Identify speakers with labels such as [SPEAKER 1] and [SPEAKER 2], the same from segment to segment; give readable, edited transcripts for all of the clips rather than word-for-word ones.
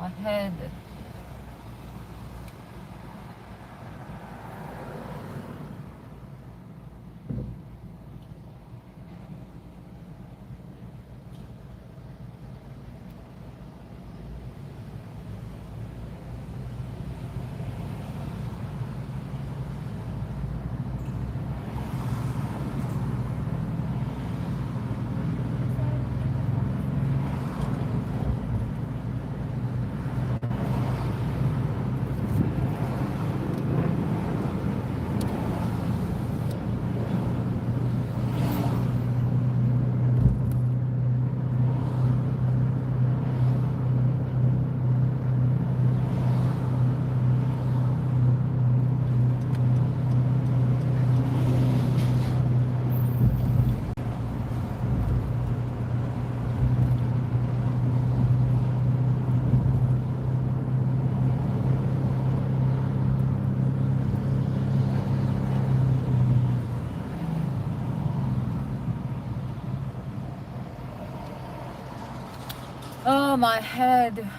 [SPEAKER 1] My head. Oh, my head.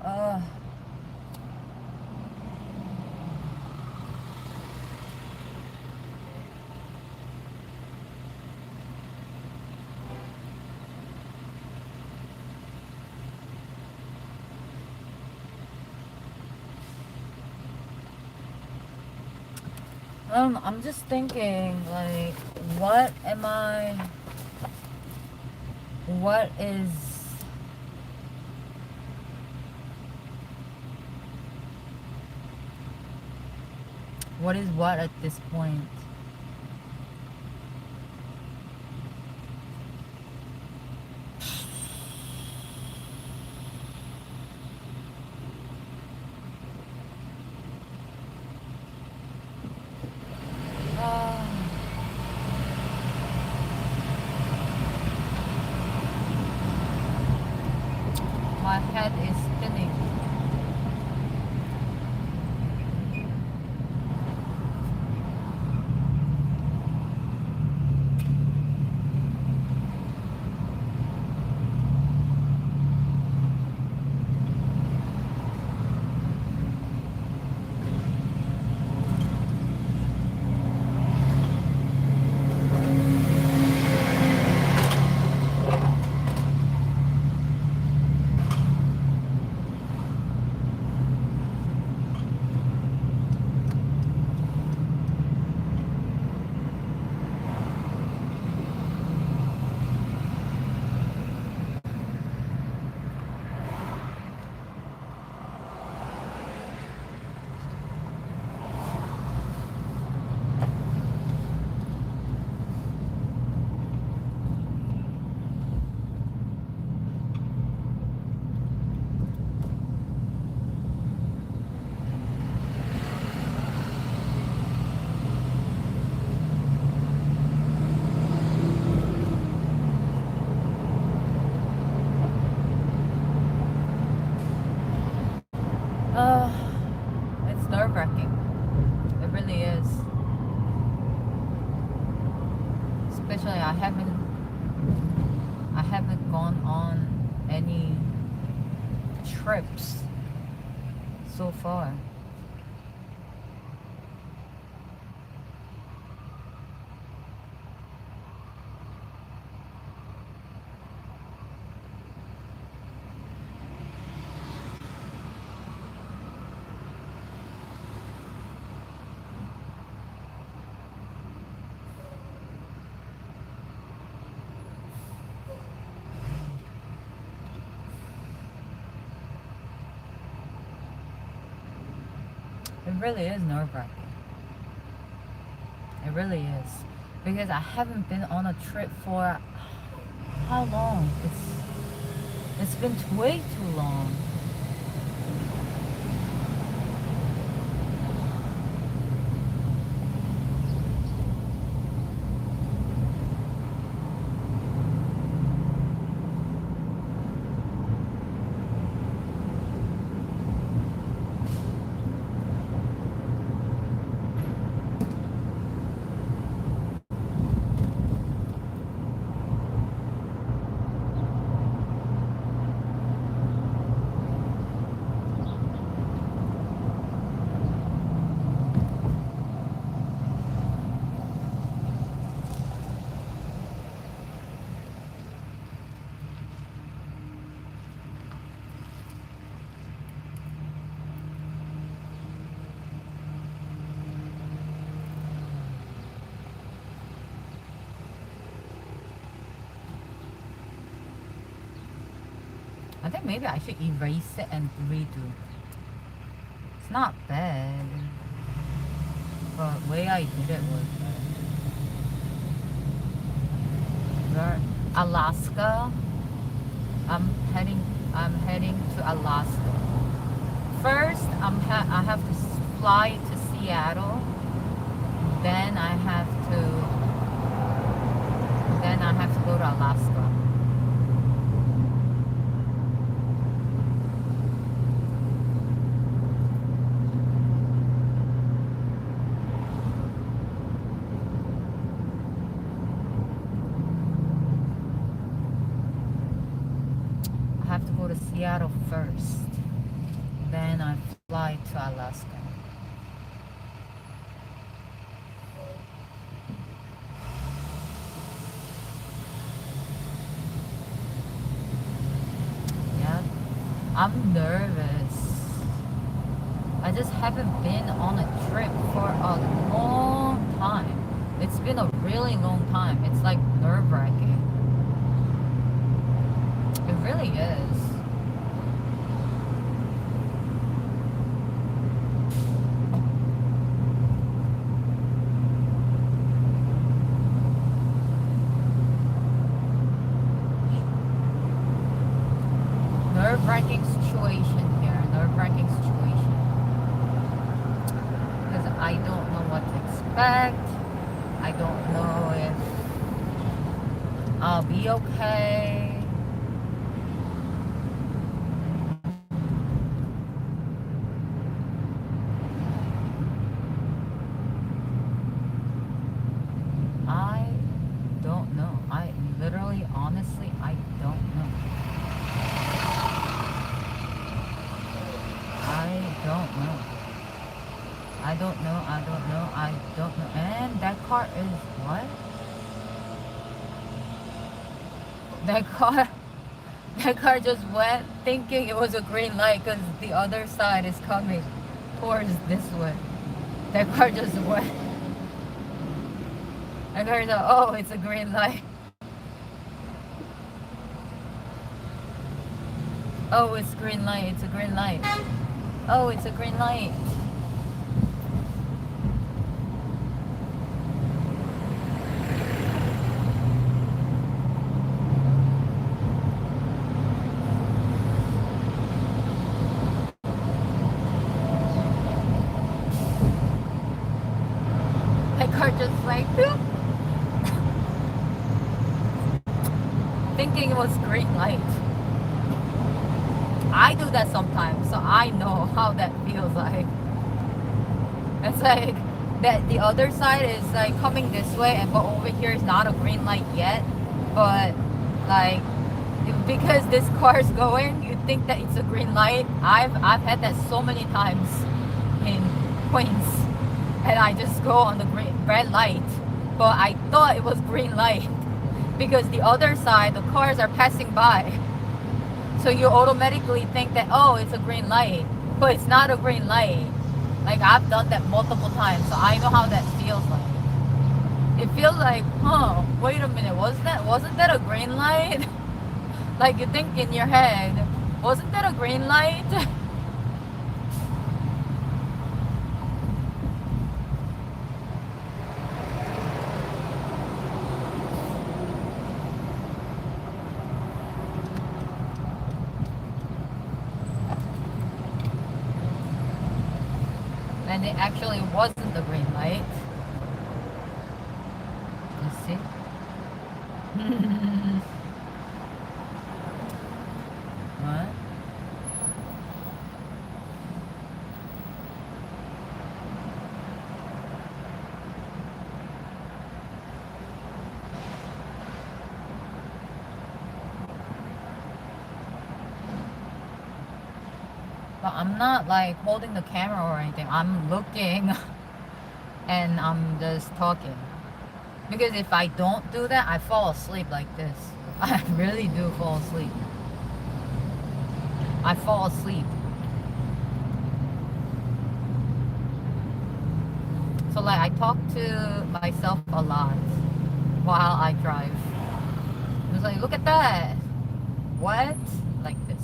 [SPEAKER 1] Uh, I'm just thinking, like, what am I? What is? What is what at this point? Uh, my head is spinning. Uh, it's nerve-wracking. It really is. Especially I haven't gone on any trips so far. It really is nerve-wracking. It really is. Because I haven't been on a trip for how long? It's been way too long. I think maybe I should erase it and redo. It's not bad, but the way I did it was bad. Alaska. I'm heading. I'm heading to Alaska. First, I have to fly to Seattle. Then I have to. Then I have to go to Alaska. I have to go to Seattle first. Then I fly to Alaska. Yeah, I'm nervous. I just haven't been on a trip for a long time. It's been a really long time. It's like nerve-wracking. It really is. Nerve-wracking situation here. Nerve-wracking situation. Because I don't know what to expect. I don't know if I'll be okay. I don't know. I literally, honestly, I don't know. I don't know. I don't know. I don't know. I don't know. And that car is what? That car, that car just went thinking it was a green light because the other side is coming towards this way. That car just went. That car thought, oh, it's a green light. Oh, it's green light. It's a green light. Oh, it's a green light. My car just like thinking it was green light. I do that sometimes, so I know how that feels like. It's like that the other side is like coming this way, and but over here is not a green light yet. But like because this car is going, you think that it's a green light. I've had that so many times in Queens, and I just go on the red light, but I thought it was green light because the other side, the cars are passing by. So you automatically think that, oh, it's a green light, but it's not a green light. Like I've done that multiple times, so I know how that feels like. It feels like, wait a minute, wasn't that a green light? Like you think in your head, wasn't that a green light? And it actually wasn't the green light. You see? What? But I'm not like holding the camera or anything. I'm looking and I'm just talking. Because if I don't do that, I fall asleep like this. I really do fall asleep. I fall asleep. So like I talk to myself a lot while I drive. It's like, look at that. What? Like this.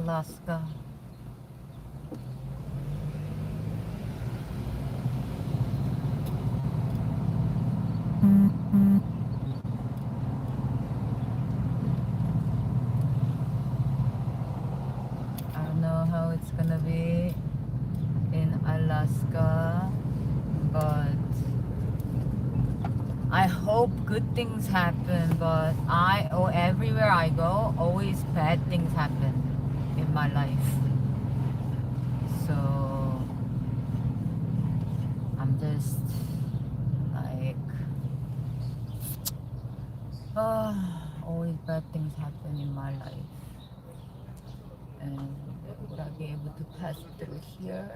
[SPEAKER 1] Alaska. I don't know how it's gonna be in Alaska, but I hope good things happen. But everywhere I go, always bad things happen in my life. So I'm just like, always bad things happen in my life. And would I be able to pass through here?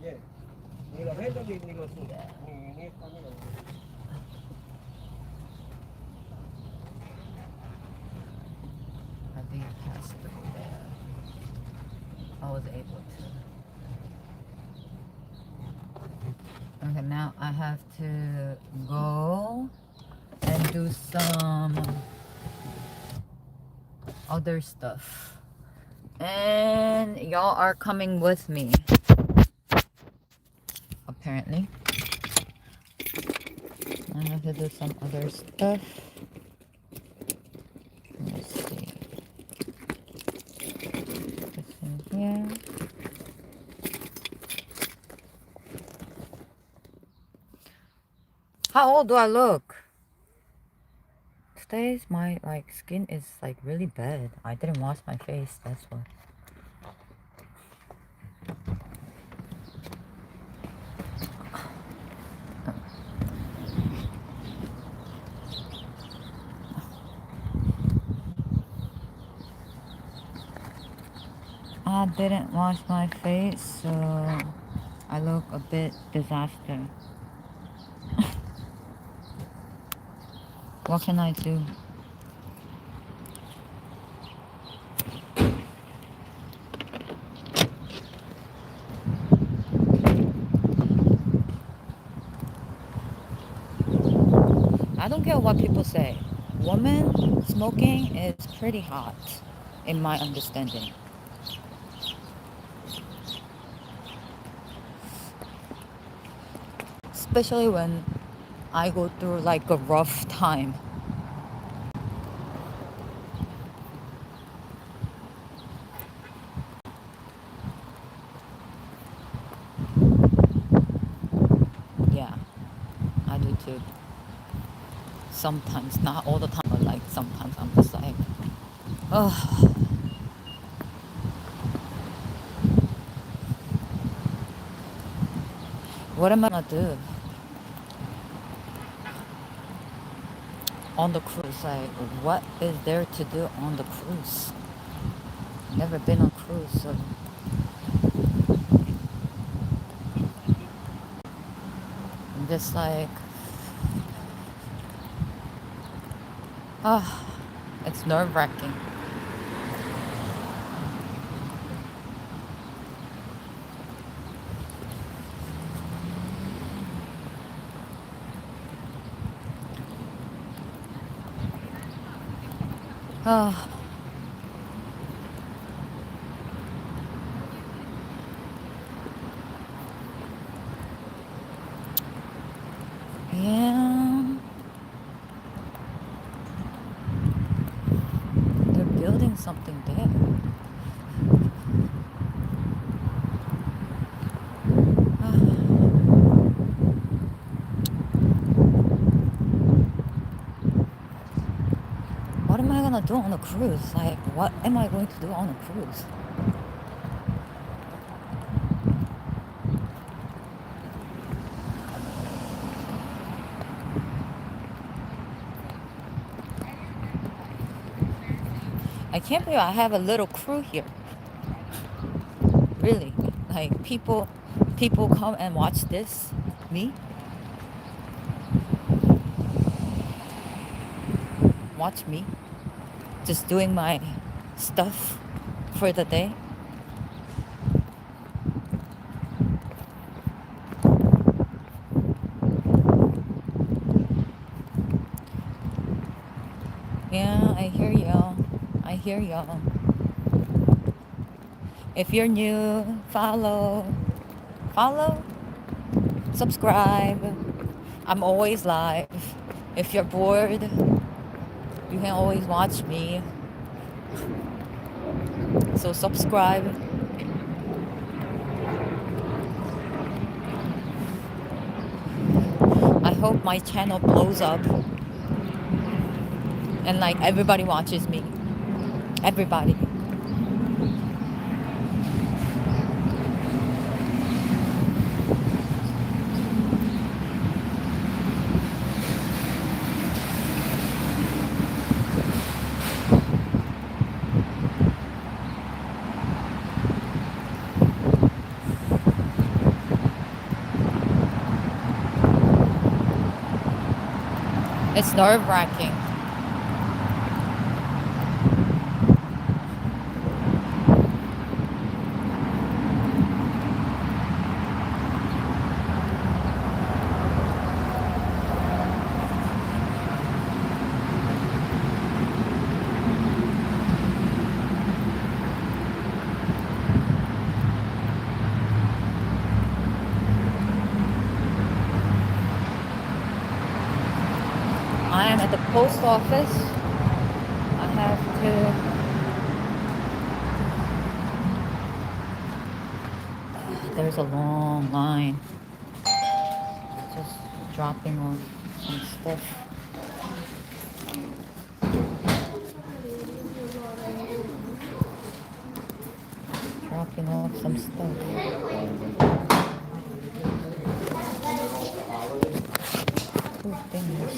[SPEAKER 1] Yeah. I think I passed through there. I was able to. Okay, now I have to go and do some other stuff. And y'all are coming with me, apparently. I have to do some other stuff. Let's see. This in here. How old do I look? Today's my skin is really bad. I didn't wash my face, that's why. I didn't wash my face, so I look a bit disaster. What can I do? I don't care what people say. Woman smoking is pretty hot, in my understanding. Especially when I go through a rough time. Yeah, I do too. Sometimes, not all the time, but sometimes I'm just like, oh. What am I gonna do on the cruise? What is there to do on the cruise? Never been on cruise, so I'm just it's nerve-wracking. Oh. Yeah. They're building something there. What am I gonna do on a cruise? What am I going to do on a cruise? I can't believe I have a little crew here. Really, people come and watch this. Me? Watch me. Just doing my stuff for the day. Yeah, I hear y'all. I hear y'all. If you're new, follow, subscribe. I'm always live. If you're bored, you can always watch me. So subscribe. I hope my channel blows up and like everybody watches me. Everybody. It's nerve-wracking. I am at the post office. I have to... There's a long line. Just dropping off some stuff. Dropping off some stuff. Oh, goodness.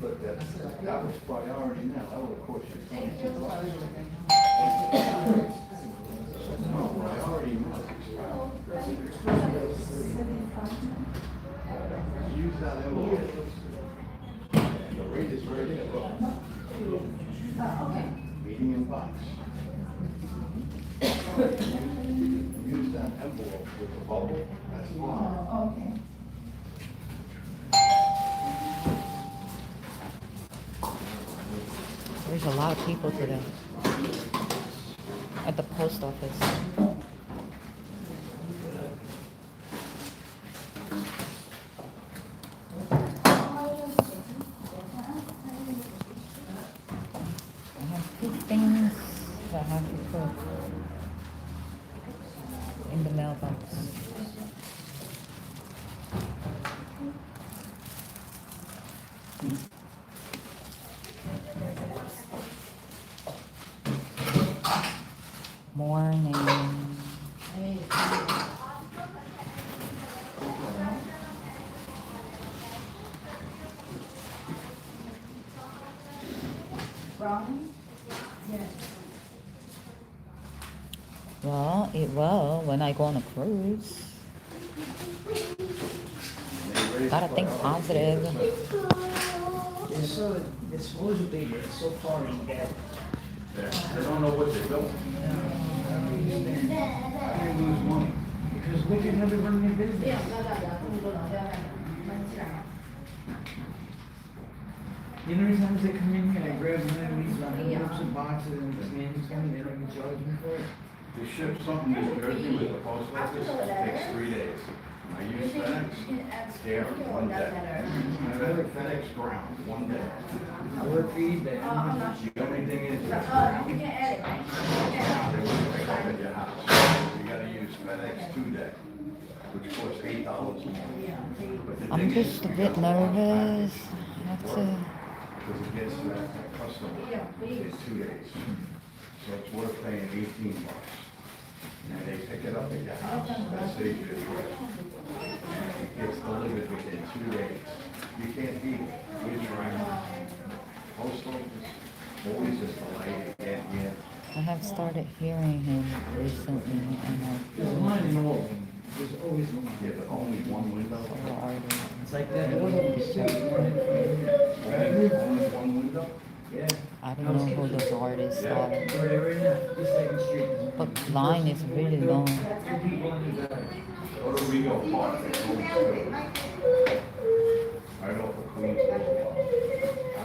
[SPEAKER 2] But that was priority now, that would of course you. No, priority now. Use that envelope. The rate is right there. Medium box. Use that envelope with the bubble, that's fine.
[SPEAKER 3] Okay.
[SPEAKER 1] There's a lot of people today at the post office. I have 2 things that I have to put in the mailbox. Morning.
[SPEAKER 3] Brown? Yes.
[SPEAKER 1] Well, it will when I go on a cruise. Gotta think positive.
[SPEAKER 4] So it's supposedly it's so far in debt.
[SPEAKER 2] They don't know what they're doing.
[SPEAKER 4] How do you lose money? Because they can never run their business. You know, sometimes they come in here, they grab one of these envelopes and boxes and hands them, they don't even charge me for it.
[SPEAKER 2] To ship something to New Jersey with the post office, it takes 3 days. I use FedEx, there, 1 day. FedEx ground, 1 day.
[SPEAKER 4] I work for eBay.
[SPEAKER 2] The only thing is, they will pick up at your house. You gotta use FedEx 2 day, which costs $8 more. But the
[SPEAKER 1] I'm
[SPEAKER 2] thing is,
[SPEAKER 1] just a
[SPEAKER 2] you
[SPEAKER 1] bit
[SPEAKER 2] gotta watch
[SPEAKER 1] nervous. I have to...
[SPEAKER 2] because it gets to that customer in 2 days. So it's worth paying $18. And they pick it up at your house, that saves you a trip. It gets delivered within 2 days. You can't beat it. We try. Post office, always is delayed again.
[SPEAKER 1] I have started hearing him recently, and
[SPEAKER 4] There's mine in all of them. There's always one.
[SPEAKER 2] Yeah, but only one window.
[SPEAKER 1] Where are they?
[SPEAKER 4] It's like that. Right?
[SPEAKER 2] Only one window?
[SPEAKER 4] Yeah.
[SPEAKER 1] I don't know who those artists are.
[SPEAKER 4] Right now, this second street.
[SPEAKER 1] But line is really long.
[SPEAKER 4] Two people in the back.
[SPEAKER 2] Go to Rego Park. There's only two. I know for Queens.
[SPEAKER 4] I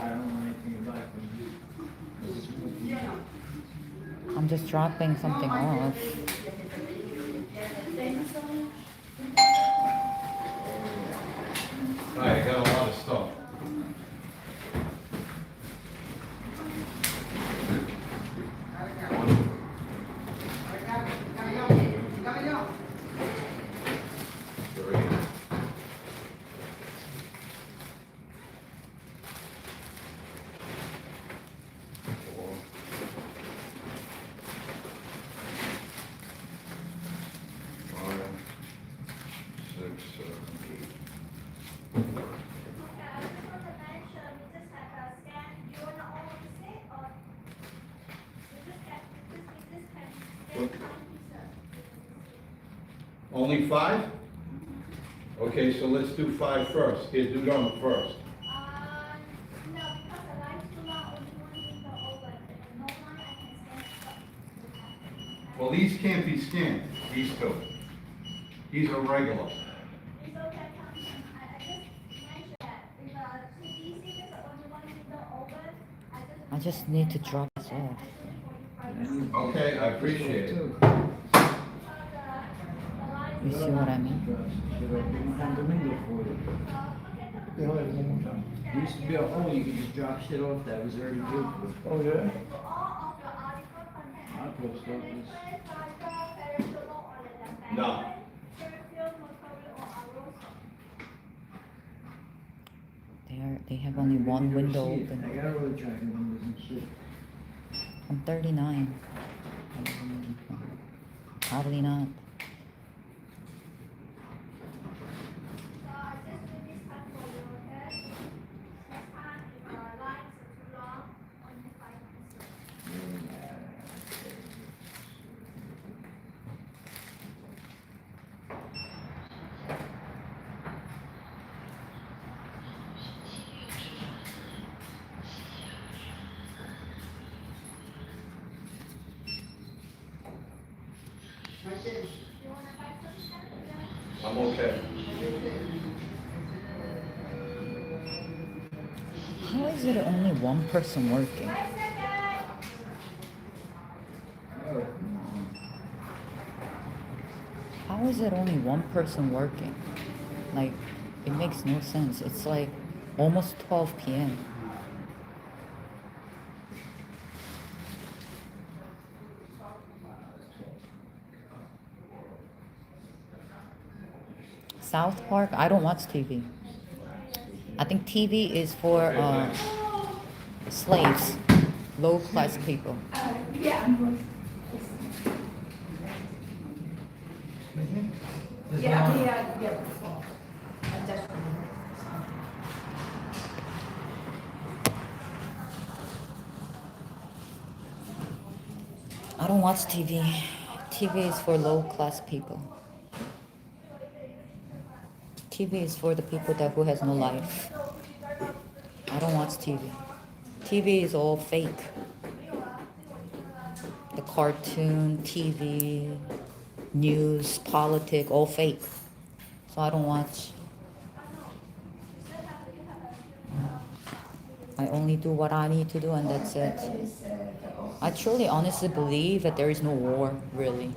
[SPEAKER 4] don't know anything about them.
[SPEAKER 1] I'm just dropping something off.
[SPEAKER 2] I got a lot of stuff. Only 5? Okay, so let's do 5 first. Here, do it on the first.
[SPEAKER 5] No, because the lights do not only one window open, and no one I can stand.
[SPEAKER 2] Well, these can't be scanned, these two. These are regular.
[SPEAKER 5] It's okay, I just mentioned that if the TV there's only one window open,
[SPEAKER 1] I just need to drop this off.
[SPEAKER 2] Okay, I appreciate it.
[SPEAKER 1] You see what I mean?
[SPEAKER 4] The window for you. There used to be a hole you could just drop shit off that was already built for.
[SPEAKER 6] Oh, yeah?
[SPEAKER 4] I post office.
[SPEAKER 2] No.
[SPEAKER 1] They have only one window
[SPEAKER 4] I
[SPEAKER 1] open.
[SPEAKER 4] got all the tracking windows and shit.
[SPEAKER 1] I'm 39. Probably not.
[SPEAKER 2] I'm okay.
[SPEAKER 1] How is it only one person working? How is it only one person working? Like, it makes no sense. It's like almost 12 p.m. South Park, I don't watch TV. I think TV is for slaves, low class people. I don't watch TV. TV is for low class people. TV is for the people who has no life. I don't watch TV. TV is all fake. The cartoon, TV, news, politics, all fake. So I don't watch. I only do what I need to do and that's it. I truly honestly believe that there is no war, really.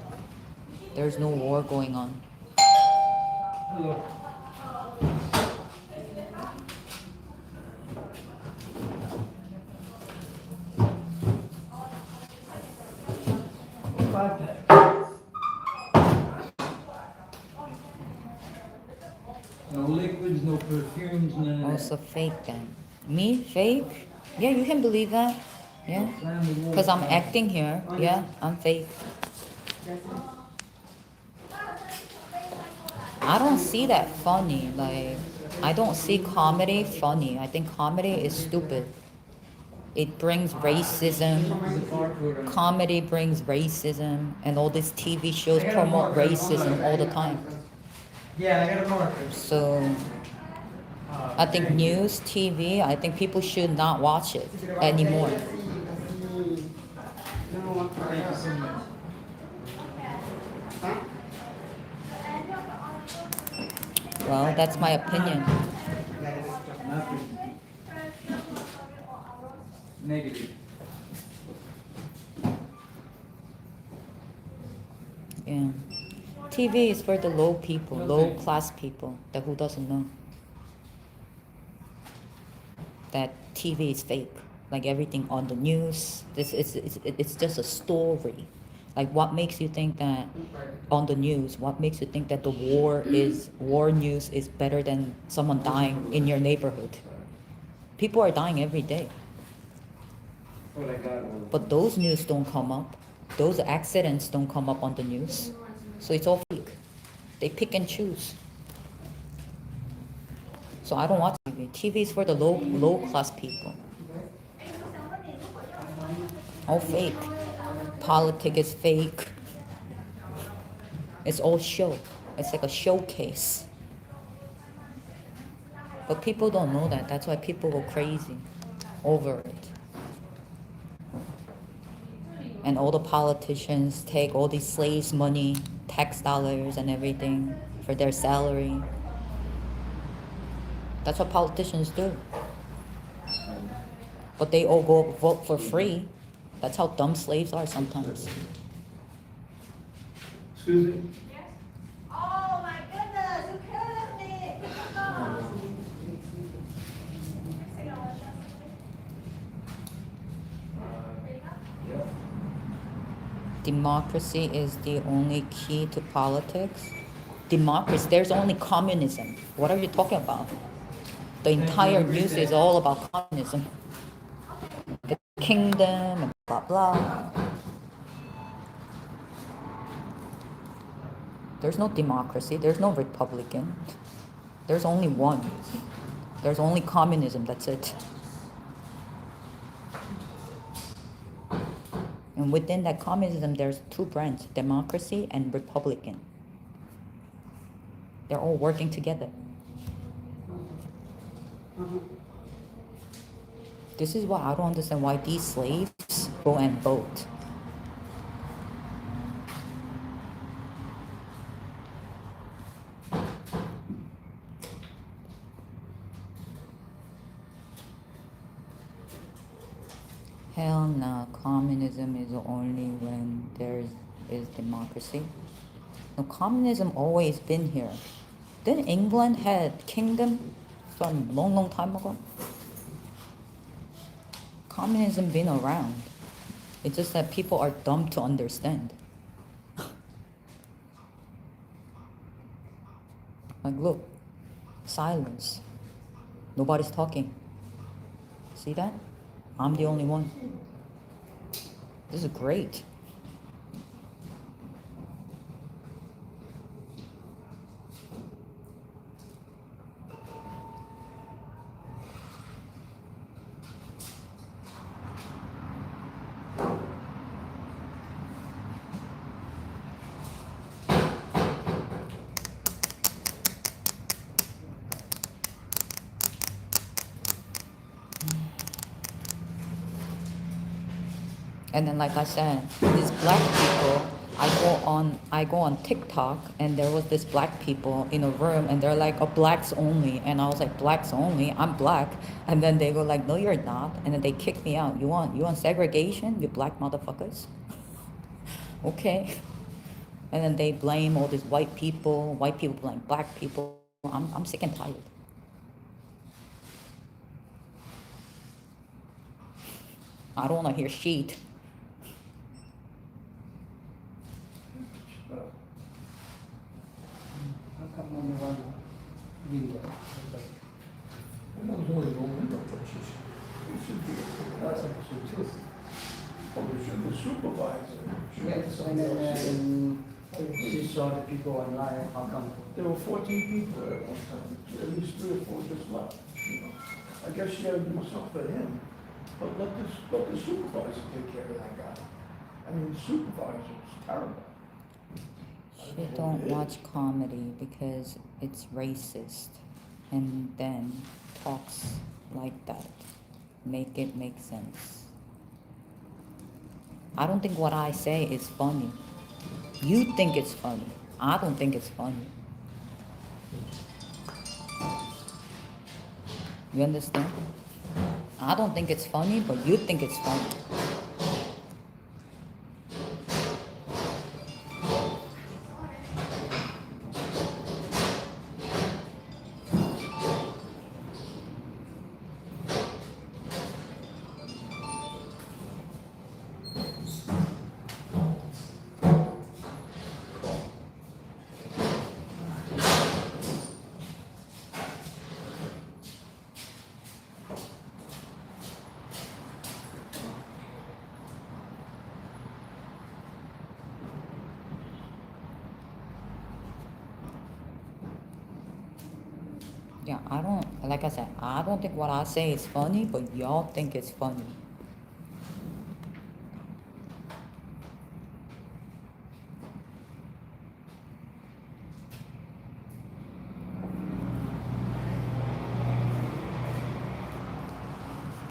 [SPEAKER 1] There is no war going on.
[SPEAKER 4] Hello. No liquids, no perfumes, none of that.
[SPEAKER 1] Also fake then. Me? Fake? Yeah, you can believe that. Yeah. Because I'm acting here. Yeah, I'm fake. I don't see that funny. Like, I don't see comedy funny. I think comedy is stupid. it brings racism. Comedy brings racism, and all these TV shows promote racism all the time.
[SPEAKER 4] Yeah, I got a marker.
[SPEAKER 1] So I think news, TV, I think people should not watch it anymore.
[SPEAKER 4] Thank you so much.
[SPEAKER 1] Well, that's my opinion.
[SPEAKER 4] Nothing. Negative.
[SPEAKER 1] Yeah. TV is for the low people, low class people, that who doesn't know that TV is fake. Like everything on the news, it's just a story. Like what makes you think that on the news, what makes you think that the war news is better than someone dying in your neighborhood? People are dying every day. But those news don't come up. Those accidents don't come up on the news. So it's all fake. They pick and choose. So I don't watch TV. TV is for the low class people. All fake. Politics is fake. It's all show. It's like a showcase. But people don't know that. That's why people go crazy over it. And all the politicians take all these slaves' money, tax dollars and everything for their salary. That's what politicians do. But they all go vote for free. That's how dumb slaves are sometimes.
[SPEAKER 4] Excuse me?
[SPEAKER 3] Oh my goodness, you killed me.
[SPEAKER 1] Democracy is the only key to politics. Democracy, there's only communism. What are you talking about? The entire news is all about communism. The kingdom and blah blah. There's no democracy, there's no Republican. There's only one. There's only communism, that's it. And within that communism, there's two branches, democracy and Republican. They're all working together. This is why I don't understand why these slaves go and vote. Hell no, communism is only when there is democracy. No, communism always been here. Didn't England had kingdom from long time ago? Communism been around. It's just that people are dumb to understand. Like look, silence. Nobody's talking. See that? I'm the only one. This is great. And then, like I said, these black people, I go on TikTok, and there was this black people in a room, and they're like, "Oh, blacks only," and I was like, "Blacks only? I'm black." And then they go like, "No, you're not," and then they kick me out. You want segregation, you black motherfuckers? Okay. And then they blame all these white people blame black people. I'm sick and tired. I don't want to hear shit.
[SPEAKER 4] Yes, and then she saw the people online, how come?
[SPEAKER 2] There were 14 people there at one time. At least 3 or 4 just left. You know, I guess she had to do something for him. But let the supervisor take care of that guy. I mean, the supervisor is terrible.
[SPEAKER 1] She don't watch comedy because it's racist, and then talks like that. Make it make sense. I don't think what I say is funny. You think it's funny. I don't think it's funny. You understand? I don't think it's funny, but you think it's funny. Yeah, I don't, like I said, I don't think what I say is funny, but y'all think it's funny.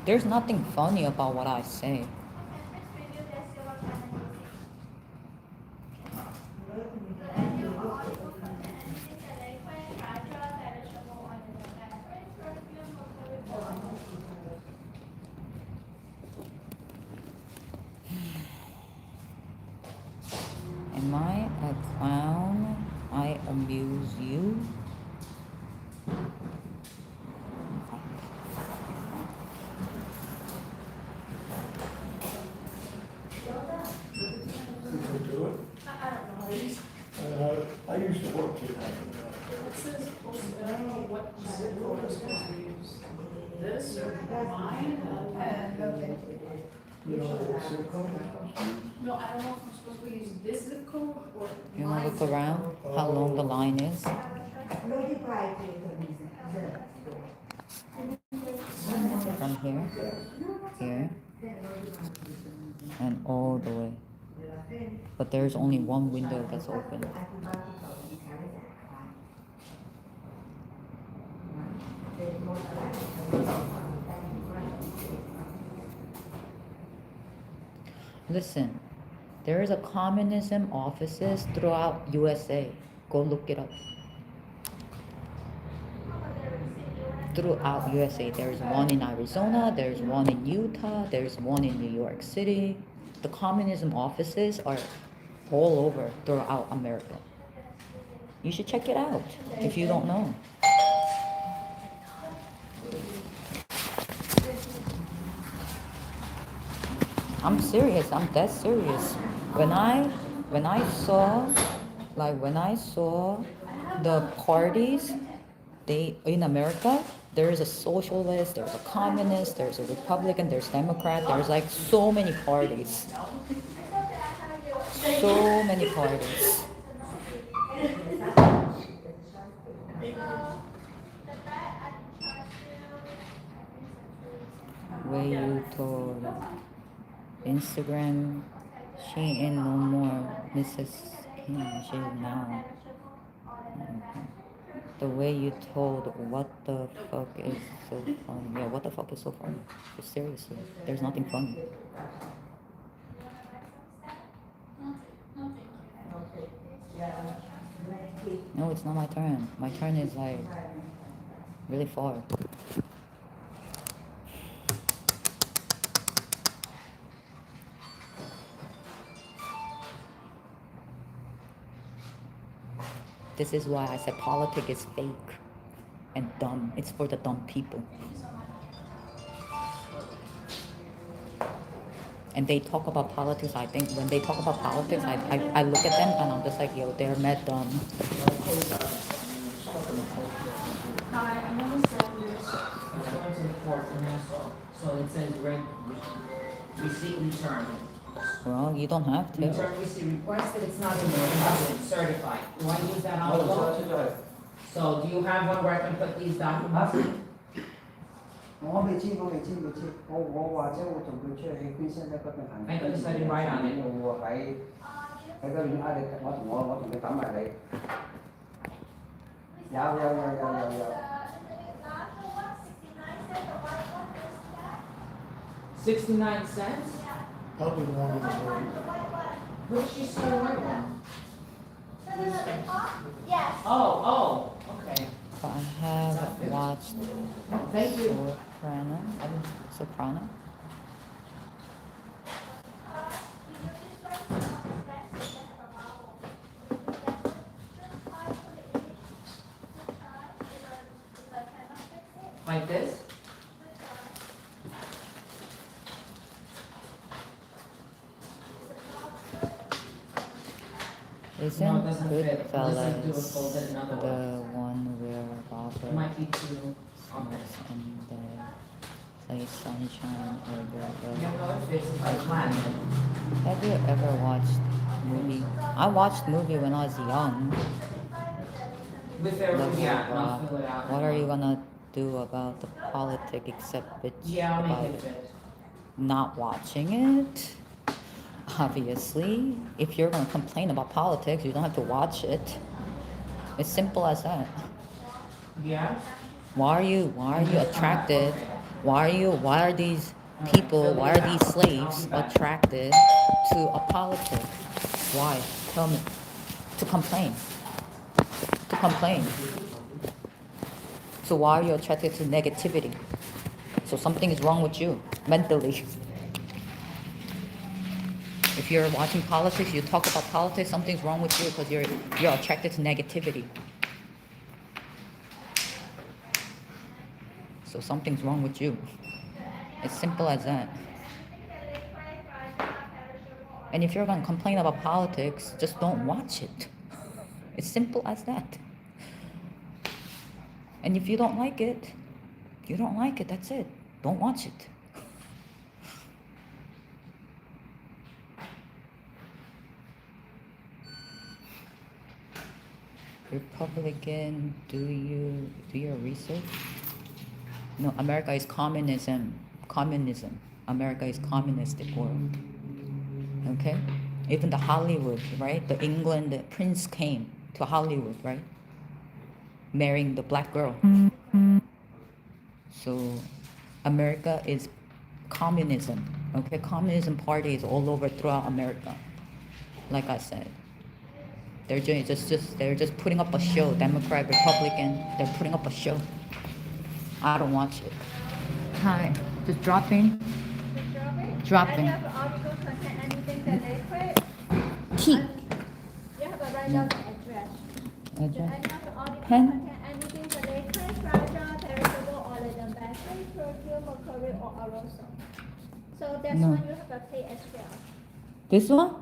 [SPEAKER 1] There's nothing funny about what I say. Am I a clown? I amuse you?
[SPEAKER 2] Do it. I used to work here.
[SPEAKER 6] I don't know what zip code I'm supposed to use. This or mine?
[SPEAKER 2] You know, what zip code I'm supposed to use?
[SPEAKER 6] No, I don't know if I'm supposed to use this zip code or
[SPEAKER 1] You wanna
[SPEAKER 6] my
[SPEAKER 1] look
[SPEAKER 6] zip
[SPEAKER 1] around
[SPEAKER 6] code.
[SPEAKER 1] how long the line is? From here, here, and all the way. But there's only one window that's open. Listen, there is a communism offices throughout USA. Go look it up. Throughout USA, there's one in Arizona, there's one in Utah, there's one in New York City. The communism offices are all over throughout America. You should check it out if you don't know. I'm serious. I'm dead serious. When I saw the parties, they in America, there is a socialist, there's a communist, there's a Republican, there's Democrat, there's like so many parties. So many parties. Way you told Instagram, she ain't no more Mrs. Kim, she now. The way you told what the fuck is so funny. Yeah, what the fuck is so funny? Just seriously, there's nothing funny. No, it's not my turn. My turn is like really far. This is why I said politics is fake and dumb. It's for the dumb people. And they talk about politics, I think when they talk about politics, I look at them and I'm just like, yo, they're mad dumb.
[SPEAKER 6] Hi, I'm gonna send this.
[SPEAKER 4] It's going to the court for Nassau, so it says receipt returned.
[SPEAKER 1] Well, you don't have to.
[SPEAKER 4] Return receipt requested, it's not in there, it hasn't certified. Do I use that envelope? So do you have one where I can put these documents in? I got decided right on it. $0.69?
[SPEAKER 7] Probably the one in the room.
[SPEAKER 4] What did she say the right one?
[SPEAKER 3] Yes.
[SPEAKER 4] Oh, okay.
[SPEAKER 1] I have watched
[SPEAKER 4] Thank you.
[SPEAKER 1] Soprano.
[SPEAKER 4] Like this?
[SPEAKER 1] Isn't
[SPEAKER 4] No, it doesn't fit. Let's
[SPEAKER 1] Goodfellas
[SPEAKER 4] do a folded another
[SPEAKER 1] the one where
[SPEAKER 4] It
[SPEAKER 1] Robert
[SPEAKER 4] might be too. Okay.
[SPEAKER 1] sings and plays Sunshine over
[SPEAKER 4] Yeah, no, it fits. It's like flat.
[SPEAKER 1] Have you ever watched movie? I watched movie when I was young.
[SPEAKER 4] With everything,
[SPEAKER 1] Level
[SPEAKER 4] yeah, and I'll
[SPEAKER 1] Rock.
[SPEAKER 4] fill it out.
[SPEAKER 1] What are you gonna do about the politics except bitch
[SPEAKER 4] Yeah, I'll
[SPEAKER 1] about
[SPEAKER 4] make it
[SPEAKER 1] it?
[SPEAKER 4] fit.
[SPEAKER 1] Not watching it. Obviously, if you're gonna complain about politics, you don't have to watch it. It's simple as that.
[SPEAKER 4] Yeah?
[SPEAKER 1] Why are you attracted? Why are these people, why are these slaves attracted to a politics? Why? Tell me. To complain. To complain. So why are you attracted to negativity? So something is wrong with you mentally. If you're watching politics, you talk about politics, something's wrong with you because you're attracted to negativity. So something's wrong with you. It's simple as that. And if you're gonna complain about politics, just don't watch it. It's simple as that. And if you don't like it, you don't like it, that's it. Don't watch it. Republican, do your research? No, America is communism. Communism. America is communistic world. Okay? Even the Hollywood, right? The England, the prince came to Hollywood, right? Marrying the black girl. So America is communism. Okay? Communism party is all over throughout America. Like I said. They're just putting up a show. Democrat, Republican, they're putting up a show. I don't watch it. Hi, just dropping. Dropping.
[SPEAKER 5] Any of the article contain anything that they quit?
[SPEAKER 1] Key.
[SPEAKER 5] You have to write down the address. Do any
[SPEAKER 1] Address.
[SPEAKER 5] of the article
[SPEAKER 1] Pen.
[SPEAKER 5] contain anything that they quit? Fragile, perishable, or laden battery, perfume, mercury, or aerosol? So that's
[SPEAKER 1] No.
[SPEAKER 5] one you have to pay extra.
[SPEAKER 1] This one?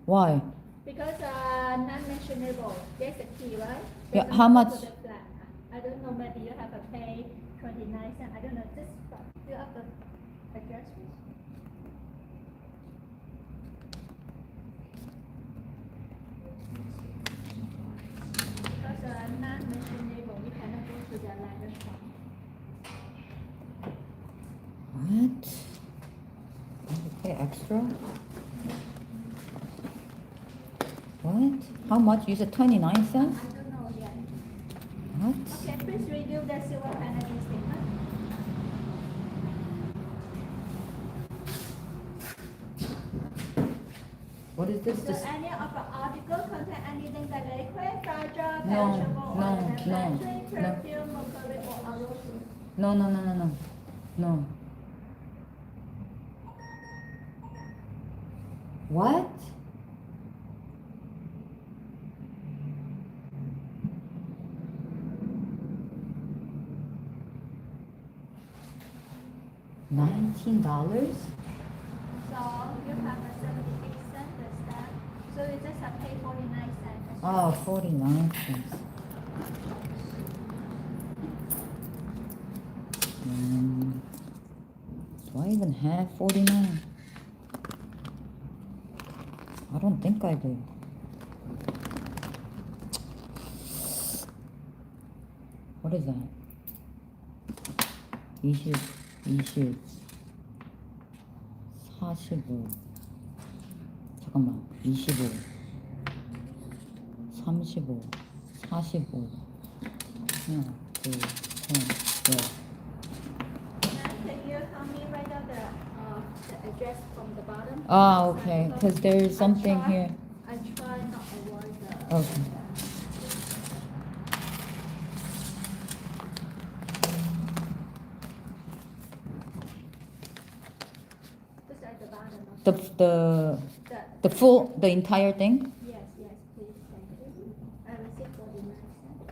[SPEAKER 1] Why?
[SPEAKER 5] Because non-mentionable, that's the key, right?
[SPEAKER 1] Yeah,
[SPEAKER 5] Doesn't
[SPEAKER 1] how
[SPEAKER 5] go
[SPEAKER 1] much?
[SPEAKER 5] to the flat. I don't know, maybe you have to pay 29 cents. I don't know, just fill up the address, please. Because non-mentionable, we cannot go to the ladder shop.
[SPEAKER 1] What? You have to pay extra? What? How much? You said 29 cents?
[SPEAKER 5] I don't know yet.
[SPEAKER 1] What?
[SPEAKER 5] Okay, please review the silver penalty statement.
[SPEAKER 1] What is this?
[SPEAKER 5] So
[SPEAKER 1] This?
[SPEAKER 5] any of the article contain anything that liquid, fragile,
[SPEAKER 1] No,
[SPEAKER 5] perishable,
[SPEAKER 1] no,
[SPEAKER 5] or laden
[SPEAKER 1] no,
[SPEAKER 5] battery,
[SPEAKER 1] no.
[SPEAKER 5] perfume, mercury, or aerosol?
[SPEAKER 1] No. No. What? $19?
[SPEAKER 5] So you have a 78 cent with that. So you just have pay 49 cents.
[SPEAKER 1] Oh, 49 cents. Do I even have 49? I don't think I do. What is that? 20. 20, 45. 잠깐만. 25, 35, 45. 하나, 둘, 셋, 넷.
[SPEAKER 5] Can you help me write down the address from the bottom?
[SPEAKER 1] Ah, okay. Because there's something here.
[SPEAKER 5] I try not avoid the.
[SPEAKER 1] Okay.
[SPEAKER 5] Just at the bottom.
[SPEAKER 1] The
[SPEAKER 5] The,
[SPEAKER 1] the full the entire thing.
[SPEAKER 5] yes, yes, please, thank you. I received 49 cents.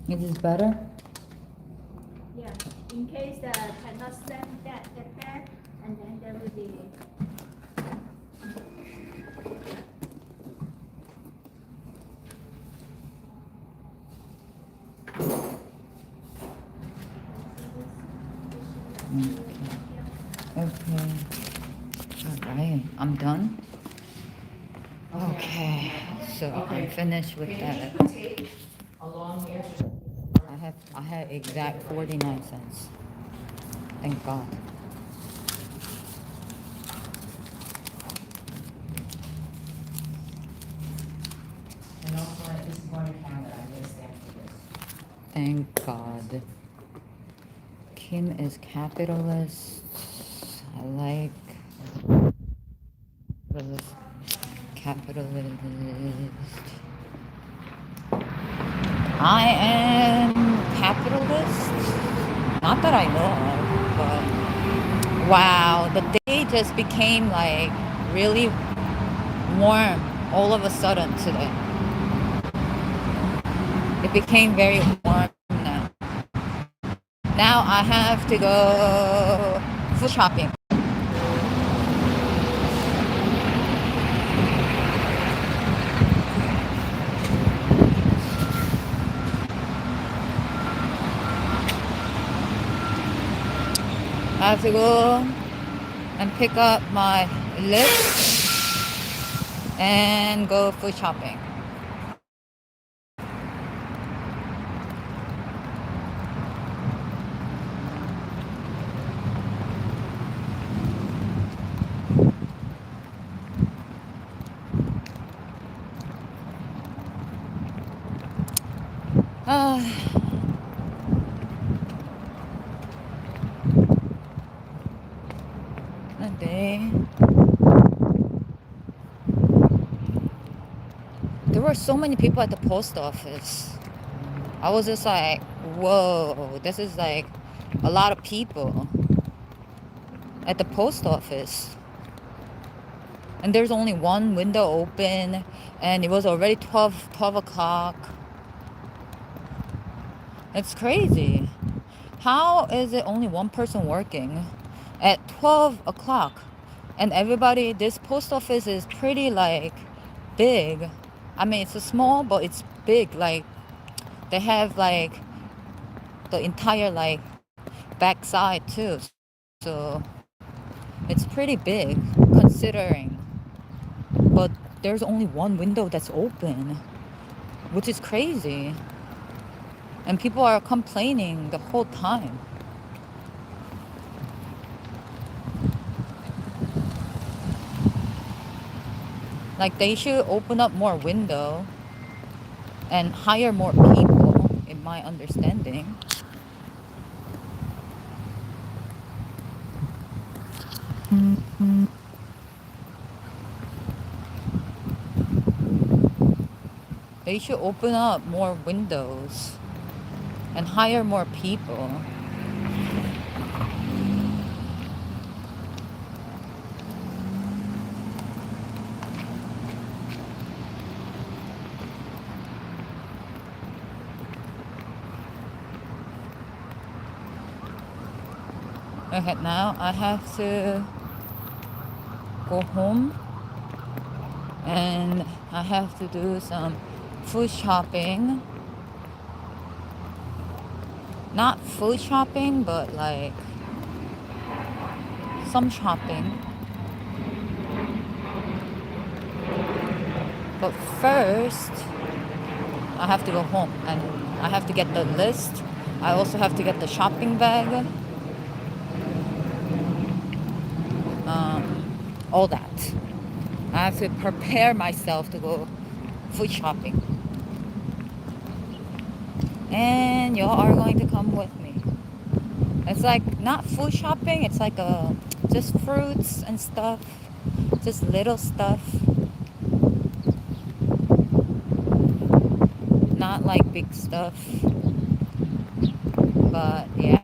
[SPEAKER 1] Is this better?
[SPEAKER 5] Yeah, in case the cannot send that get there, and then there will be.
[SPEAKER 1] Okay. Alright, I'm done. Okay, so I'm finished with that.
[SPEAKER 6] Along here.
[SPEAKER 1] I had exact 49 cents. Thank God.
[SPEAKER 6] And also at this point in time that I missed after this.
[SPEAKER 1] Thank God. Kim is capitalist. I like capitalist. I am capitalist. Not that I know of, but wow, the day just became like really warm all of a sudden today. It became very warm now. Now I have to go food shopping. I have to go and pick up my lips and go food shopping. Ah. A day. There were so many people at the post office. I was just like, whoa, this is like a lot of people at the post office. And there's only one window open, and it was already 12 o'clock. It's crazy. How is it only one person working at 12 o'clock? And everybody, this post office is pretty like big. I mean, it's a small, but it's big. Like, they have like the entire like backside too. So it's pretty big considering. But there's only one window that's open, which is crazy. And people are complaining the whole time. Like, they should open up more window and hire more people, in my understanding. They should open up more windows and hire more people. Okay, now I have to go home and I have to do some food shopping. Not food shopping, but like some shopping. But first, I have to go home and I have to get the list. I also have to get the shopping bag. All that. I have to prepare myself to go food shopping. And y'all are going to come with me. It's like not food shopping, it's like just fruits and stuff. Just little stuff. Not like big stuff. But yeah.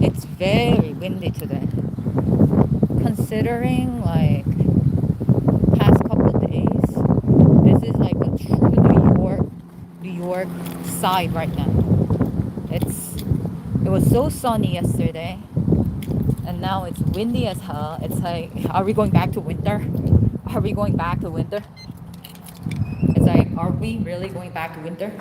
[SPEAKER 1] It's very windy today. Considering like past couple days, this is like a true New York side right now. It was so sunny yesterday, and now it's windy as hell. It's like, are we going back to winter? Are we going back to winter? It's like, are we really going back to winter?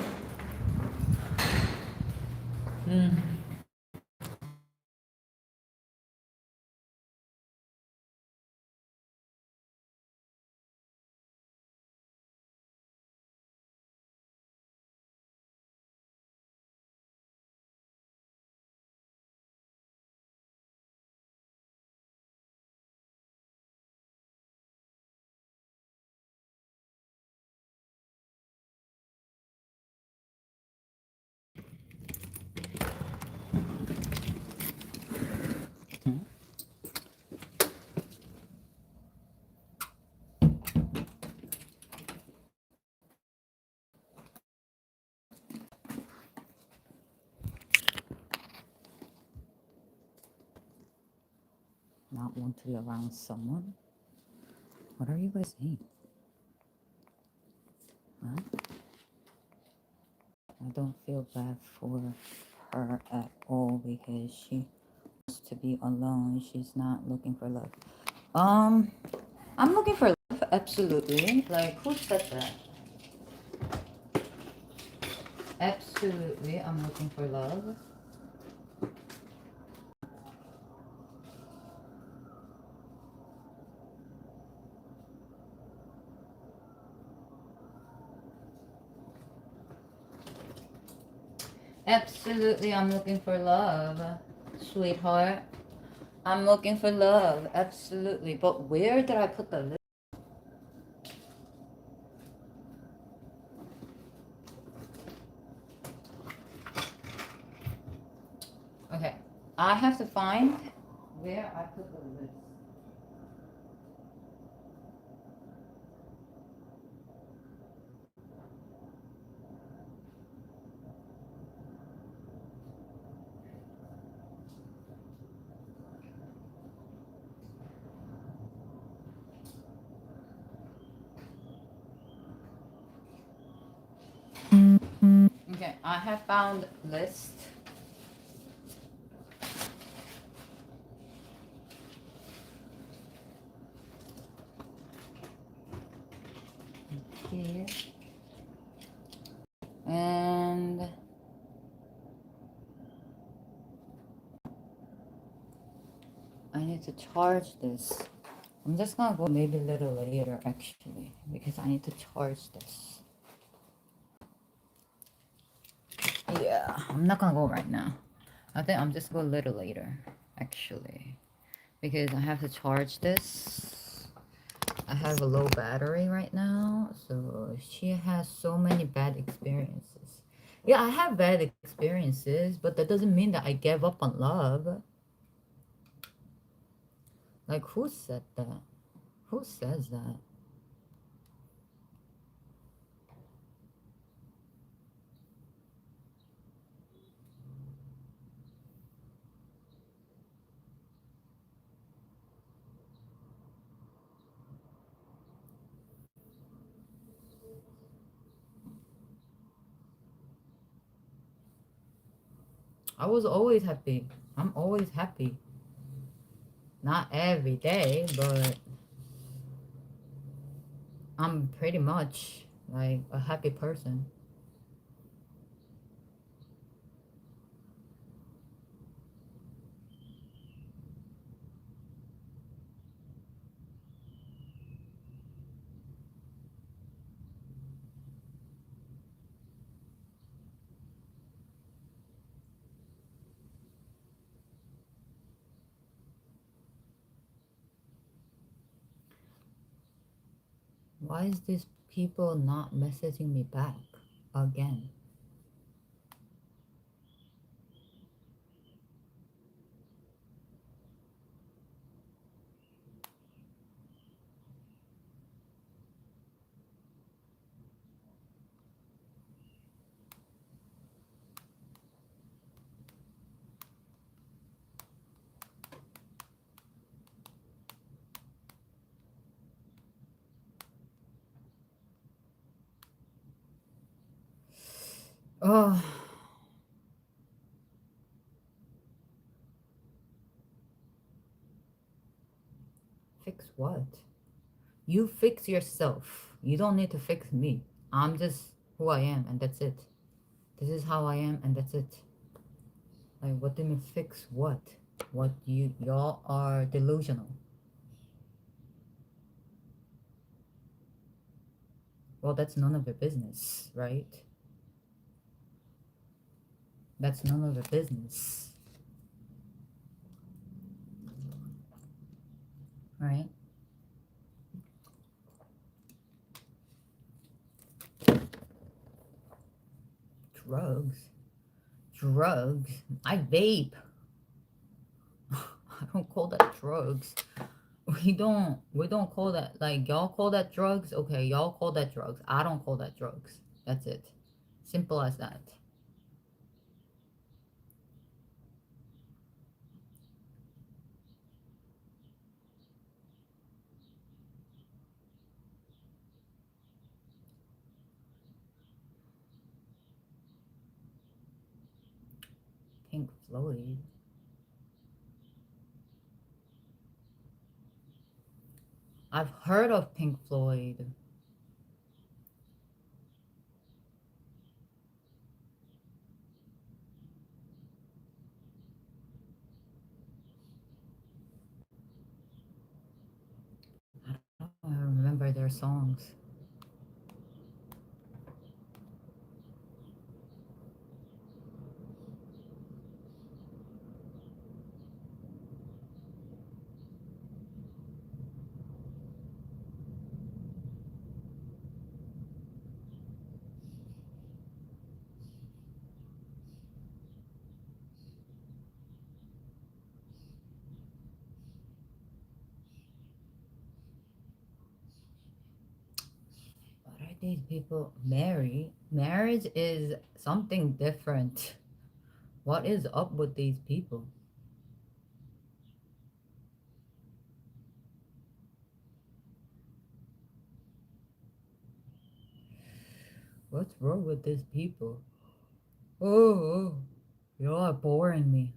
[SPEAKER 1] Not want to be around someone? What are you guys saying? Huh? I don't feel bad for her at all because she wants to be alone. She's not looking for love. Um, I'm looking for love, absolutely. Like, who said that? Absolutely, I'm looking for love. Absolutely, I'm looking for love, sweetheart. I'm looking for love, absolutely. But where did I put the list? Okay, I have to find where I put the list. Okay, I have found list. Here. And I need to charge this. I'm just gonna go maybe a little later actually because I need to charge this. Yeah, I'm not gonna go right now. I think I'm just go a little later actually because I have to charge this. I have a low battery right now, so she has so many bad experiences. Yeah, I have bad experiences, but that doesn't mean that I gave up on love. Like, who said that? Who says that? I was always happy. I'm always happy. Not every day, but I'm pretty much like a happy person. Why is these people not messaging me back again? Oh, fix what? You fix yourself. You don't need to fix me. I'm just who I am and that's it. This is how I am and that's it. Like, what do you mean fix what? What y'all are delusional. Well, that's none of your business, right? That's none of your business, right? Drugs? Drugs? I vape. I don't call that drugs. We don't call that, like, y'all call that drugs? Okay, y'all call that drugs. I don't call that drugs. That's it. Simple as that. Pink Floyd. I've heard of Pink Floyd. I don't remember their songs. What are these people? Marriage is something different. What is up with these people? What's wrong with these people? Oh, you are boring me.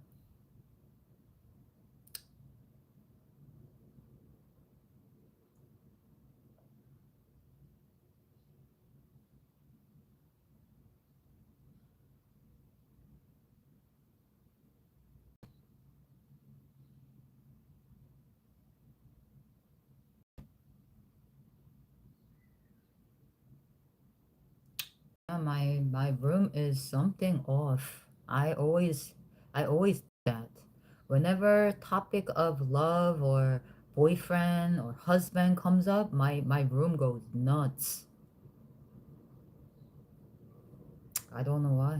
[SPEAKER 1] Yeah, my room is something off. I always do that. Whenever topic of love or boyfriend or husband comes up, my room goes nuts. I don't know why.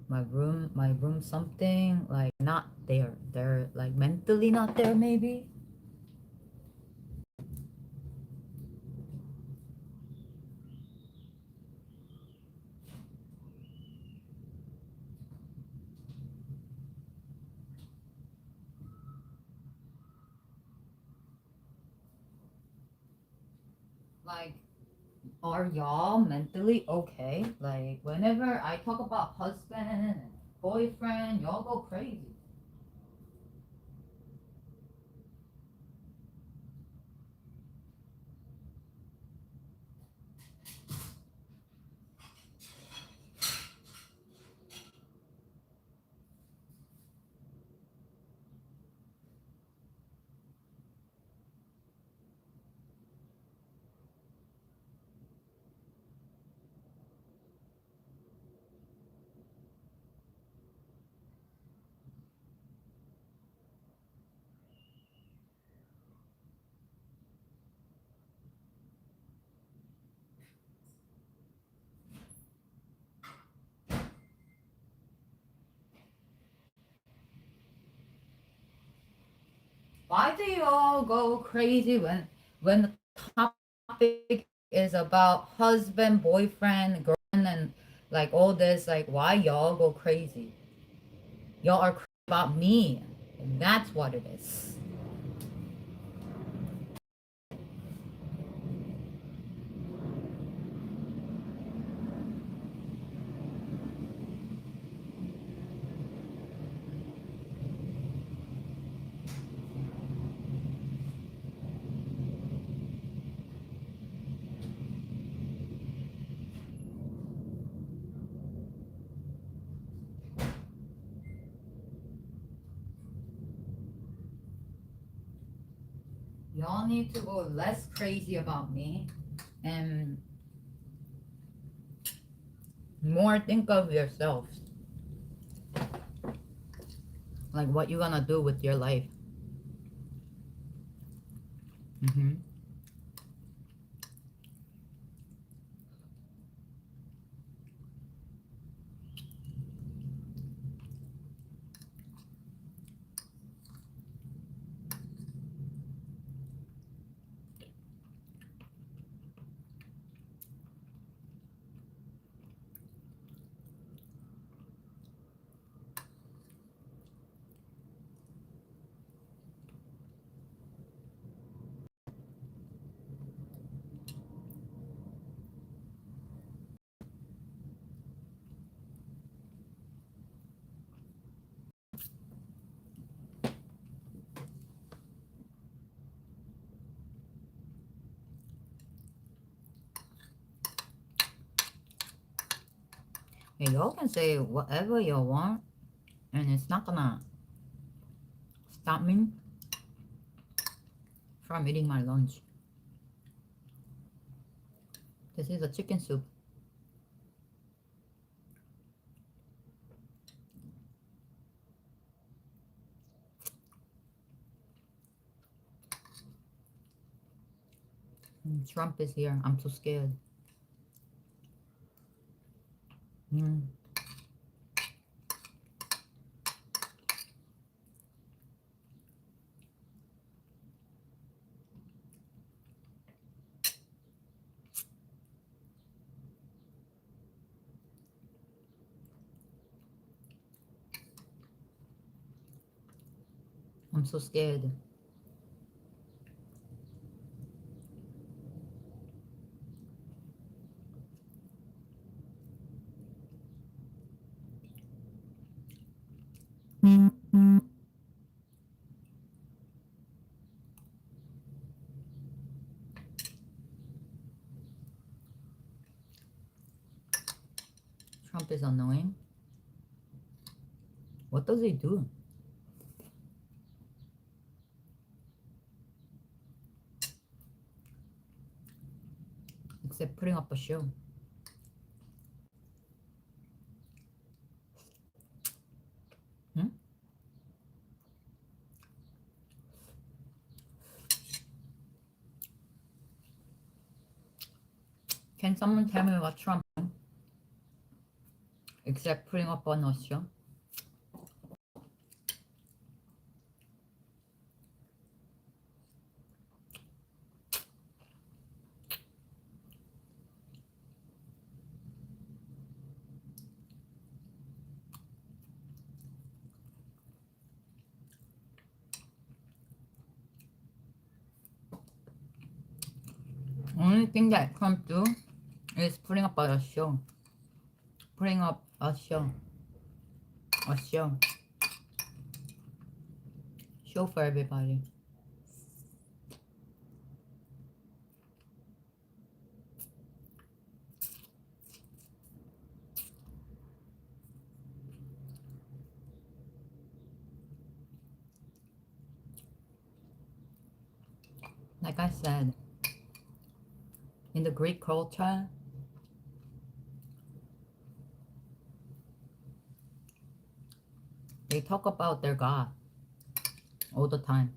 [SPEAKER 1] My room something like not there. They're like mentally not there maybe. Like, are y'all mentally okay? Like, whenever I talk about husband and boyfriend, y'all go crazy. Why do you all go crazy when the topic is about husband, boyfriend, girlfriend, and like all this? Like, why y'all go crazy? Y'all are crazy about me, and that's what it is. Y'all need to go less crazy about me and more think of yourselves. Like what you gonna do with your life. Mm-hmm. Hey, y'all can say whatever you want, and it's not gonna stop me from eating my lunch. This is a chicken soup. Trump is here. I'm too scared. Mm. I'm so scared. Trump is annoying. What does he do? Except putting up a show. Hmm? Can someone tell me what Trump do? Except putting up on a show? Only thing that Trump do is putting up a show. Putting up a show. A show. Show for everybody. Like I said, in the Greek culture, they talk about their God all the time.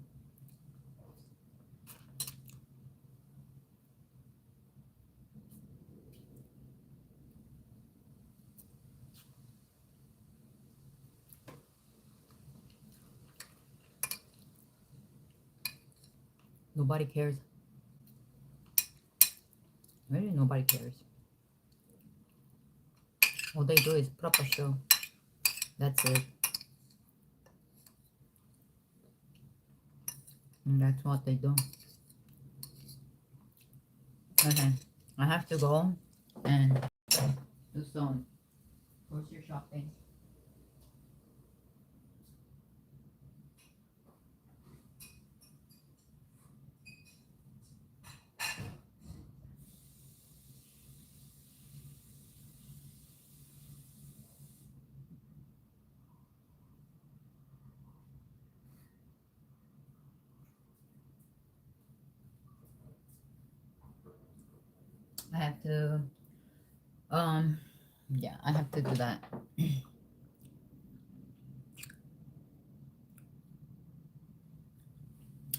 [SPEAKER 1] Nobody cares. Really, nobody cares. All they do is put up a show. That's it. And that's what they do. Okay, I have to go and do some grocery shopping. I have to, yeah, I have to do that.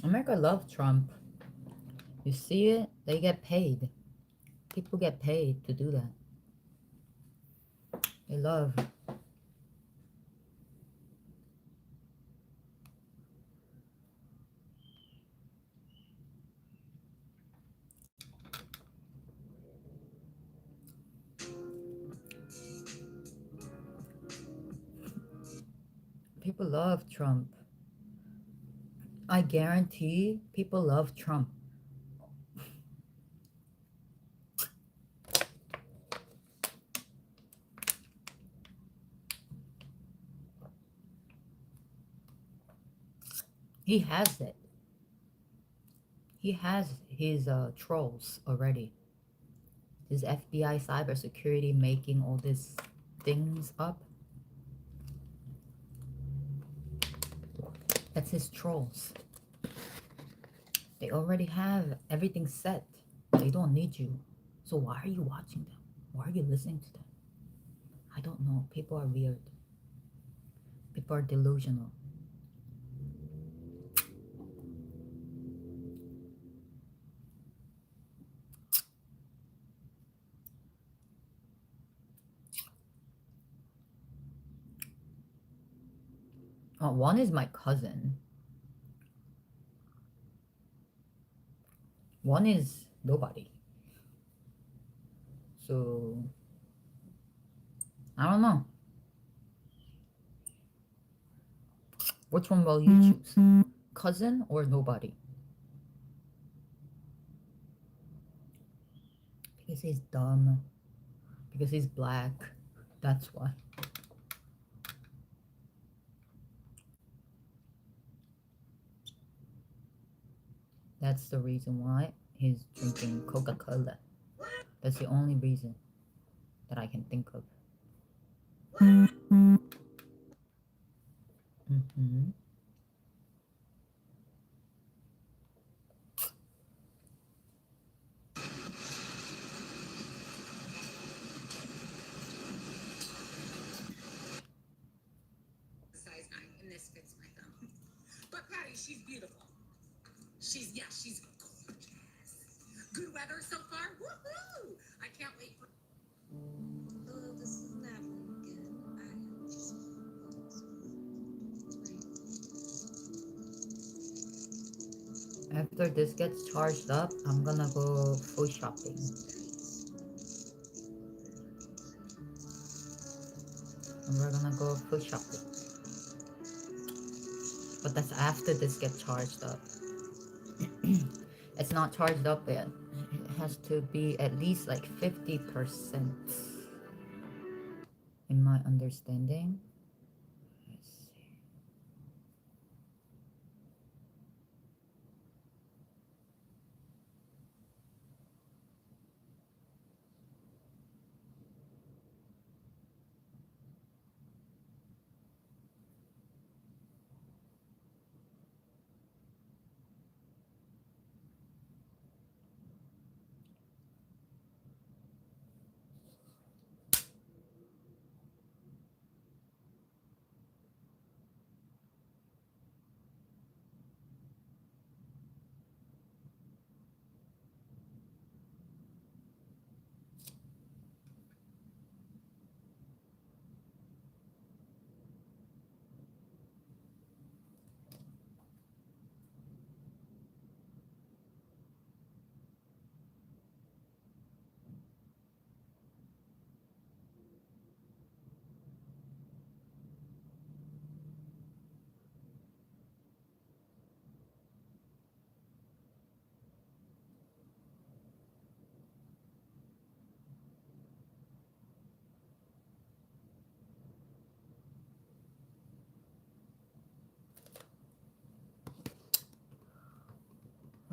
[SPEAKER 1] America loves Trump. You see it? They get paid. People get paid to do that. They love. People love Trump. I guarantee people love Trump. He has it. He has his trolls already. His FBI cybersecurity making all these things up. That's his trolls. They already have everything set. They don't need you. So why are you watching them? Why are you listening to them? I don't know. People are weird. People are delusional. One is my cousin. One is nobody. So I don't know. Which one will you choose? Cousin or nobody? Because he's dumb. Because he's black. That's why. That's the reason why he's drinking Coca-Cola. That's the only reason that I can think of. Mm-hmm.
[SPEAKER 8] Size 9, and this fits my thumb. But Patty, she's beautiful. She's gorgeous. Good weather so far. Woohoo! I can't wait for. Hello, this is Madeline again. I am just.
[SPEAKER 1] After this gets charged up, I'm gonna go food shopping. And we're gonna go food shopping. But that's after this gets charged up. It's not charged up yet. It has to be at least like 50% in my understanding. Let's see.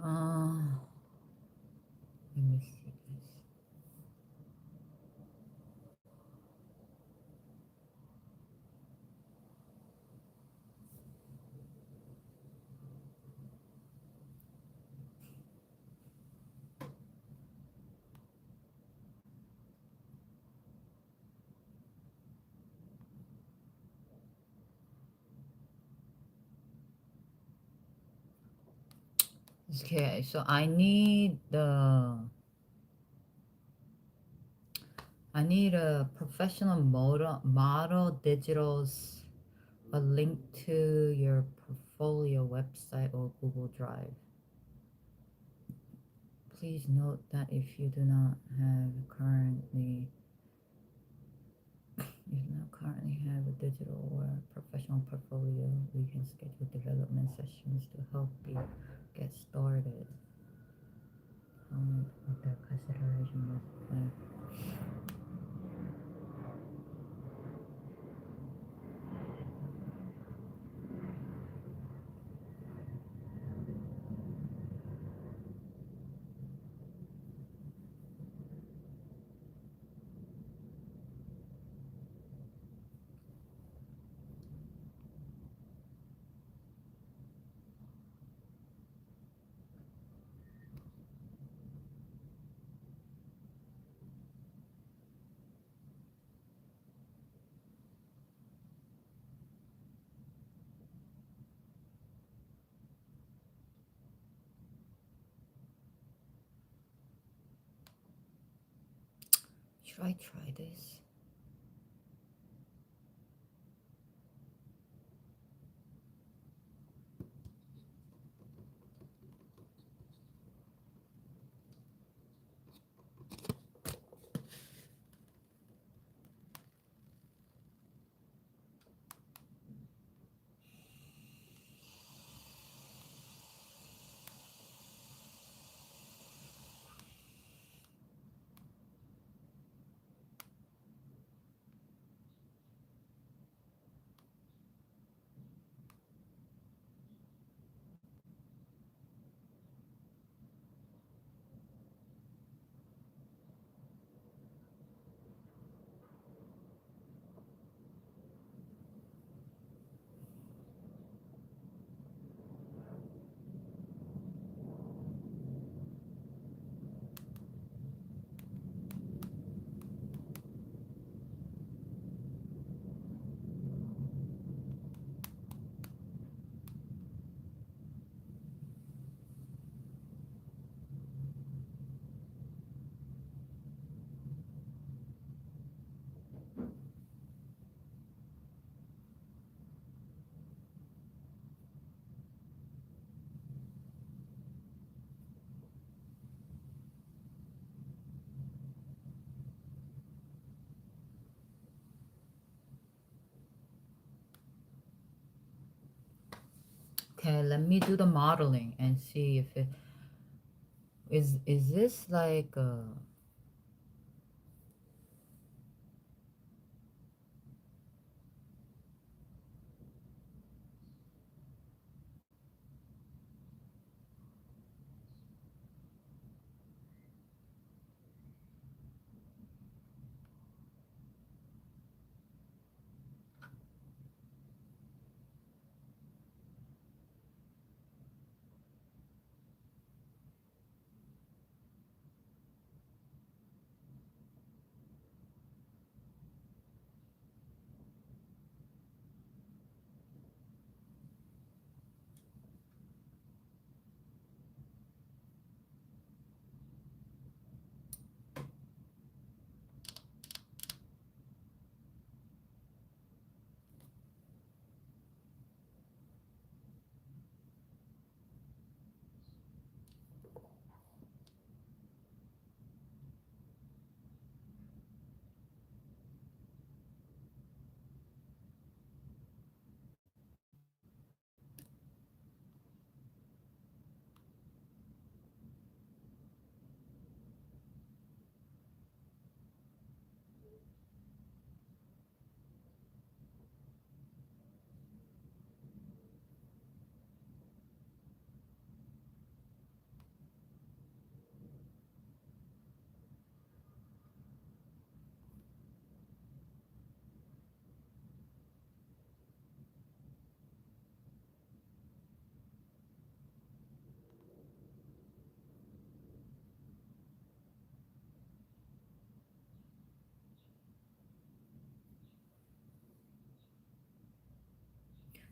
[SPEAKER 1] Let me see this. Okay, so I need a professional model digitals, a link to your portfolio website or Google Drive. Please note that if you do not currently have a digital or professional portfolio, we can schedule development sessions to help you get started. 어떤 consideration must have. Should I try this? Okay, let me do the modeling and see if it is this like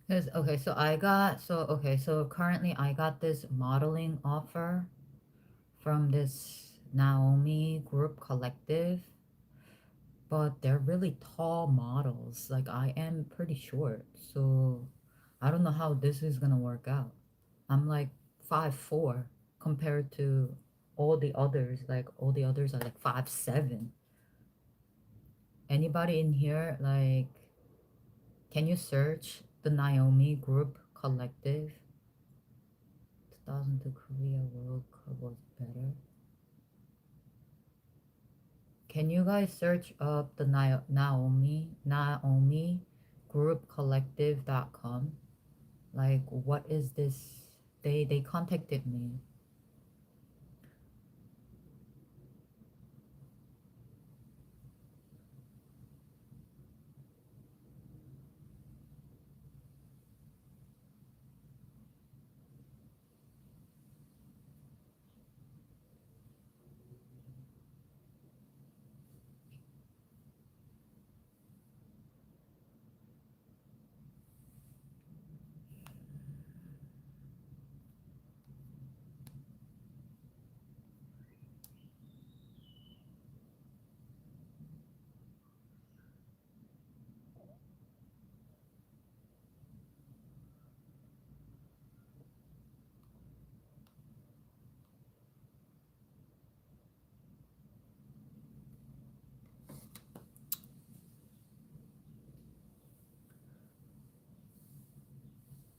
[SPEAKER 1] Okay, so I got so currently I got this modeling offer from this Naomi Group Collective, but they're really tall models. Like I am pretty short, so I don't know how this is gonna work out. I'm like 5'4" compared to all the others. Like all the others are like 5'7". Anybody in here like can you search the Naomi Group Collective? 2002 Korea World Cup was better. Can you guys search up the Naomi Group Collective.com? Like what is this? They contacted me.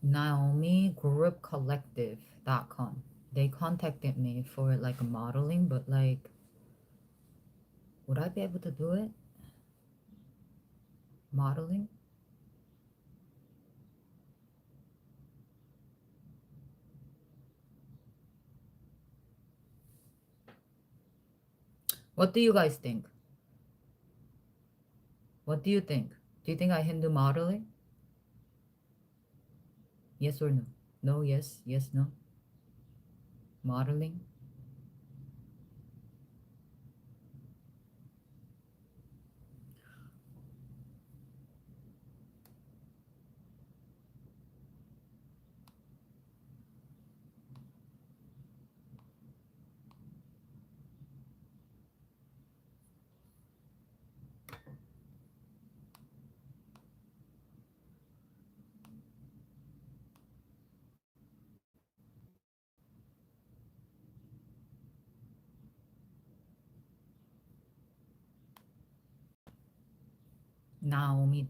[SPEAKER 1] Naomi Group Collective.com. They contacted me for like modeling, but like would I be able to do it? Modeling? What do you guys think? What do you think? Do you think I can do modeling? Yes or no? No, yes, yes, no. Modeling?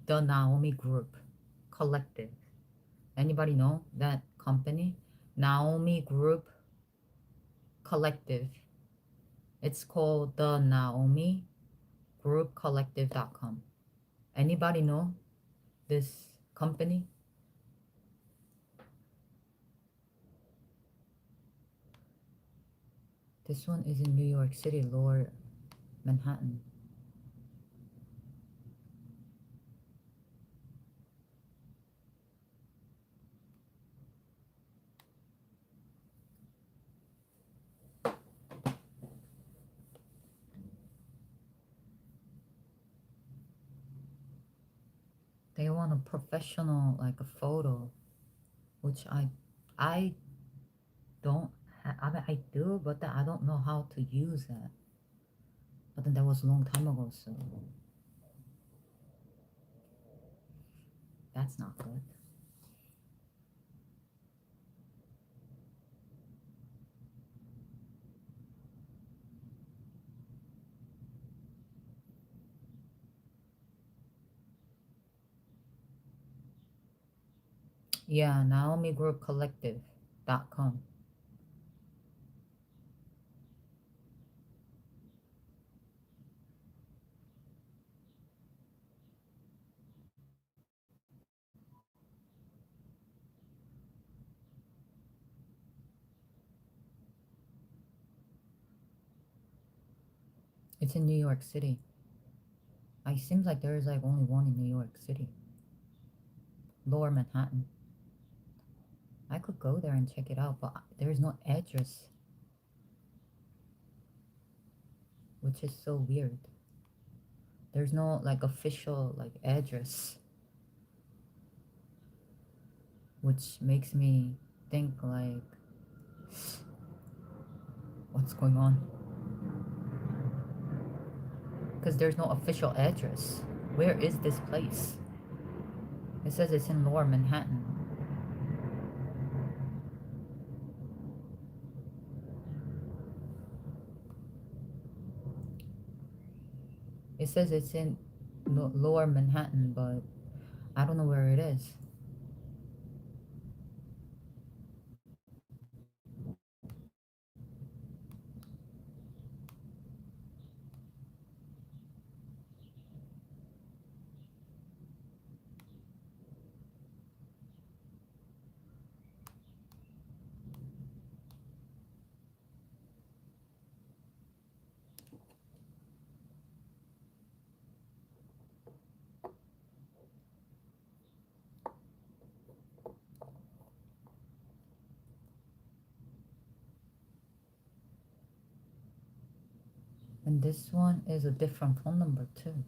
[SPEAKER 1] The Naomi Group Collective. Anybody know that company? Naomi Group Collective. It's called the Naomi Group Collective.com. Anybody know this company? This one is in New York City, Lower Manhattan. They want a professional, like a photo, which I don't. I mean, I do, but I don't know how to use that. But then that was a long time ago, so that's not good. Yeah, Naomi Group Collective.com. It's in New York City. It seems like there is like only one in New York City, Lower Manhattan. I could go there and check it out, but there is no address, which is so weird. There's no like official like address. which makes me think like, what's going on? Because there's no official address. Where is this place? It says it's in Lower Manhattan. It says it's in Lower Manhattan, but I don't know where it is. And this one is a different phone number too.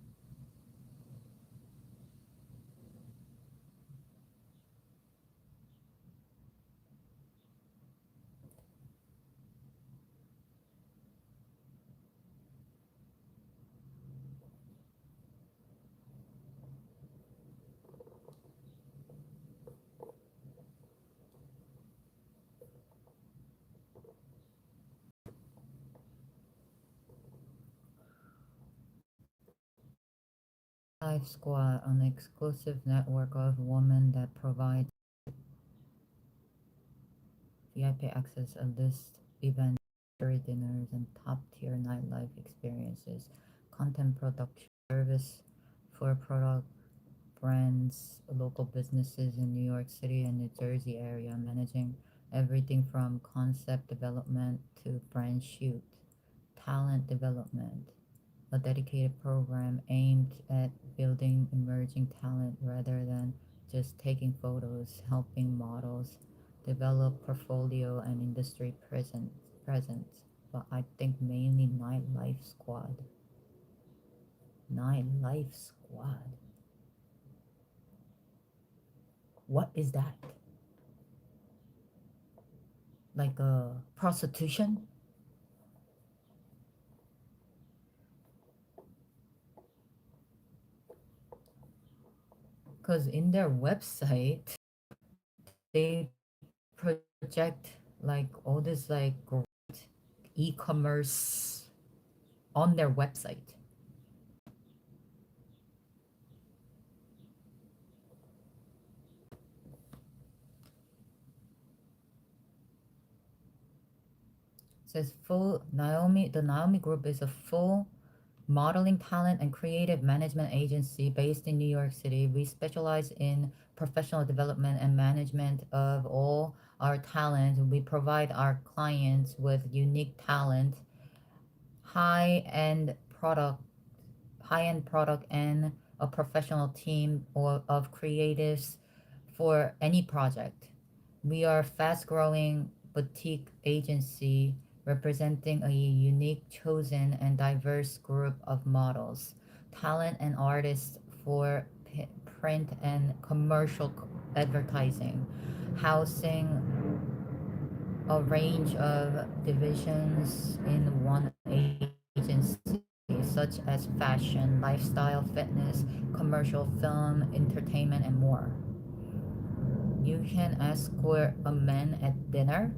[SPEAKER 1] Life Squad, an exclusive network of women that provide VIP access, a list events, luxury dinners, and top-tier nightlife experiences, content production service for product brands, local businesses in New York City and New Jersey area, managing everything from concept development to brand shoot, talent development, a dedicated program aimed at building emerging talent rather than just taking photos, helping models develop portfolio and industry presence. But I think mainly Nightlife Squad. Nightlife Squad. What is that? Like a prostitution? Because in their website, they project like all this like great e-commerce on their website. It says full Naomi. The Naomi Group is a full modeling talent and creative management agency based in New York City. We specialize in professional development and management of all our talent. We provide our clients with unique talent, high-end product high-end product and a professional team of creatives for any project. We are a fast-growing boutique agency representing a unique, chosen, and diverse group of models, talent, and artists for print and commercial advertising, housing a range of divisions in one agency, such as fashion, lifestyle, fitness, commercial, film, entertainment, and more. You can escort a man at dinner,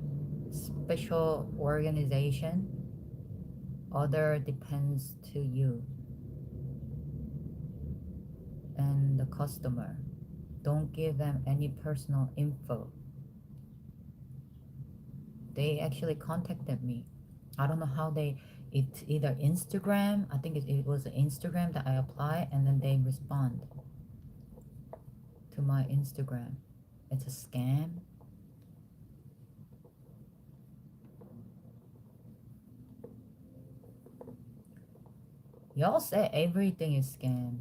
[SPEAKER 1] special organization, other depends to you and the customer. Don't give them any personal info. They actually contacted me. I don't know how it's either Instagram, I think it was Instagram that I apply and then they respond to my Instagram. It's a scam. Y'all say everything is scam.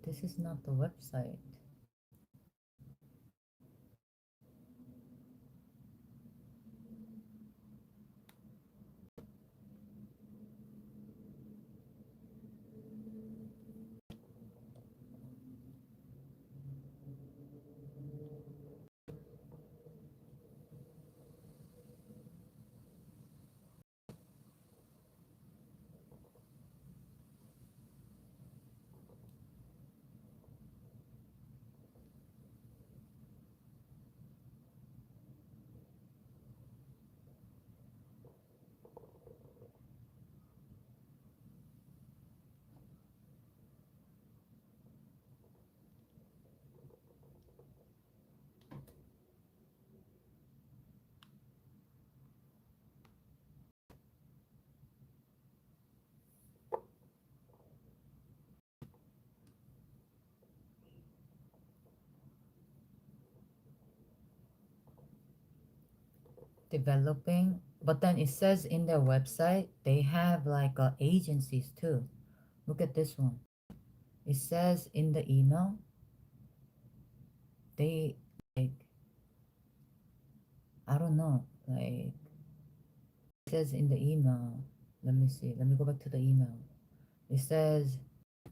[SPEAKER 1] This is not the website. developing, but then it says in their website they have like agencies too. Look at this one. It says in the email they like, I don't know, like it says in the email. Let me see. Let me go back to the email. It says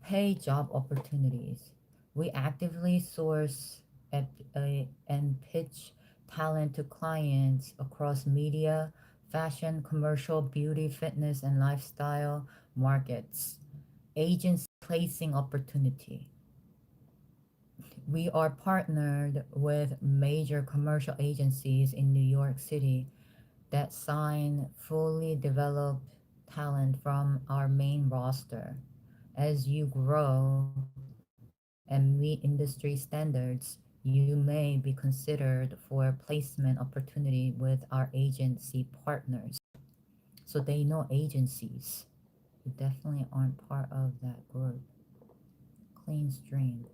[SPEAKER 1] pay job opportunities. We actively source and pitch talent to clients across media, fashion, commercial, beauty, fitness, and lifestyle markets. Agency placing opportunity. We are partnered with major commercial agencies in New York City that sign fully developed talent from our main roster. As you grow and meet industry standards, you may be considered for placement opportunity with our agency partners. So they know agencies. You definitely aren't part of that group. Clean stream.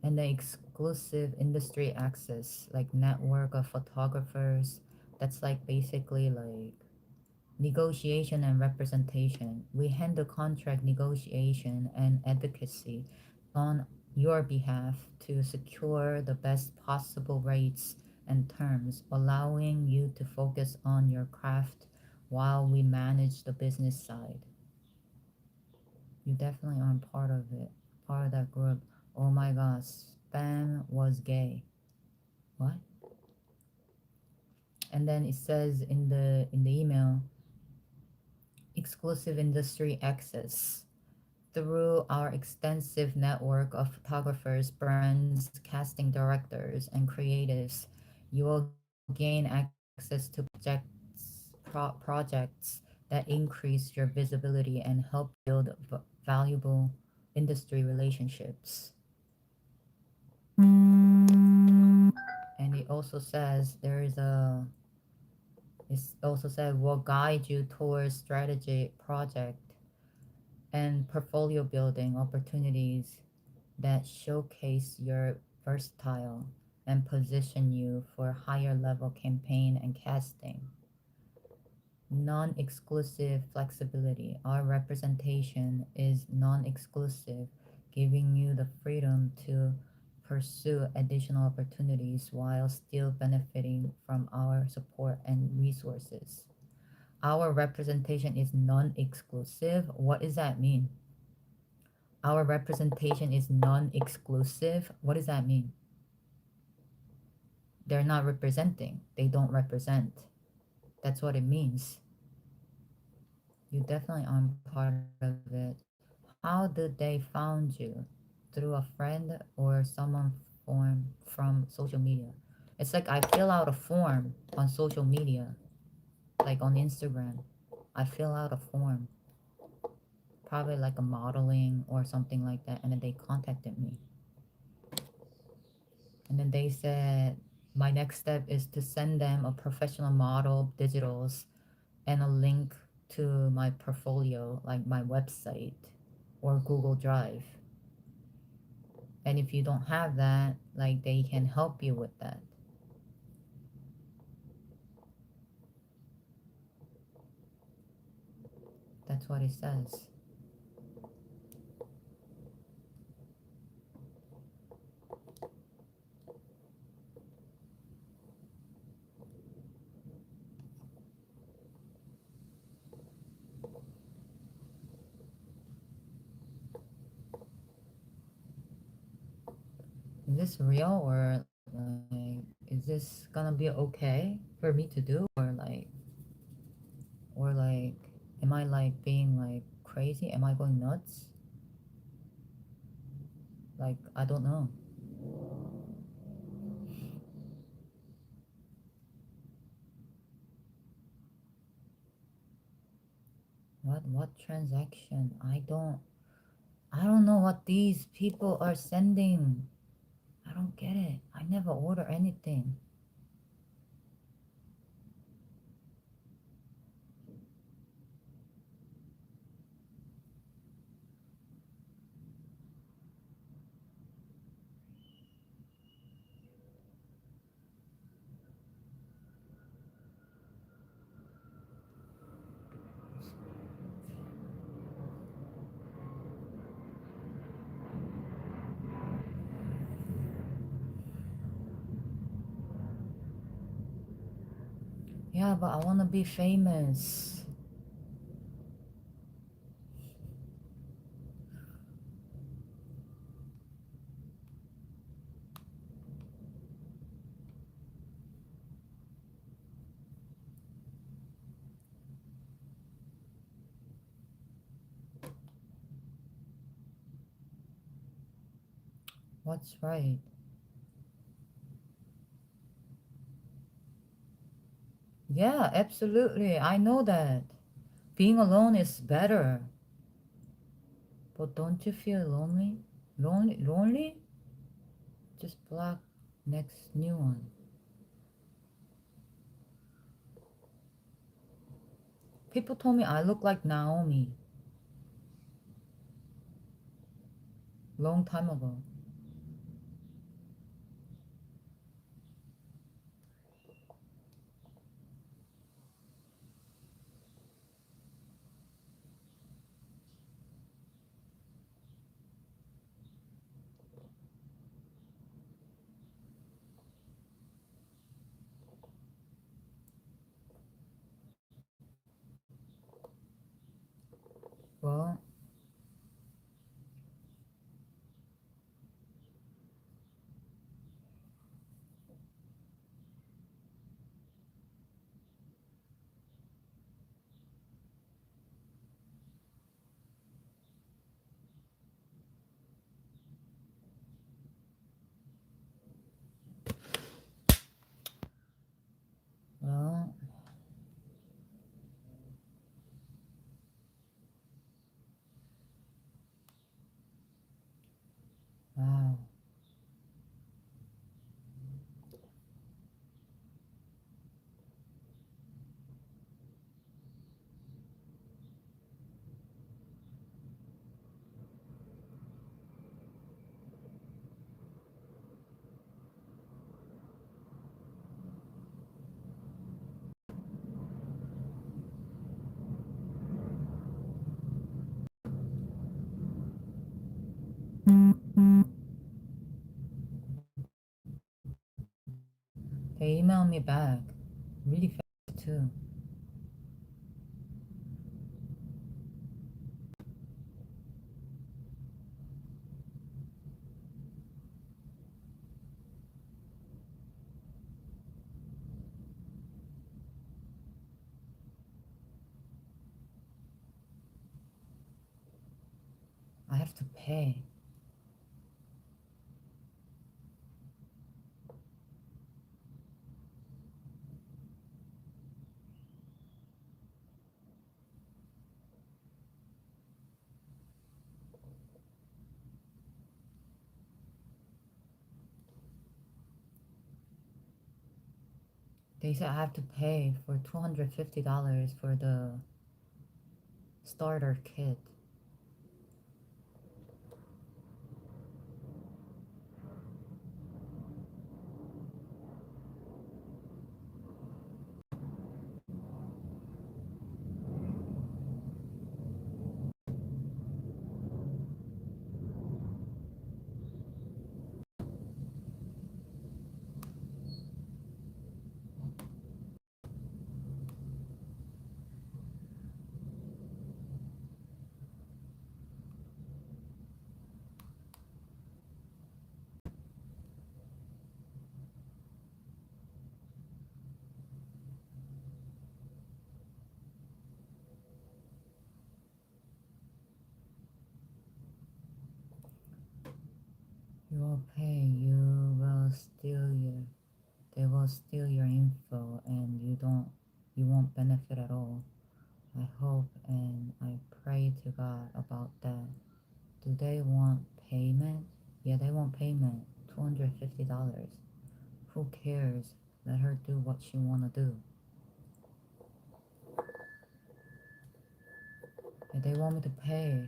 [SPEAKER 1] And the exclusive industry access, like network of photographers, that's like basically like negotiation and representation. We handle contract negotiation and advocacy on your behalf to secure the best possible rates and terms, allowing you to focus on your craft while we manage the business side. You definitely aren't part of that group. Oh my gosh, spam was gay. What? And then it says in the email, exclusive industry access. Through our extensive network of photographers, brands, casting directors, and creatives, you will gain access to projects that increase your visibility and help build valuable industry relationships. And it also says it also said will guide you towards strategy project and portfolio building opportunities that showcase your versatile and position you for higher level campaign and casting. Non exclusive flexibility. Our representation is non exclusive, giving you the freedom to pursue additional opportunities while still benefiting from our support and resources. Our representation is non exclusive. What does that mean? Our representation is non exclusive. What does that mean? They're not representing, they don't represent. That's what it means. You definitely aren't part of it. How did they found you? Through a friend or someone from social media? It's like I fill out a form on social media, like on Instagram. I fill out a form, probably like a modeling or something like that, and then they contacted me. And then they said my next step is to send them a professional model digitals and a link to my portfolio, like my website or Google Drive. And if you don't have that, like they can help you with that. That's what it says. Is this real or like is this gonna be okay for me to do or like am I like being like crazy? Am I going nuts? Like I don't know. What transaction? I don't know what these people are sending. I don't get it. I never order anything. Yeah, but I want to be famous. What's right? Yeah, absolutely. I know that. Being alone is better. But don't you feel lonely? Lonely? Lonely? Just block next new one. People told me I look like Naomi. Long time ago. Well, well, wow. They emailed me back. Really fast too. I have to pay. They said I have to pay for $250 for the starter kit. You will pay. They will steal your info, and you won't benefit at all. I hope and I pray to God about that. Do they want payment? Yeah, they want payment. $250. Who cares? Let her do what she wanna do. And they want me to pay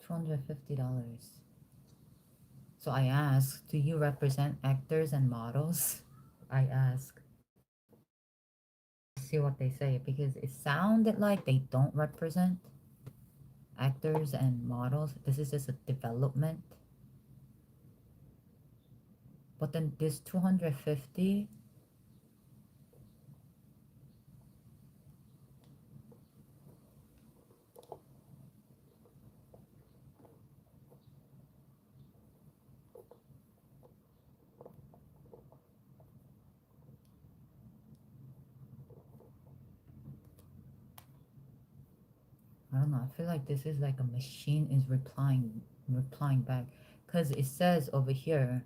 [SPEAKER 1] $250. So I asked, do you represent actors and models? I asked. See what they say because it sounded like they don't represent actors and models. This is just a development. But then this 250, I don't know. I feel like this is like a machine is replying back, because it says over here,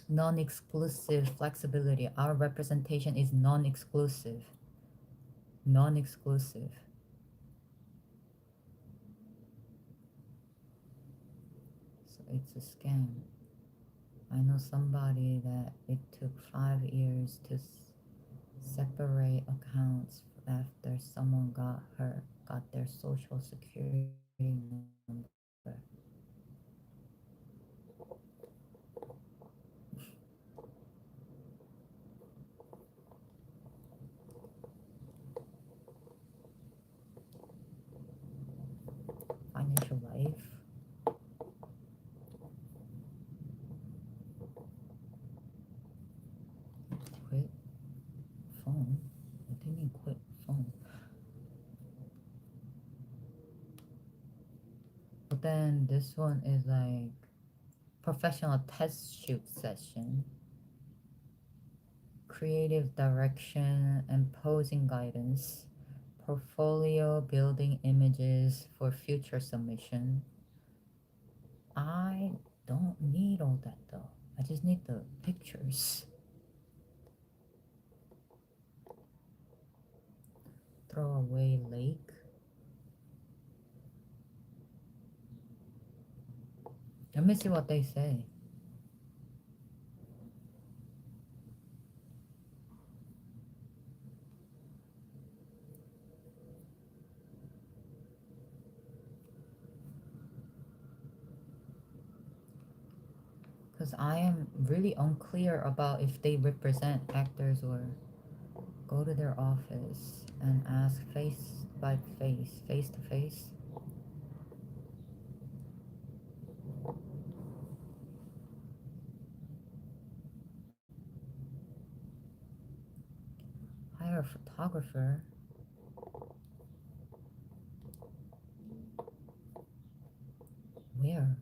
[SPEAKER 1] non-exclusive flexibility. Our representation is non-exclusive. Non-exclusive. So it's a scam. I know somebody that it took 5 years to separate accounts after someone got their social security number. Financial life. Quit phone. What do you mean quit phone? But then this one is like professional test shoot session, creative direction and posing guidance, portfolio building images for future submission. I don't need all that though. I just need the pictures. Throw away lake. Let me see what they say. Because I am really unclear about if they represent actors or go to their office and ask face to face. Hire a photographer. Where?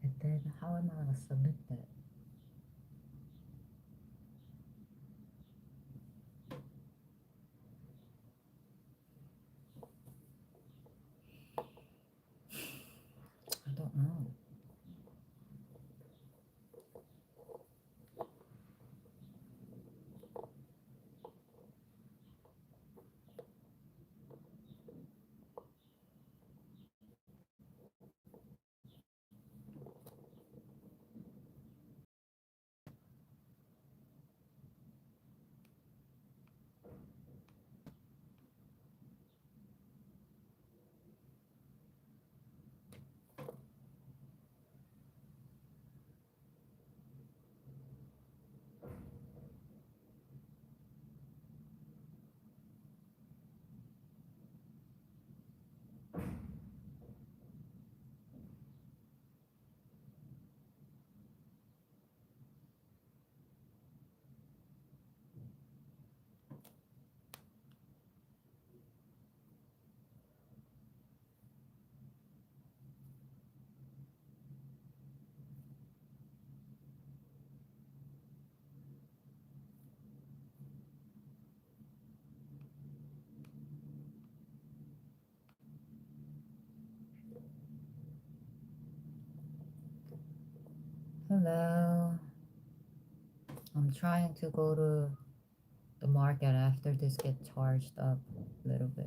[SPEAKER 1] And then how am I gonna submit that? I don't know. Hello. I'm trying to go to the market after this get charged up a little bit.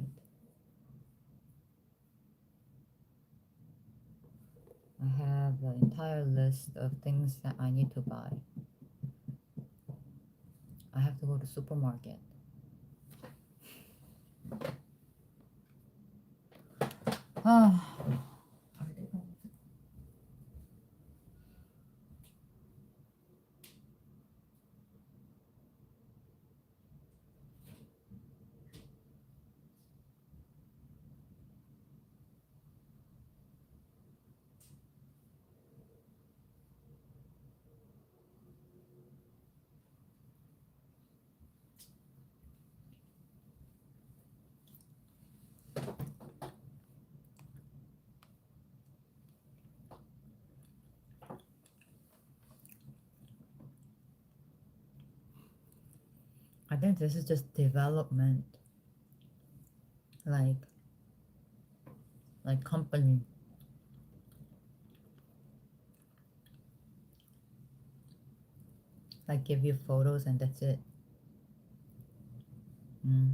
[SPEAKER 1] I have an entire list of things that I need to buy. I have to go to supermarket. Ah. I think this is just development, like company. Like give you photos and that's it. Mm.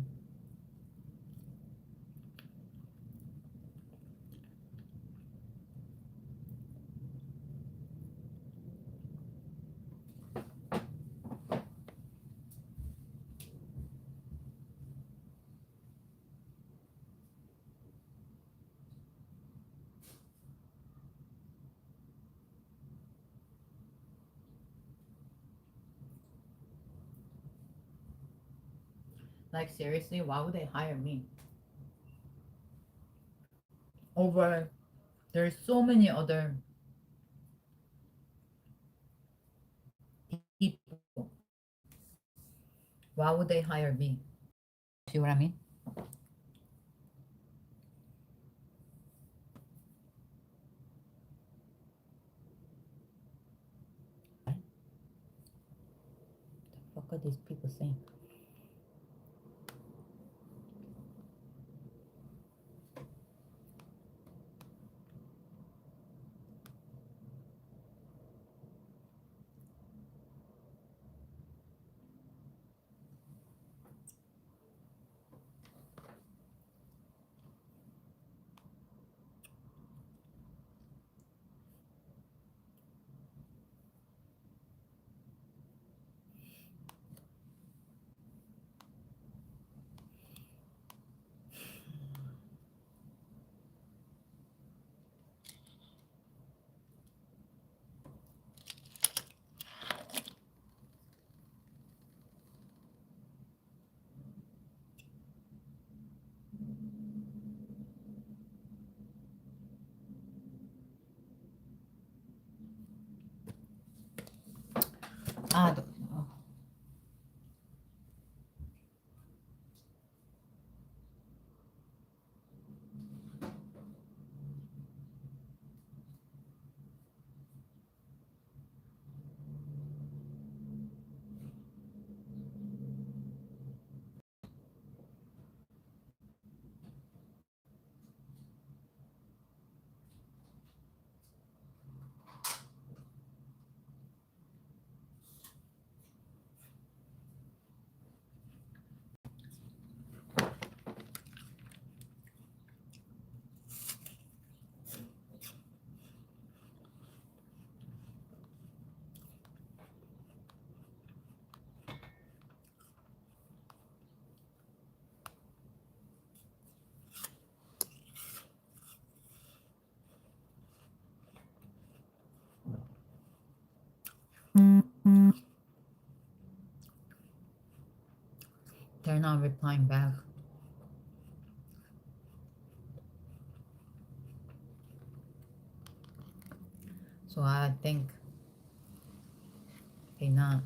[SPEAKER 1] Like seriously, why would they hire me? Over there's so many other people. Why would they hire me? See what I mean? What the fuck are these people saying? I don't know. They're not replying back. So I think they not.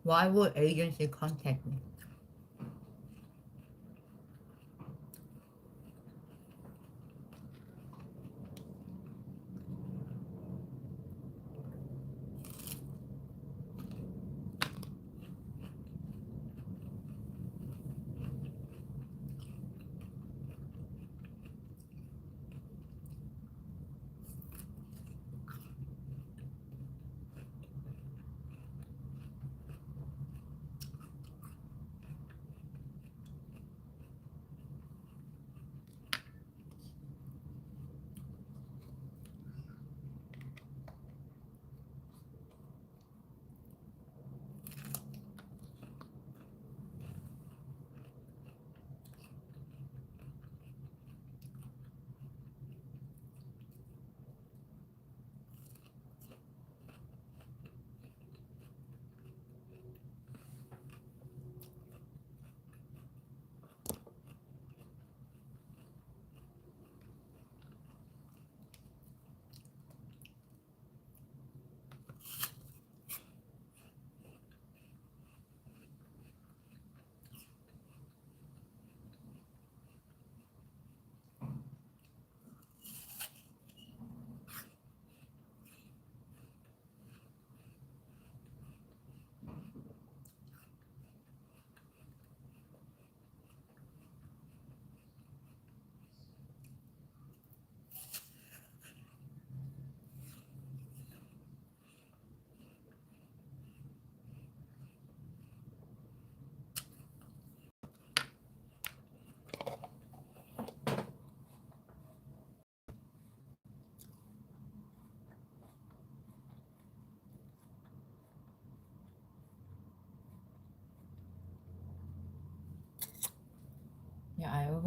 [SPEAKER 1] Why would agency contact me?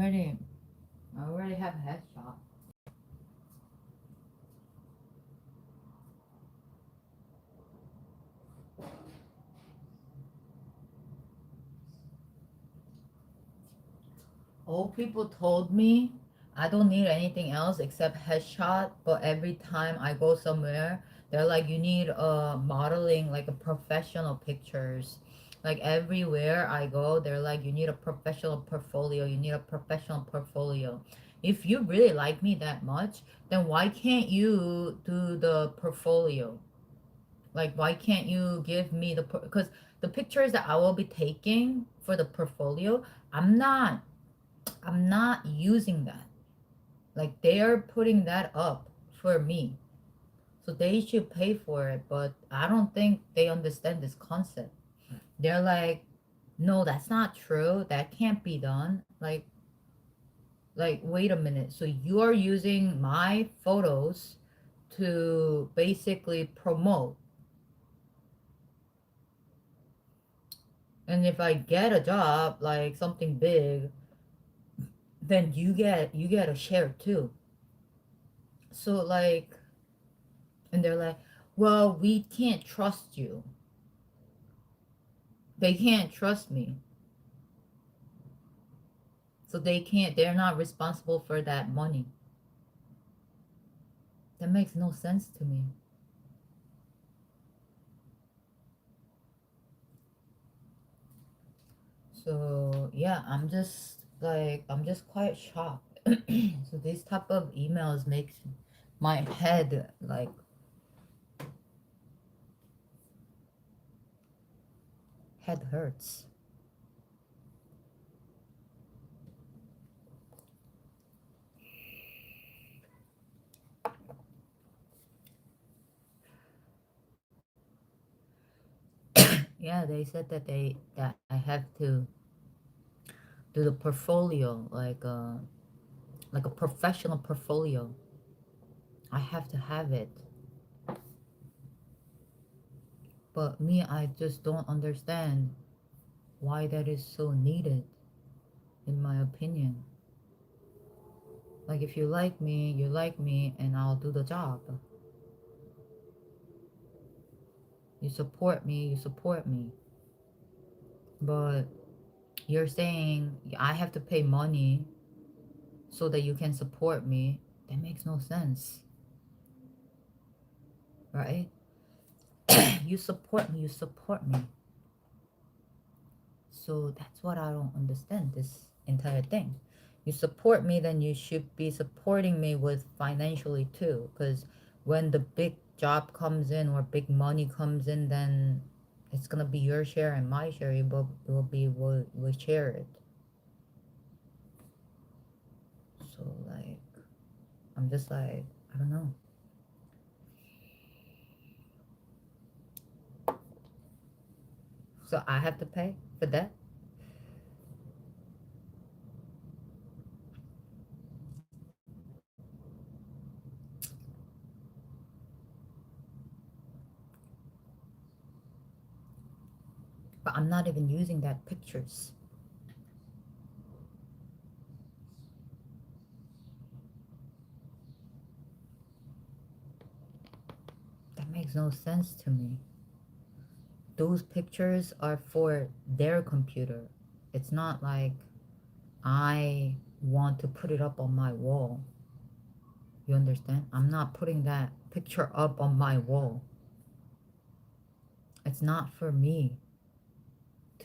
[SPEAKER 1] I already have a headshot. Old people told me I don't need anything else except headshot, but every time I go somewhere, they're like, you need modeling, like a professional pictures. Like everywhere I go, they're like, you need a professional portfolio. You need a professional portfolio. If you really like me that much, then why can't you do the portfolio? Like, why can't you give me the because the pictures that I will be taking for the portfolio, I'm not I'm not using that. Like they're putting that up for me. So they should pay for it, but I don't think they understand this concept. They're like, no, that's not true. That can't be done. Like wait a minute. So you're using my photos to basically promote. And if I get a job, like something big, then you get a share too. So like, and they're like, well, we can't trust you. They can't trust me. So they're not responsible for that money. That makes no sense to me. So yeah, I'm just quite shocked. So these type of emails makes my head hurts. Yeah, they said that I have to do the portfolio like a professional portfolio. I have to have it. But me, I just don't understand why that is so needed, in my opinion. Like, if you like me, and I'll do the job. You support me. But you're saying I have to pay money so that you can support me. That makes no sense, right? You support me. So that's what I don't understand this entire thing. You support me, then you should be supporting me with financially too. Because when the big job comes in or big money comes in, then it's gonna be your share and my share. We'll share it. So like, I'm just like, I don't know. So I have to pay for that. But I'm not even using that pictures. That makes no sense to me. Those pictures are for their computer. It's not like I want to put it up on my wall. You understand? I'm not putting that picture up on my wall. It's not for me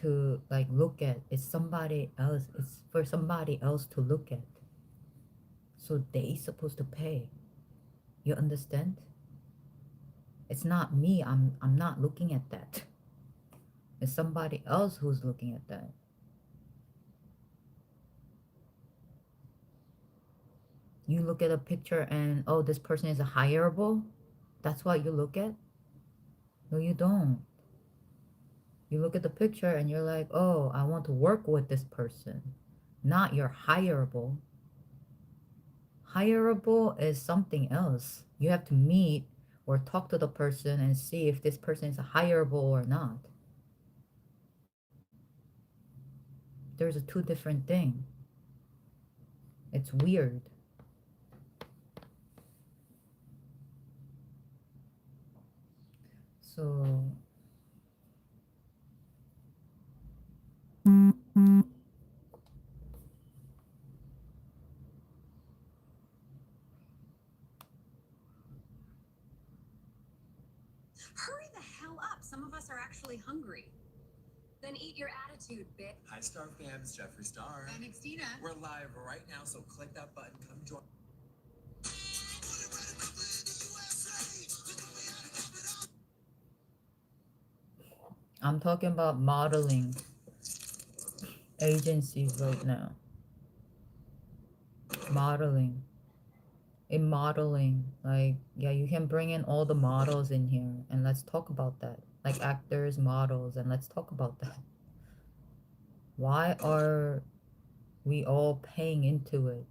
[SPEAKER 1] to like look at. It's somebody else. It's for somebody else to look at. So they supposed to pay. You understand? It's not me. I'm not looking at that. It's somebody else who's looking at that. You look at a picture and, oh, this person is a hireable. That's what you look at. No, you don't. You look at the picture and you're like, oh, I want to work with this person. Not your hireable. Hireable is something else. You have to meet or talk to the person and see if this person is a hireable or not. There's a two different thing. It's weird. So
[SPEAKER 8] Hurry the hell up. Some of us are actually hungry. Then eat your attitude, bitch.
[SPEAKER 9] Hi, Star fans. Jeffree Star.
[SPEAKER 8] And it's Tina.
[SPEAKER 9] We're live right now, so click that button. Come join.
[SPEAKER 1] I'm talking about modeling agencies right now. Modeling. In modeling, like, yeah, you can bring in all the models in here and let's talk about that. Like actors, models, and let's talk about that. Why are we all paying into it?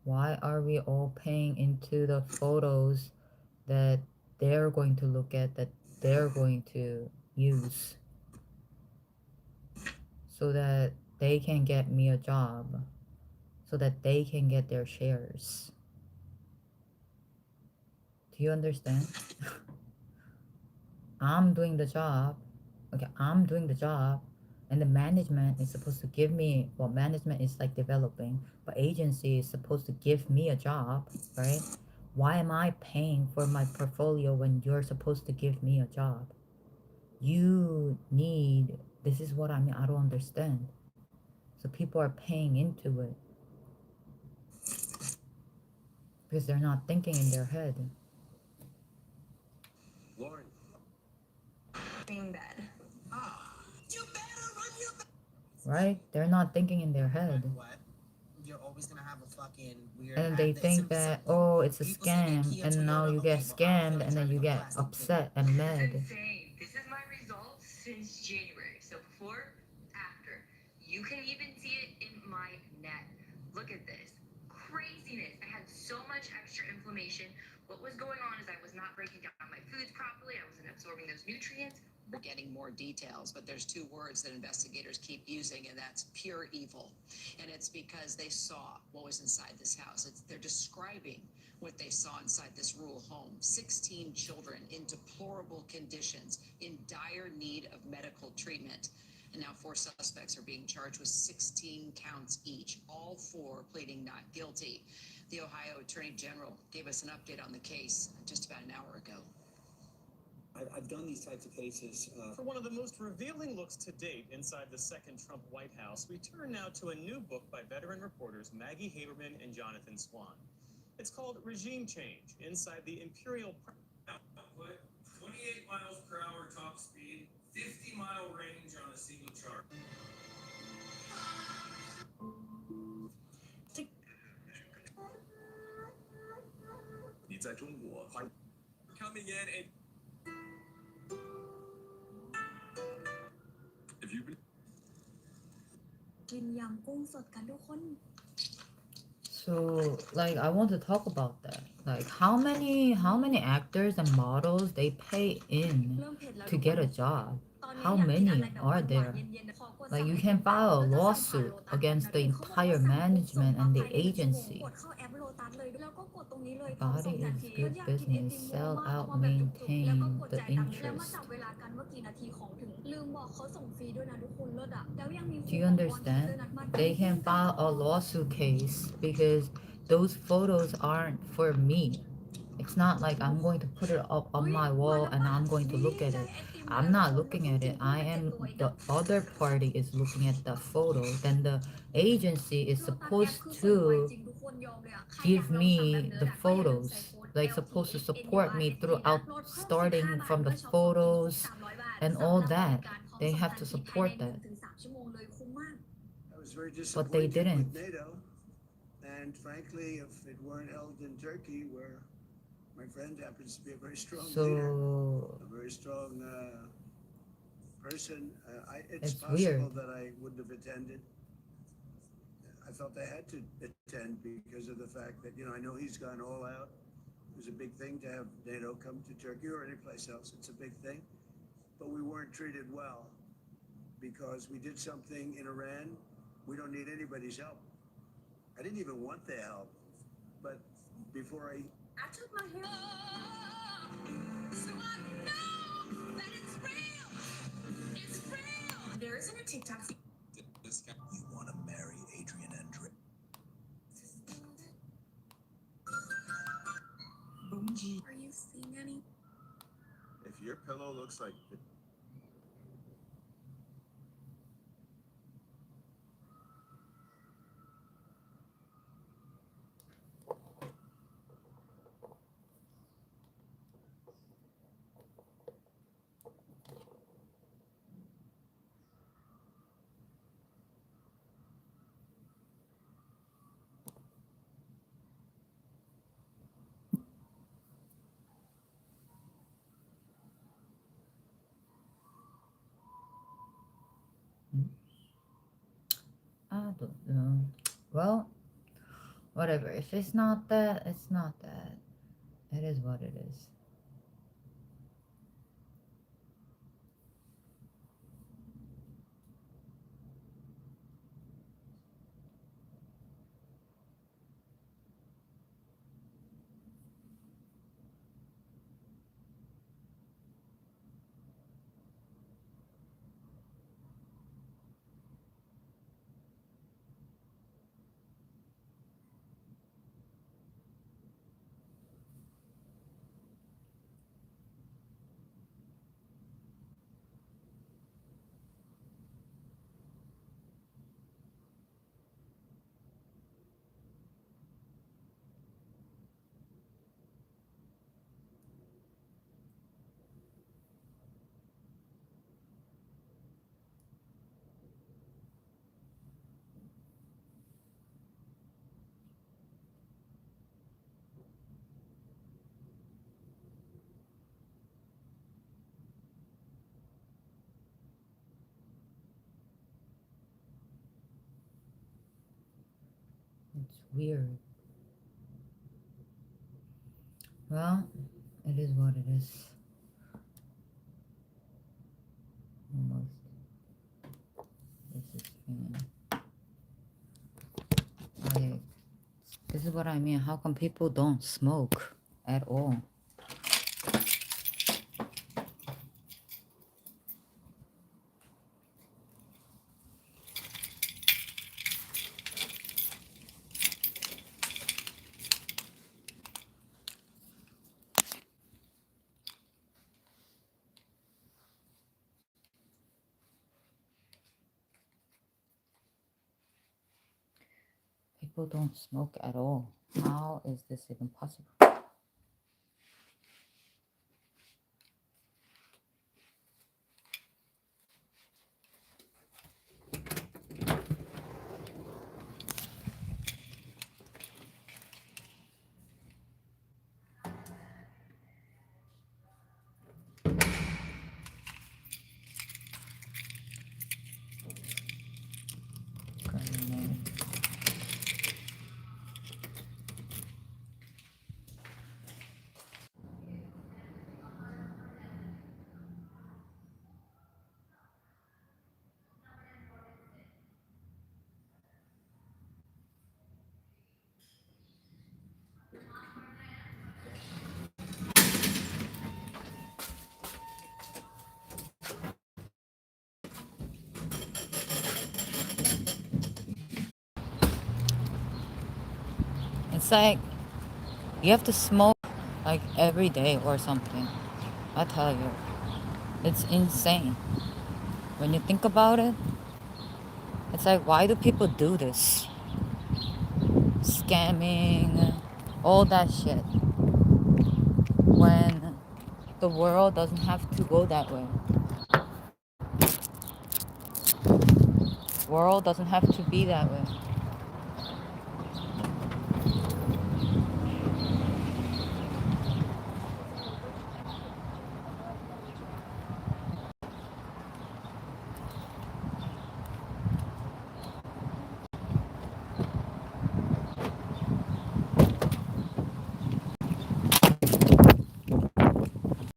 [SPEAKER 1] Why are we all paying into the photos that they're going to look at, that they're going to use, so that they can get me a job, so that they can get their shares? Do you understand? I'm doing the job. Okay, I'm doing the job. And the management is supposed to give me, well, management is like developing, but agency is supposed to give me a job, right? Why am I paying for my portfolio when you're supposed to give me a job? You need, this is what I mean, I don't understand. So people are paying into it because they're not thinking in their head.
[SPEAKER 9] Lauren.
[SPEAKER 8] Being bed.
[SPEAKER 9] You better run your
[SPEAKER 1] Right? They're not thinking in their head.
[SPEAKER 9] what? You're always gonna have a fucking weird.
[SPEAKER 1] And they think that, oh, it's a scam, and now you get scammed, and then you get upset and mad.
[SPEAKER 10] Insane. This is my results since January. So before, after. You can even see it in my net. Look at this. Craziness. I had so much extra inflammation. What was going on is I was not breaking down my foods properly. I wasn't absorbing those nutrients.
[SPEAKER 8] We're getting more details, but there's two words that investigators keep using, and that's pure evil. And it's because they saw what was inside this house. They're describing what they saw inside this rural home. 16 children in deplorable conditions, in dire need of medical treatment. And now 4 suspects are being charged with 16 counts each, all 4 pleading not guilty. The Ohio Attorney General gave us an update on the case just about an hour ago.
[SPEAKER 11] I've done these types of cases.
[SPEAKER 12] For one of the most revealing looks to date inside the second Trump White House, we turn now to a new book by veteran reporters Maggie Haberman and Jonathan Swan. It's called Regime Change, Inside the Imperial...
[SPEAKER 13] Output, 28 miles per hour top speed, 50-mile range on a single chart.
[SPEAKER 11] Coming in and if you've been
[SPEAKER 1] So, like, I want to talk about that. Like, how many actors and models they pay in to get a job? How many are there? Like, you can file a lawsuit against the entire management and the agency. Body is good business. Sell out, maintain the interest. Do you understand? They can file a lawsuit case because those photos aren't for me. It's not like I'm going to put it up on my wall and I'm going to look at it. I'm not looking at it. The other party is looking at the photo. Then the agency is supposed to give me the photos. Like, supposed to support me throughout, starting from the photos and all that. They have to support that.
[SPEAKER 2] I was very
[SPEAKER 1] But they
[SPEAKER 2] disappointed
[SPEAKER 1] didn't.
[SPEAKER 2] with NATO. And frankly, if it weren't held in Turkey, where my friend happens to be a very strong leader, a very strong person, it's possible
[SPEAKER 1] weird.
[SPEAKER 2] that I wouldn't have attended. I felt I had to attend because of the fact that, I know he's gone all out. It was a big thing to have NATO come to Turkey or any place else. It's a big thing. But we weren't treated well.
[SPEAKER 11] because we did something in Iran. We don't need anybody's help. I didn't even want their help. But before I
[SPEAKER 8] took my hair. So I know that it's real. It's real. There isn't a TikTok.
[SPEAKER 9] This guy. You want to marry Adrian Andre?
[SPEAKER 8] Boomji. Are you seeing any?
[SPEAKER 2] If your pillow looks like
[SPEAKER 1] I don't know. Well, whatever. If it's not that, it's not that. It is what it is. It's weird. Well, it is what it is. Almost. This is this is what I mean. How come people don't smoke at all? People don't smoke at all. How is this even possible? It's like you have to smoke like every day or something. I tell you, it's insane. When you think about it, it's like, why do people do this? Scamming, all that shit. When the world doesn't have to go that way. World doesn't have to be that way.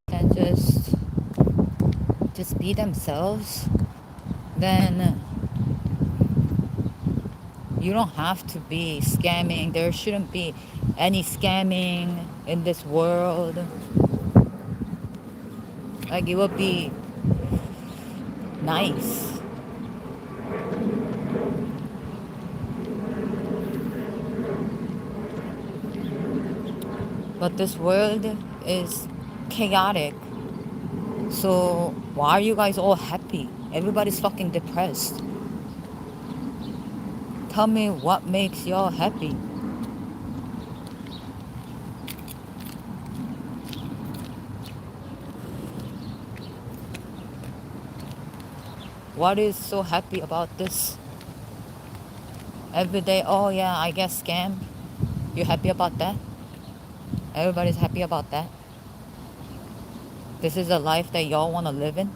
[SPEAKER 1] Can just be themselves. then you don't have to be scamming. There shouldn't be any scamming in this world. Like, it would be nice. But this world is chaotic. So why are you guys all happy? Everybody's fucking depressed. Tell me what makes y'all happy. What is so happy about this? Every day, oh yeah, I get scammed. You happy about that? Everybody's happy about that. This is a life that y'all want to live in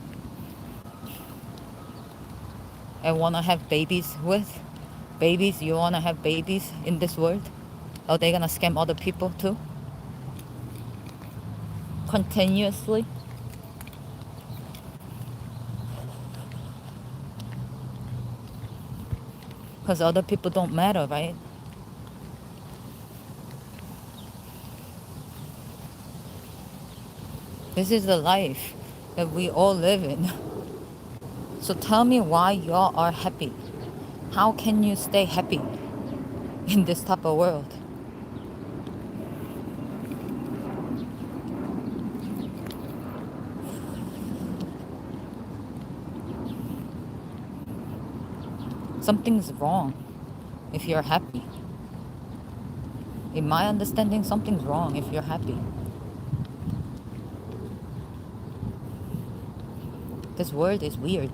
[SPEAKER 1] and want to have babies with. Babies, you want to have babies in this world? Are they gonna scam other people too? Continuously? Because other people don't matter, right? This is the life that we all live in. So tell me why y'all are happy. How can you stay happy in this type of world? Something's wrong if you're happy. In my understanding, something's wrong if you're happy. This world is weird.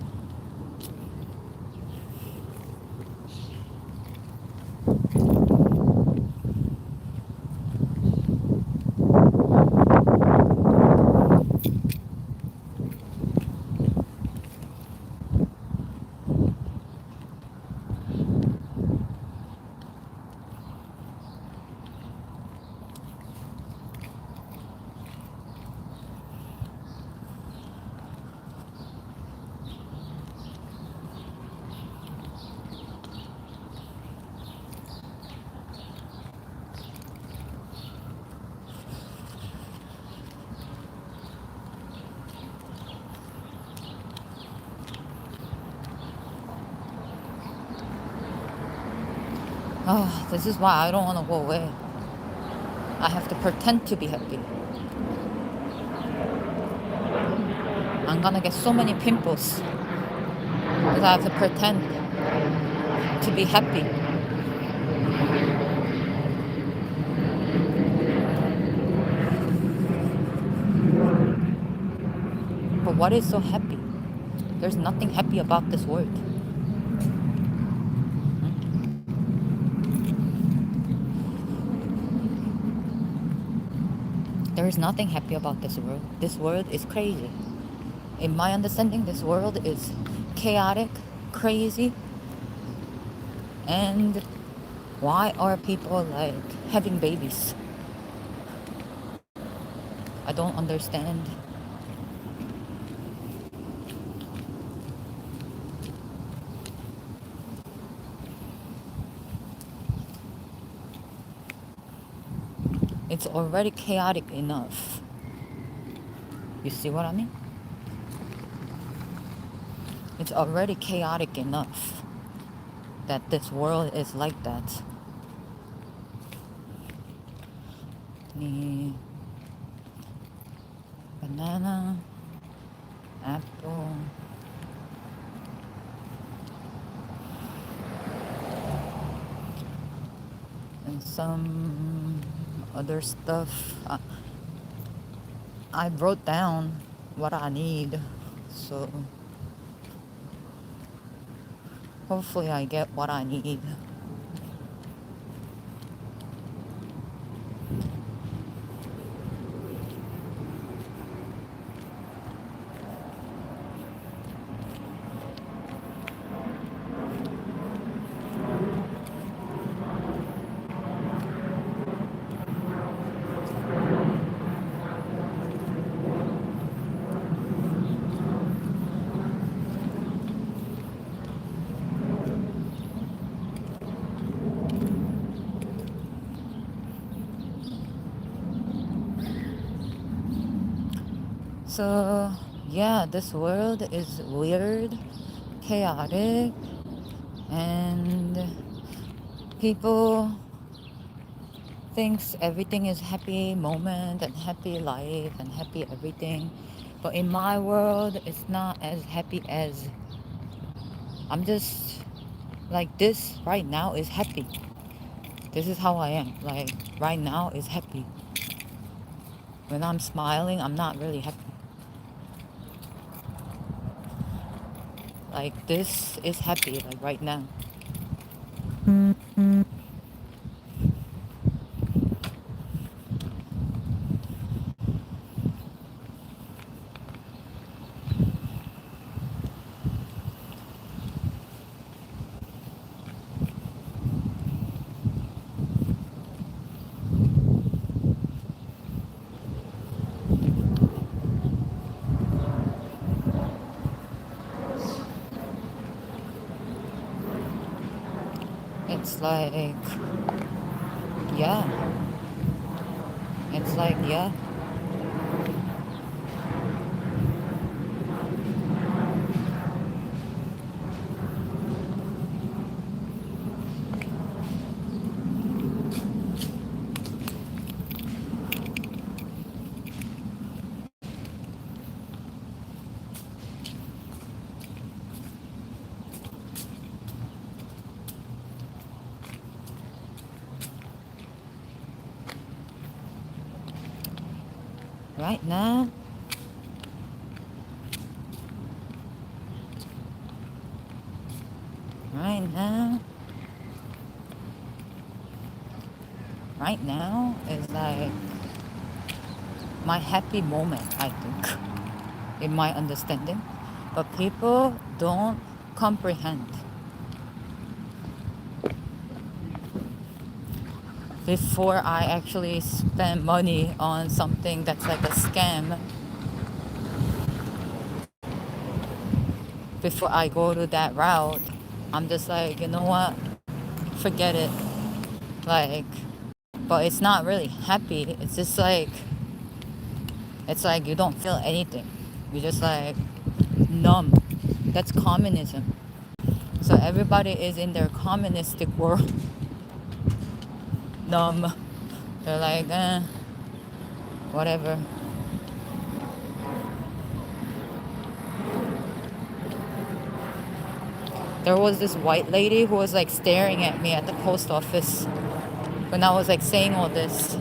[SPEAKER 1] Oh, this is why I don't want to go away. I have to pretend to be happy. I'm gonna get so many pimples because I have to pretend to be happy. But what is so happy? There's nothing happy about this world. There is nothing happy about this world. This world is crazy. In my understanding, this world is chaotic, crazy. And why are people like having babies? I don't understand. It's already chaotic enough. You see what I mean? It's already chaotic enough that this world is like that. Banana, apple, and some other stuff. I wrote down what I need, so hopefully I get what I need. So yeah, this world is weird, chaotic, and people thinks everything is happy moment and happy life and happy everything. But in my world, it's not as happy as I'm just like this right now is happy. This is how I am. Like right now is happy. When I'm smiling, I'm not really happy. Like this is happy, like right now. It's like, yeah. It's like, yeah. Right now, right now, right now is like my happy moment, I think, in my understanding. But people don't comprehend. Before I actually spend money on something that's like a scam, before I go to that route, I'm just like, you know what? Forget it. Like, but it's not really happy. It's like you don't feel anything. You're just like numb. That's communism. So everybody is in their communistic world, numb. They're like, whatever. There was this white lady who was like staring at me at the post office when I was like saying all this.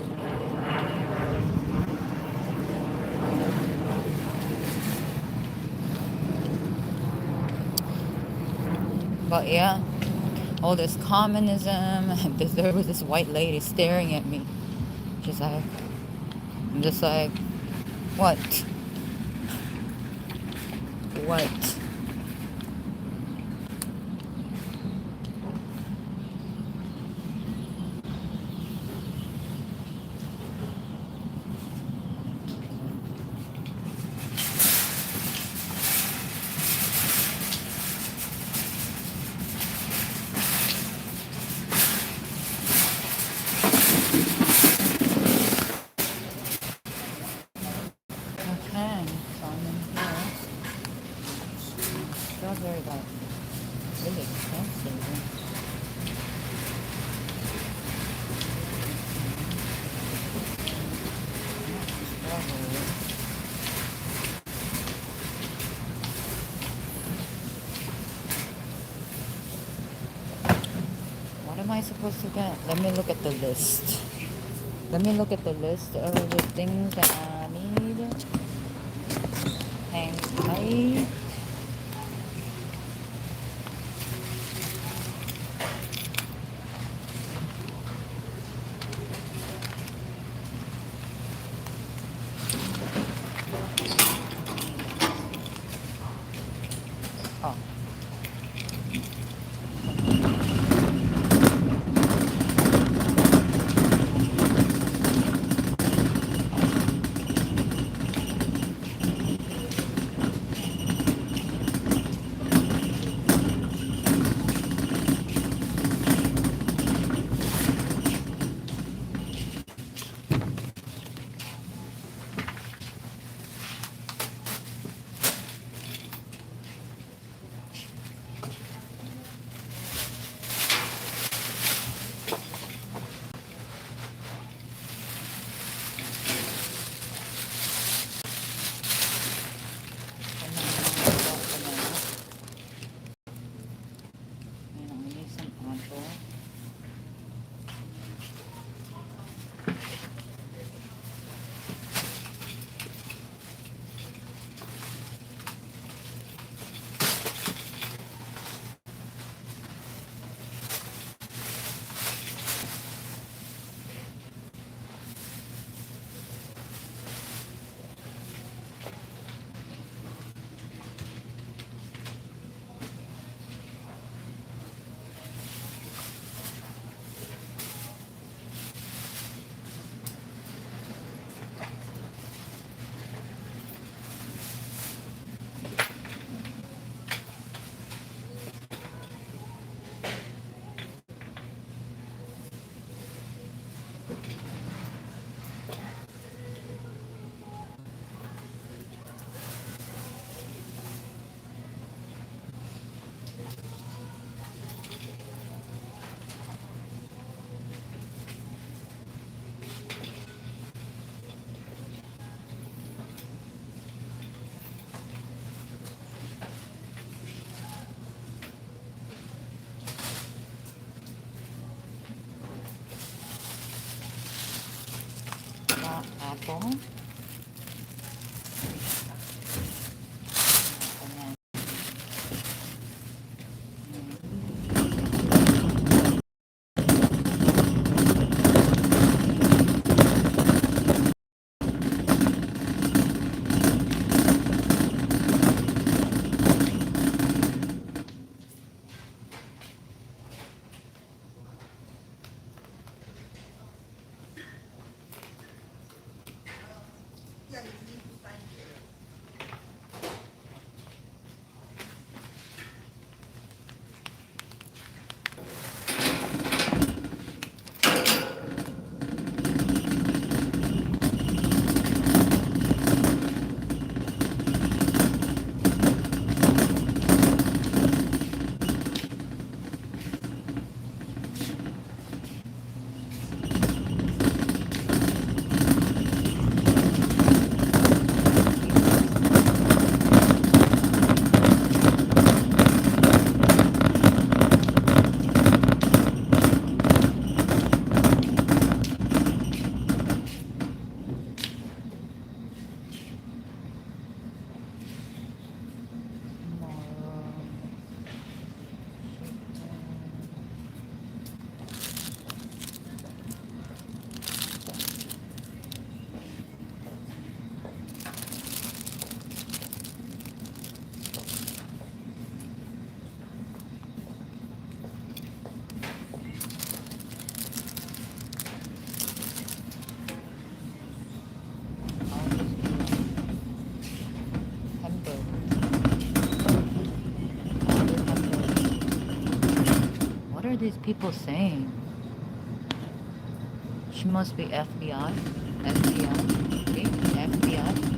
[SPEAKER 1] But yeah, all this communism, and there was this white lady staring at me. She's like, I'm just like, what? What? Okay, so I'm in here. Strawberry like really expensive. Strawberry. What am I supposed to get? Let me look at the list. Let me look at the list of the things that I need. Hang tight. Oh. people. What are these people saying? She must be FBI. FBI. See? FBI.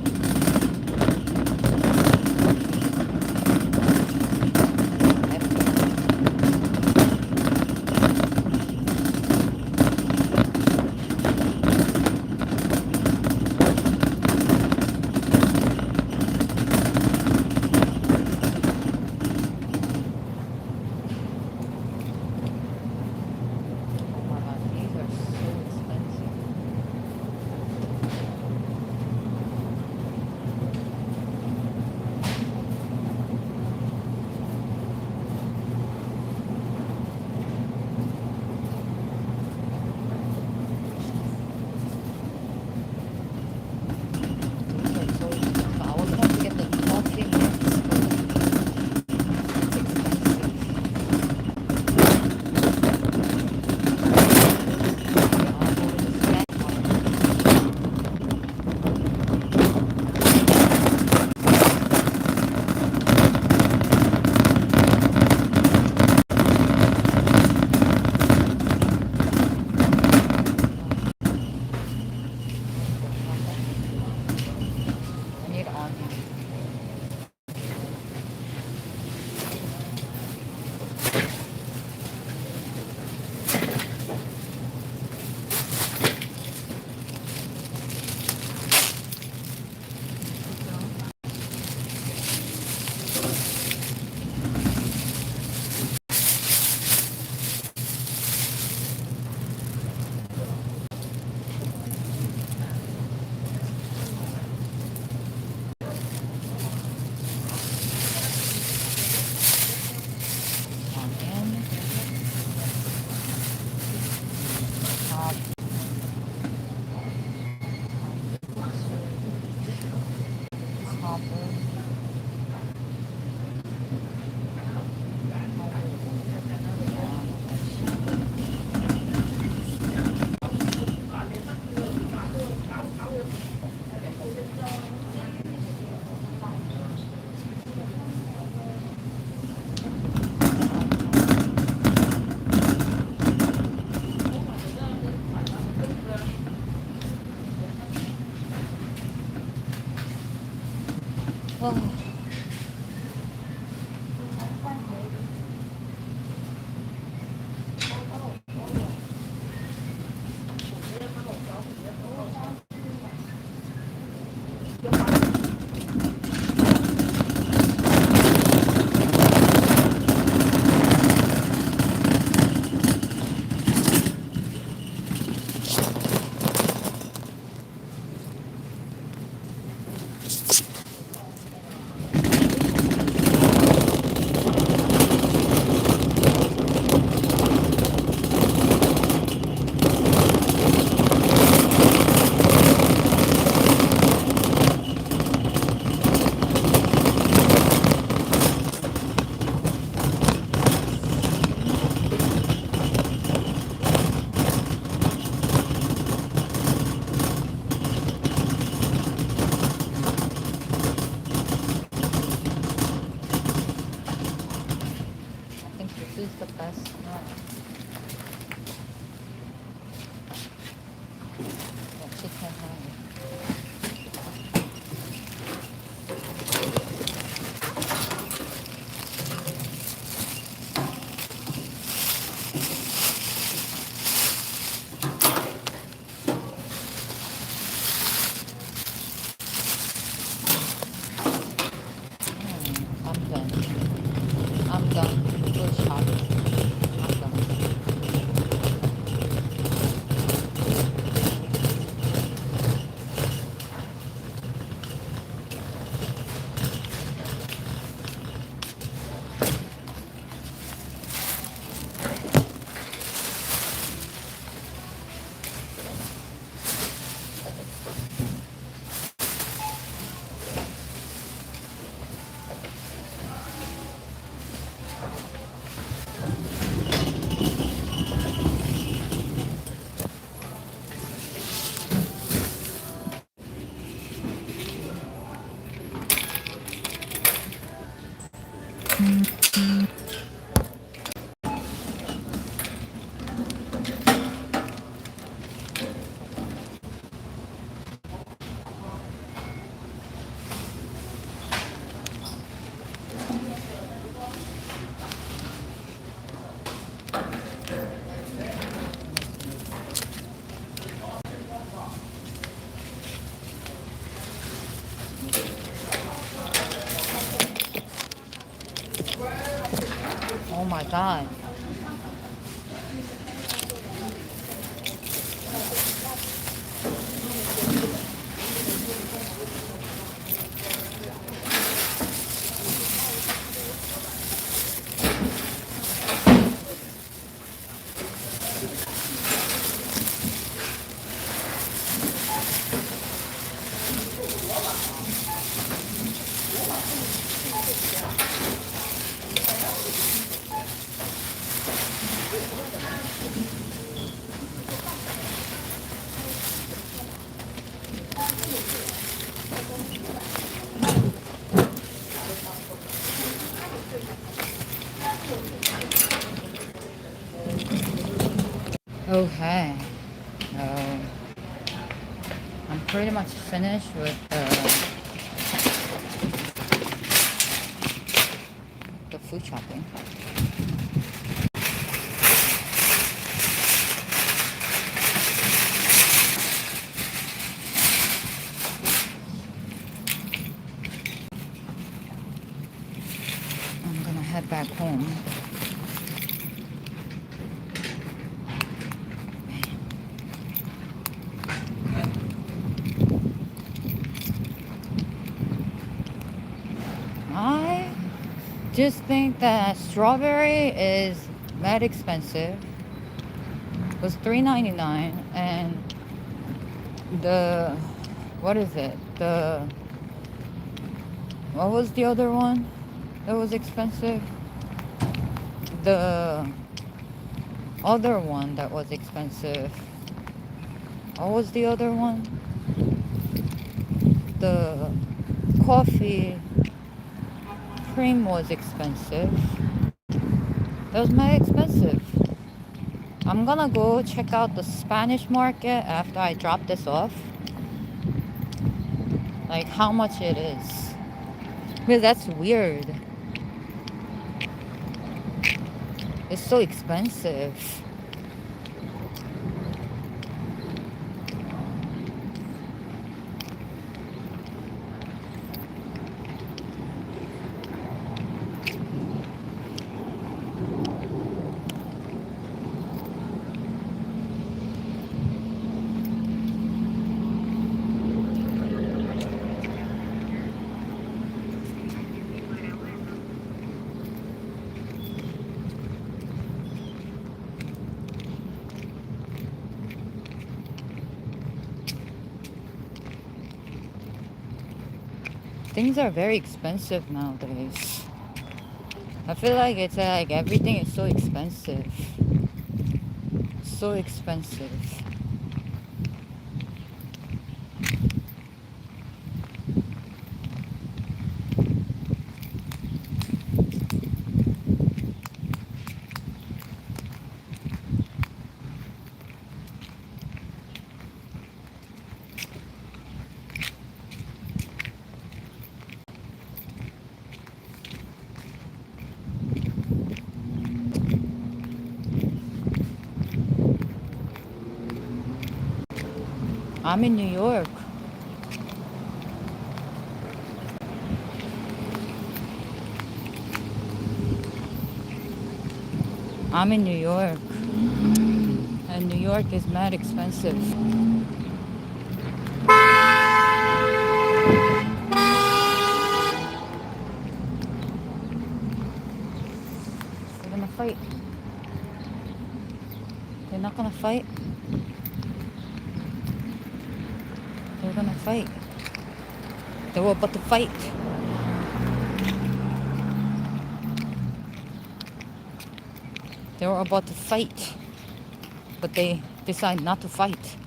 [SPEAKER 1] I think this is the best one. Yeah, chicken honey. I'm done. I'm done. Good shopping. I'm done. Oh my god. Okay. I'm pretty much finished with the food shopping. I'm gonna head back home. I just think that strawberry is mad expensive. It was $3.99, and the what is it? What was the other one that was expensive? The other one that was expensive. What was the other one? The coffee cream was expensive. That was mad expensive. I'm gonna go check out the Spanish market after I drop this off. Like how much it is. Because that's weird. It's so expensive. Things are very expensive nowadays. I feel like it's like everything is so expensive. So expensive. I'm in New York. I'm in New York. And New York is mad expensive. They're gonna fight. They're not gonna fight. They're gonna fight. They were about to fight. They were about to fight. But they decide not to fight.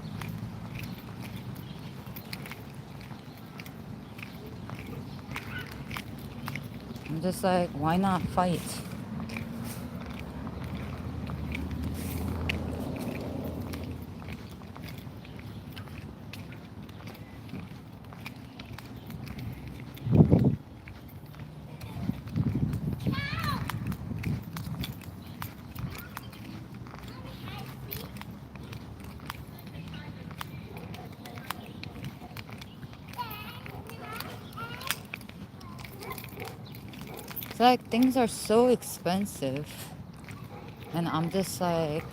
[SPEAKER 1] I'm just like, why not fight? It's like things are so expensive. And I'm just like,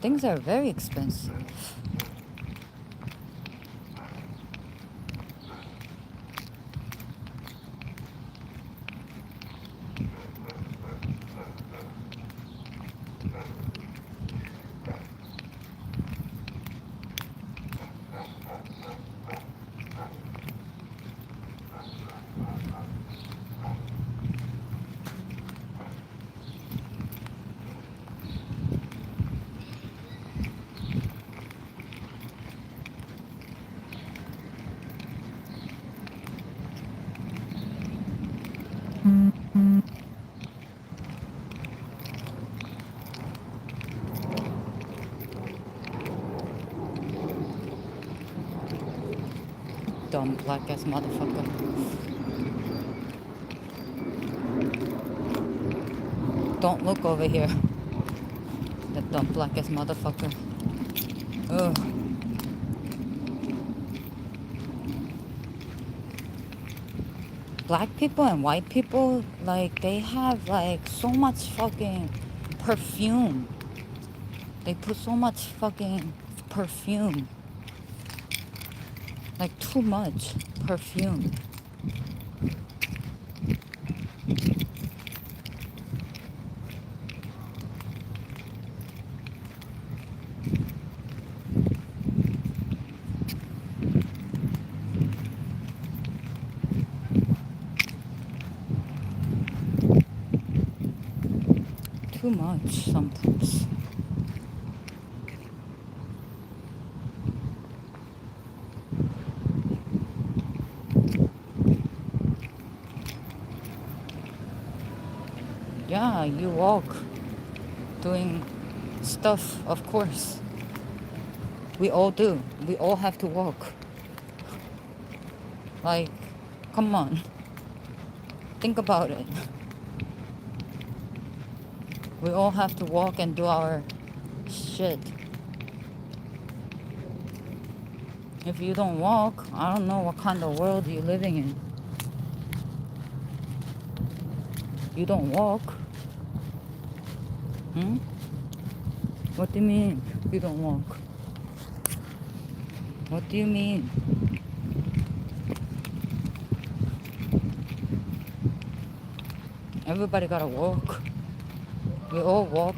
[SPEAKER 1] things are very expensive. Dumb black ass motherfucker. Don't look over here. That dumb black ass motherfucker. Ugh. Black people and white people, like, they have like so much fucking perfume. They put so much fucking perfume. Like, too much perfume. Too much sometimes. Yeah, you walk doing stuff, of course. We all do. We all have to walk. Like, come on. Think about it. We all have to walk and do our shit. If you don't walk, I don't know what kind of world you're living in. You don't walk. What do you mean you don't walk? What do you mean? Everybody gotta walk. We all walk.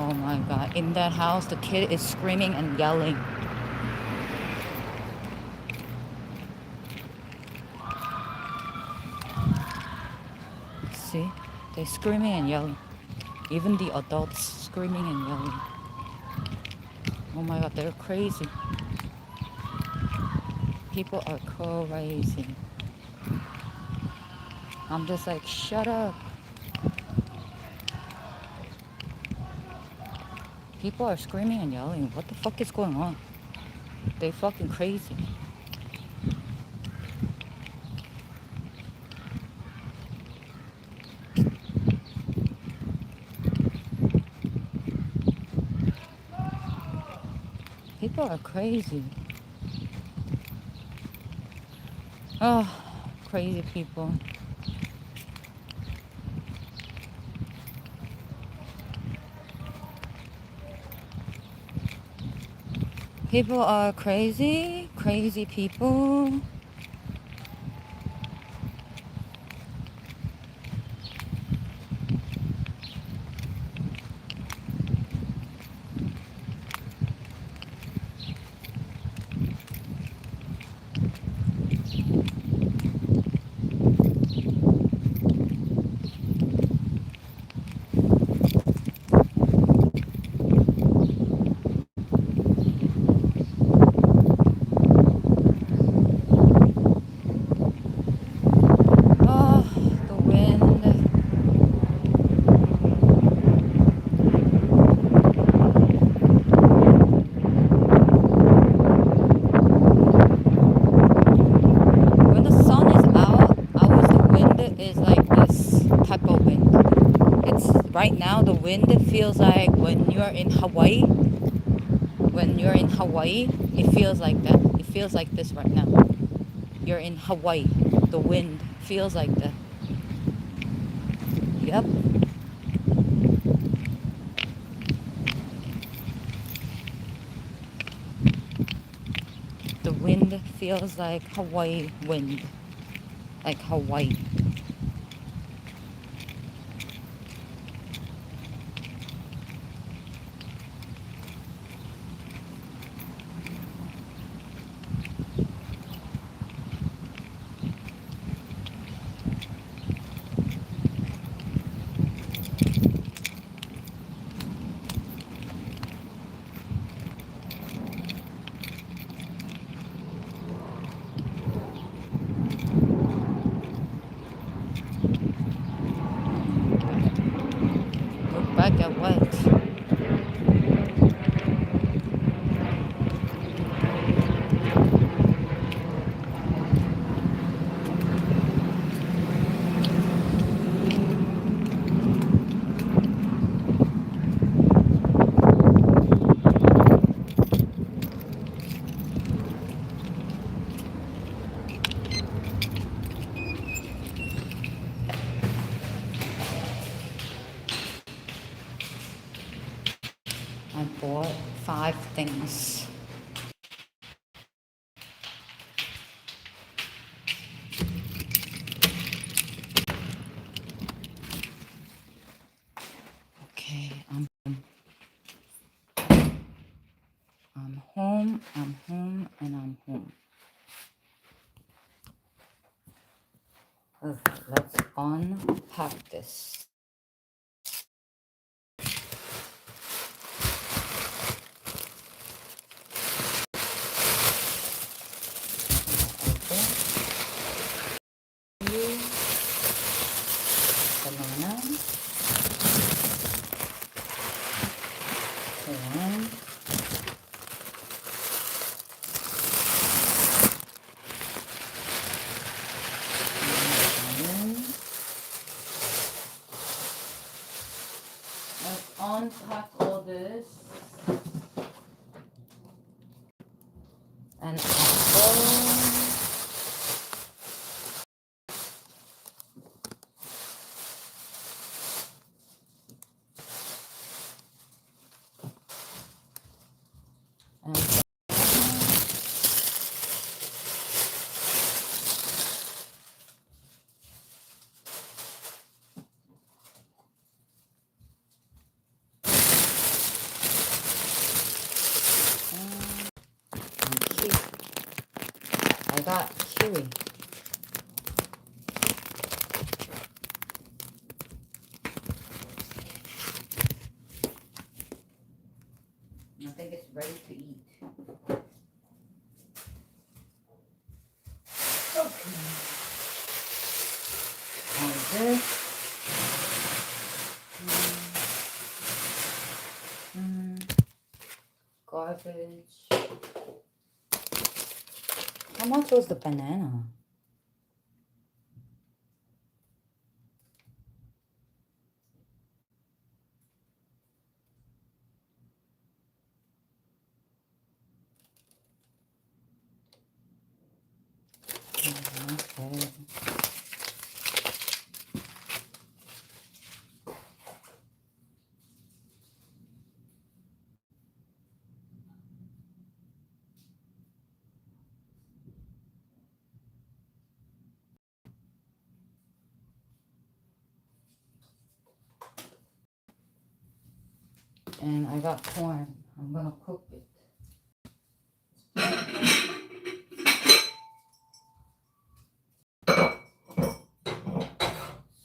[SPEAKER 1] Oh my god. In that house, the kid is screaming and yelling. See? They're screaming and yelling. Even the adults screaming and yelling. Oh my god, they're crazy. People are crazy. I'm just like, shut up. People are screaming and yelling. What the fuck is going on? They fucking crazy. People are crazy. Oh, crazy people. People are crazy. Crazy people. Oh, the wind. When the sun is out, always the wind is like this type of wind. It's right now the wind feels like when you're in Hawaii. When you're in Hawaii, it feels like that. It feels like this right now. You're in Hawaii. The wind feels like that. Yep. The wind feels like Hawaii wind. Like Hawaii. Look back at what? I bought 5 things. Okay, I'm home, and I'm home. Okay, let's unpack this. Okay. Banana. Corn. Onion. got kiwi. I think it's ready to eat. Okay. And this. Garbage. How much was the banana? Okay. And I got corn. I'm gonna cook it.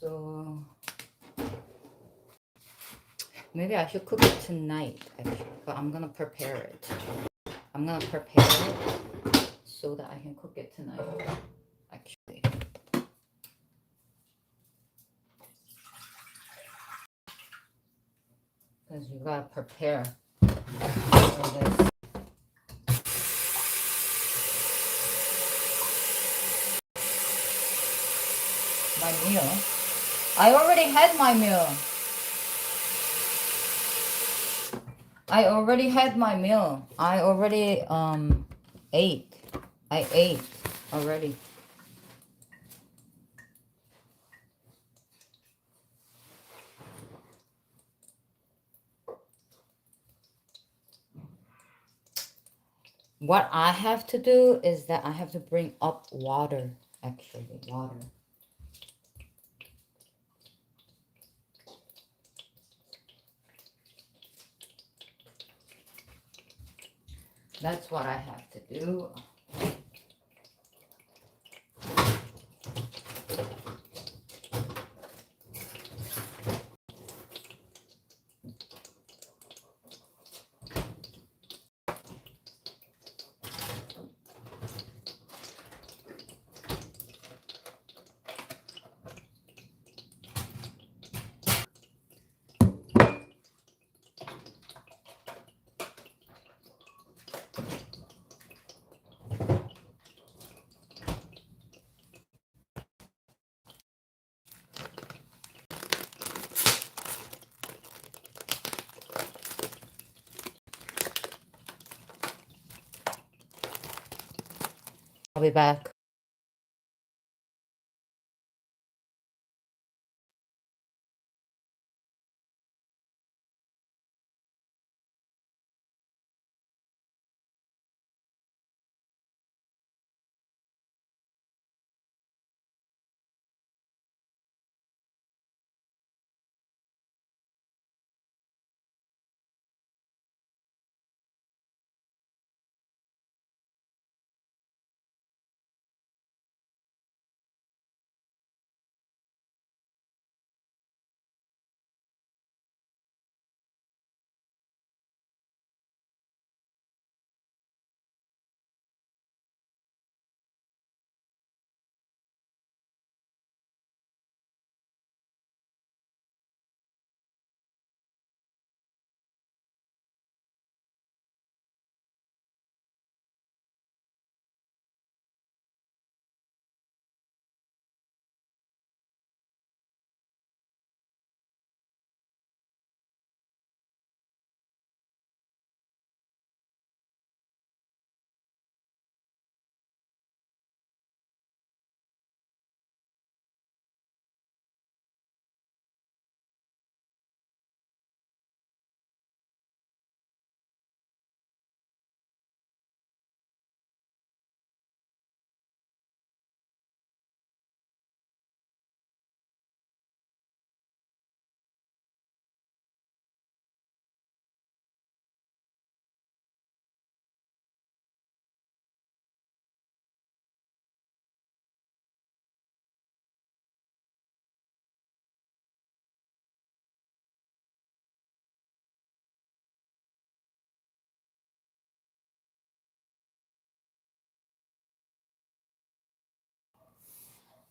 [SPEAKER 1] So maybe I should cook it tonight, actually, but I'm gonna prepare it. I'm gonna prepare it so that I can cook it tonight, actually. Because you gotta prepare for this. My meal. I already had my meal. I already had my meal. I already ate. I ate already. What I have to do is that I have to bring up water, actually, water. That's what I have to do. I'll be back.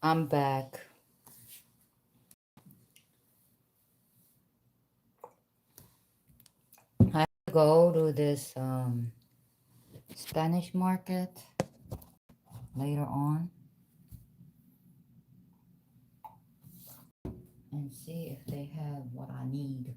[SPEAKER 1] I'm back. I have to go to this Spanish market later on and see if they have what I need.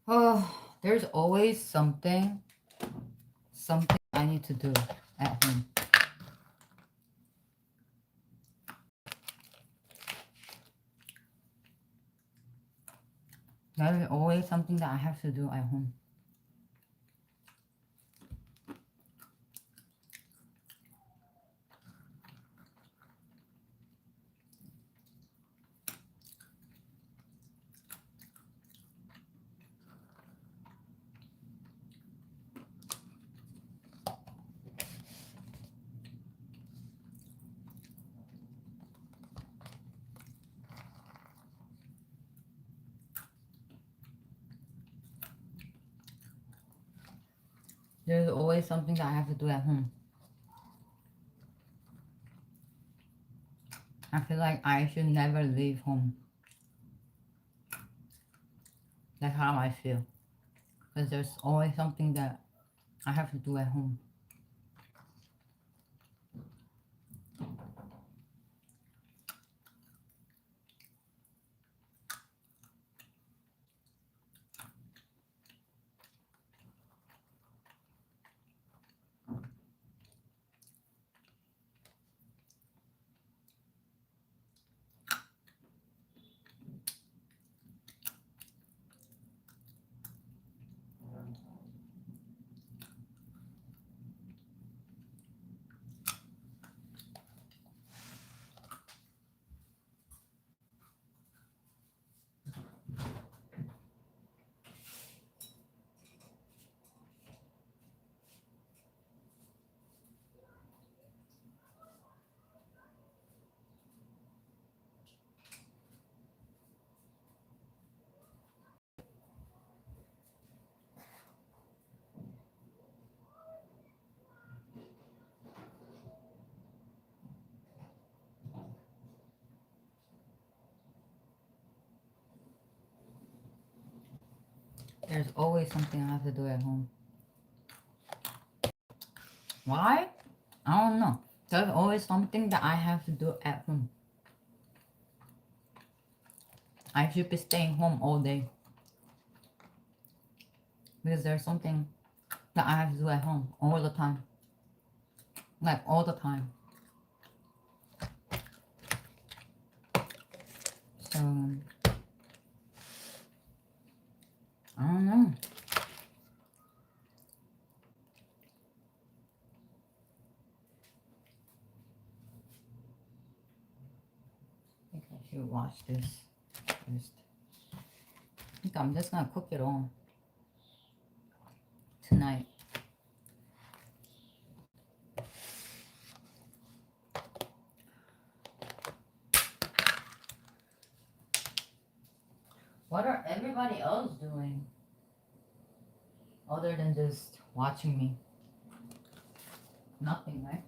[SPEAKER 1] Oh, there's always something I need to do at home. There's always something that I have to do at home. There's always something that I have to do at home. I feel like I should never leave home. That's how I feel. Because there's always something that I have to do at home. There's always something I have to do at home. Why? I don't know. There's always something that I have to do at home. I should be staying home all day. Because there's something that I have to do at home all the time. Like all the time. So, I don't know. I think I should wash this first. I think I'm just gonna cook it all tonight. What are everybody else doing? Other than just watching me. Nothing, right?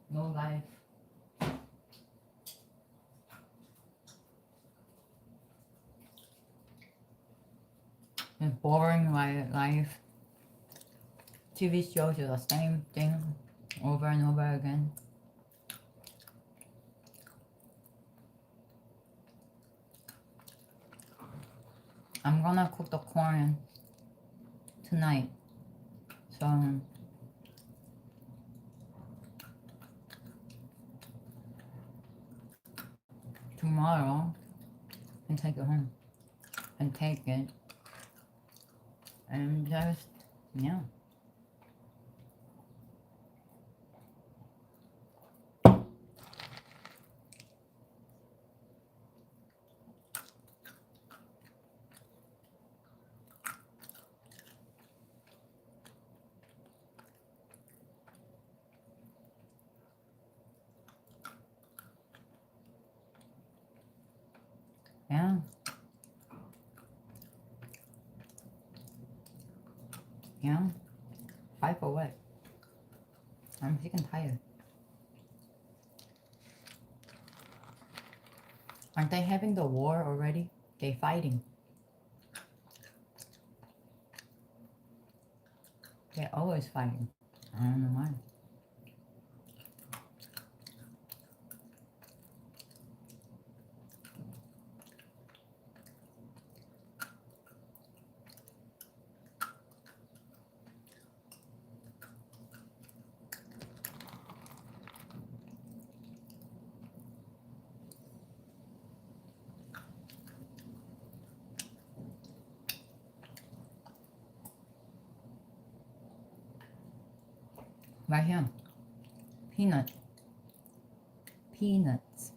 [SPEAKER 1] No life. It's boring life. TV shows are the same thing over and over again. I'm gonna cook the corn tonight. So tomorrow and take it home. And take it. And just, yeah. Yeah. Yeah. Fight for what? I'm sick and tired. Aren't they having the war already? They fighting. They're always fighting. I don't know why. Right here. Peanut. Peanuts.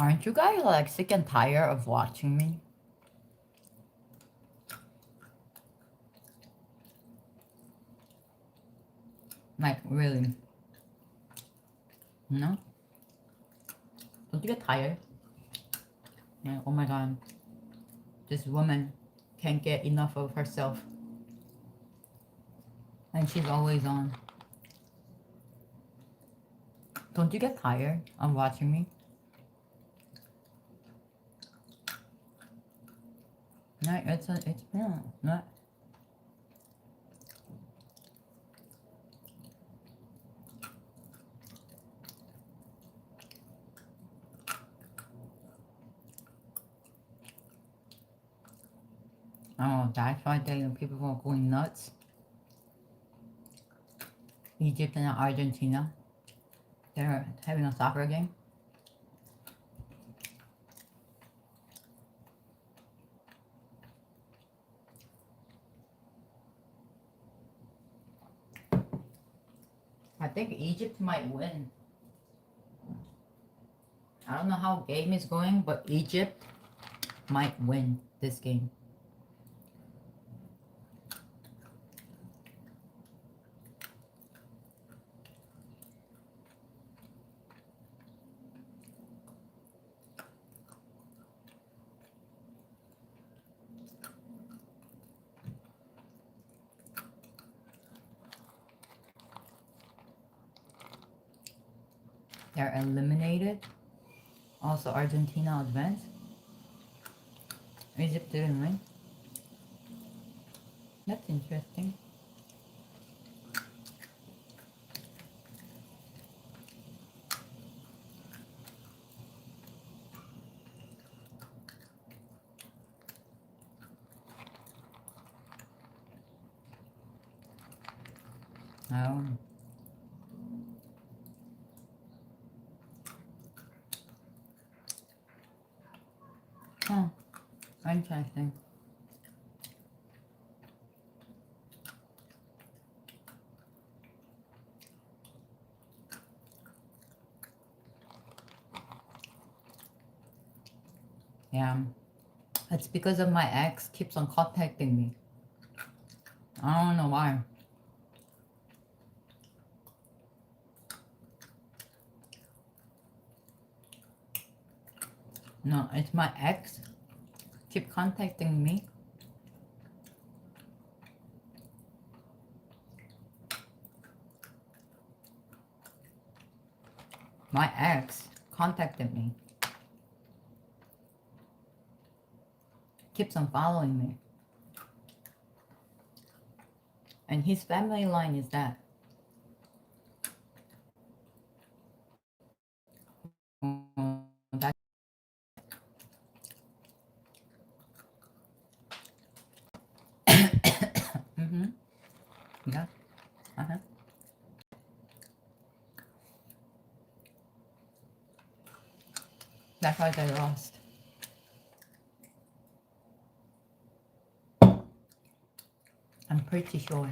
[SPEAKER 1] Aren't you guys like sick and tired of watching me? Like, really? No? Don't you get tired? Like, oh my god. This woman can't get enough of herself. And she's always on. Don't you get tired of watching me? No, it's not. Oh, that's why people were going nuts. Egypt and Argentina. They're having a soccer game. I think Egypt might win. I don't know how game is going, but Egypt might win this game. They're eliminated. Also, Argentina advanced. Egypt didn't win. That's interesting. Oh. Huh. Interesting. Yeah. It's because of my ex keeps on contacting me. I don't know why. No, it's my ex keep contacting me. My ex contacted me. Keeps on following me. And his family line is that. That mm-hmm. Yeah. Uh-huh. That's why they lost. I'm pretty sure.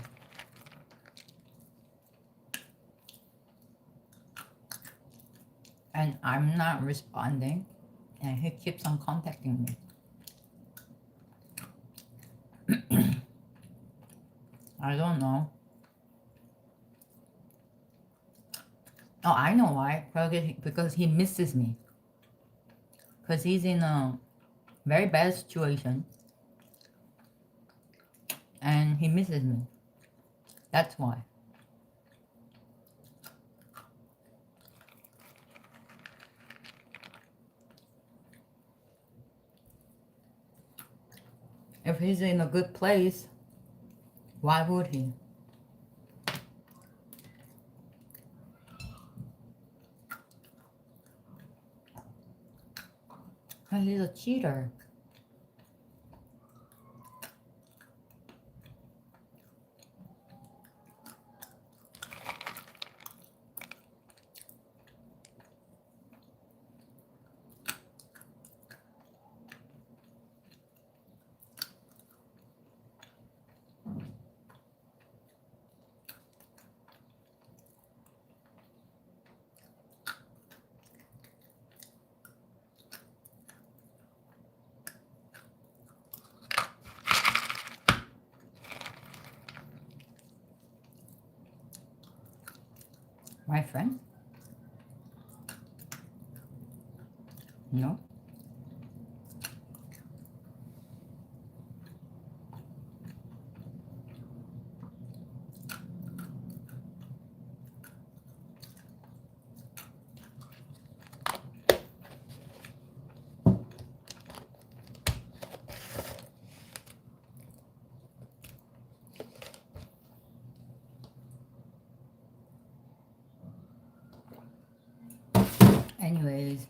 [SPEAKER 1] And I'm not responding. And he keeps on contacting me. I don't know. Oh, I know why. Because he misses me. Because he's in a very bad situation. And he misses me. That's why. If he's in a good place, why would he? Because he's a cheater. My friend? No. Anyways,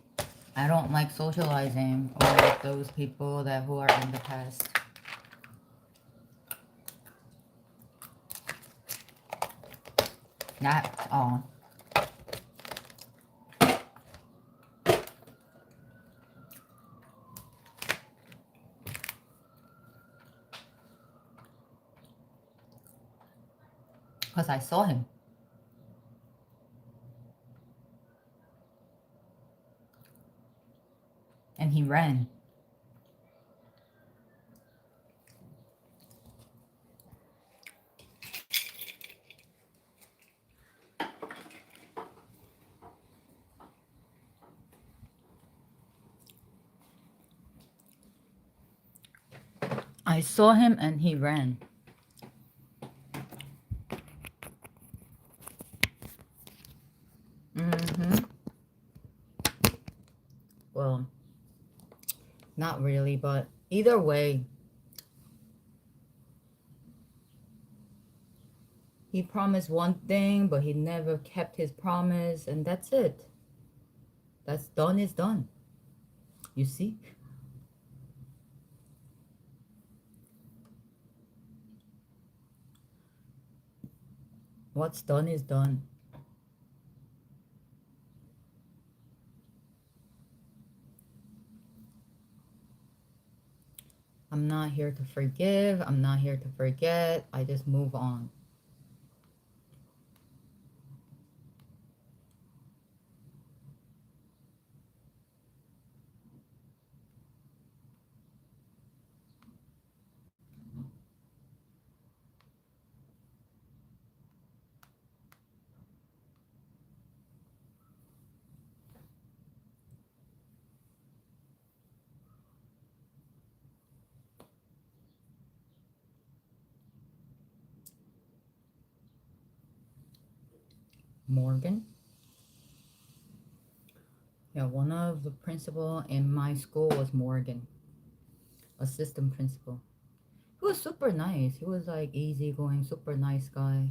[SPEAKER 1] I don't like socializing with those people who are in the past. That's all. Because I saw him. And he ran. I saw him and he ran. Mm-hmm. Well, not really, but either way, he promised one thing, but he never kept his promise, and that's it. That's done is done. You see? What's done is done. I'm not here to forgive. I'm not here to forget. I just move on. Morgan? Yeah, one of the principal in my school was Morgan, assistant principal. He was super nice. He was like easygoing, super nice guy.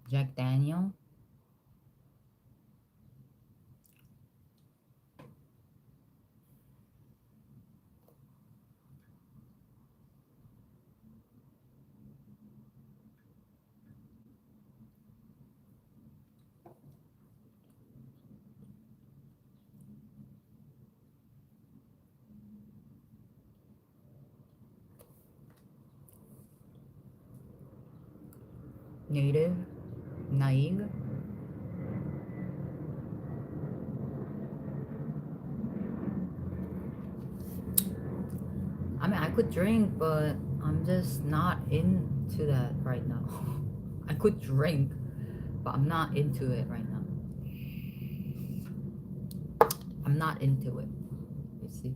[SPEAKER 1] Jack Daniel. Native. Naive. I mean, I could drink, but I'm just not into that right now. I could drink, but I'm not into it right now. I'm not into it. You see?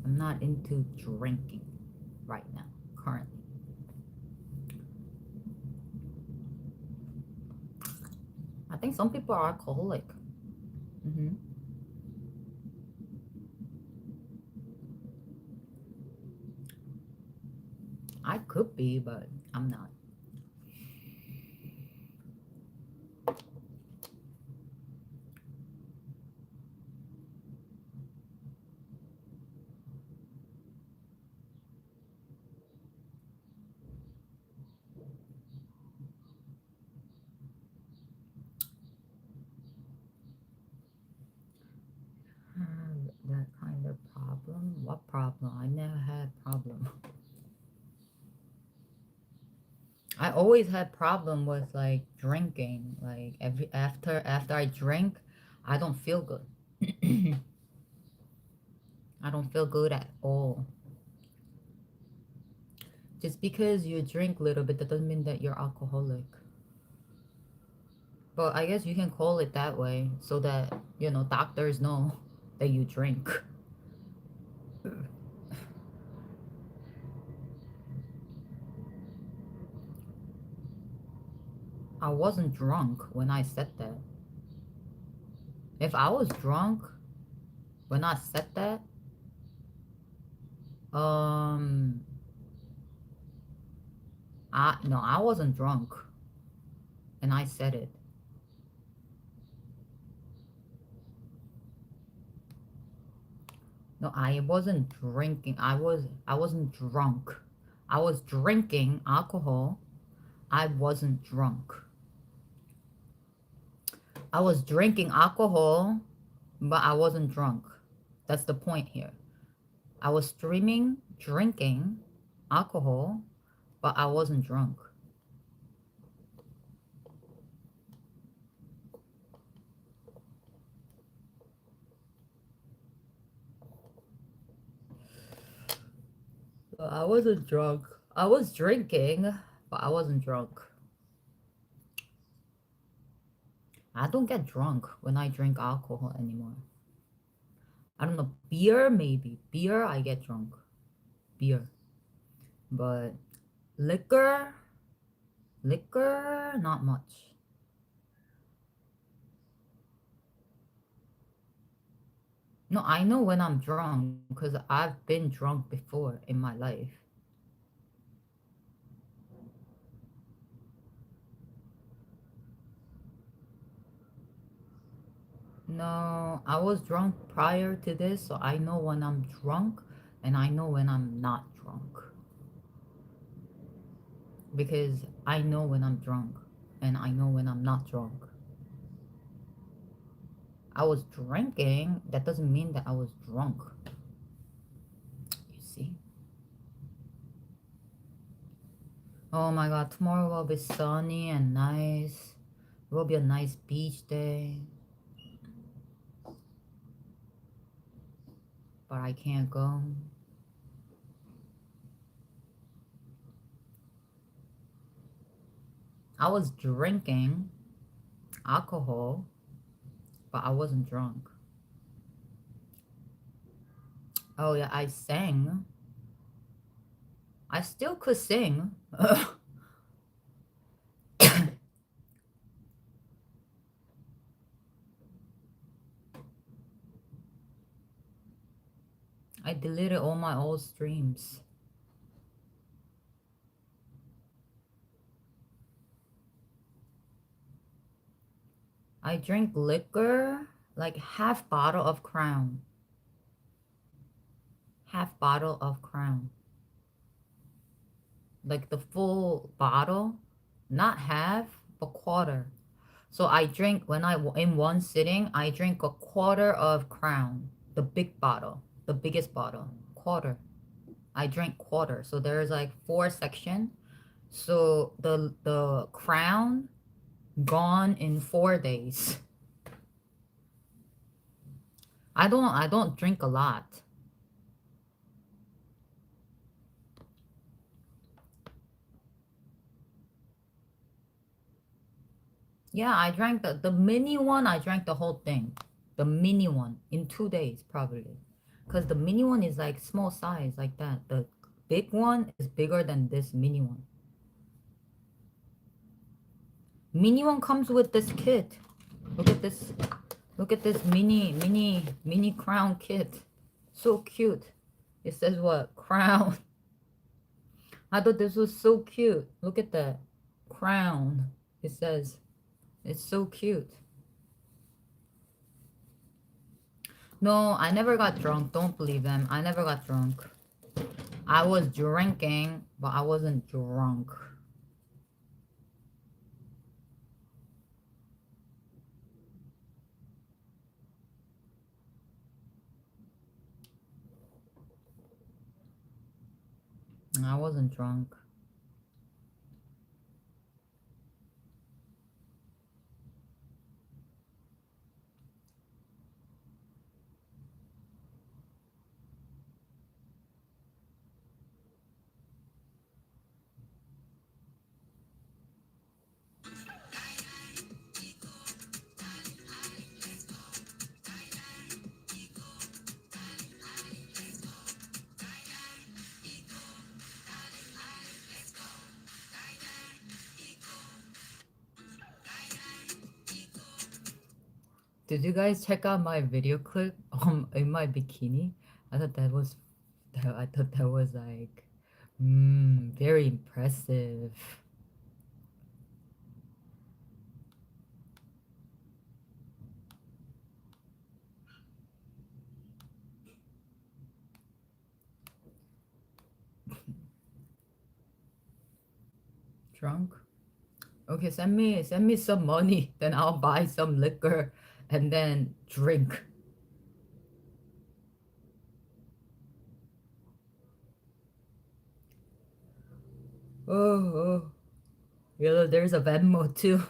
[SPEAKER 1] I'm not into drinking right now, currently. I think some people are alcoholic. I could be, but I'm not. That kind of problem? What problem? I never had problem. I always had problem with like drinking. Like after I drink, I don't feel good. I don't feel good at all. Just because you drink a little bit, that doesn't mean that you're alcoholic. But I guess you can call it that way so that, you know, doctors know that you drink. I wasn't drunk when I said that. If I was drunk when I said that, I wasn't drunk and I said it. No, I wasn't drinking. I wasn't drunk. I was drinking alcohol. I wasn't drunk. I was drinking alcohol, but I wasn't drunk. That's the point here. I was streaming, drinking alcohol, but I wasn't drunk. I wasn't drunk. I was drinking, but I wasn't drunk. I don't get drunk when I drink alcohol anymore. I don't know, beer maybe. Beer, I get drunk. Beer. But liquor, not much. No, I know when I'm drunk because I've been drunk before in my life. No, I was drunk prior to this, so I know when I'm drunk and I know when I'm not drunk. Because I know when I'm drunk and I know when I'm not drunk. I was drinking, that doesn't mean that I was drunk. You see? Oh my god, tomorrow will be sunny and nice. It will be a nice beach day. But I can't go. I was drinking alcohol, but I wasn't drunk. Oh yeah, I sang. I still could sing. I deleted all my old streams. I drink liquor, like half bottle of Crown. Half bottle of Crown. Like the full bottle, not half, but quarter. So I drink, when in one sitting, I drink a quarter of Crown, the big bottle, the biggest bottle, quarter. I drink quarter. So there's like 4 section. So the Crown gone in 4 days. I don't drink a lot. Yeah, I drank the mini one. I drank the whole thing, the mini one in 2 days probably, because the mini one is like small size like that. The big one is bigger than this mini one. Mini one comes with this kit. Look at this. Look at this mini crown kit. So cute. It says what? Crown. I thought this was so cute. Look at that. Crown. It says. It's so cute. No, I never got drunk. Don't believe them. I never got drunk. I was drinking, but I wasn't drunk. I wasn't drunk. Did you guys check out my video clip in my bikini? I thought that was like very impressive. Drunk? Okay, send me some money, then I'll buy some liquor and then drink. Oh. Yeah, there's a Venmo too.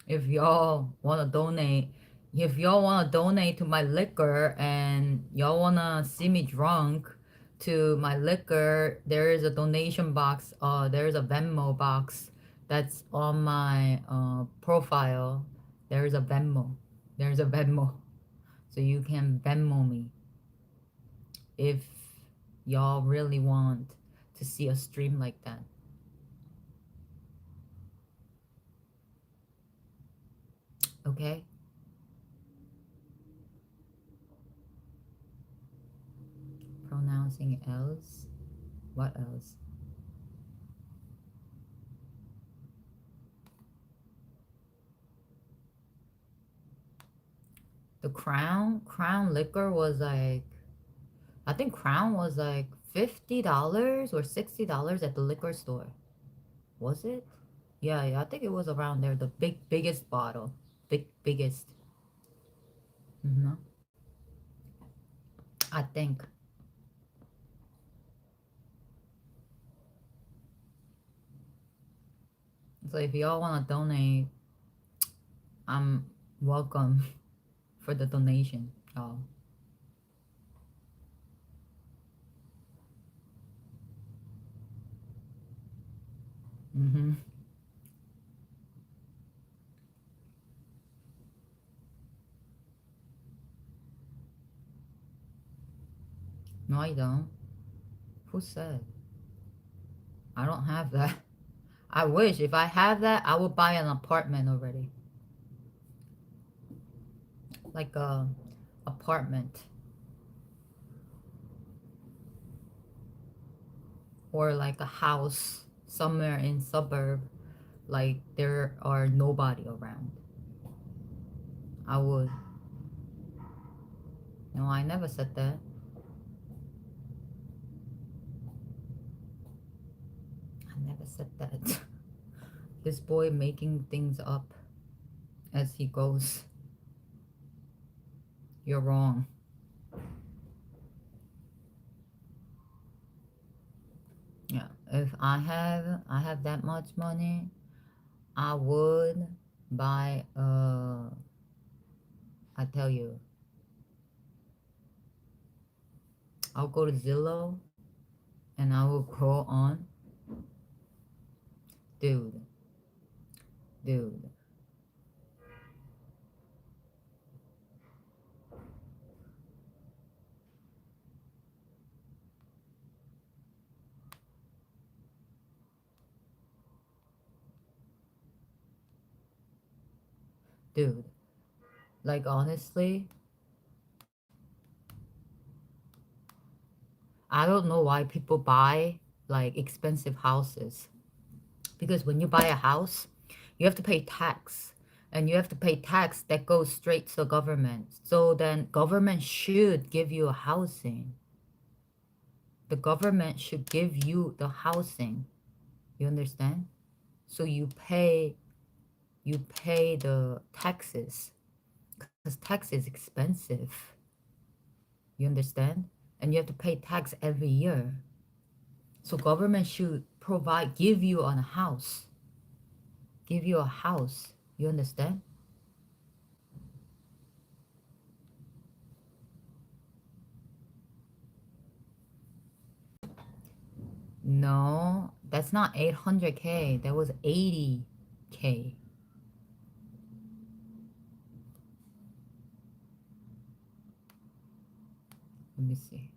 [SPEAKER 1] If y'all wanna donate, to my liquor and y'all wanna see me drunk to my liquor, there is a donation box. There is a Venmo box that's on my profile. There is a Venmo. There's a Venmo, so you can Venmo me if y'all really want to see a stream like that. Okay. Pronouncing else. What else? The Crown liquor was like, I think Crown was like $50 or $60 at the liquor store. Was it? Yeah, I think it was around there. The biggest bottle. Biggest. I think. So if y'all wanna donate, I'm welcome for the donation, y'all. No, I don't. Who said? I don't have that. I wish. If I have that, I would buy an apartment already. Like a apartment. Or like a house somewhere in suburb. Like there are nobody around. I would. No, I never said that. I never said that. This boy making things up as he goes. You're wrong. Yeah. If I have that much money, I would buy I tell you, I'll go to Zillow and I will go on. Dude. Dude. Dude. Like honestly, I don't know why people buy like expensive houses. Because when you buy a house, you have to pay tax. And you have to pay tax that goes straight to the government. So then government should give you a housing. The government should give you the housing. You understand? So you pay the taxes. Because tax is expensive. You understand? And you have to pay tax every year. So government should give you a house. Give you a house. You understand? No, that's not 800K. That was 80K. Let me see.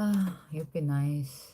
[SPEAKER 1] Ah, you'd be nice.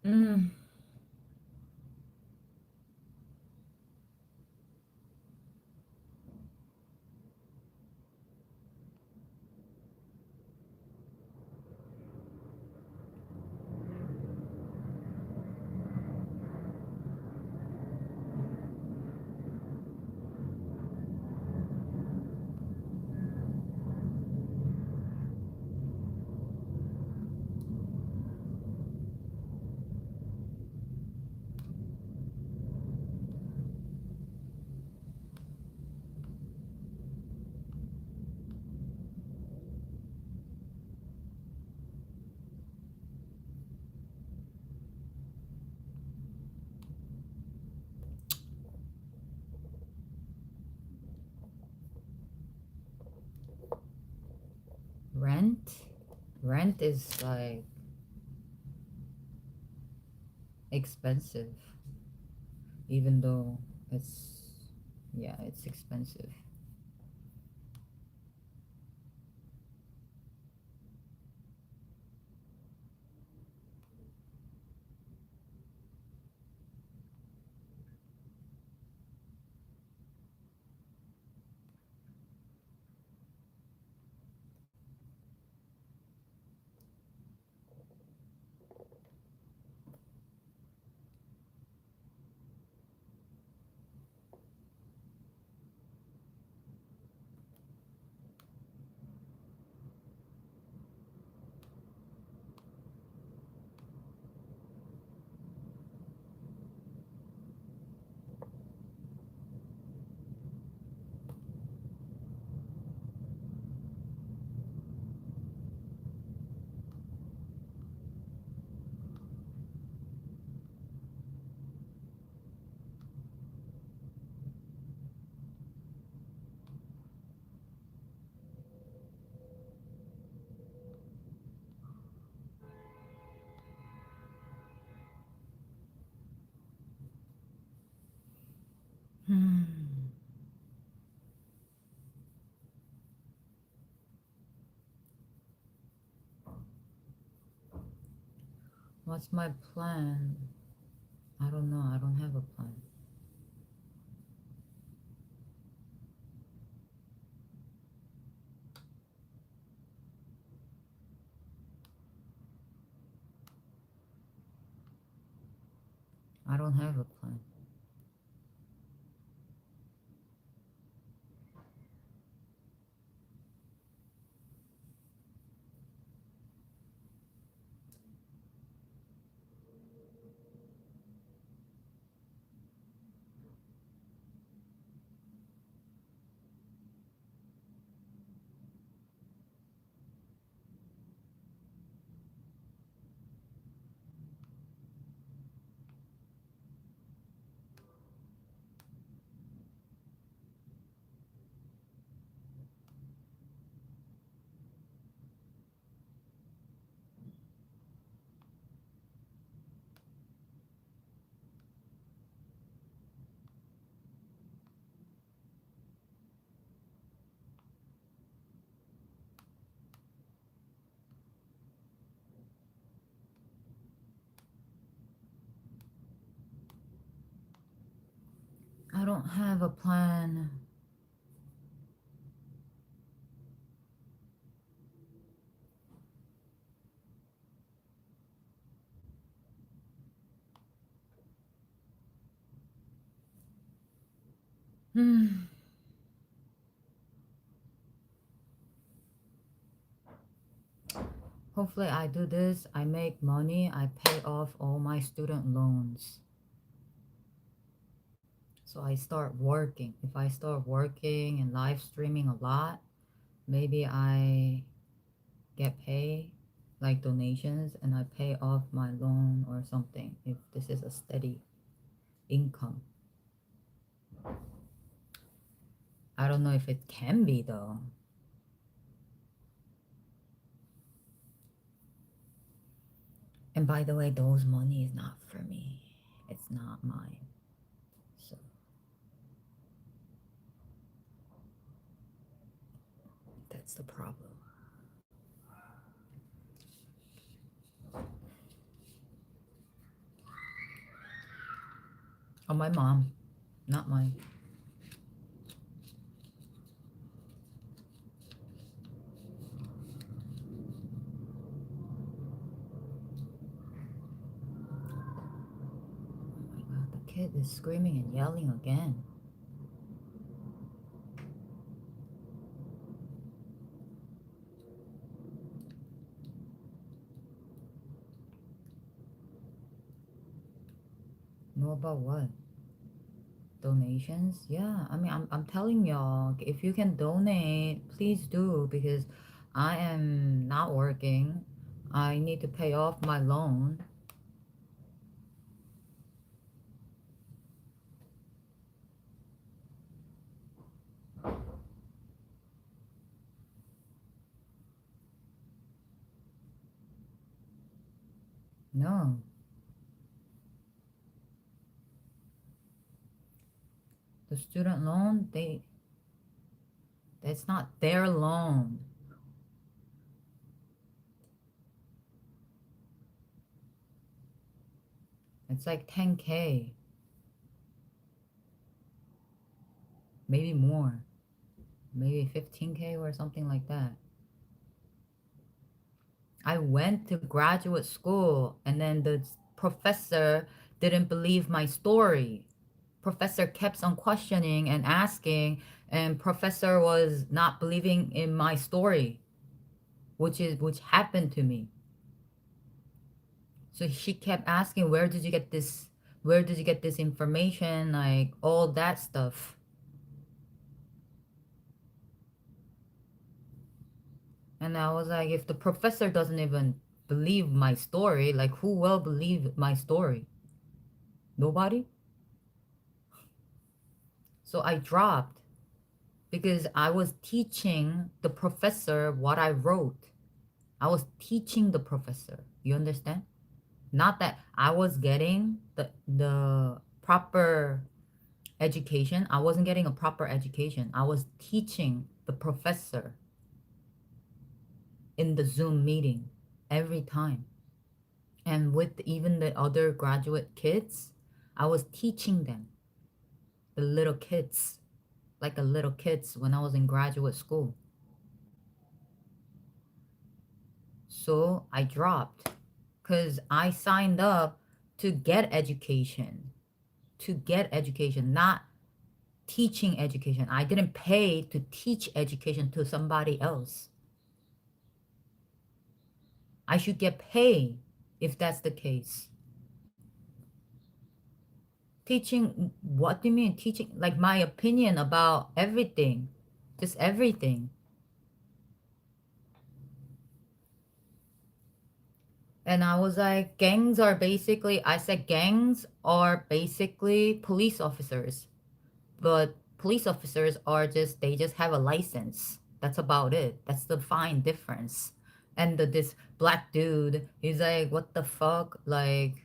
[SPEAKER 1] Mm. Rent is like expensive, even though it's expensive. Hmm. What's my plan? I don't know. I don't have a plan. I don't have a plan. I don't have a plan. Hmm. Hopefully I do this, I make money, I pay off all my student loans. So I start working. If I start working and live streaming a lot, maybe I get paid like donations and I pay off my loan or something if this is a steady income. I don't know if it can be though. And by the way, those money is not for me. It's not mine. So that's the problem. Oh, my mom, not mine. Oh my god, the kid is screaming and yelling again. Know about what? Donations? Yeah, I mean, I'm telling y'all, if you can donate, please do, because I am not working. I need to pay off my loan. No. The student loan, that's not their loan. It's like 10K, maybe more, maybe 15K or something like that. I went to graduate school and then the professor didn't believe my story. Professor kept on questioning and asking, and professor was not believing in my story, which happened to me. So she kept asking, where did you get this? Where did you get this information? Like all that stuff. And I was like, if the professor doesn't even believe my story, like who will believe my story? Nobody. So I dropped because I was teaching the professor what I wrote. I was teaching the professor. You understand? Not that I was getting the proper education. I wasn't getting a proper education. I was teaching the professor in the Zoom meeting every time. And with even the other graduate kids, I was teaching them, the little kids, like a little kids when I was in graduate school. So I dropped because I signed up to get education, not teaching education. I didn't pay to teach education to somebody else. I should get paid if that's the case. Teaching, what do you mean teaching? Like my opinion about everything, just everything. And I was like, I said gangs are basically police officers. But police officers they just have a license. That's about it. That's the fine difference. And this black dude, he's like, what the fuck? Like,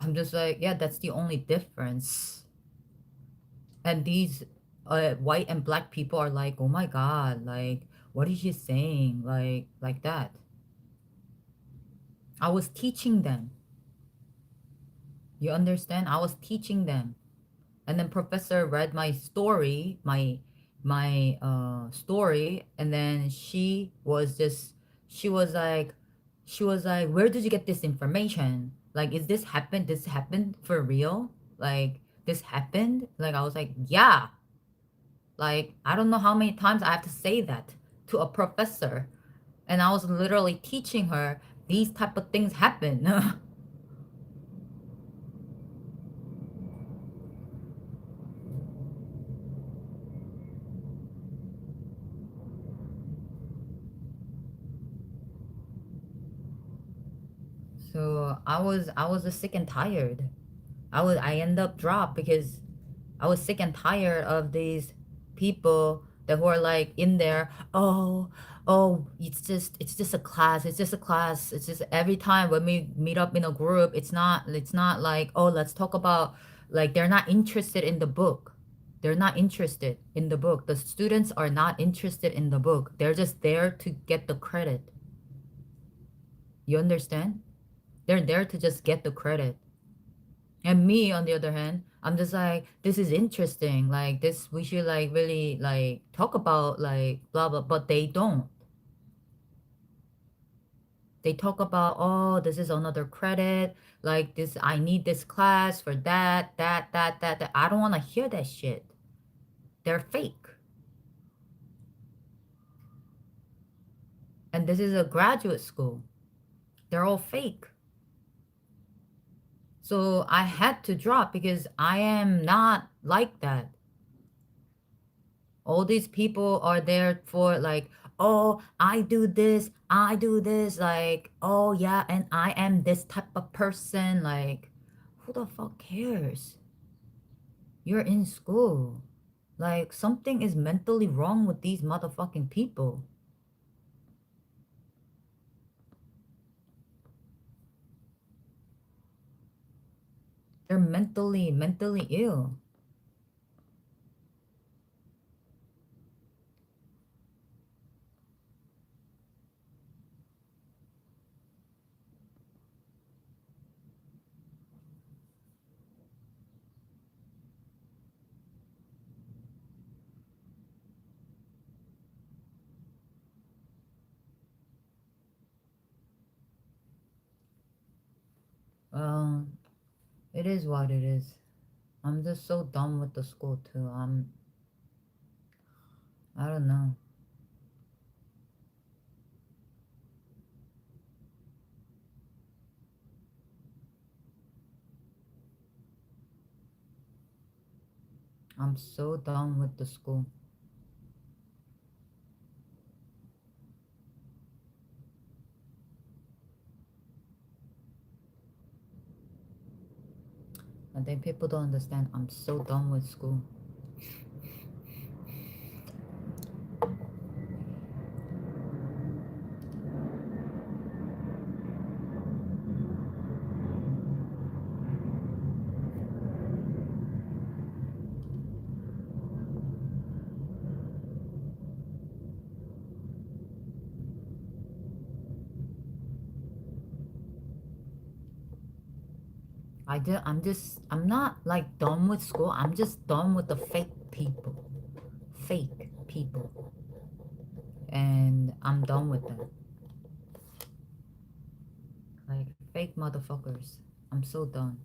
[SPEAKER 1] I'm just like, yeah, that's the only difference. And these white and black people are like, oh my God, like, what is she saying? Like that. I was teaching them. You understand? I was teaching them. And then professor read my story, my story, and then she was like, where did you get this information? Like, is this happened? This happened for real? Like, this happened? Like, I was like, yeah. Like, I don't know how many times I have to say that to a professor. And I was literally teaching her these type of things happen. So I was sick and tired. I end up dropped because I was sick and tired of these people that who are like in there, oh, it's just a class, it's just a class. It's just every time when we meet up in a group, it's not like, oh, let's talk about, like, they're not interested in the book. They're not interested in the book. The students are not interested in the book. They're just there to get the credit. You understand? They're there to just get the credit. And me, on the other hand, I'm just like, this is interesting. Like this, we should like really like talk about like blah blah. But they don't. They talk about, oh, this is another credit. Like this, I need this class for that. I don't want to hear that shit. They're fake. And this is a graduate school. They're all fake. So I had to drop because I am not like that. All these people are there for like, oh, I do this, like, oh yeah, and I am this type of person. Like, who the fuck cares? You're in school. Like, something is mentally wrong with these motherfucking people. They're mentally ill. Well, it is what it is. I'm just so done with the school too. I don't know. I'm so done with the school. I think people don't understand. I'm so done with school. I'm not like done with school. I'm just done with the fake people. Fake people. And I'm done with them. Like fake motherfuckers. I'm so done.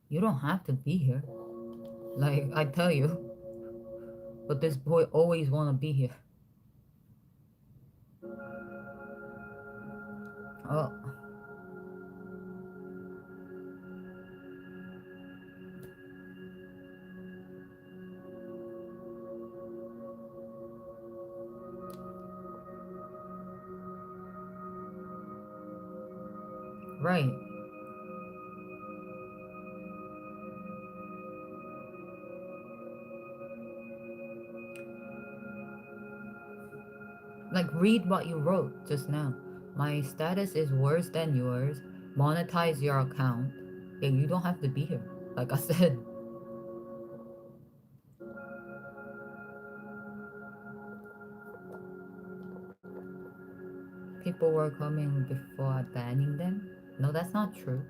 [SPEAKER 1] You don't have to be here. Like I tell you. But this boy always wanna be here. Oh. Right. Like read what you wrote just now. My status is worse than yours. Monetize your account. Yeah, you don't have to be here. Like I said. People were coming before banning them. No, that's not true.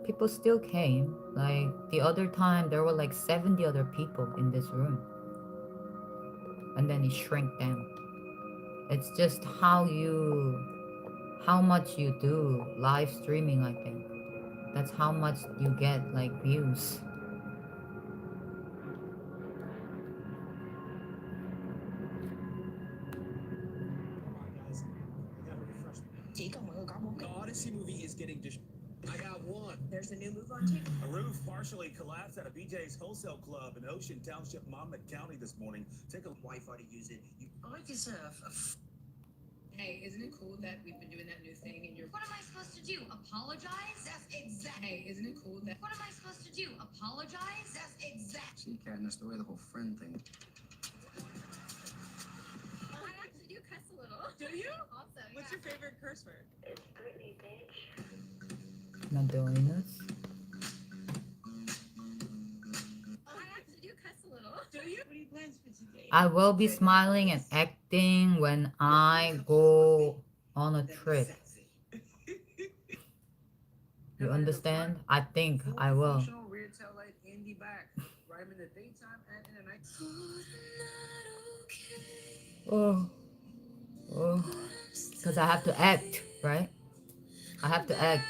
[SPEAKER 1] People still came. Like the other time there were like 70 other people in this room. And then it shrank down. It's just how much you do live streaming, I think. That's how much you get like views.
[SPEAKER 13] The Odyssey movie is getting I got one. There's a new move on TV. A roof partially collapsed at a BJ's Wholesale Club in Ocean Township, Monmouth County this morning. Take a Wi-Fi to use it. I like this.
[SPEAKER 8] Hey, isn't it cool that we've been doing that new thing and you're... What am I supposed to do? Apologize? That's exact. Hey, isn't it cool that... What am I supposed to do? Apologize? That's exact.
[SPEAKER 13] See, Karen, that's the way the whole friend thing.
[SPEAKER 8] I actually do cuss a little. Do you? Also, what's your favorite curse word? It's Britney, bitch.
[SPEAKER 1] Not doing this.
[SPEAKER 8] I actually do cuss a little. Do you? What are your plans for today?
[SPEAKER 1] I will be smiling and acting when I go on a trip. You understand? I think I will. Oh. Oh. Because I have to act, right? I have to act.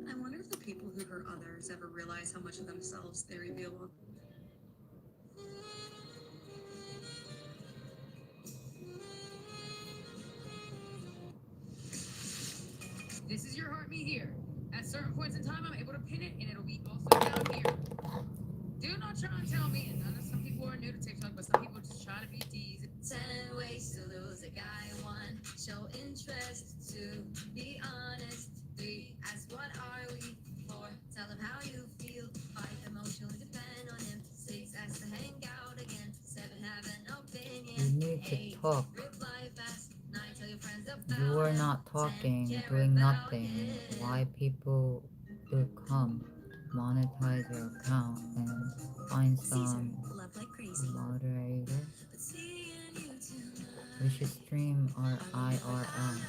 [SPEAKER 8] I wonder if the people who hurt others ever realize how much of themselves they reveal. be here. At certain points in time, I'm able to pin it, and it'll be also down here. Do not try and tell me, and I know some people are new to TikTok, but some people just try to be D's.
[SPEAKER 10] 10 ways to lose a guy. 1, show interest. 2, be honest. 3, ask what are we. 4, tell him how you feel. 5, emotionally depend on him. 6, ask to hang out again. 7, have an opinion.
[SPEAKER 1] You need to
[SPEAKER 10] 8,
[SPEAKER 1] talk.
[SPEAKER 10] reply fast. 9, tell your friends about
[SPEAKER 1] You are
[SPEAKER 10] him.
[SPEAKER 1] not
[SPEAKER 10] 10,
[SPEAKER 1] talking,
[SPEAKER 10] care
[SPEAKER 1] doing
[SPEAKER 10] about
[SPEAKER 1] nothing.
[SPEAKER 10] him.
[SPEAKER 1] Why people will come, monetize your account, and find some
[SPEAKER 10] Love like crazy.
[SPEAKER 1] moderator.
[SPEAKER 10] But seeing you tonight.
[SPEAKER 1] We should stream our IRL.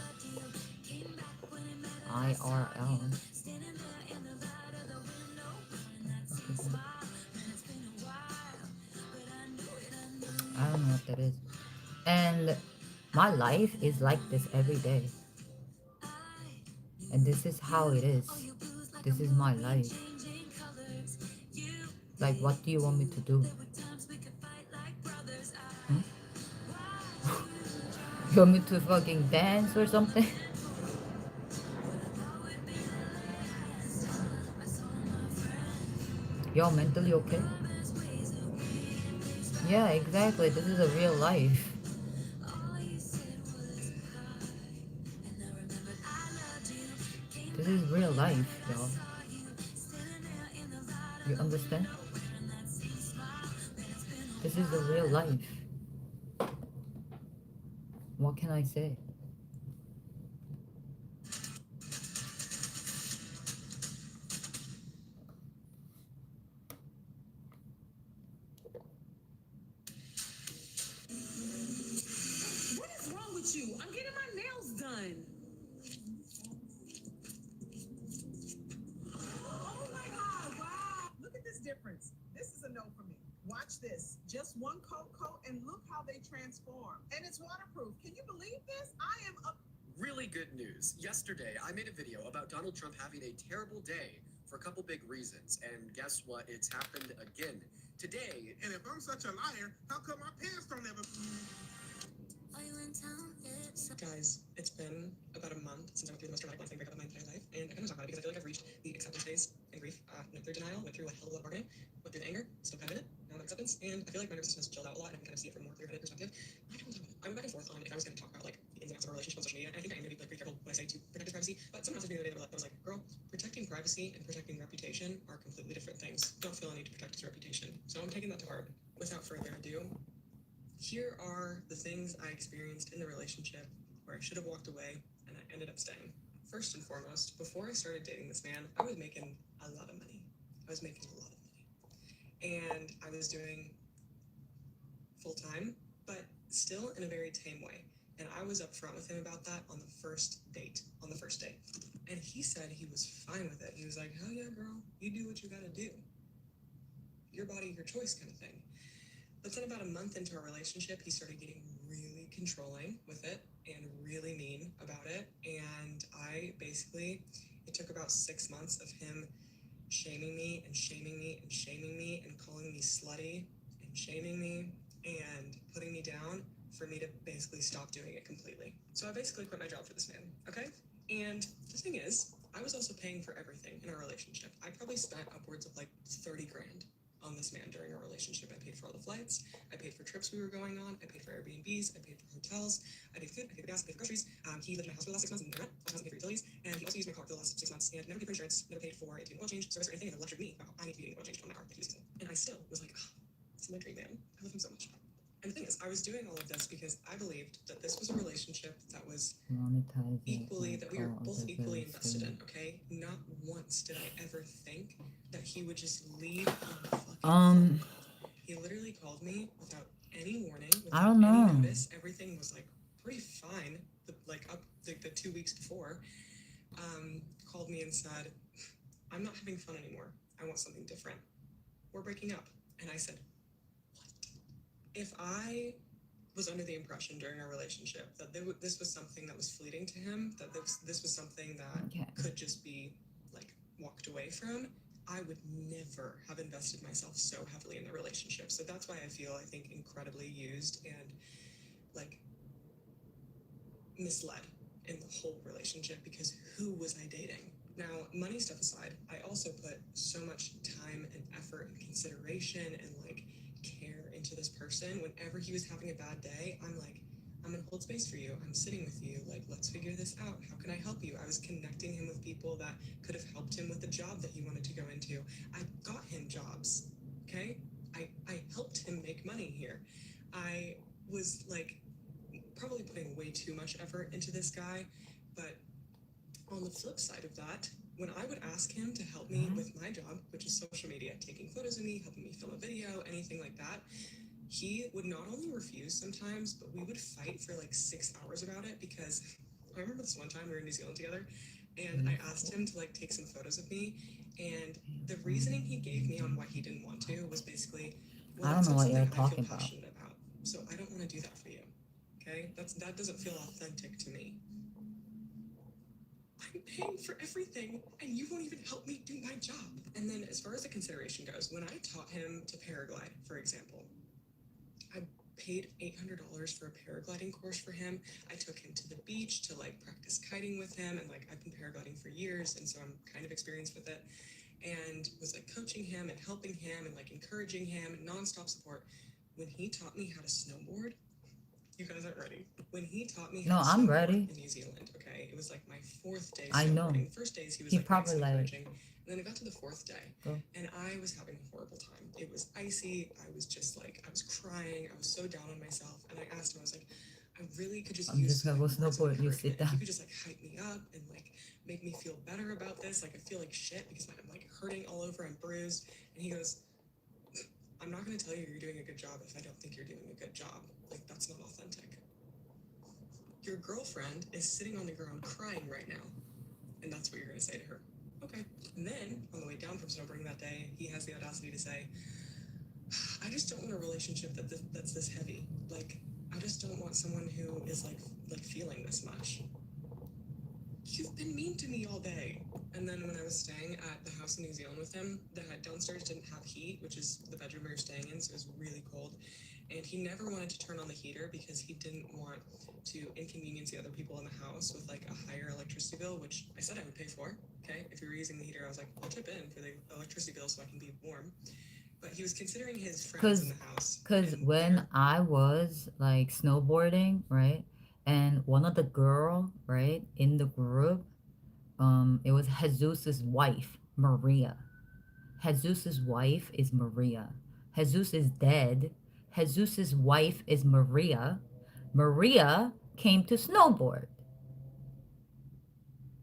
[SPEAKER 1] IRL.
[SPEAKER 10] Standing there in the light of the window, and that's a smile. And it's been a while, but I know it.
[SPEAKER 1] I don't know what that is. And my life is like this every day. And this is how it is. This is my life. Like, what do you want me to do? Hmm? You want me to fucking dance or something? Y'all mentally okay? Yeah, exactly. This is a real life. This is real life, y'all. You understand? This is a real life. What can I say?
[SPEAKER 8] What is wrong with you? I'm getting my nails done.
[SPEAKER 6] Oh my God, wow. Look at this difference. This is a no for me. Watch this. Just one coat and look how they transform. And it's waterproof. Can you believe this? I am up.
[SPEAKER 14] Really good news. Yesterday, I made a video about Donald Trump having a terrible day for a couple big reasons. And guess what? It's happened again. Today,
[SPEAKER 11] And if I'm such a liar, how come my pants don't ever...
[SPEAKER 10] Are you in town?
[SPEAKER 14] guys, it's been about a month since I went through the most dramatic life breakup of my entire life. And I kind of talk about it because I feel like I've reached the acceptance phase and grief. Went through denial, went through a hell of a lot of bargaining, went through the anger, still kind of in it, now I'm acceptance. And I feel like my nervous system has chilled out a lot and I can kind of see it from a more clear-headed perspective. I don't know. I'm back and forth on if I was going to talk about like the ins and outs of a relationship on social media. And I think I am going to be like pretty careful when I say to protect his privacy. But someone else was being the other day that was like, girl, protecting privacy and protecting reputation are completely different things. Don't feel a need to protect his reputation. So I'm taking that to heart. Without further ado, here are the things I experienced in the relationship where I should have walked away and I ended up staying. First and foremost, before I started dating this man, I was making a lot of money. And I was doing full-time, but still in a very tame way. And I was upfront with him about that on the first day. And he said he was fine with it. He was like, hell yeah, girl, you do what you gotta do. Your body, your choice kind of thing. But then about a month into our relationship, he started getting really controlling with it and really mean about it. And it took about 6 months of him shaming me and shaming me and shaming me and calling me slutty and shaming me and putting me down for me to basically stop doing it completely. So I basically quit my job for this man, okay? And the thing is, I was also paying for everything in our relationship. I probably spent upwards of like 30 grand on this man during our relationship. I paid for all the flights, I paid for trips we were going on, I paid for Airbnbs, I paid for hotels, I paid for food, I paid for gas, I paid for groceries. He lived in my house for the last 6 months and never rent, also paid for utilities, and he also used my car for the last 6 months and never paid for insurance, never paid for it to be an oil change, service, or anything, and lectured me about how I need to be getting oil changed on my car that he was using. And I still was like, oh, this is my dream man. I love him so much. And the thing is, I was doing all of this because I believed that this was a relationship that was that we were both equally invested in, okay? Not once did I ever think that he would just leave on the He literally called me without any warning, without any notice. Everything was like pretty fine, the 2 weeks before. Called me and said, I'm not having fun anymore. I want something different. We're breaking up. And I said, if I was under the impression during our relationship that this was something that was fleeting to him, that this was something that could just be like walked away from, I would never have invested myself so heavily in the relationship. So that's why I think incredibly used and like misled in the whole relationship, because who was I dating? Now, money stuff aside, I also put so much time and effort and consideration and like care into this person. Whenever he was having a bad day, I'm like, I'm gonna hold space for you. I'm sitting with you. Like, let's figure this out. How can I help you? I was connecting him with people that could have helped him with the job that he wanted to go into. I got him jobs. Okay? I helped him make money here. I was like probably putting way too much effort into this guy, but on the flip side of that, when I would ask him to help me with my job, which is social media, taking photos of me, helping me film a video, anything like that, he would not only refuse sometimes, but we would fight for like 6 hours about it because I remember this one time we were in New Zealand together and I asked him to like take some photos of me, and the reasoning he gave me on why he didn't want to was basically, well,
[SPEAKER 1] I don't
[SPEAKER 14] that's
[SPEAKER 1] know
[SPEAKER 14] not
[SPEAKER 1] what you're
[SPEAKER 14] something I
[SPEAKER 1] talking
[SPEAKER 14] feel
[SPEAKER 1] about.
[SPEAKER 14] passionate about, so I don't want to do that for you. Okay? That doesn't feel authentic to me. I'm paying for everything, and you won't even help me do my job. And then as far as the consideration goes, when I taught him to paraglide, for example, I paid $800 for a paragliding course for him. I took him to the beach to like practice kiting with him, and like I've been paragliding for years, and so I'm kind of experienced with it, and was like coaching him and helping him and like encouraging him, nonstop support. When he taught me how to snowboard, you guys aren't ready. When he taught me how
[SPEAKER 1] No,
[SPEAKER 14] to
[SPEAKER 1] I'm
[SPEAKER 14] snowboard
[SPEAKER 1] ready.
[SPEAKER 14] in New Zealand, okay, it was like my 4th day
[SPEAKER 1] I know.
[SPEAKER 14] snowboarding. First days he was
[SPEAKER 1] He
[SPEAKER 14] like
[SPEAKER 1] probably
[SPEAKER 14] nicely
[SPEAKER 1] like
[SPEAKER 14] coaching, and then it got to the 4th day,
[SPEAKER 1] go.
[SPEAKER 14] and I was having a horrible time. It was icy. I was just like, I was crying. I was so down on myself, and I asked him, I was like, I really could just
[SPEAKER 1] I'm
[SPEAKER 14] use
[SPEAKER 1] just gonna go
[SPEAKER 14] like words of
[SPEAKER 1] snowboard. You sit
[SPEAKER 14] encouragement. If you
[SPEAKER 1] down.
[SPEAKER 14] could just like hype me up and like make me feel better about this. Like I feel like shit because I'm like hurting all over. I'm bruised. And he goes, I'm not going to tell you you're doing a good job if I don't think you're doing a good job. Like that's not authentic. Your girlfriend is sitting on the ground crying right now, and that's what you're going to say to her. Okay. And then on the way down from snowboarding that day, he has the audacity to say, I just don't want a relationship that's this heavy. Like, I just don't want someone who is like feeling this much. You've been mean to me all day. And then when I was staying at the house in New Zealand with him, the downstairs didn't have heat, which is the bedroom we were staying in, so it was really cold. And he never wanted to turn on the heater because he didn't want to inconvenience the other people in the house with like a higher electricity bill, which I said I would pay for. Okay, if you were using the heater, I was like, I'll chip in for the electricity bill so I can be warm. But he was considering his friends in the house.
[SPEAKER 1] Cause when I was like snowboarding, right, and one of the girl, right, in the group, it was Jesus's wife, Maria. Jesus's wife is Maria. Jesus is dead. Jesus's wife is Maria. Maria came to snowboard.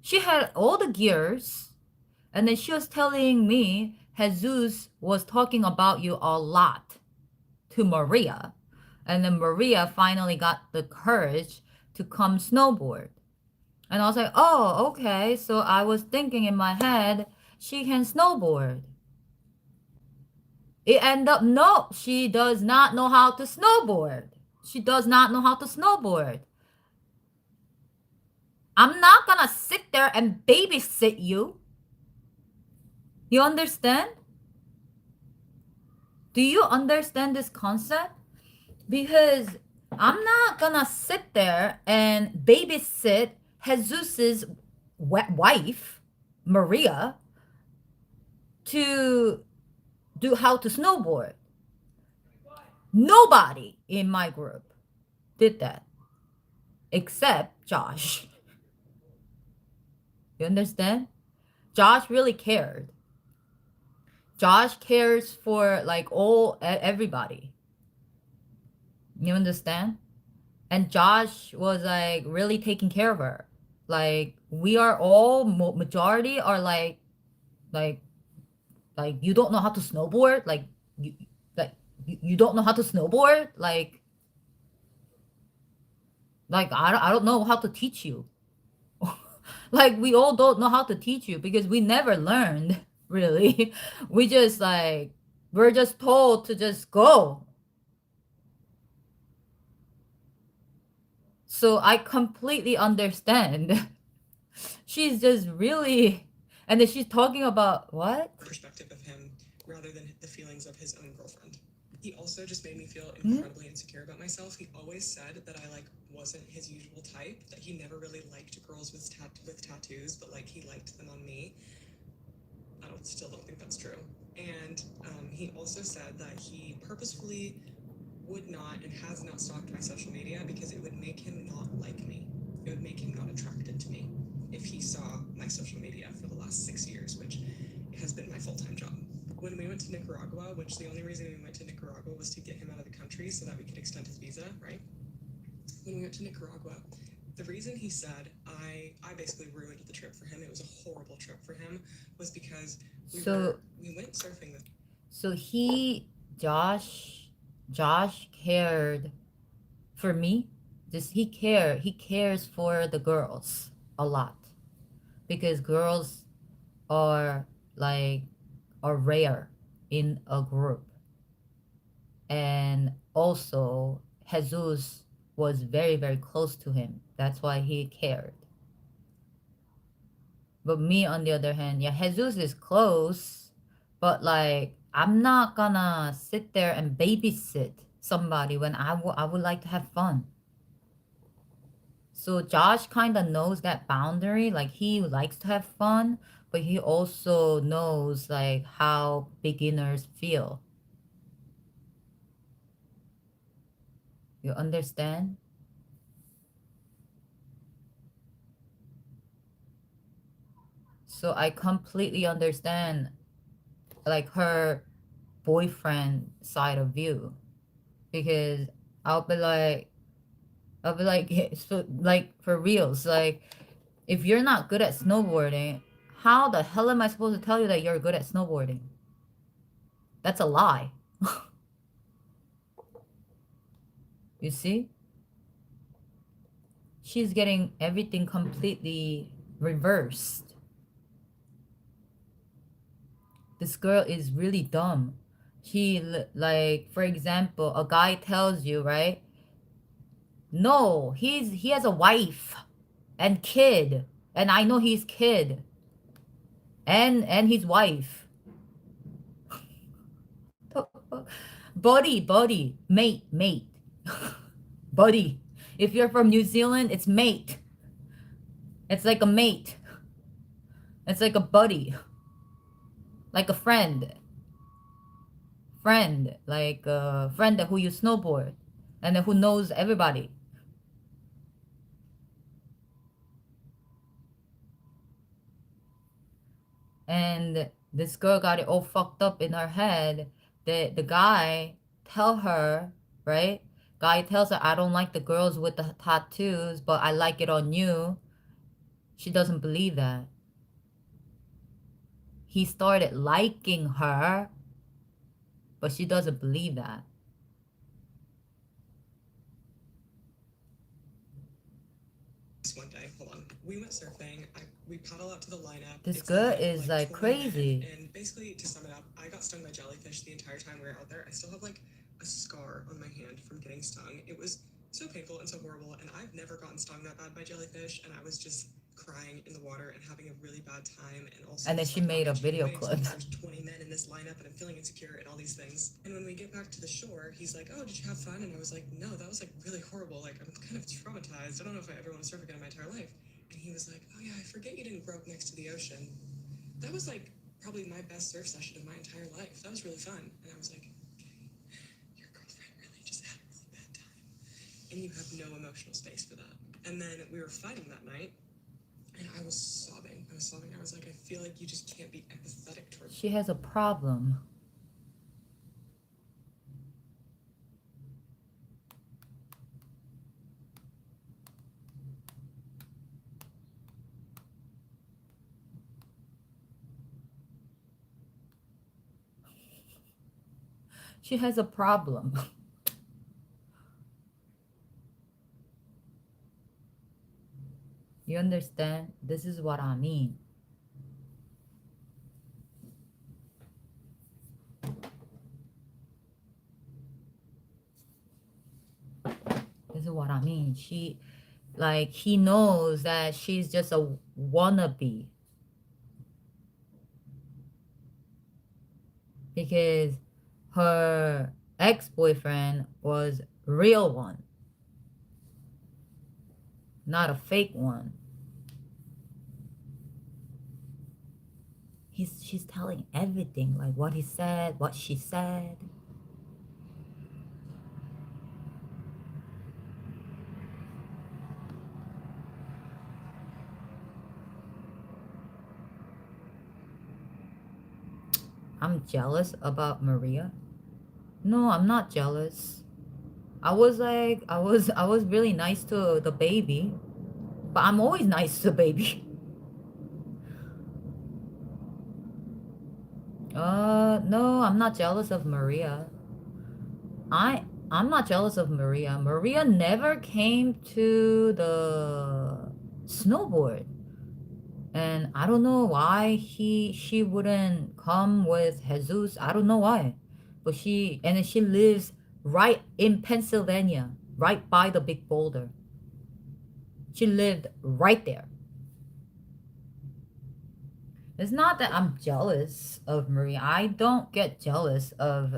[SPEAKER 1] She had all the gears, and then she was telling me Jesus was talking about you a lot to Maria. And then Maria finally got the courage to come snowboard. And I was like, oh, okay. So I was thinking in my head, she can snowboard. It ended up, no, she does not know how to snowboard. She does not know how to snowboard. I'm not gonna sit there and babysit you. You understand? Do you understand this concept? Because I'm not gonna sit there and babysit Jesus's wife, Maria, to do how to snowboard. Nobody in my group did that except Josh. You understand? Josh really cared. Josh cares for like everybody. You understand? And Josh was like really taking care of her. Like we are all majority are like you don't know how to snowboard. You don't know how to snowboard. Like I don't know how to teach you. Like we all don't know how to teach you because we never learned really. We just like we're just told to just go. So I completely understand. She's just really, and then she's talking about what?
[SPEAKER 14] Perspective of him rather than the feelings of his own girlfriend. He also just made me feel incredibly insecure about myself. He always said that I like wasn't his usual type, that he never really liked girls with tattoos, but like he liked them on me. Still don't think that's true. And he also said that he purposefully would not and has not stalked my social media because it would make him not like me. It would make him not attracted to me if he saw my social media for the last 6 years, which has been my full-time job. When we went to Nicaragua, which the only reason we went to Nicaragua was to get him out of the country so that we could extend his visa, right? When we went to Nicaragua, the reason he said I basically ruined the trip for him, it was a horrible trip for him, was because we went surfing with.
[SPEAKER 1] So Josh cared for me. He cares for the girls a lot because girls are rare in a group. And also Jesus was very, very close to him. That's why he cared. But me, on the other hand, yeah, Jesus is close, but like I'm not gonna sit there and babysit somebody when I would like to have fun. So Josh kind of knows that boundary. Like he likes to have fun, but he also knows like how beginners feel. You understand? So I completely understand like her boyfriend side of view, because I'll be like, so like for reals, like if you're not good at snowboarding, how the hell am I supposed to tell you that you're good at snowboarding? That's a lie. You see? She's getting everything completely reversed. This girl is really dumb. Like, for example, a guy tells you, right? No, he has a wife and kid, and I know his kid and his wife. Buddy, mate. Buddy. If you're from New Zealand, it's mate. It's like a mate. It's like a buddy. Like a friend. Like a friend who you snowboard and who knows everybody. And this girl got it all fucked up in her head. The guy tell her, right? Guy tells her, I don't like the girls with the tattoos, but I like it on you. She doesn't believe that. He started liking her, but she doesn't believe that.
[SPEAKER 14] One day, hold on. We went surfing. We paddle out to the lineup.
[SPEAKER 1] This girl is like
[SPEAKER 14] 20
[SPEAKER 1] crazy.
[SPEAKER 14] minutes, and basically, to sum it up, I got stung by jellyfish the entire time we were out there. I still have like a scar on my hand from getting stung. It was so painful and so horrible, and I've never gotten stung that bad by jellyfish, and I was just crying in the water and having a really bad time. And also,
[SPEAKER 1] And then she made a video clip.
[SPEAKER 14] There's 20 men in this lineup, and I'm feeling insecure and all these things. And when we get back to the shore, he's like, "Oh, did you have fun?" And I was like, "No, that was like really horrible. Like I'm kind of traumatized. I don't know if I ever want to surf again in my entire life." And he was like, "Oh yeah, I forget you didn't grow up next to the ocean." That was like probably my best surf session of my entire life. That was really fun. And I was like, your girlfriend really just had a really bad time. And you have no emotional space for that. And then we were fighting that night, and I was sobbing. I was like, I feel like you just can't be empathetic towards me.
[SPEAKER 1] She has a problem. She has a problem. You understand? This is what I mean. This is what I mean. He knows that she's just a wannabe. Because her ex-boyfriend was real one, not a fake one. She's telling everything, like what he said, what she said. I'm jealous about Maria. No, I'm not jealous. I was really nice to the baby, but I'm always nice to the baby. No, I'm not jealous of Maria. I'm not jealous of Maria. Maria never came to the snowboard. And I don't know why she wouldn't come with Jesus. I don't know why. But she lives right in Pennsylvania, right by the big boulder. She lived right there. It's not that I'm jealous of Maria. I don't get jealous of,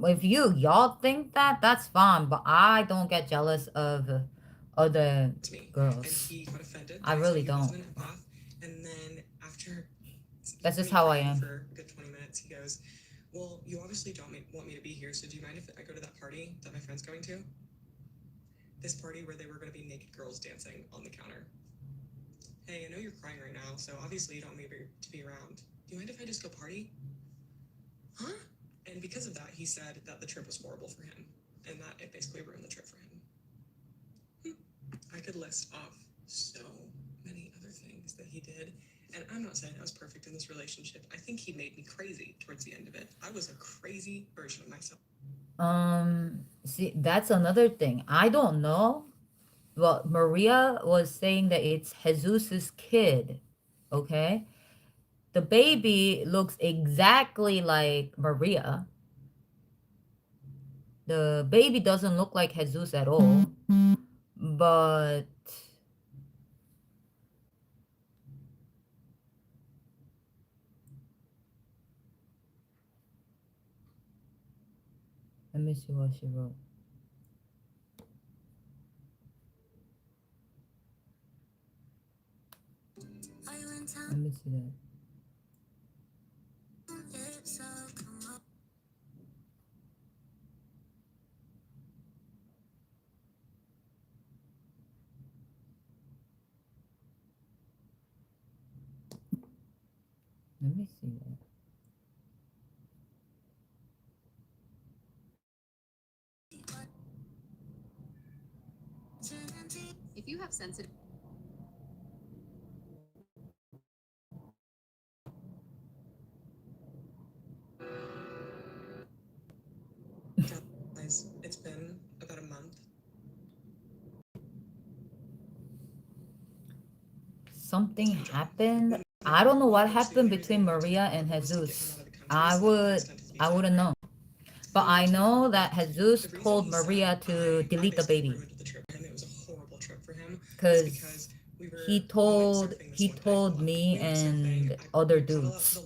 [SPEAKER 1] if y'all think that, that's fine, but I don't get jealous of other girls. I really don't.
[SPEAKER 14] And then after
[SPEAKER 1] That's just how I am.
[SPEAKER 14] for a good 20 minutes, he goes, well, you obviously don't want me to be here, so do you mind if I go to that party that my friend's going to? This party where they were going to be naked girls dancing on the counter. Hey, I know you're crying right now, so obviously you don't want me to be around. Do you mind if I just go party? Huh? And because of that, he said that the trip was horrible for him, and that it basically ruined the trip for him. I could list off so many other things that he did, and I'm not saying I was perfect in this relationship. I think he made me crazy towards the end of it. I was a crazy version of myself.
[SPEAKER 1] See, that's another thing. I don't know. Well, Maria was saying that it's Jesus's kid. Okay? The baby looks exactly like Maria. The baby doesn't look like Jesus at all. But let me see what she wrote. Let me see that. Let me see that.
[SPEAKER 15] If you have sensitive
[SPEAKER 14] Guys, it's been about a month.
[SPEAKER 1] Something happened. I don't know what happened between Maria and Jesus. I wouldn't know. But I know that Jesus told Maria to delete the baby.
[SPEAKER 14] It was a horrible trip for him.
[SPEAKER 1] Because he told me and other dudes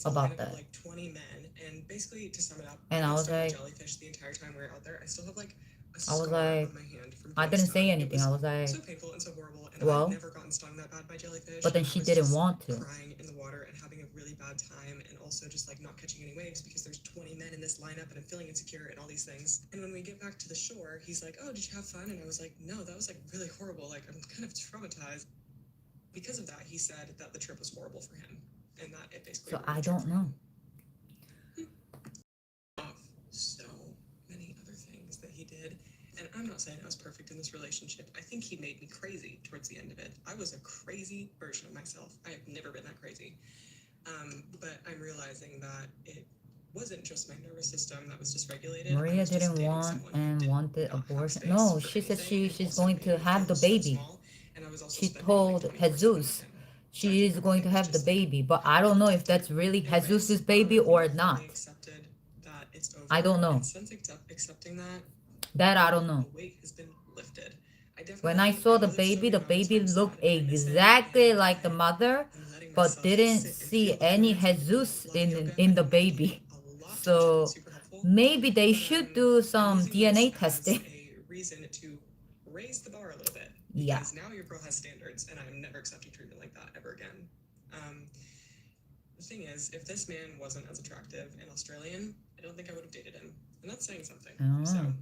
[SPEAKER 1] about that.
[SPEAKER 14] Like 20 men, and basically to sum it up,
[SPEAKER 1] And I was like,
[SPEAKER 14] jellyfish the entire time we were out there. I still have like a
[SPEAKER 1] I was
[SPEAKER 14] scar
[SPEAKER 1] like,
[SPEAKER 14] on my hand from
[SPEAKER 1] I didn't say anything. I was like,
[SPEAKER 14] so painful and so horrible, and
[SPEAKER 1] well,
[SPEAKER 14] I've never gotten stung that bad by jellyfish.
[SPEAKER 1] but then she didn't want to.
[SPEAKER 14] Crying in the water and having a really bad time, and also just like not catching any waves because there's 20 men in this lineup, and I'm feeling insecure and all these things. And when we get back to the shore, he's like, "Oh, did you have fun?" And I was like, "No, that was like really horrible. Like I'm kind of traumatized." Because of that, he said that the trip was horrible for him, and that it basically.
[SPEAKER 1] So I don't know.
[SPEAKER 14] So many other things that he did, and I'm not saying I was perfect in this relationship. I think he made me crazy towards the end of it. I was a crazy version of myself. I have never been that crazy, but I'm realizing that it wasn't just my nervous system that was dysregulated.
[SPEAKER 1] Maria didn't want and wanted abortion. No, she said she's going to have the baby. She told Jesus she is going to have the baby, but I don't know if that's really Jesus's baby or not. I don't know.
[SPEAKER 14] Accepting
[SPEAKER 1] that I don't know.
[SPEAKER 14] The weight has been lifted.
[SPEAKER 1] When I saw the baby looked exactly like the mother, but didn't see any Jesus in the baby. So
[SPEAKER 14] example.
[SPEAKER 1] maybe they
[SPEAKER 14] But,
[SPEAKER 1] should do some
[SPEAKER 14] using
[SPEAKER 1] DNA
[SPEAKER 14] this
[SPEAKER 1] testing.
[SPEAKER 14] as a reason to raise the bar a little bit.
[SPEAKER 1] Yeah.
[SPEAKER 14] Because now your girl has standards, and I'm never accepting treatment like that ever again. The thing is, if this man wasn't as attractive and Australian, I don't think I would have dated him. And that's saying something. So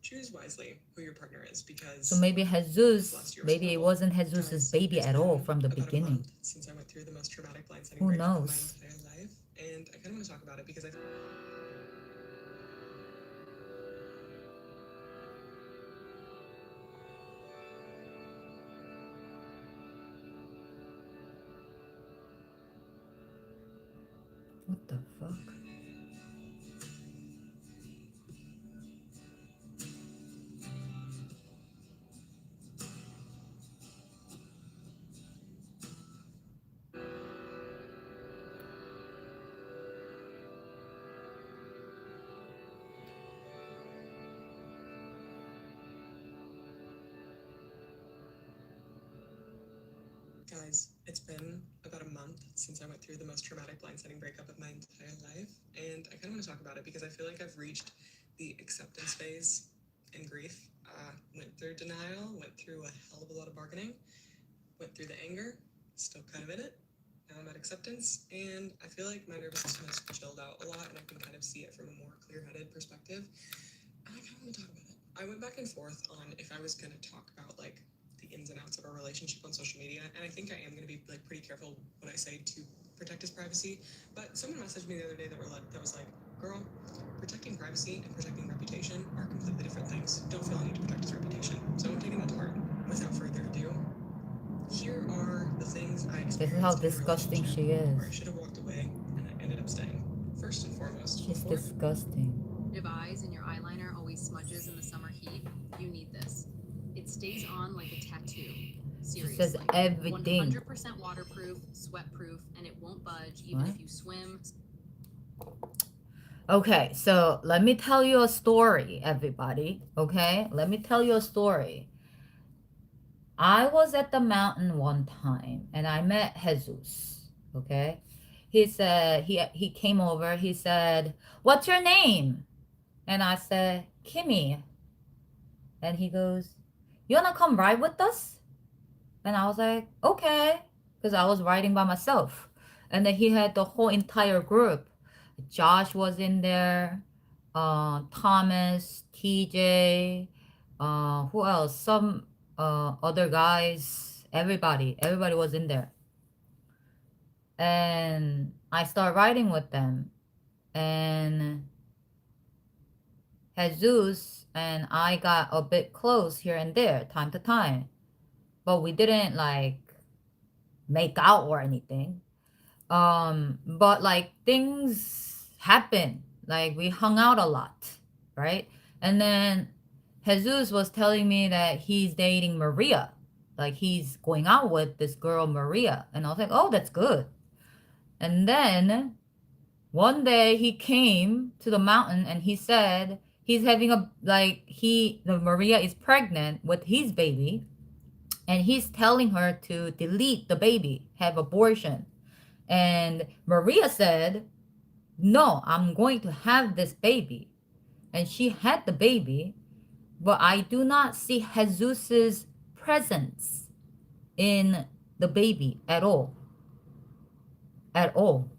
[SPEAKER 14] choose wisely who your partner is, because
[SPEAKER 1] So maybe Jesus, maybe it wasn't Jesus's baby at all from the beginning.
[SPEAKER 14] since I went through the most traumatic blindsiding
[SPEAKER 1] Who
[SPEAKER 14] breakup of my
[SPEAKER 1] knows?
[SPEAKER 14] entire life, and I kind of want to talk about it because I
[SPEAKER 1] What the fuck?
[SPEAKER 14] Guys, it's been about a month since I went through the most traumatic blindsiding breakup of my entire life, and I kind of want to talk about it because I feel like I've reached the acceptance phase in grief. Went through denial, went through a hell of a lot of bargaining, went through the anger, still kind of in it. Now I'm at acceptance, and I feel like my nervous system has chilled out a lot, and I can kind of see it from a more clear-headed perspective. And I kind of want to talk about it. I went back and forth on if I was going to talk about like the ins and outs of our relationship on social media, and I think I am going to be like pretty careful when I say to protect his privacy. But someone messaged me the other day that was like, "Girl, protecting privacy and protecting reputation are completely different things. Don't feel the need to protect his reputation." So I'm taking that to heart. Without further ado, here are the things I experienced.
[SPEAKER 1] This is how disgusting she is.
[SPEAKER 14] Where I should have walked away, and I ended up staying. First and foremost,
[SPEAKER 1] She's disgusting.
[SPEAKER 15] If eyes and your eyeliner always smudges in the summer heat, you need this. It stays on like a tattoo. Seriously.
[SPEAKER 1] Says everything.
[SPEAKER 15] 100% waterproof, sweat-proof, and it won't budge even if you swim.
[SPEAKER 1] Okay, so let me tell you a story, everybody. Okay, let me tell you a story. I was at the mountain one time and I met Jesus. Okay, he said he came over. He said, "What's your name?" And I said, "Kimmy." And he goes, "You wanna come ride with us?" And I was like, "Okay," because I was riding by myself. And then he had the whole entire group. Josh was in there, Thomas, TJ, who else? Some other guys, everybody was in there. And I started riding with them. And Jesus and I got a bit close here and there, time to time. But we didn't like make out or anything. But like things happen. Like we hung out a lot, right? And then Jesus was telling me that he's dating Maria. Like he's going out with this girl Maria. And I was like, "Oh, that's good." And then one day he came to the mountain and he said he's having the Maria is pregnant with his baby, and he's telling her to delete the baby, have abortion. And Maria said, "No, I'm going to have this baby." And she had the baby, but I do not see Jesus's presence in the baby at all. At all.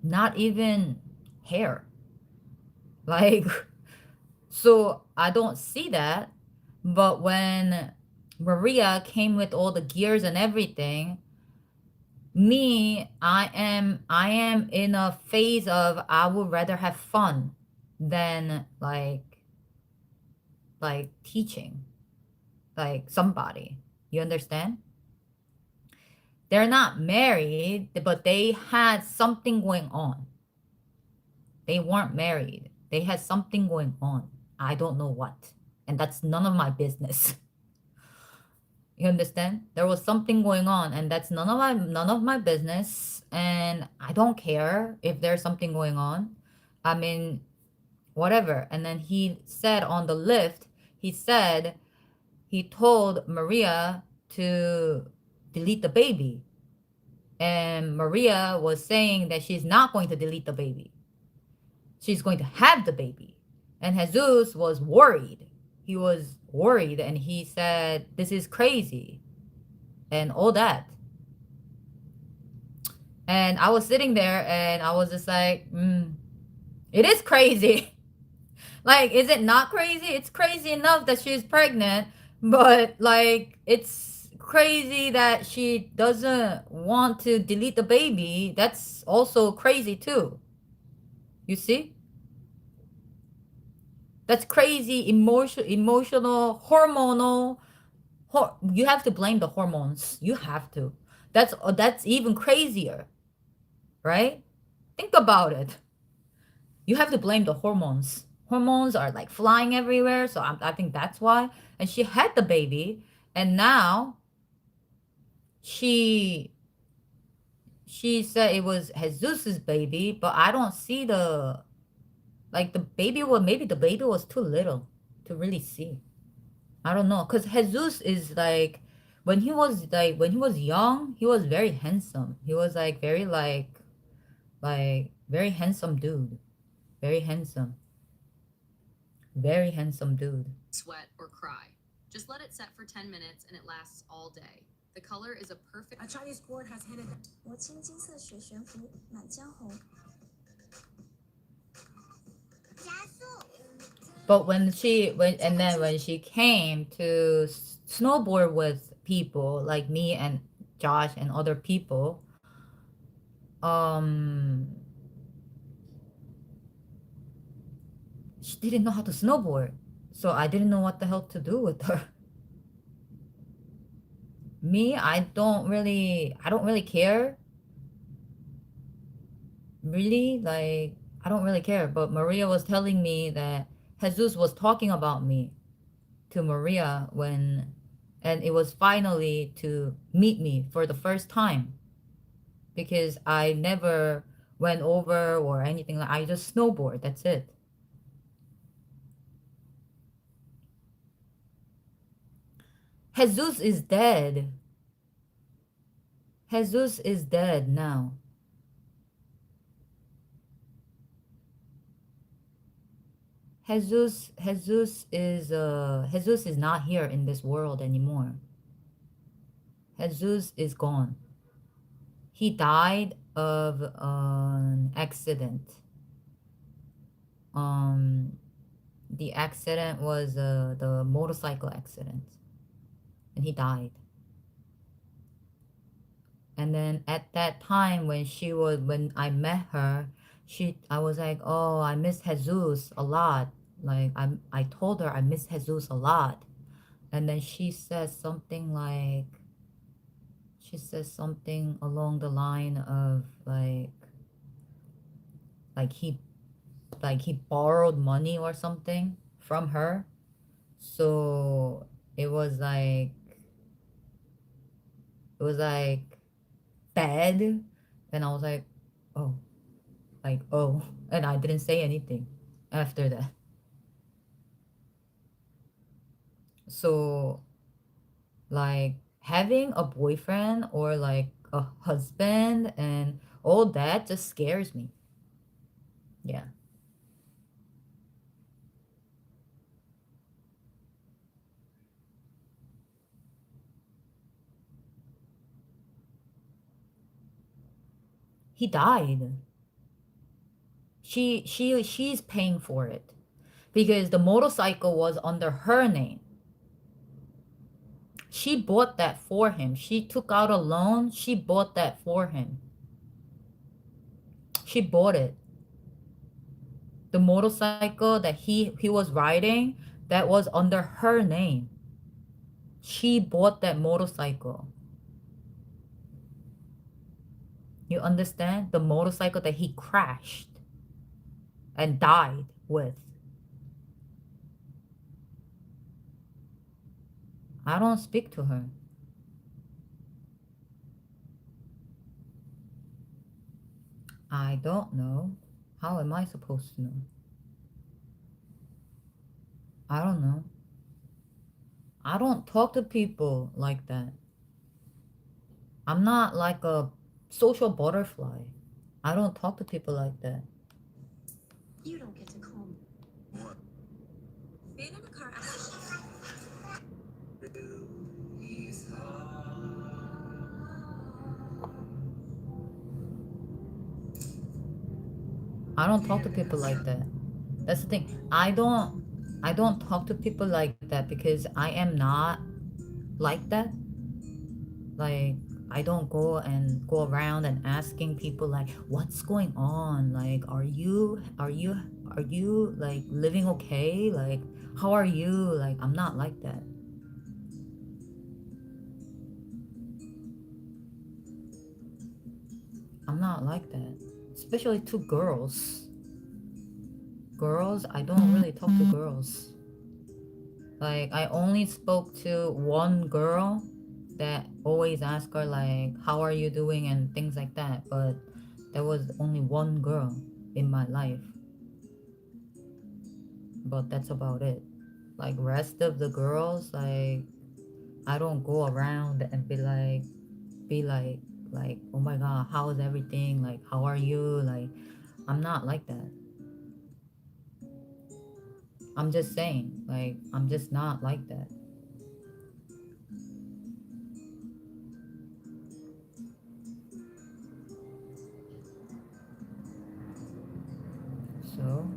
[SPEAKER 1] Not even hair. Like, so I don't see that. But when Maria came with all the gears and everything, I am in a phase of I would rather have fun than like teaching like somebody. You understand? They're not married, but they had something going on. They weren't married. They had something going on. I don't know what. And that's none of my business. You understand? There was something going on, and that's none of my business, and I don't care if there's something going on. I mean, whatever. And then he said on the lift, he told Maria to delete the baby. And Maria was saying that she's not going to delete the baby. She's going to have the baby. And Jesus was worried. He was worried and he said, this is crazy and all that. And I was sitting there and I was just like, it is crazy. Like, is it not crazy? It's crazy enough that she's pregnant, but like, it's crazy that she doesn't want to delete the baby. That's also crazy too. You see? That's crazy, emotional, hormonal. You have to blame the hormones. You have to. That's even crazier, right? Think about it. You have to blame the hormones. Hormones are like flying everywhere, so I think that's why. And she had the baby, and now she said it was Jesus's baby, but I don't see the like the baby. Well, maybe the baby was too little to really see. I don't know, cause Jesus is like when he was young, he was very handsome. He was like very very handsome dude, very handsome. Very handsome dude.
[SPEAKER 15] Sweat or cry. Just let it set for 10 minutes and it lasts all day. The color is a perfect.
[SPEAKER 3] A Chinese court has handed.
[SPEAKER 5] 我青金色雪悬浮，满江红。加速。
[SPEAKER 1] But when she came to snowboard with people like me and Josh and other people, she didn't know how to snowboard. So I didn't know what the hell to do with her. Me, I don't really care. Really, like, I don't really care. But Maria was telling me that Jesus was talking about me to Maria and it was finally to meet me for the first time. Because I never went over or anything. I just snowboard, that's it. Jesus is dead. Jesus is dead now. Jesus is not here in this world anymore. Jesus is gone. He died of an accident. The accident was the motorcycle accident. And he died. And then at that time when I met her, I was like, oh, I miss Jesus a lot. Like I told her I miss Jesus a lot. And then she says something along the line of he borrowed money or something from her. So it was like bad. And I was like, oh, and I didn't say anything after that. So like having a boyfriend or like a husband and all that just scares me. Yeah. He died. She's paying for it because the motorcycle was under her name. She bought that for him. She took out a loan. She bought that for him. She bought it. The motorcycle that he was riding, that was under her name. She bought that motorcycle. You understand? The motorcycle that he crashed and died with. I don't speak to her. I don't know. How am I supposed to know? I don't know. I don't talk to people like that. I'm not like a social butterfly. I don't talk to people like that.
[SPEAKER 10] You don't get to call me.
[SPEAKER 11] What?
[SPEAKER 10] Being in a car accident.
[SPEAKER 1] I don't talk to people like that. That's the thing. I don't talk to people like that because I am not like that. Like I don't go around and asking people like what's going on? Like are you like living okay? Like how are you? Like I'm not like that. I'm not like that. Especially to girls. Girls, I don't really talk to girls. Like I only spoke to one girl that always ask her like how are you doing and things like that, but there was only one girl in my life. But that's about it. Like rest of the girls, like I don't go around and be like oh my god, how is everything? Like how are you? Like I'm not like that. I'm just saying, like I'm just not like that. So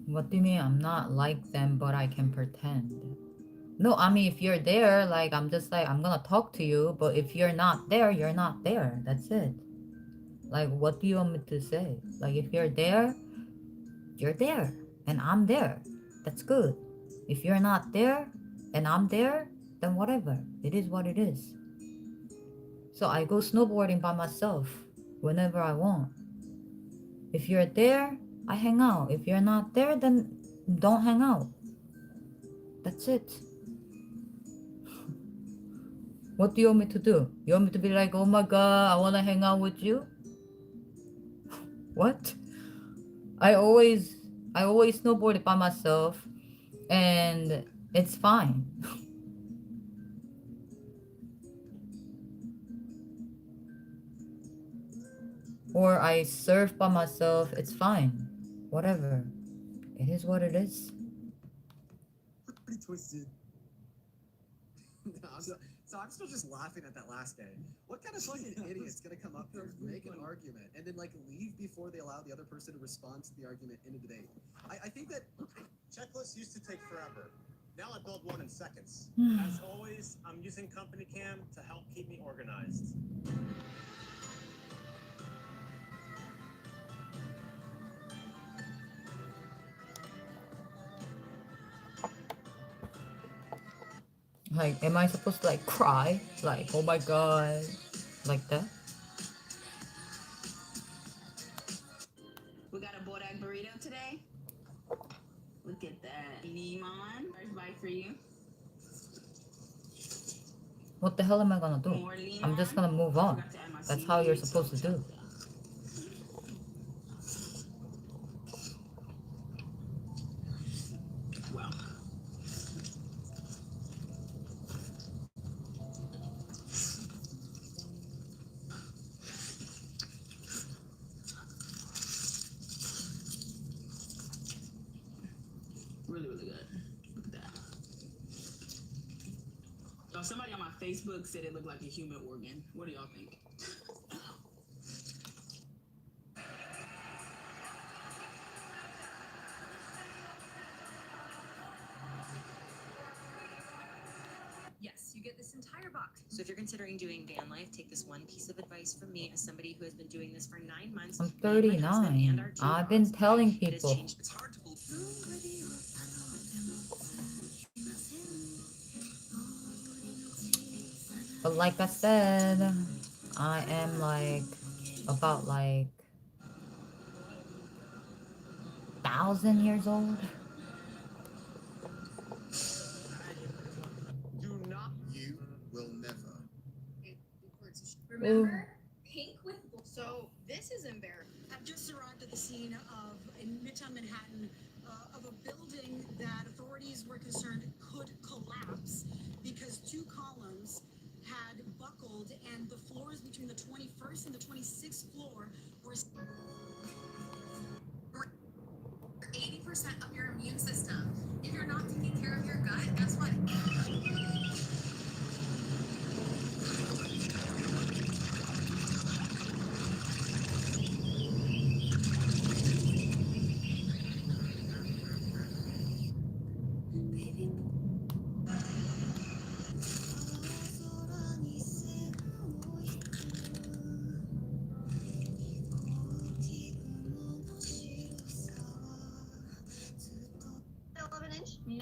[SPEAKER 1] what do you mean I'm not like them but I can pretend? No, I mean if you're there, like I'm just like I'm gonna talk to you, but if you're not there, you're not there. That's it. Like what do you want me to say? Like if you're there, you're there. And I'm there. That's good. If you're not there and I'm there, then whatever. It is what it is. So I go snowboarding by myself whenever I want. If you're there, I hang out. If you're not there, then don't hang out. That's it. What do you want me to do? You want me to be like, oh my god, I wanna hang out with you? What? I always I always snowboarded by myself and it's fine. Or I surf by myself, it's fine. Whatever. It is what it is.
[SPEAKER 12] Pretty twisted. So I'm still just laughing at that last guy. What kind of fucking idiot's gonna come up here, make an argument, and then like leave before they allow the other person to respond to the argument in a debate? I think that checklists used to take forever. Now I build one in seconds. As always, I'm using Company Cam to help keep me organized.
[SPEAKER 1] Like, am I supposed to like cry? Like, oh my god. Like that?
[SPEAKER 16] We got a Bodak burrito today. Look at that. Limon. First bite for you.
[SPEAKER 1] What the hell am I gonna do? I'm just gonna move on. That's how you're supposed to do.
[SPEAKER 16] Wow. Really, really good. Look at that. Somebody on my Facebook said it looked like a human organ. What do y'all think?
[SPEAKER 10] Yes, you get this entire box. So if you're considering doing van life, take this one piece of advice from me as somebody who has been doing this for 9 months.
[SPEAKER 1] I'm 39. I've been telling people.
[SPEAKER 10] It's hard to believe.
[SPEAKER 1] But like I said, I am like about like 1,000 years old.
[SPEAKER 13] Do not. You will never.
[SPEAKER 15] Remember? Pink with so this is embarrassing.
[SPEAKER 8] I've just arrived at the scene of in Midtown Manhattan of a building that authorities were concerned could collapse because two columns had buckled and the floors between the 21st and the 26th floor were
[SPEAKER 15] 80% of your immune system. If you're not taking care of your gut, guess what?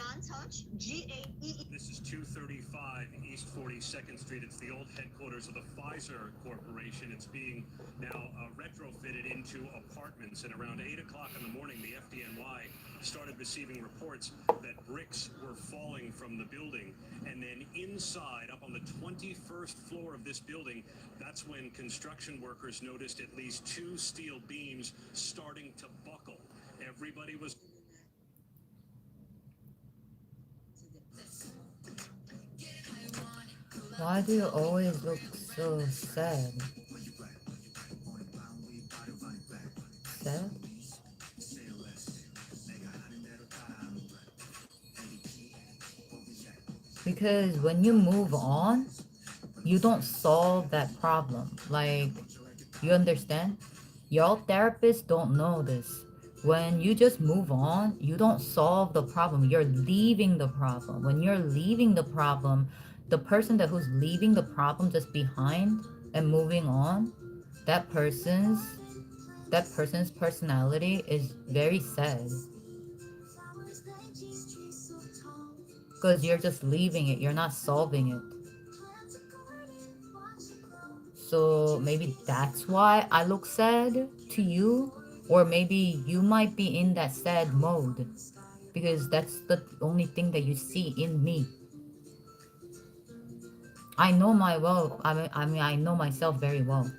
[SPEAKER 8] non-touch GAE.
[SPEAKER 12] This is 235 East 42nd Street. It's the old headquarters of the Pfizer Corporation. It's being now retrofitted into apartments. And around 8 o'clock in the morning, the FDNY started receiving reports that bricks were falling from the building. And then inside, up on the 21st floor of this building, that's when construction workers noticed at least 2 steel beams starting to buckle. Everybody was...
[SPEAKER 1] Why do you always look so sad? Sad? Because when you move on, you don't solve that problem. Like, you understand? Y'all therapists don't know this. When you just move on, you don't solve the problem. You're leaving the problem. When you're leaving the problem, the person who's leaving the problem just behind and moving on, that person's personality is very sad. Because you're just leaving it, you're not solving it. So maybe that's why I look sad to you, or maybe you might be in that sad mode because that's the only thing that you see in me. I know I know myself very well.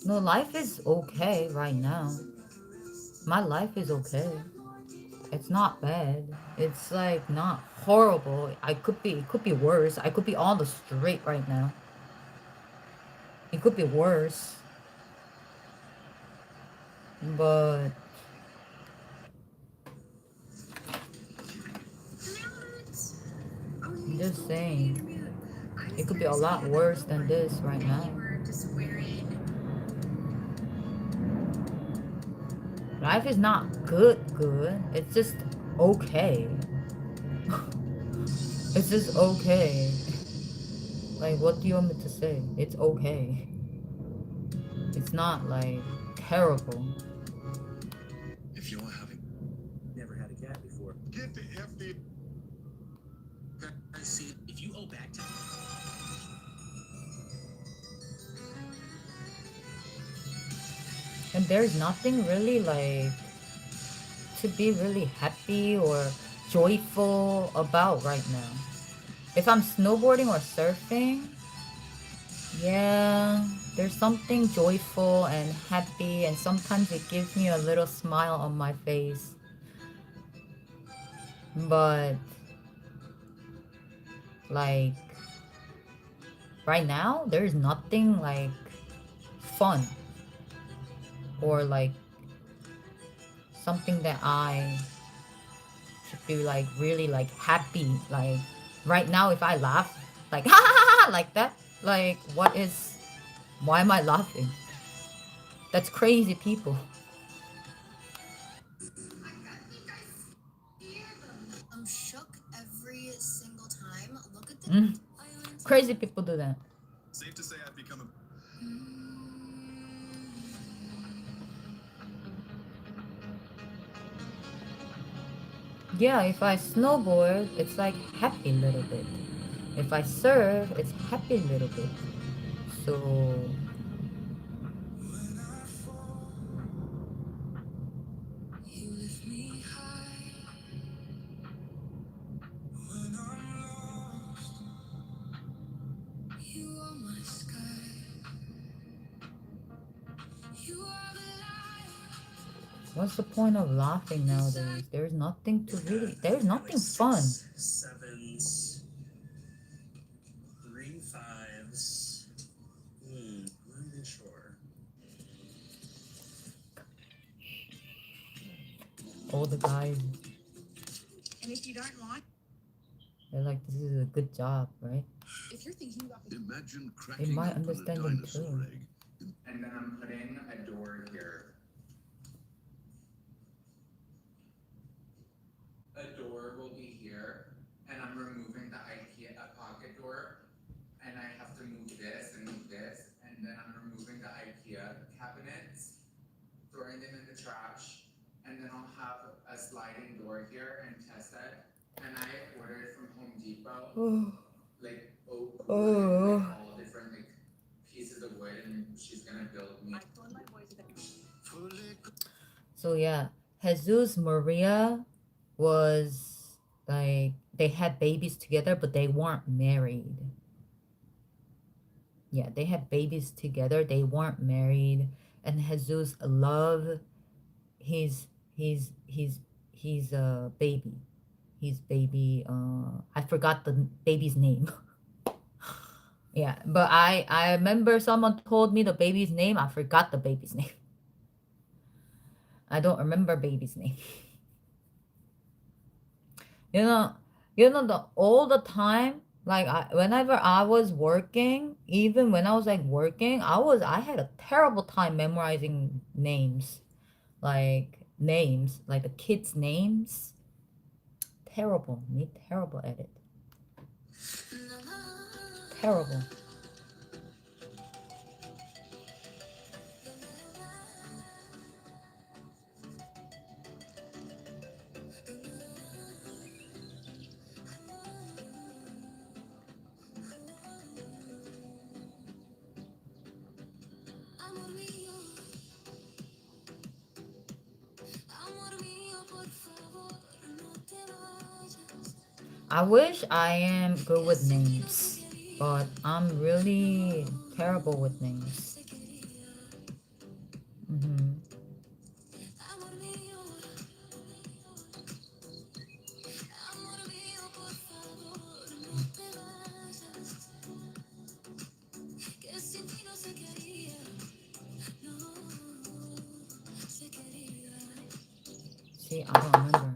[SPEAKER 1] No, life is okay right now. My life is okay. It's not bad. It's like not horrible. It could be worse. I could be on the street right now. It could be worse. But I'm just saying, it could be a lot worse than this right now. Life is not good. It's just okay. It's just okay. Like, what do you want me to say? It's okay. It's not like terrible.
[SPEAKER 13] If you're having never had a cat before, get the FD. See, if you owe back to.
[SPEAKER 1] And there's nothing really like to be really happy or joyful about right now. If I'm snowboarding or surfing, yeah, there's something joyful and happy, and sometimes it gives me a little smile on my face. But like right now, there's nothing like fun or like something that I should be like really like happy. Like right now, if I laugh like ha ha ha ha like that, like why am I laughing? That's crazy people.
[SPEAKER 15] I'm shook every single time. Look at the
[SPEAKER 1] Crazy people do that.
[SPEAKER 13] Safe to say I've become a.
[SPEAKER 1] Yeah, if I snowboard, it's like happy little bit. If I surf, it's happy little bit. So what's the point of laughing nowadays? There's nothing to really. There's nothing fun.
[SPEAKER 13] 7s, 3 5s. Not even sure.
[SPEAKER 1] All the guys,
[SPEAKER 8] And if you don't like,
[SPEAKER 1] they're like, this is a good job, right?
[SPEAKER 8] if you're thinking about
[SPEAKER 9] Imagine
[SPEAKER 1] They
[SPEAKER 9] cracking
[SPEAKER 1] might
[SPEAKER 9] open a
[SPEAKER 1] understand them
[SPEAKER 9] dinosaur
[SPEAKER 1] too.
[SPEAKER 9] egg.
[SPEAKER 4] And then I'm putting a door here. A door will be here, and I'm removing the IKEA pocket door, and I have to move this, and then I'm removing the IKEA cabinets, throwing them in the trash, and then I'll have a sliding door here and test it. And I ordered from Home Depot, like oak wood and like all different like pieces of wood, and she's gonna build me.
[SPEAKER 1] So yeah, Jesus Maria was like they had babies together, but they weren't married. Yeah, they had babies together. They weren't married, and Jesus loved his his his his baby. His baby. I forgot the baby's name. Yeah, but I remember someone told me the baby's name. I forgot the baby's name. I don't remember baby's name. You know, the all the time, like whenever I was working, even when I was like working, I had a terrible time memorizing names, like the kids' names. Terrible, me terrible at it. Terrible. I wish I am good with names, but I'm really terrible with names. Hmm. See, I don't remember.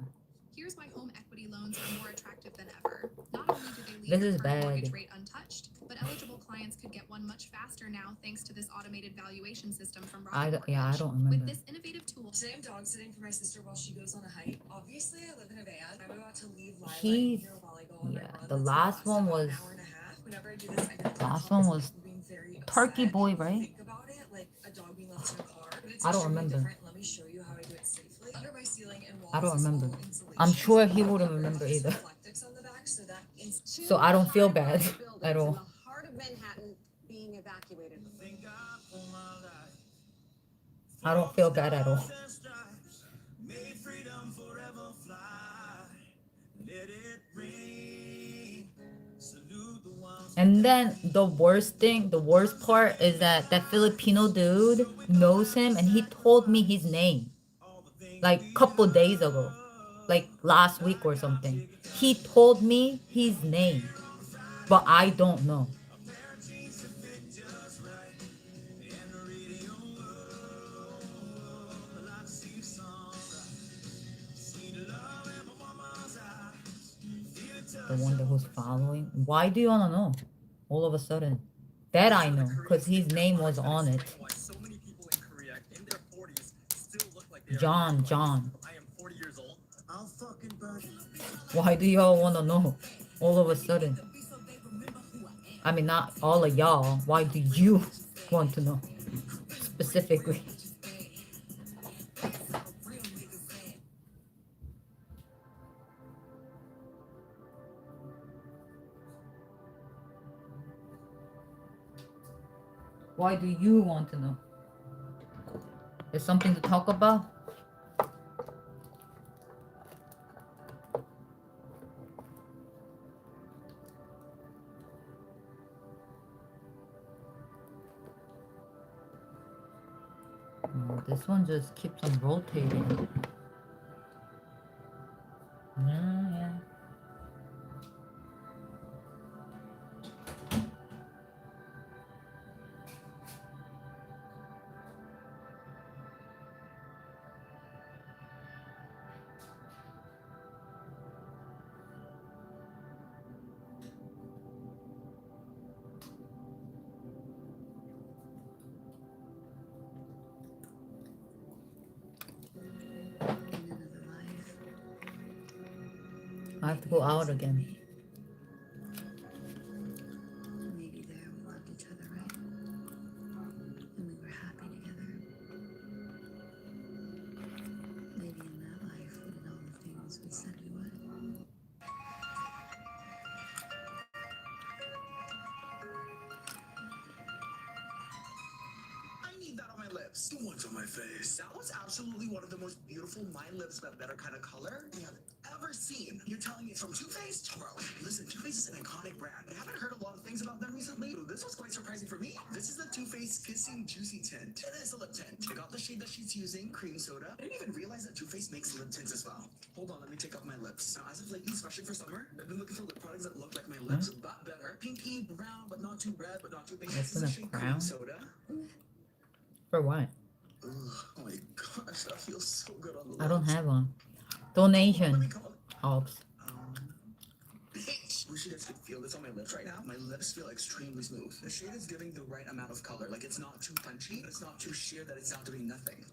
[SPEAKER 15] Here's why home equity loans are more attractive than ever. Not only do they leave
[SPEAKER 1] This
[SPEAKER 15] your
[SPEAKER 1] is
[SPEAKER 15] current mortgage
[SPEAKER 1] bad.
[SPEAKER 15] rate untouched, but eligible clients could get one much faster now thanks to this automated valuation system from Rocket Mortgage.
[SPEAKER 1] I don't
[SPEAKER 15] With
[SPEAKER 1] remember.
[SPEAKER 15] this innovative tool.
[SPEAKER 14] Today I'm dog sitting for my sister while she goes on a hike. Obviously, I live in a van. I'm about to leave Live
[SPEAKER 1] He,
[SPEAKER 14] here a while ago on my
[SPEAKER 1] yeah,
[SPEAKER 14] run.
[SPEAKER 1] the
[SPEAKER 14] That's
[SPEAKER 1] last
[SPEAKER 14] gonna
[SPEAKER 1] one
[SPEAKER 14] last about
[SPEAKER 1] was
[SPEAKER 14] an hour and a half. Whenever I do this, I come
[SPEAKER 1] last one was
[SPEAKER 14] being very
[SPEAKER 1] Turkey
[SPEAKER 14] upset.
[SPEAKER 1] Boy, right?
[SPEAKER 14] Think about it like a dog being left in a car. But it's
[SPEAKER 1] I don't
[SPEAKER 14] extremely
[SPEAKER 1] remember.
[SPEAKER 14] different. Let me show you how I do it safely. Under my ceiling and walls
[SPEAKER 1] I don't
[SPEAKER 14] is all
[SPEAKER 1] remember.
[SPEAKER 14] insulation.
[SPEAKER 1] I'm sure he wouldn't remember either. So I don't feel bad at all.
[SPEAKER 8] In the heart of Manhattan being evacuated.
[SPEAKER 1] I don't feel bad at all. And then the worst part is that Filipino dude knows him and he told me his name like couple days ago, like last week or something. He told me his name, but I don't know. The one that was following. Why do you wanna know? All of a sudden, that I know, cause his name was on it. John. Why do y'all wanna know? All of a sudden. I mean, not all of y'all. Why do you want to know specifically? Why do you want to know? There's something to talk about? Oh, this one just keeps on rotating. Yeah. I have to go out again.
[SPEAKER 16] Maybe there we loved each other, right? And we were happy together. Maybe in that life we did all the things we said we would.
[SPEAKER 13] I need that on my lips. The ones on my face. That was absolutely one of the most beautiful My Lips But Better kind of color I have ever seen. You're telling me it's from Too Faced? Bro, listen, Too Faced is an iconic brand. I haven't heard a lot of things about them recently. This was quite surprising for me. This is the Too Faced Kissing Juicy Tint. It is a lip tint. I got the shade that she's using, cream soda. I didn't even realize that Too Faced makes lip tints as well. Hold on, let me take off my lips. Now, as of lately, especially for summer, I've been looking for lip products that look like my lips, but better. Pinky, brown, but not too red, but not too pink. This is the shade cream soda.
[SPEAKER 1] For what?
[SPEAKER 13] Ugh, oh my gosh, that feels so good on the lips.
[SPEAKER 1] I don't have one. Donation. Helps.
[SPEAKER 13] Bitch! Wish you guys could feel this on my lips right now. My lips feel extremely smooth. The shade is giving the right amount of color. Like, it's not too punchy, but it's not too sheer that it's not doing nothing.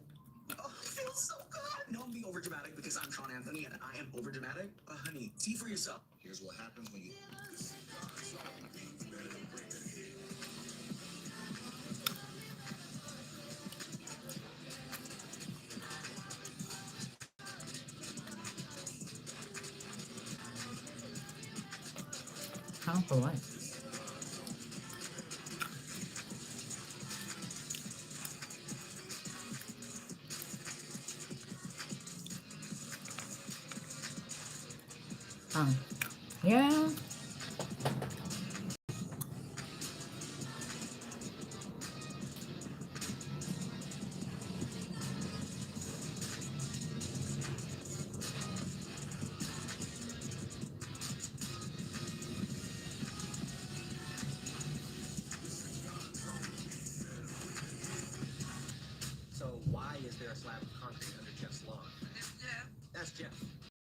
[SPEAKER 13] Oh, it feels so good! No, I'm being overdramatic because I'm Sean Anthony and I am overdramatic. But honey, see for yourself. Here's what happens when you...
[SPEAKER 1] How for what? Yeah.
[SPEAKER 17] So why is there a slab of concrete under Jeff's lawn? That's Jeff.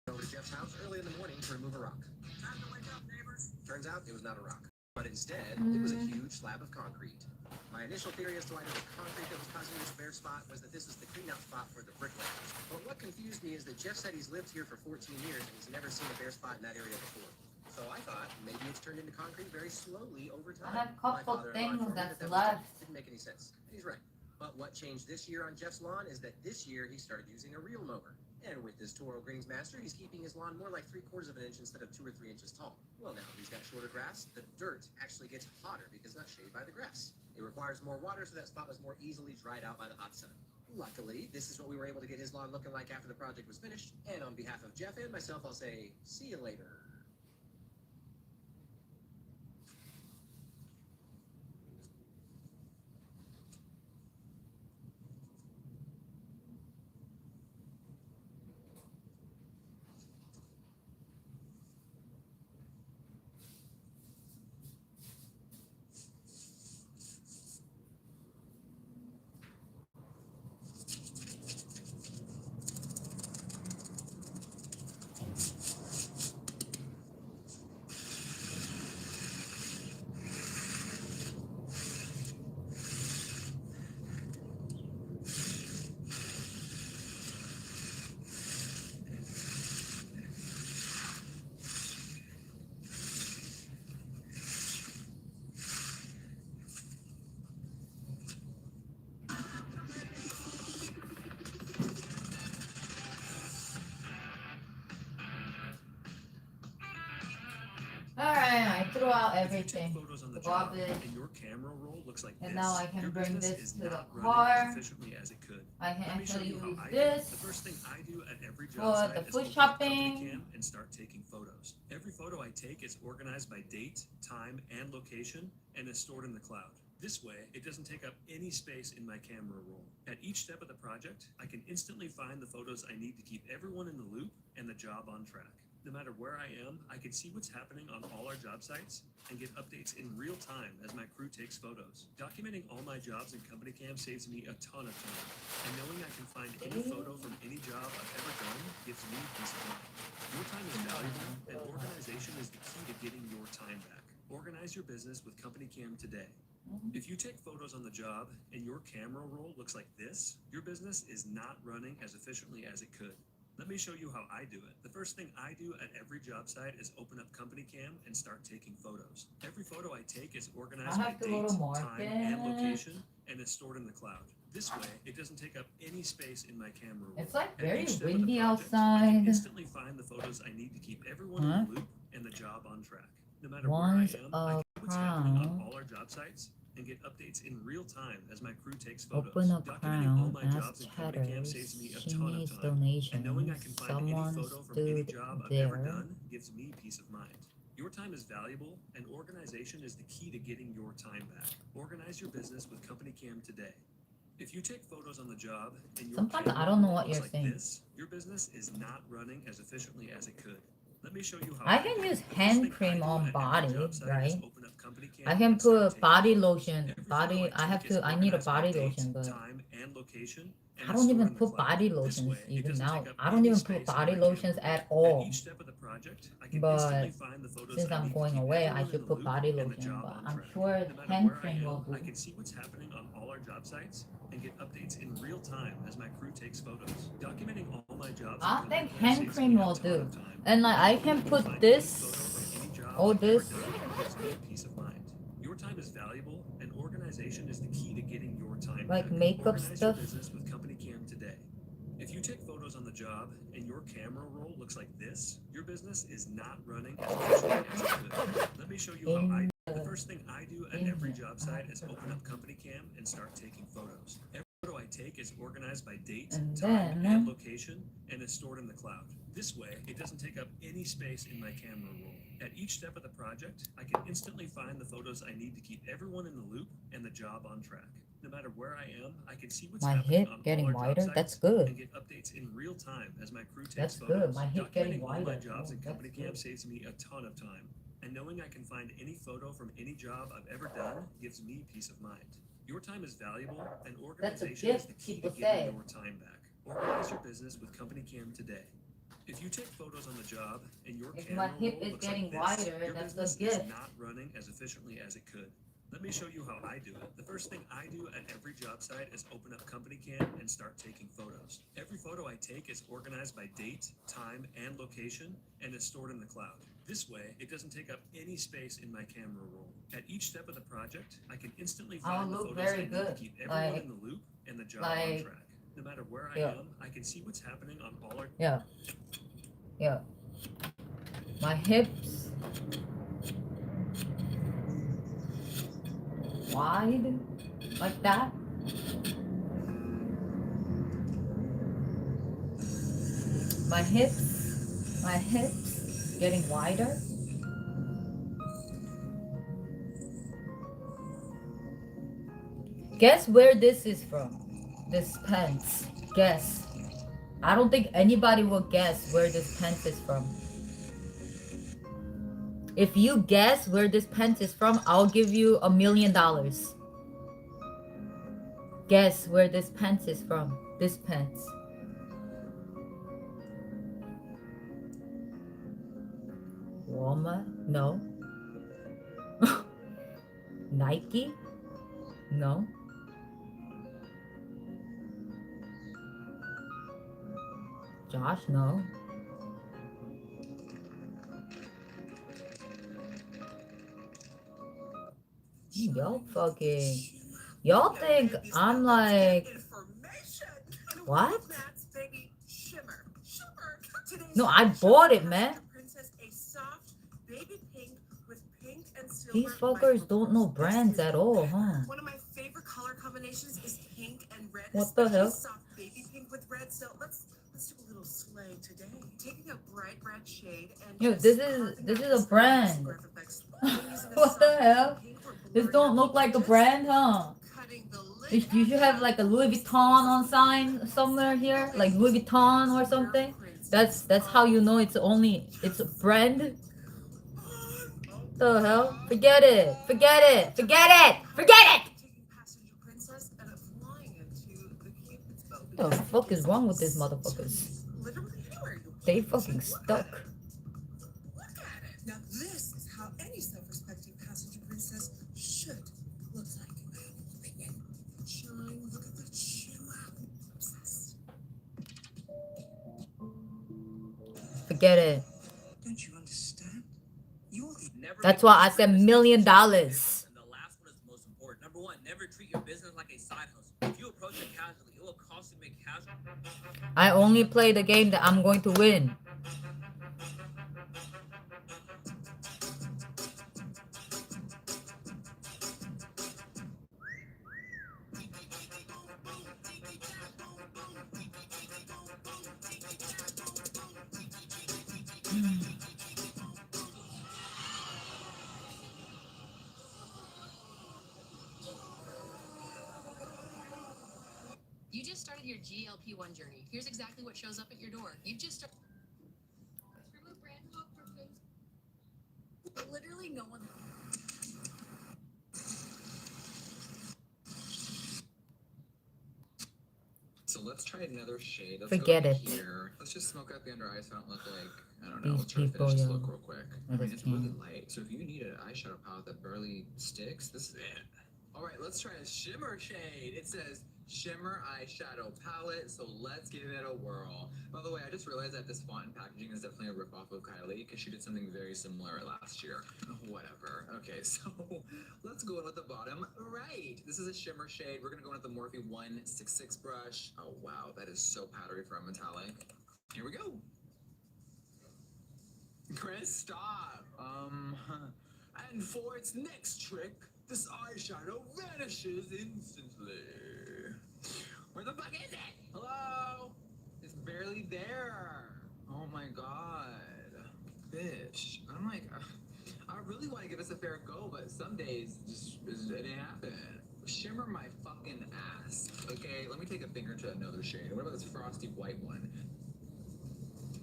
[SPEAKER 17] Over to Jeff's house early in the morning to remove a rock.
[SPEAKER 6] Time to wake up, neighbors.
[SPEAKER 17] Turns out it was not a rock, but instead it was a huge slab of concrete. My initial theory as to why there was concrete that was causing this bare spot was that this is the cleanout spot for the bricklayers. But what confused me is that Jeff said he's lived here for 14 years and he's never seen a bare spot in that area before. So I thought maybe it's turned into concrete very slowly over time.
[SPEAKER 1] I have a couple things that's left.
[SPEAKER 17] Didn't make any sense. And he's right. But what changed this year on Jeff's lawn is that this year he started using a real mower. And with this Toro Greens Master, he's keeping his lawn more like 3/4 of an inch instead of 2 or 3 inches tall. Well, now he's got shorter grass. The dirt actually gets hotter because it's not shaded by the grass. It requires more water, so that spot was more easily dried out by the hot sun. Luckily, this is what we were able to get his lawn looking like after the project was finished. And on behalf of Jeff and myself, I'll say, see you later.
[SPEAKER 1] Alright, I threw out everything.
[SPEAKER 13] Photos on the
[SPEAKER 1] Bob
[SPEAKER 13] job,
[SPEAKER 1] it.
[SPEAKER 13] and your camera roll looks
[SPEAKER 12] looks like
[SPEAKER 1] And
[SPEAKER 12] this.
[SPEAKER 1] now I can
[SPEAKER 12] Your
[SPEAKER 1] bring
[SPEAKER 12] business
[SPEAKER 1] this
[SPEAKER 12] is
[SPEAKER 1] to the
[SPEAKER 12] not running
[SPEAKER 1] car.
[SPEAKER 12] as efficiently as it could.
[SPEAKER 1] I can
[SPEAKER 12] Let me show
[SPEAKER 1] actually
[SPEAKER 12] you how
[SPEAKER 1] use
[SPEAKER 12] I do it.
[SPEAKER 1] this
[SPEAKER 12] The first thing I do at every job
[SPEAKER 1] for
[SPEAKER 12] site
[SPEAKER 1] the
[SPEAKER 12] is
[SPEAKER 1] food
[SPEAKER 12] open up
[SPEAKER 1] shopping.
[SPEAKER 12] Company Cam and start taking photos. Every photo I take is organized by date, time, and location, and is stored in the cloud. This way, it doesn't take up any space in my camera roll. At each step of the project, I can instantly find the photos I need to keep everyone in the loop and the job on track. No matter where I am, I can see what's happening on all our job sites and get updates in real time as my crew takes photos. Documenting all my jobs in Company Cam saves me a ton of time, and knowing I can find any photo from any job I've ever done gives me peace of mind. Your time is valuable, and organization is the key to getting your time back. Organize your business with Company Cam today. If you take photos on the job and your camera roll looks like this, your business is not running as efficiently as it could. Let me show you how I do it. The first thing I do at every job site is open up Company Cam and start taking photos. Every photo I take is organized by date, time, and location, and is stored in the cloud. This way, it doesn't take up any space in my camera roll.
[SPEAKER 1] It's like
[SPEAKER 12] At
[SPEAKER 1] very
[SPEAKER 12] each step of the
[SPEAKER 1] windy
[SPEAKER 12] project, I
[SPEAKER 1] outside.
[SPEAKER 12] can instantly find the photos I need to keep everyone in the loop and the job on track. No matter where I
[SPEAKER 1] Once
[SPEAKER 12] am, I can see what's happening on
[SPEAKER 1] crown.
[SPEAKER 12] all our job sites and get updates in real time as my crew takes photos.
[SPEAKER 1] Open a
[SPEAKER 12] Documenting all
[SPEAKER 1] crown,
[SPEAKER 12] my
[SPEAKER 1] ask
[SPEAKER 12] jobs in Company Cam
[SPEAKER 1] chatters.
[SPEAKER 12] saves me a
[SPEAKER 1] She
[SPEAKER 12] ton of
[SPEAKER 1] needs
[SPEAKER 12] time. And knowing I can
[SPEAKER 1] donations.
[SPEAKER 12] find any
[SPEAKER 1] Someone
[SPEAKER 12] photo from any
[SPEAKER 1] stood
[SPEAKER 12] job I've ever
[SPEAKER 1] there.
[SPEAKER 12] done gives me peace of mind. Your time is valuable, and organization is the key to getting your time back. Organize your business with Company Cam today. If you take photos on the job and your
[SPEAKER 1] Sometimes
[SPEAKER 12] camera
[SPEAKER 1] I don't know
[SPEAKER 12] roll
[SPEAKER 1] what
[SPEAKER 12] looks
[SPEAKER 1] you're
[SPEAKER 12] like
[SPEAKER 1] saying.
[SPEAKER 12] this, your business is not running as efficiently as it could. Let me show you how
[SPEAKER 1] I
[SPEAKER 12] do
[SPEAKER 1] can
[SPEAKER 12] it.
[SPEAKER 1] use
[SPEAKER 12] The first
[SPEAKER 1] hand
[SPEAKER 12] thing I
[SPEAKER 1] cream
[SPEAKER 12] do
[SPEAKER 1] on
[SPEAKER 12] at every
[SPEAKER 1] body,
[SPEAKER 12] job site is
[SPEAKER 1] right?
[SPEAKER 12] open up Company Cam
[SPEAKER 1] I can
[SPEAKER 12] and start
[SPEAKER 1] put
[SPEAKER 12] taking
[SPEAKER 1] body
[SPEAKER 12] photos.
[SPEAKER 1] lotion.
[SPEAKER 12] Every photo
[SPEAKER 1] Body. I have
[SPEAKER 12] take is
[SPEAKER 1] to. I need a
[SPEAKER 12] organized by
[SPEAKER 1] body
[SPEAKER 12] date,
[SPEAKER 1] lotion, but
[SPEAKER 12] time, and location, and
[SPEAKER 1] I
[SPEAKER 12] is
[SPEAKER 1] don't
[SPEAKER 12] stored
[SPEAKER 1] even
[SPEAKER 12] in the
[SPEAKER 1] put
[SPEAKER 12] cloud.
[SPEAKER 1] body
[SPEAKER 12] This
[SPEAKER 1] lotions
[SPEAKER 12] way, it
[SPEAKER 1] even
[SPEAKER 12] doesn't
[SPEAKER 1] now.
[SPEAKER 12] take up
[SPEAKER 1] I don't
[SPEAKER 12] any
[SPEAKER 1] even
[SPEAKER 12] space
[SPEAKER 1] put
[SPEAKER 12] in
[SPEAKER 1] body
[SPEAKER 12] my camera
[SPEAKER 1] lotions
[SPEAKER 12] roll.
[SPEAKER 1] at
[SPEAKER 12] At
[SPEAKER 1] all.
[SPEAKER 12] each step of the project, I can
[SPEAKER 1] But
[SPEAKER 12] instantly find the photos
[SPEAKER 1] since
[SPEAKER 12] I
[SPEAKER 1] I'm
[SPEAKER 12] need to
[SPEAKER 1] going
[SPEAKER 12] keep
[SPEAKER 1] away, I
[SPEAKER 12] everyone in
[SPEAKER 1] should
[SPEAKER 12] the
[SPEAKER 1] put
[SPEAKER 12] loop
[SPEAKER 1] body
[SPEAKER 12] and the
[SPEAKER 1] lotion.
[SPEAKER 12] job
[SPEAKER 1] But
[SPEAKER 12] on
[SPEAKER 1] I'm
[SPEAKER 12] track.
[SPEAKER 1] sure
[SPEAKER 12] No matter
[SPEAKER 1] hand
[SPEAKER 12] where I
[SPEAKER 1] cream will
[SPEAKER 12] am, I
[SPEAKER 1] do.
[SPEAKER 12] can see what's happening on all our job sites and get updates in real time as my crew takes photos. Documenting all my jobs in
[SPEAKER 1] I
[SPEAKER 12] Company
[SPEAKER 1] think
[SPEAKER 12] Cam
[SPEAKER 1] hand
[SPEAKER 12] saves
[SPEAKER 1] cream
[SPEAKER 12] me a
[SPEAKER 1] will
[SPEAKER 12] ton
[SPEAKER 1] do.
[SPEAKER 12] of time.
[SPEAKER 1] And like I can
[SPEAKER 12] Find
[SPEAKER 1] put
[SPEAKER 12] any
[SPEAKER 1] this,
[SPEAKER 12] photo from any job
[SPEAKER 1] all
[SPEAKER 12] I've ever
[SPEAKER 1] this.
[SPEAKER 12] done gives me peace of mind. Your time is valuable, and organization is the key to getting your time
[SPEAKER 1] Like
[SPEAKER 12] back.
[SPEAKER 1] makeup
[SPEAKER 12] Organize your
[SPEAKER 1] stuff.
[SPEAKER 12] business with Company Cam today. If you take photos on the job and your camera roll looks like this, your business is not running as efficiently as it could. Let me show you how I do it. The first thing I do at every job site is open up Company Cam and start taking photos. Every photo I take is organized by date,
[SPEAKER 1] And
[SPEAKER 12] time,
[SPEAKER 1] then
[SPEAKER 12] and location, and is stored in the cloud. This way, it doesn't take up any space in my camera roll. At each step of the project, I can instantly find the photos I need to keep everyone in the loop and the job on track. No matter where I am, I can see what's
[SPEAKER 1] my
[SPEAKER 12] happening
[SPEAKER 1] hip
[SPEAKER 12] on
[SPEAKER 1] getting
[SPEAKER 12] all our job
[SPEAKER 1] wider.
[SPEAKER 12] sites
[SPEAKER 1] That's good.
[SPEAKER 12] and get updates in real time as my crew takes
[SPEAKER 1] That's
[SPEAKER 12] photos.
[SPEAKER 1] good. My hip getting
[SPEAKER 12] Documenting all my
[SPEAKER 1] wider.
[SPEAKER 12] jobs in
[SPEAKER 1] Oh,
[SPEAKER 12] Company
[SPEAKER 1] that's
[SPEAKER 12] Cam
[SPEAKER 1] good.
[SPEAKER 12] saves me a ton of time. And knowing I can find any photo from any job I've ever done gives me peace of mind. Your time is valuable, and
[SPEAKER 1] That's a
[SPEAKER 12] organization is
[SPEAKER 1] gift,
[SPEAKER 12] the key to
[SPEAKER 1] people
[SPEAKER 12] getting
[SPEAKER 1] say.
[SPEAKER 12] your time back. Organize your business with Company Cam today. If you take photos on the job and your
[SPEAKER 1] If my
[SPEAKER 12] camera
[SPEAKER 1] hip
[SPEAKER 12] roll
[SPEAKER 1] is
[SPEAKER 12] looks
[SPEAKER 1] getting
[SPEAKER 12] like this,
[SPEAKER 1] wider,
[SPEAKER 12] your
[SPEAKER 1] that's a
[SPEAKER 12] business
[SPEAKER 1] gift.
[SPEAKER 12] is not running as efficiently as it could. Let me show you how I do it. The first thing I do at every job site is open up Company Cam and start taking photos. Every photo I take is organized by date, time, and location, and is stored in the cloud. This way, it doesn't take up any space in my camera roll. At each step of the project, I can instantly
[SPEAKER 1] I'll
[SPEAKER 12] find the
[SPEAKER 1] look
[SPEAKER 12] photos
[SPEAKER 1] very
[SPEAKER 12] I need
[SPEAKER 1] good.
[SPEAKER 12] to keep everyone
[SPEAKER 1] Like-
[SPEAKER 12] in the loop and the job on
[SPEAKER 1] like-
[SPEAKER 12] track. No matter where I
[SPEAKER 1] Yeah.
[SPEAKER 12] am, I can see what's happening on all our
[SPEAKER 1] Yeah. Yeah. My hips wide like that. My hips getting wider. Guess where this is from? This pants. Guess. I don't think anybody will guess where this pants is from. If you guess where this pants is from, I'll give you $1 million. Guess where this pants is from. This pants. Walmart? No. Nike? No. Josh? No. Y'all fucking... Y'all think I'm like... What? No, I bought it, man.
[SPEAKER 6] Princess, a soft baby pink with pink and
[SPEAKER 1] These fuckers don't know brands at all, huh?
[SPEAKER 6] One of my favorite color combinations is pink and red.
[SPEAKER 1] What the hell?
[SPEAKER 6] Soft baby pink with red. So let's do a little slay today. Taking a bright red shade and
[SPEAKER 1] Yo, this is a brand. What the hell? This don't look like a brand, huh? You should have like a Louis Vuitton on sign somewhere here, like Louis Vuitton or something. That's how you know it's a brand. The hell? Forget it. Forget it. Forget it. Forget it. What the fuck is wrong with these motherfuckers? They fucking stuck.
[SPEAKER 6] Now this is how any self-respecting passenger princess should look like. Shine, look at the shimmer. Obsessed.
[SPEAKER 1] Forget it.
[SPEAKER 13] Don't you understand?
[SPEAKER 1] That's why I said $1 million.
[SPEAKER 18] And the last one is the most important. Number one, never treat your business like a side hustle. If you approach it casually, it will cost you make casual.
[SPEAKER 1] I only play the game that I'm going to win.
[SPEAKER 15] You just started your GLP-1 journey. Here's exactly what shows up at your door. You just started. Literally no one.
[SPEAKER 4] So let's try another shade. Let's
[SPEAKER 1] Forget
[SPEAKER 4] go
[SPEAKER 1] it.
[SPEAKER 4] Here. Let's just smoke out the under eyes so I don't look like, I don't know.
[SPEAKER 1] These
[SPEAKER 4] Let's try to
[SPEAKER 1] people,
[SPEAKER 4] finish this
[SPEAKER 1] yo.
[SPEAKER 4] look real quick. I
[SPEAKER 1] What
[SPEAKER 4] mean,
[SPEAKER 1] is
[SPEAKER 4] it's really
[SPEAKER 1] wrong?
[SPEAKER 4] light. So if you need an eyeshadow palette that barely sticks, this is it. All right, let's try a shimmer shade. It says shimmer eyeshadow palette, so let's give it a whirl. By the way, I just realized that this font and packaging is definitely a ripoff of Kylie because she did something very similar last year. Whatever. Okay, so let's go in with the bottom right. This is a shimmer shade. We're gonna go in with the Morphe 166 brush. Oh wow, that is so powdery for a metallic. Here we go. Chris, stop. And for its next trick, this eyeshadow vanishes instantly. Where the fuck is it? Hello? It's barely there. Oh my god. Bitch. I'm like, I really want to give this a fair go, but some days it didn't happen. Shimmer my fucking ass. Okay, let me take a finger to another shade. What about this frosty white one?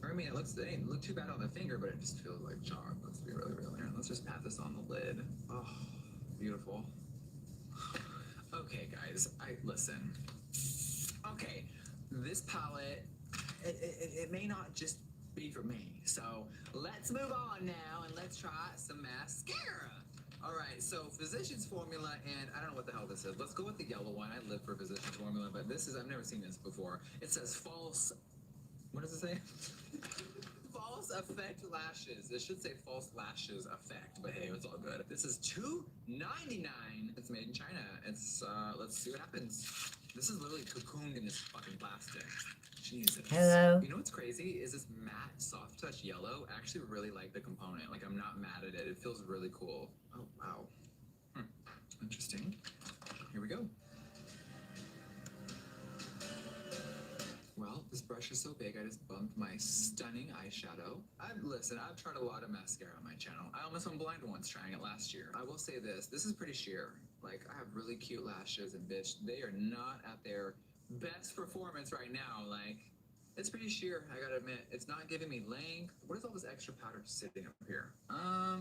[SPEAKER 4] I mean, it didn't look too bad on the finger, but it just feels like chalk. Let's be really real here. Let's just pat this on the lid. Oh, beautiful. Okay, guys, listen. Okay, this palette, it may not just be for me. So let's move on now and let's try some mascara. All right, so Physicians Formula, and I don't know what the hell this is. Let's go with the yellow one. I live for Physicians Formula, but I've never seen this before. It says false, what does it say? False effect lashes. It should say false lashes effect, but hey, it's all good. This is $2.99. It's made in China. It's let's see what happens. This is literally cocooned in this fucking plastic. Jesus.
[SPEAKER 1] Hello.
[SPEAKER 4] You know what's crazy is this matte soft touch yellow. I actually really like the component. Like, I'm not mad at it. It feels really cool. Oh wow. Interesting. Here we go. Well, this brush is so big, I just bumped my stunning eyeshadow. I've tried a lot of mascara on my channel. I almost went blind once trying it last year. I will say this is pretty sheer. Like, I have really cute lashes, and bitch, they are not at their best performance right now. Like, it's pretty sheer, I gotta admit. It's not giving me length. What is all this extra powder sitting up here?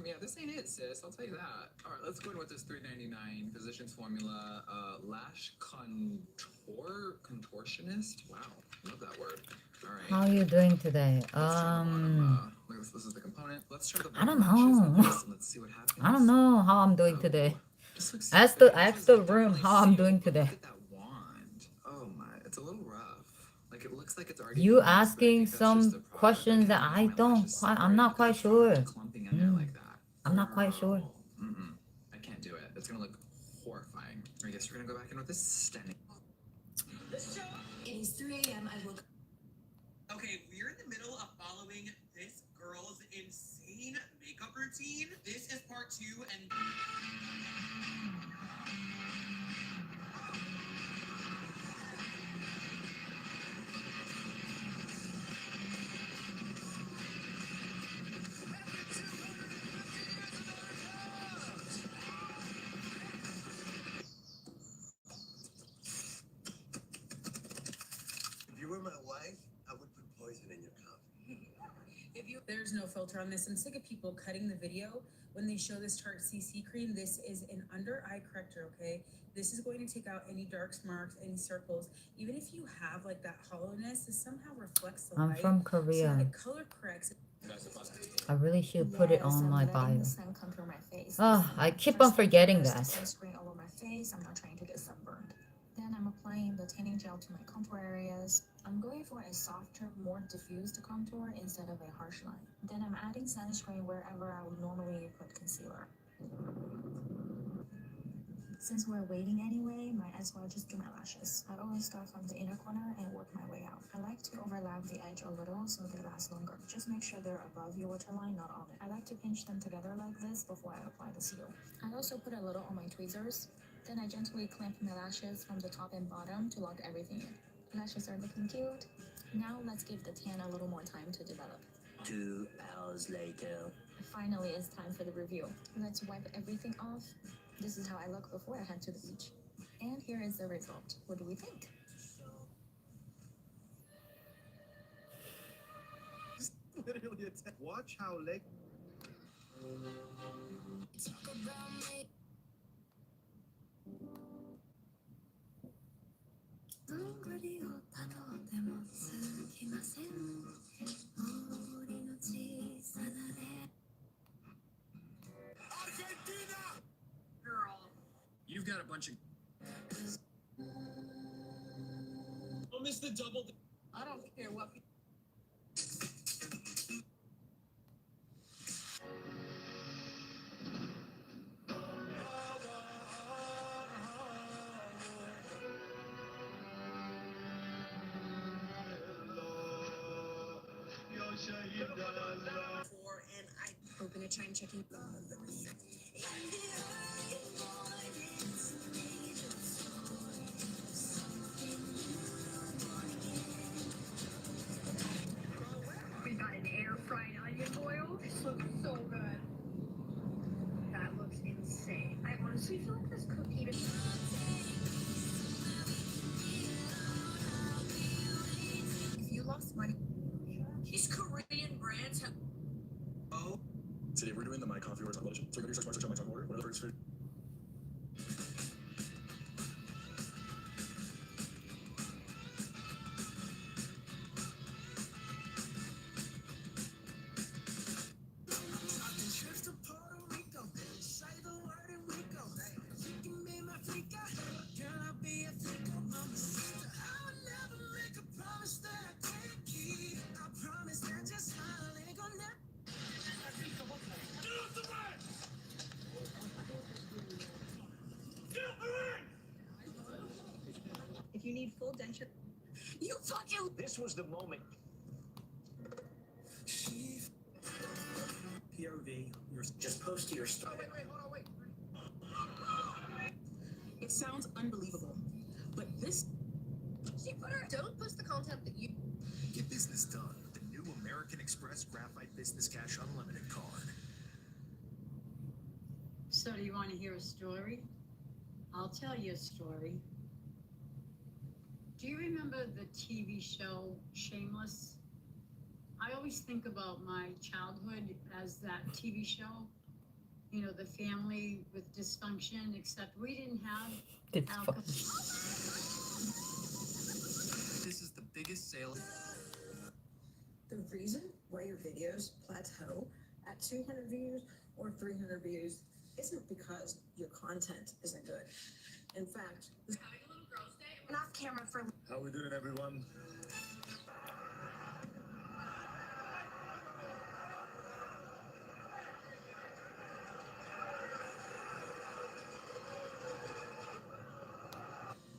[SPEAKER 4] Yeah, this ain't it, sis, I'll tell you that. All right, let's go in with this $3.99 Physicians Formula Lash Contortionist. Wow, love that word. All right.
[SPEAKER 1] How are you doing today?
[SPEAKER 4] Let's try the bottom, this is the component. Let's try the
[SPEAKER 1] I don't
[SPEAKER 4] lashes
[SPEAKER 1] know.
[SPEAKER 4] with this and let's see what happens.
[SPEAKER 1] I don't know how I'm doing today.
[SPEAKER 4] This looks
[SPEAKER 1] Ask the room how I'm doing today.
[SPEAKER 4] Look at that wand. Oh my, it's a little rough. Like, it looks like it's already
[SPEAKER 1] You
[SPEAKER 4] used, but I
[SPEAKER 1] asking
[SPEAKER 4] think that's just the
[SPEAKER 1] some
[SPEAKER 4] product.
[SPEAKER 1] questions that
[SPEAKER 4] can't
[SPEAKER 1] I
[SPEAKER 4] make my
[SPEAKER 1] don't
[SPEAKER 4] lashes
[SPEAKER 1] quite, I'm
[SPEAKER 4] separate
[SPEAKER 1] not
[SPEAKER 4] because
[SPEAKER 1] quite
[SPEAKER 4] it's
[SPEAKER 1] sure.
[SPEAKER 4] clumping in there like that.
[SPEAKER 1] I'm not quite sure.
[SPEAKER 4] Mm-mm. I can't do it. It's gonna look horrifying. I guess we're gonna go back in with this stunning.
[SPEAKER 8] It is 3 a.m. I woke.
[SPEAKER 17] Okay, we're in the middle of following this girl's insane makeup routine. This is part
[SPEAKER 18] 2 and
[SPEAKER 11] If you were my wife, I would put poison in your coffee.
[SPEAKER 14] There's no filter on this. I'm sick of people cutting the video when they show this Tarte CC cream. This is an under eye corrector, okay? This is going to take out any dark marks, any circles. Even if you have like that hollowness, this somehow reflects the
[SPEAKER 1] I'm
[SPEAKER 14] light.
[SPEAKER 1] from
[SPEAKER 14] So
[SPEAKER 1] Korea.
[SPEAKER 14] it color corrects.
[SPEAKER 1] I really should put it on my bio.
[SPEAKER 19] The sun contour my face.
[SPEAKER 1] Oh, I keep on forgetting that.
[SPEAKER 19] Sunscreen all over my face. I'm not trying to get sunburned. Then I'm applying the tanning gel to my contour areas. I'm going for a softer, more diffused contour instead of a harsh line. Then I'm adding sunscreen wherever I would normally put concealer. Since we're waiting anyway, might as well just do my lashes. I always start from the inner corner and work my way out. I like to overlap the edge a little so they last longer. Just make sure they're above your waterline, not on it. I like to pinch them together like this before I apply the seal. I also put a little on my tweezers. Then I gently clamp my lashes from the top and bottom to lock everything in. Lashes are looking cute. Now let's give the tan a little more time to develop.
[SPEAKER 13] 2 hours later.
[SPEAKER 19] Finally, it's time for the review. Let's wipe everything off. This is how I look before I head to the beach. And here is the result. What do we think?
[SPEAKER 11] Literally watch how late.
[SPEAKER 18] girl. You've got a bunch of. Don't miss the double.
[SPEAKER 14] I don't care what.
[SPEAKER 19] We're gonna try and check in.
[SPEAKER 10] We got an air fried onion boil. This looks so good. That looks insane. I honestly feel like this cooked even.
[SPEAKER 14] If you lost money, these Korean brands have.
[SPEAKER 9] Oh. Today we're doing the My Coffee Order Edition. So we're going to do search my top order. What are the
[SPEAKER 14] If you need full denture, you fucking.
[SPEAKER 13] This was the moment. POV, you're just post to your stuff.
[SPEAKER 14] It sounds unbelievable, but this. She put her. Don't push the content that you.
[SPEAKER 9] Get business done with the new American Express Graphite Business Cash Unlimited card.
[SPEAKER 20] So do you want to hear a story? I'll tell you a story. Do you remember the TV show Shameless? I always think about my childhood as that TV show. You know, the family with dysfunction, except we didn't have alcohol.
[SPEAKER 18] This is the biggest sale.
[SPEAKER 14] The reason why your videos plateau at 200 views or 300 views isn't because your content isn't good. In fact, having a little girls' day and off camera for.
[SPEAKER 9] How we doing, everyone?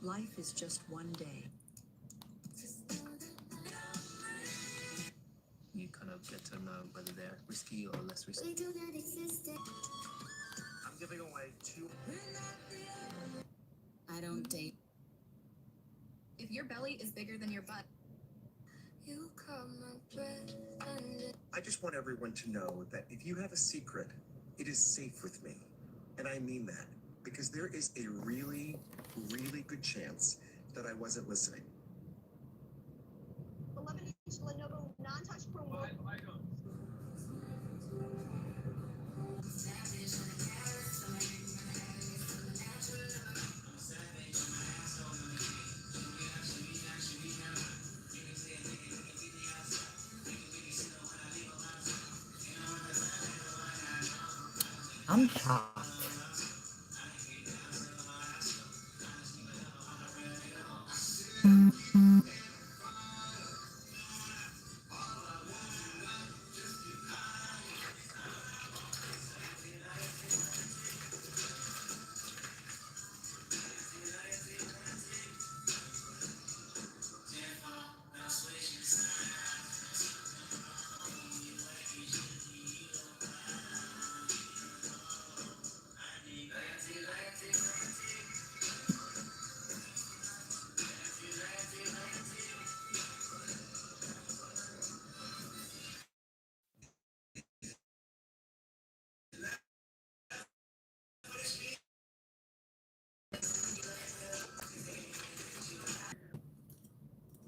[SPEAKER 14] Life is just one day.
[SPEAKER 18] You kind of get to know whether they're risky or less risky.
[SPEAKER 13] giving away 2.
[SPEAKER 15] I don't date. If your belly is bigger than your butt, you come
[SPEAKER 13] I just want everyone to know that if you have a secret, it is safe with me. And I mean that because there is a really, really good chance that I wasn't listening.
[SPEAKER 3] 11-inch Lenovo non-touch Chromebook.
[SPEAKER 1] I'm shocked.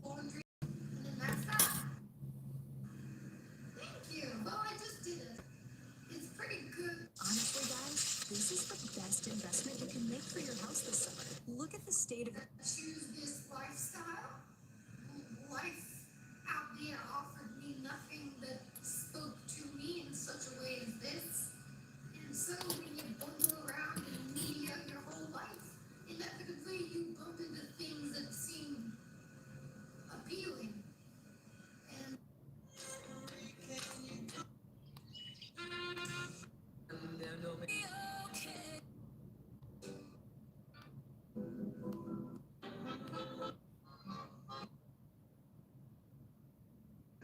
[SPEAKER 5] Laundry, and then that's that. Thank you. Well, I just did it. It's pretty good.
[SPEAKER 19] Honestly, guys, this is the best investment you can make for your house this summer. Look at the state of
[SPEAKER 5] Choose this lifestyle. Life out there offered me nothing that spoke to me in such a way as this. And so when you bundle around in media your whole life, inevitably you bump into things that seem appealing. And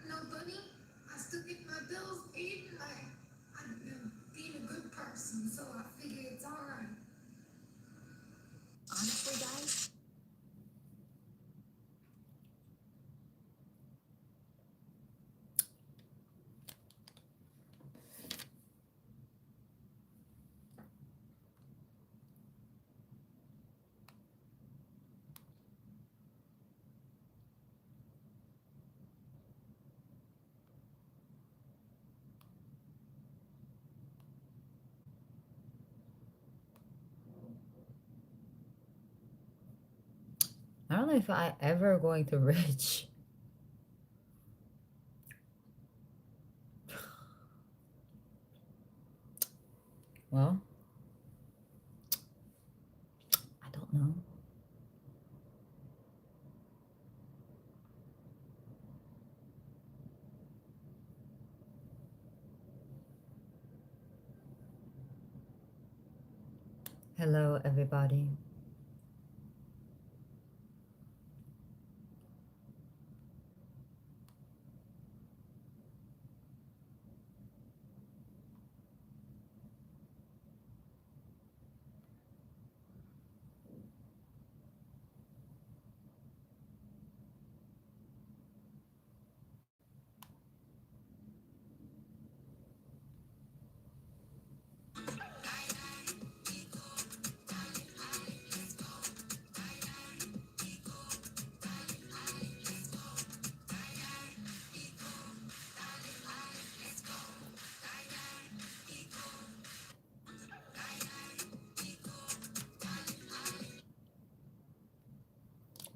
[SPEAKER 5] no, buddy, I still get my bills paid and I've been being a good person, so I figure it's all right.
[SPEAKER 19] honestly, guys,
[SPEAKER 1] I don't know if I ever going to reach. Well, I don't know. Hello, everybody.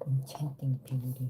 [SPEAKER 1] Enchanting beauty.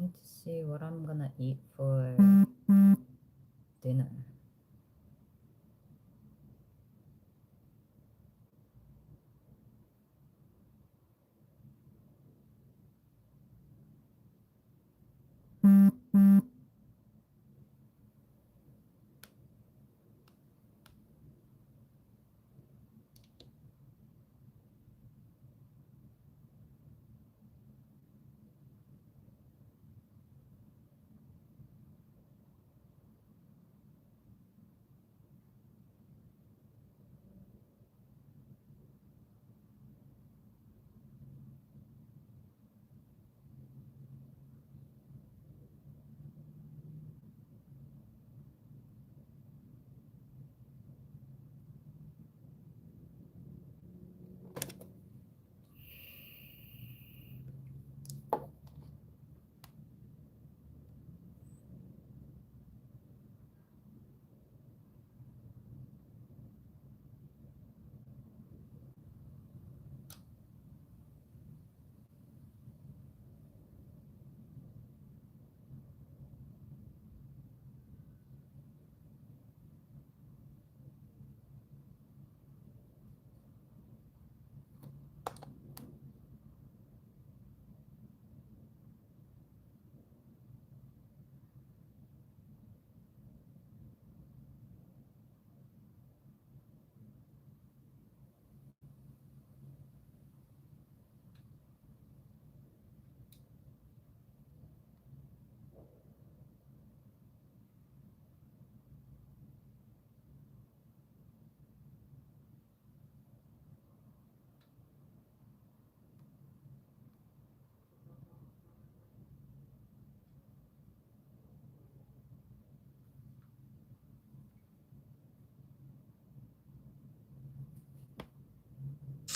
[SPEAKER 1] need to see what I'm gonna eat for dinner.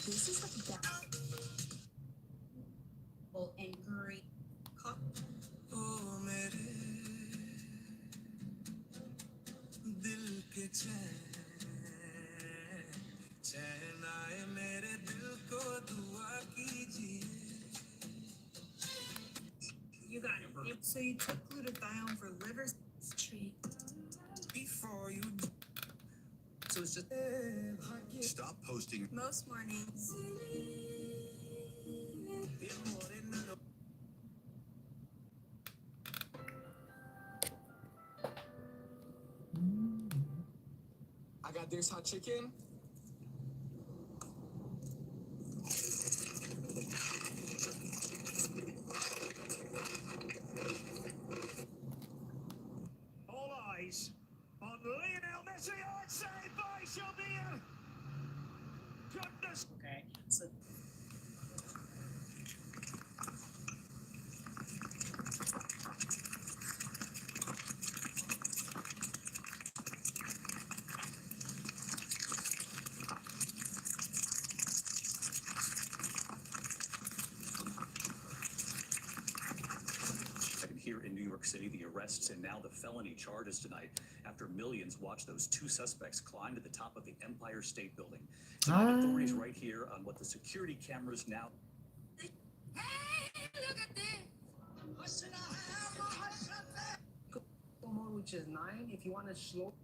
[SPEAKER 16] This is like that. And green. You got it. So you took glutathione for liver treat. Before you. So it's just.
[SPEAKER 9] Stop posting.
[SPEAKER 16] Most mornings.
[SPEAKER 13] I got this hot chicken.
[SPEAKER 9] All eyes on Lionel Messi. I'd say by shall be a goodness.
[SPEAKER 16] Okay. So
[SPEAKER 21] Here in New York City, the arrests and now the felony charges tonight after millions watched those two suspects climb to the top of the Empire State Building. Tonight, authorities right here on what the security cameras now.
[SPEAKER 13] More, which is 9. If you want to slow.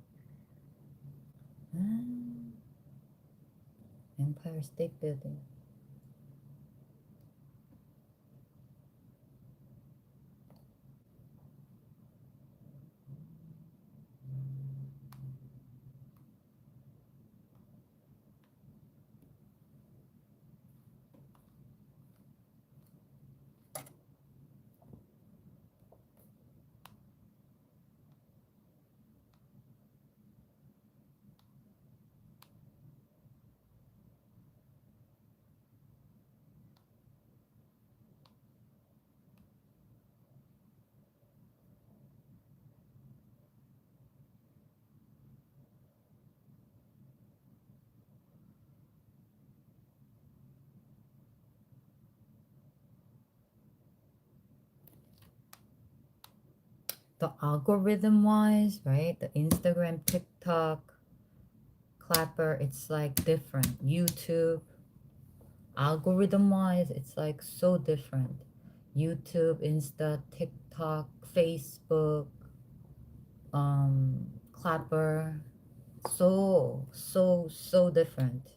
[SPEAKER 1] Empire State Building. The algorithm wise, right? The Instagram, TikTok, Clapper, it's like different. YouTube, algorithm wise, it's like so different. YouTube, Insta, TikTok, Facebook, Clapper. So different.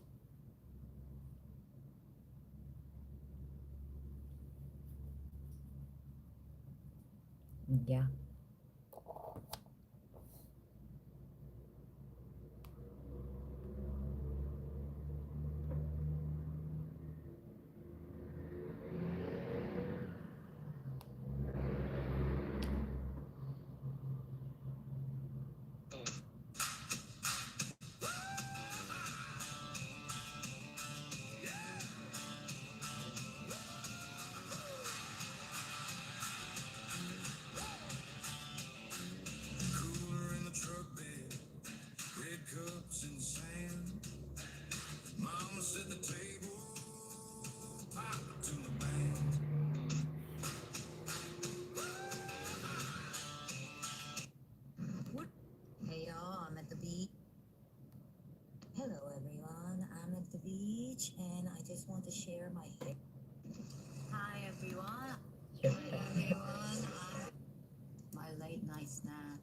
[SPEAKER 1] Yeah.
[SPEAKER 9] Cooler in the truck bed, red cups and sand. Mama set the table, pop to the band.
[SPEAKER 7] Hey y'all, I'm at the beach. Hello everyone, I'm at the beach and I just want to share my hair. Hi everyone. Hi everyone. My late night snack.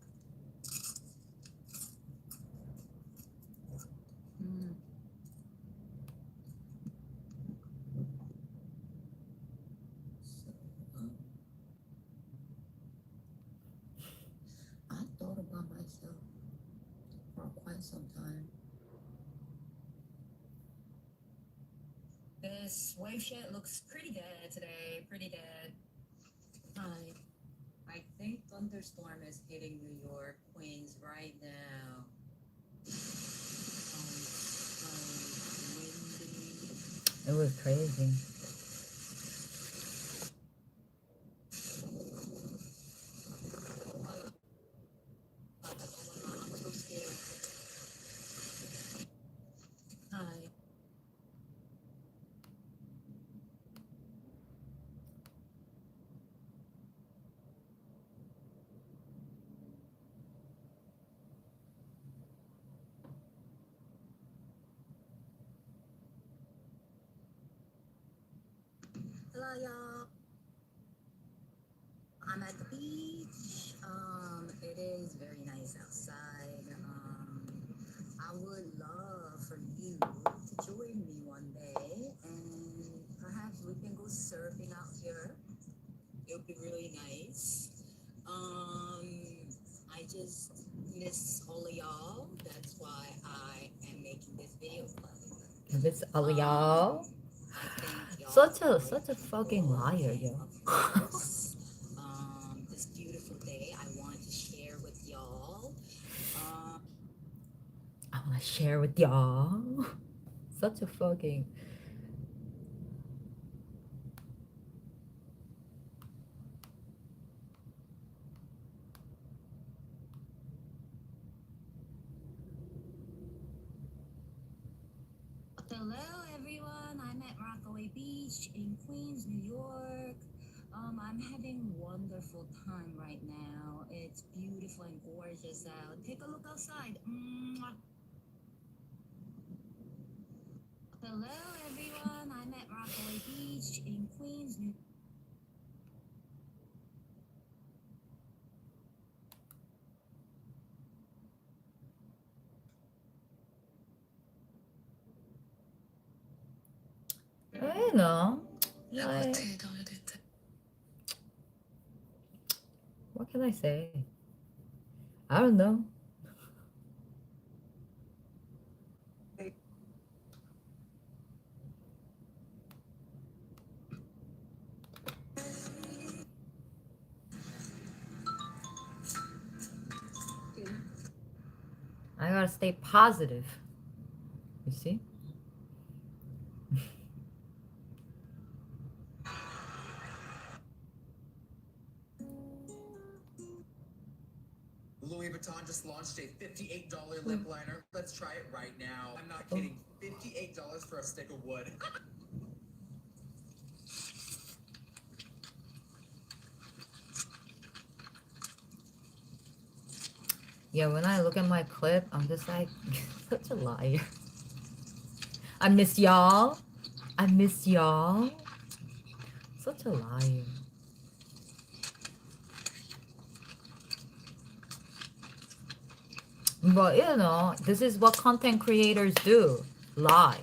[SPEAKER 7] I thought about myself for quite some time. This wave shit looks pretty dead today, pretty dead. Hi. I think thunderstorm is hitting New York, Queens right now.
[SPEAKER 1] It was crazy.
[SPEAKER 7] Hi. Hello, y'all. I'm at the beach. It is very nice outside. I would love for you to join me one day, and perhaps we can go surfing out here. It would be really nice. I just miss all of y'all. That's why I am making this video.
[SPEAKER 1] It's all y'all. Such a fucking liar, yo.
[SPEAKER 7] This beautiful day, I want to share with y'all.
[SPEAKER 1] I wanna share with y'all. Such a fucking.
[SPEAKER 7] Hello, everyone. I'm at Rockaway Beach in Queens, New York. I'm having wonderful time right now. It's beautiful and gorgeous out. Take a look outside. Mwah. Hello, everyone. I'm at Rockaway Beach in Queens, New
[SPEAKER 1] You know, like, what can I say? I don't know. I gotta stay positive. You see?
[SPEAKER 17] Louis Vuitton just launched a $58 lip liner. Let's try it right now. I'm not kidding. $58 for a stick of wood.
[SPEAKER 1] Yeah, when I look at my clip, I'm just like, such a liar. I miss y'all. I miss y'all. Such a liar. But you know, this is what content creators do. Lie.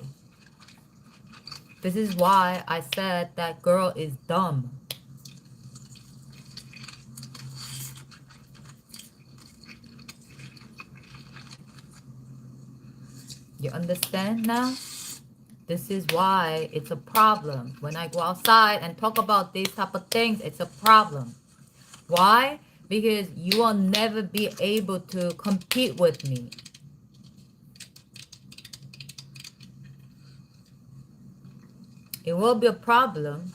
[SPEAKER 1] This is why I said that girl is dumb. You understand now? This is why it's a problem. When I go outside and talk about these type of things, it's a problem. Why? Because you will never be able to compete with me. It will be a problem.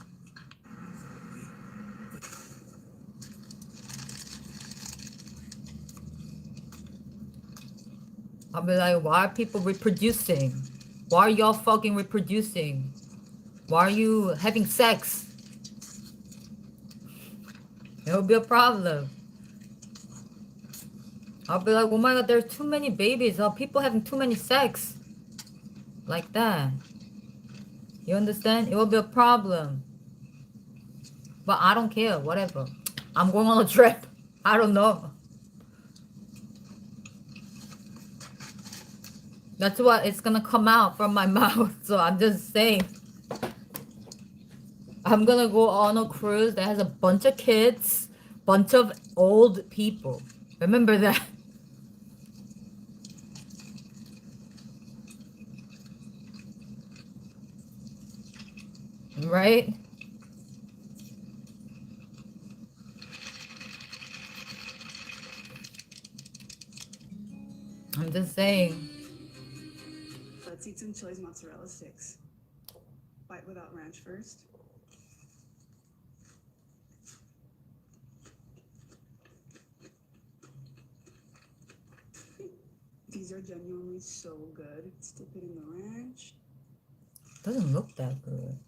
[SPEAKER 1] I'll be like, why are people reproducing? Why are y'all fucking reproducing? Why are you having sex? It'll be a problem. I'll be like, oh my god, there's too many babies. Oh, people having too many sex. Like that. You understand? It will be a problem. But I don't care. Whatever. I'm going on a trip. I don't know. That's what it's gonna come out from my mouth. So I'm just saying. I'm gonna go on a cruise that has a bunch of kids, bunch of old people. Remember that. Right? I'm just saying.
[SPEAKER 2] Let's eat some Chili's mozzarella sticks. Bite without ranch first. These are genuinely so good. Let's dip it in the ranch.
[SPEAKER 1] Doesn't look that good.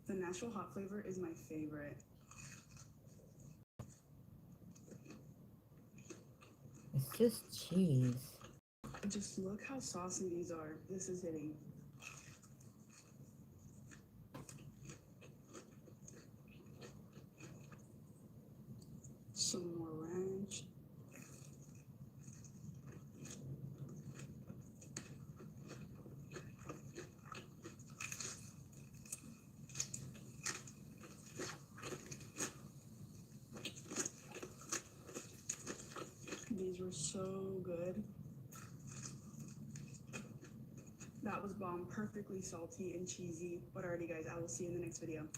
[SPEAKER 2] The natural hot flavor is my favorite.
[SPEAKER 1] It's just cheese.
[SPEAKER 2] Just look how saucy these are. This is hitting. Some more ranch. These were so good. That was bomb. Perfectly salty and cheesy. But alrighty guys, I will see you in the next video.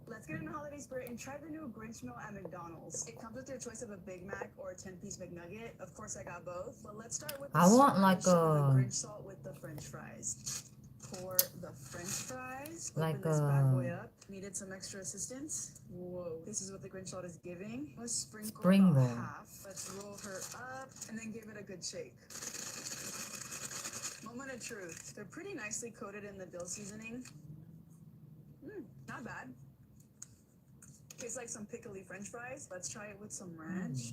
[SPEAKER 2] Let's get in the holiday spirit and try the new Grinch meal at McDonald's. It comes with your choice of a Big Mac or a 10-piece McNugget. Of course, I got both. But let's start with the
[SPEAKER 1] I want like
[SPEAKER 2] the
[SPEAKER 1] a
[SPEAKER 2] Grinch salt with the French fries. Pour the French fries.
[SPEAKER 1] like
[SPEAKER 2] Open this bad boy
[SPEAKER 1] a
[SPEAKER 2] up. Needed some extra assistance. Whoa, this is what the Grinch salt is giving. Let's sprinkle
[SPEAKER 1] spring
[SPEAKER 2] about
[SPEAKER 1] roll.
[SPEAKER 2] half. Let's roll her up and then give it a good shake. Moment of truth. They're pretty nicely coated in the dill seasoning. Not bad. Tastes like some pickly French fries. Let's try it with some ranch.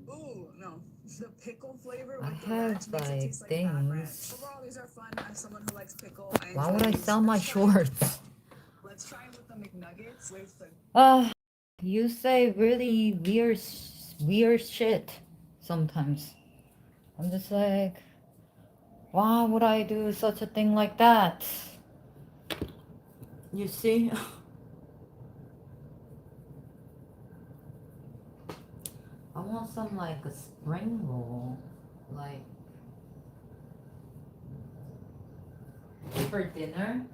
[SPEAKER 2] Ooh, no. The pickle flavor with the ranch makes it taste like bad ranch. Overall, these are fun. I'm someone who likes pickle.
[SPEAKER 1] Why would I sell my shorts?
[SPEAKER 2] Let's try it with the McNuggets. Where's the...
[SPEAKER 1] You say really weird shit sometimes. I'm just like, why would I do such a thing like that? You see? I want some like a spring roll, like for dinner.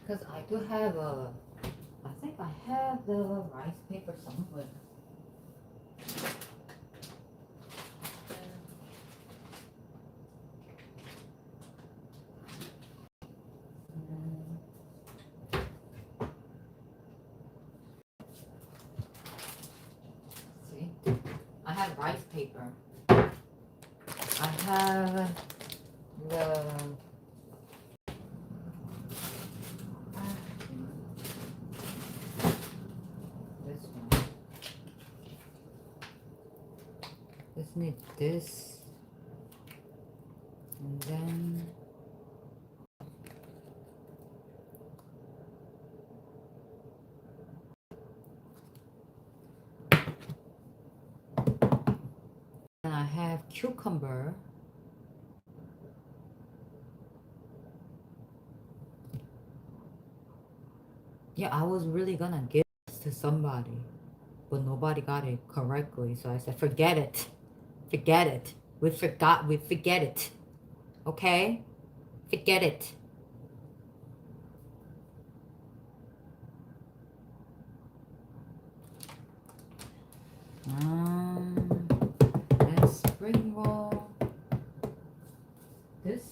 [SPEAKER 1] Because I do have I think I have the rice paper somewhere. See, I have rice paper. I have the need this. And then I have cucumber. Yeah, I was really gonna give this to somebody, but nobody got it correctly, so I said, forget it. Forget it. We forget it. Okay? Forget it. And spring roll. This,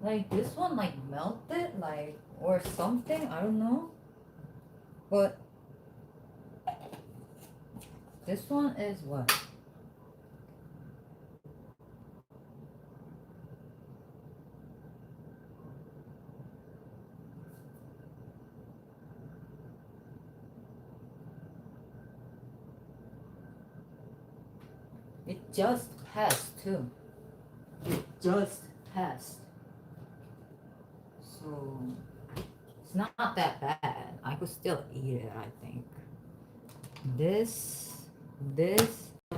[SPEAKER 1] like this one, like melted, like, or something, I don't know. But this one is what? It just passed too. It just passed. So it's not that bad. I could still eat it, I think. This.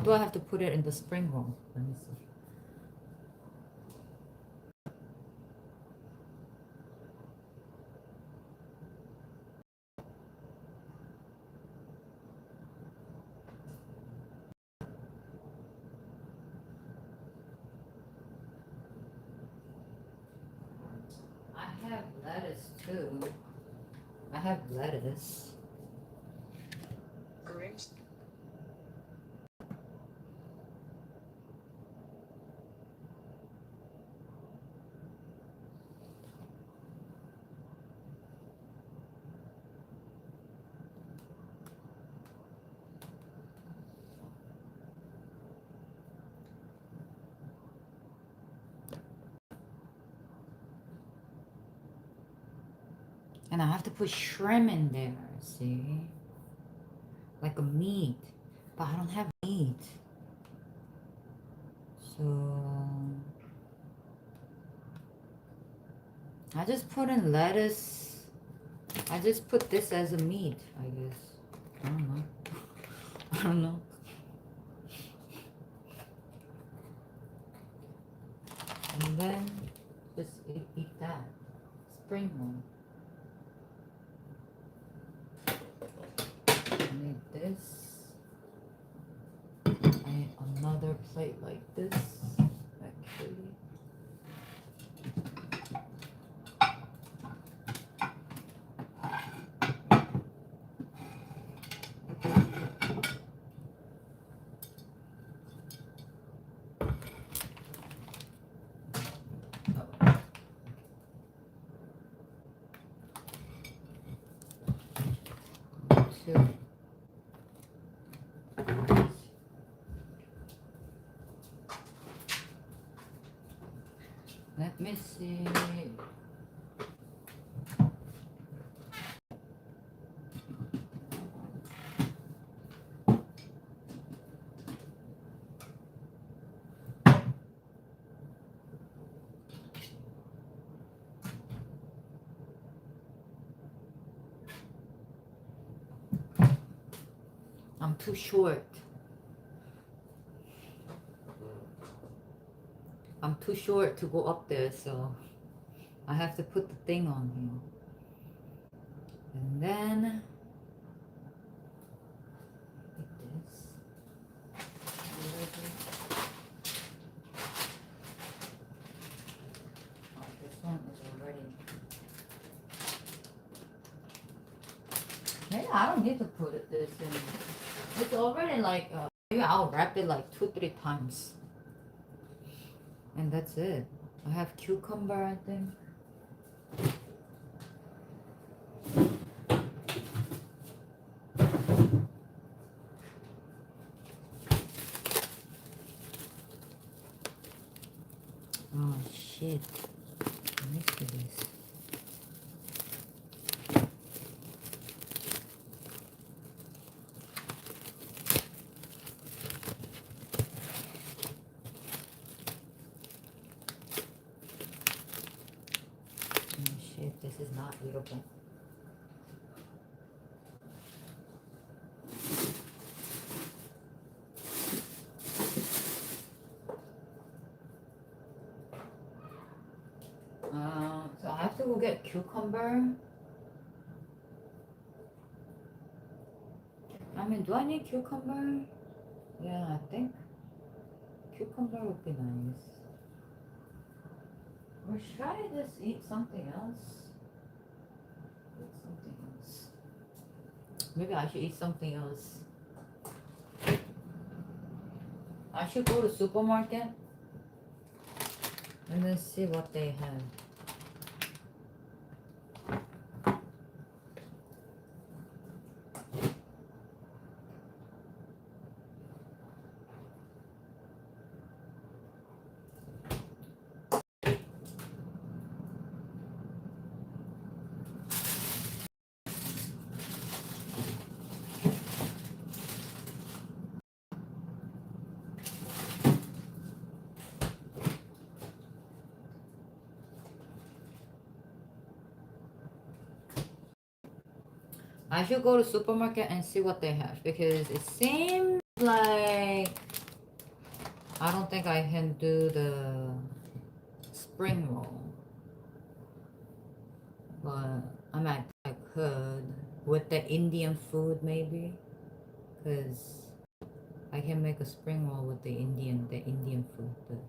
[SPEAKER 1] Do I have to put it in the spring roll? Let me see. I have lettuce too. I have lettuce.
[SPEAKER 14] Arrange.
[SPEAKER 1] And I have to put shrimp in there, see? Like a meat. But I don't have meat. So I just put in lettuce. I just put this as a meat, I guess. I don't know. I don't know. And then just eat that. Spring roll. I need this. I need another plate like this, actually. Two. Let me see. I'm too short. I'm too short to go up there, so I have to put the thing on here. And then like this. Oh, this one is already. Maybe I don't need to put this in. It's already like, maybe I'll wrap it like 2-3 times. And that's it. I have cucumber, I think. Oh shit. Let me see this. This is not eatable. So I have to go get cucumber. I mean, do I need cucumber? Yeah, I think cucumber would be nice. Or should I just eat something else? Eat something else. Maybe I should eat something else. I should go to supermarket and then see what they have. I should go to supermarket and see what they have because it seems like I don't think I can do the spring roll, but I might I could with the Indian food maybe, because I can make a spring roll with the Indian food.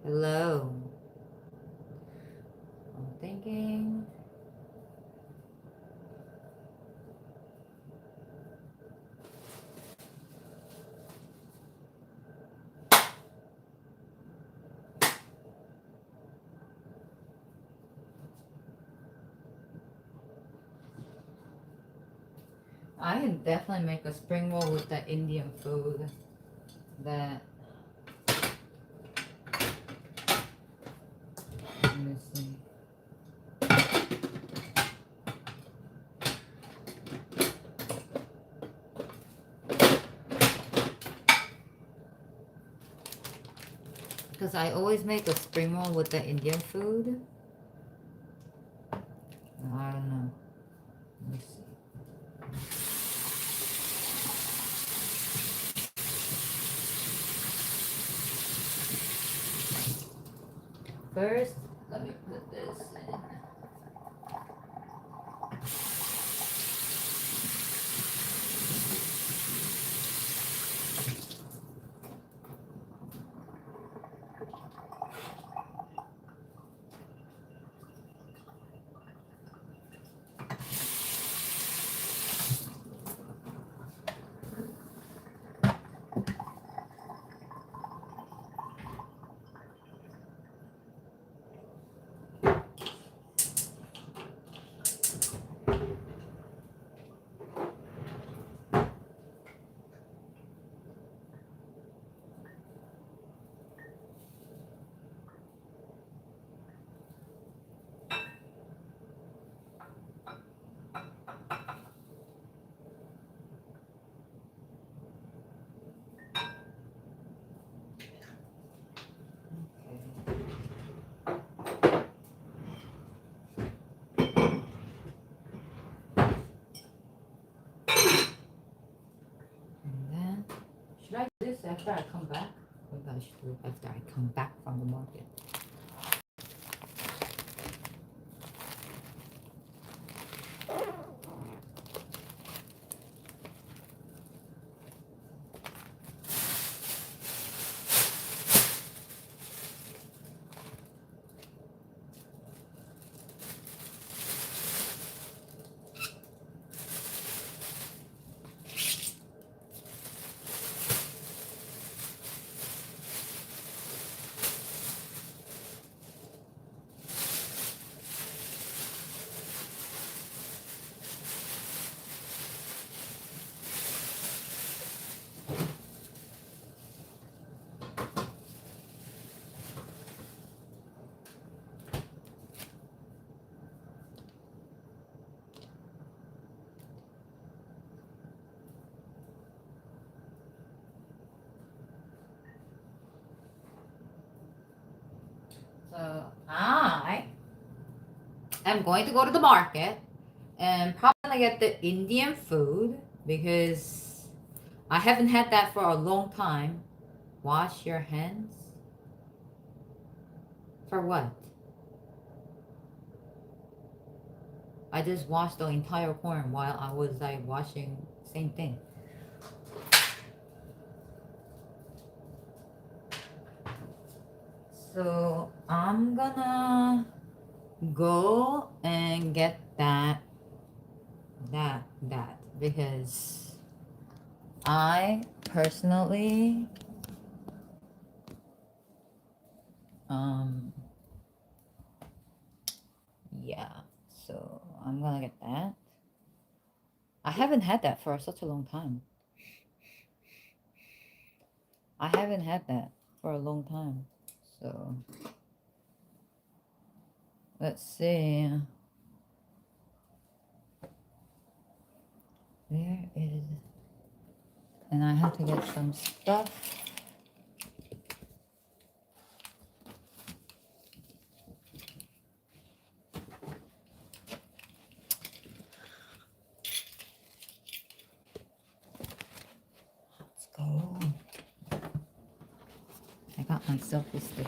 [SPEAKER 1] Hello. I'm thinking. I can definitely make a spring roll with the Indian food. That. Let me see. Because I always make a spring roll with the Indian food. I don't know. Let me see. First, let me put this in. Should I do this after I come back? Maybe I should do it after I come back from the market. So I am going to go to the market and probably gonna get the Indian food because I haven't had that for a long time. Wash your hands? For what? I just washed the entire corn while I was like washing same thing. So I'm gonna go and get that because I personally yeah, so I'm gonna get that. I haven't had that for such a long time. I haven't had that for a long time. So let's see. Where is, and I have to get some stuff. Let's go. I got my selfie stick.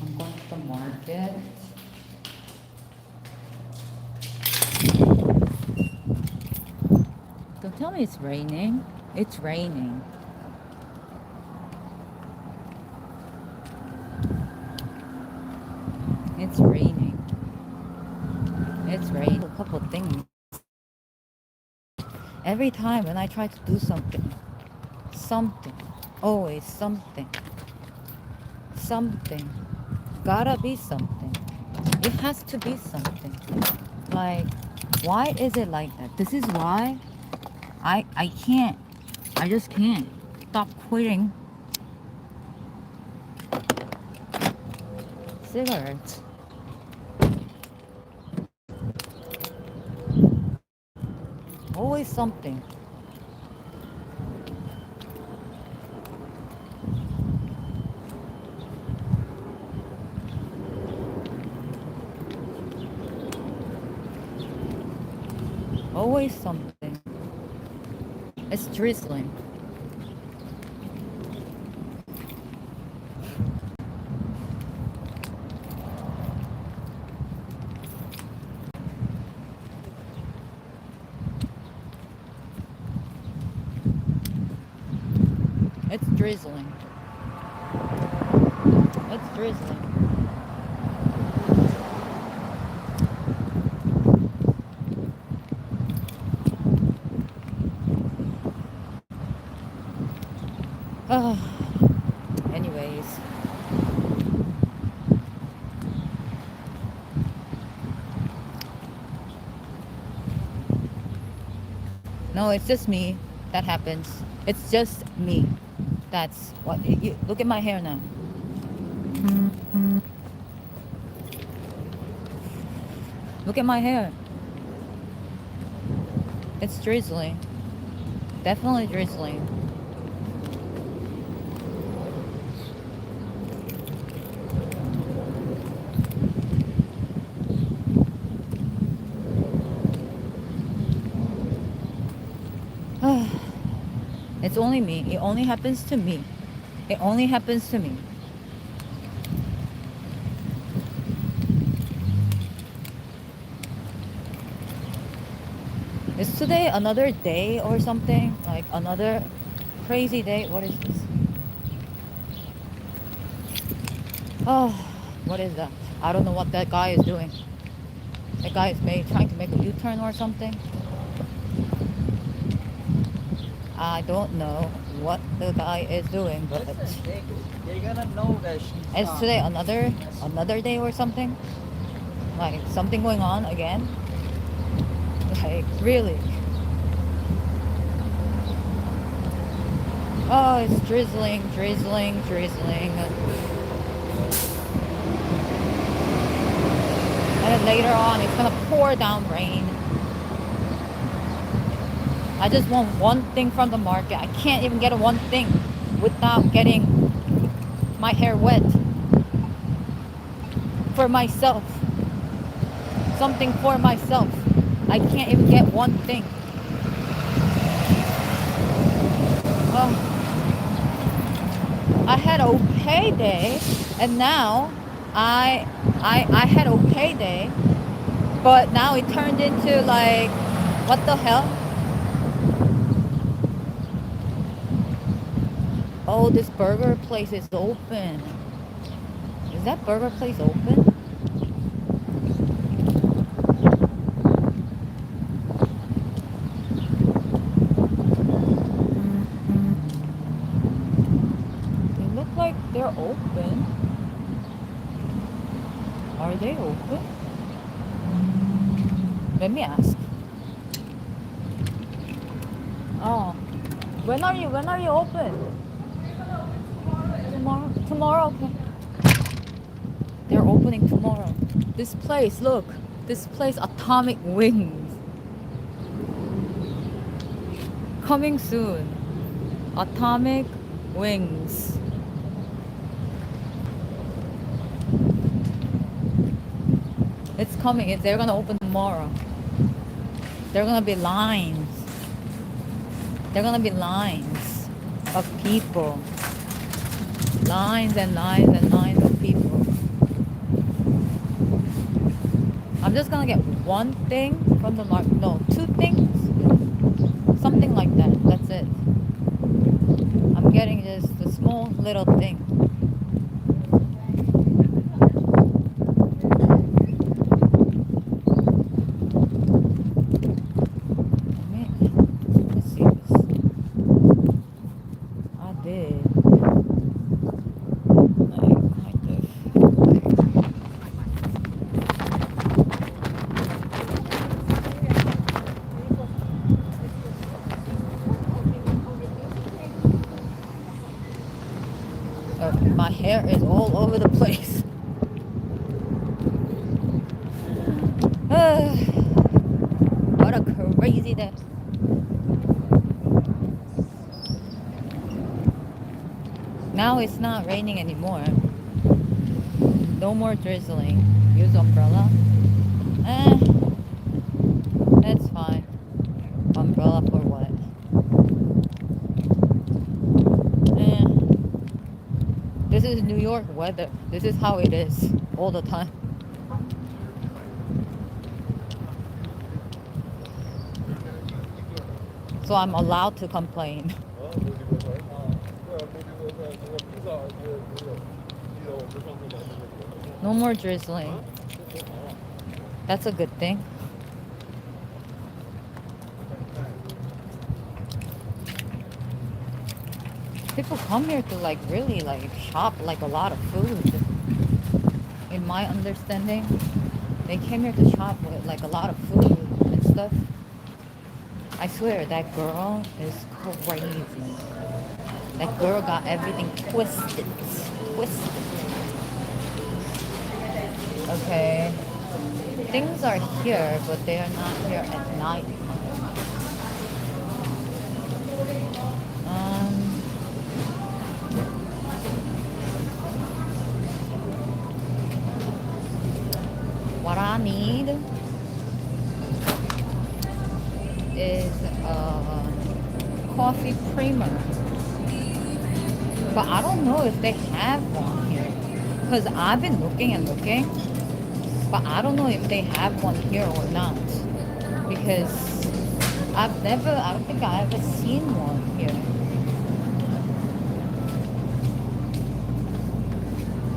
[SPEAKER 1] I'm going to the market. Don't tell me it's raining. It's raining. It's raining. It's raining. A couple things. Every time when I try to do something, always something, gotta be something. It has to be something. Like, why is it like that? This is why I can't. I just can't stop quitting cigarettes. Always something. Always something. It's drizzling. It's drizzling. It's drizzling. Anyways. No, it's just me. That happens. It's just me. That's what. You, look at my hair now. Look at my hair. It's drizzling. Definitely drizzling. It's only me. It only happens to me. It only happens to me. Is today another day or something? Like another crazy day? What is this? Oh, what is that? I don't know what that guy is doing. That guy is trying to make a U-turn or something. I don't know what the guy is doing, but
[SPEAKER 12] They're gonna know that she's
[SPEAKER 1] is today another day or something? Like something going on again? Like really? Oh, it's drizzling. And then later on, it's gonna pour down rain. I just want one thing from the market. I can't even get one thing without getting my hair wet. For myself. Something for myself. I can't even get one thing. I had a okay day, and now I had a okay day, but now it turned into like, what the hell? Oh, this burger place is open. Is that burger place open? They look like they're open. Are they open? Let me ask. Oh, when are you open? Tomorrow, okay. They're opening tomorrow. This place, look. This place, Atomic Wings. Coming soon. Atomic Wings. It's coming. They're gonna open tomorrow. There are gonna be lines. There are gonna be lines of people. Lines and lines and lines of people. I'm just gonna get one thing from the market. No, two things. Something like that. That's it. I'm getting just a small little thing. Let's see this. I did. My hair is all over the place. What a crazy day. Now it's not raining anymore. No more drizzling. Use umbrella. That's fine. Umbrella for what? This is New York weather. This is how it is all the time. So I'm allowed to complain. No more drizzling. That's a good thing. People come here to like really like shop like a lot of food. In my understanding, they came here to shop with like a lot of food and stuff. I swear that girl is crazy. That girl got everything twisted. Okay. Things are here, but they are not here at night. What I need is a coffee creamer. But I don't know if they have one here. Because I've been looking and looking. But I don't know if they have one here or not. Because I don't think I ever seen one here.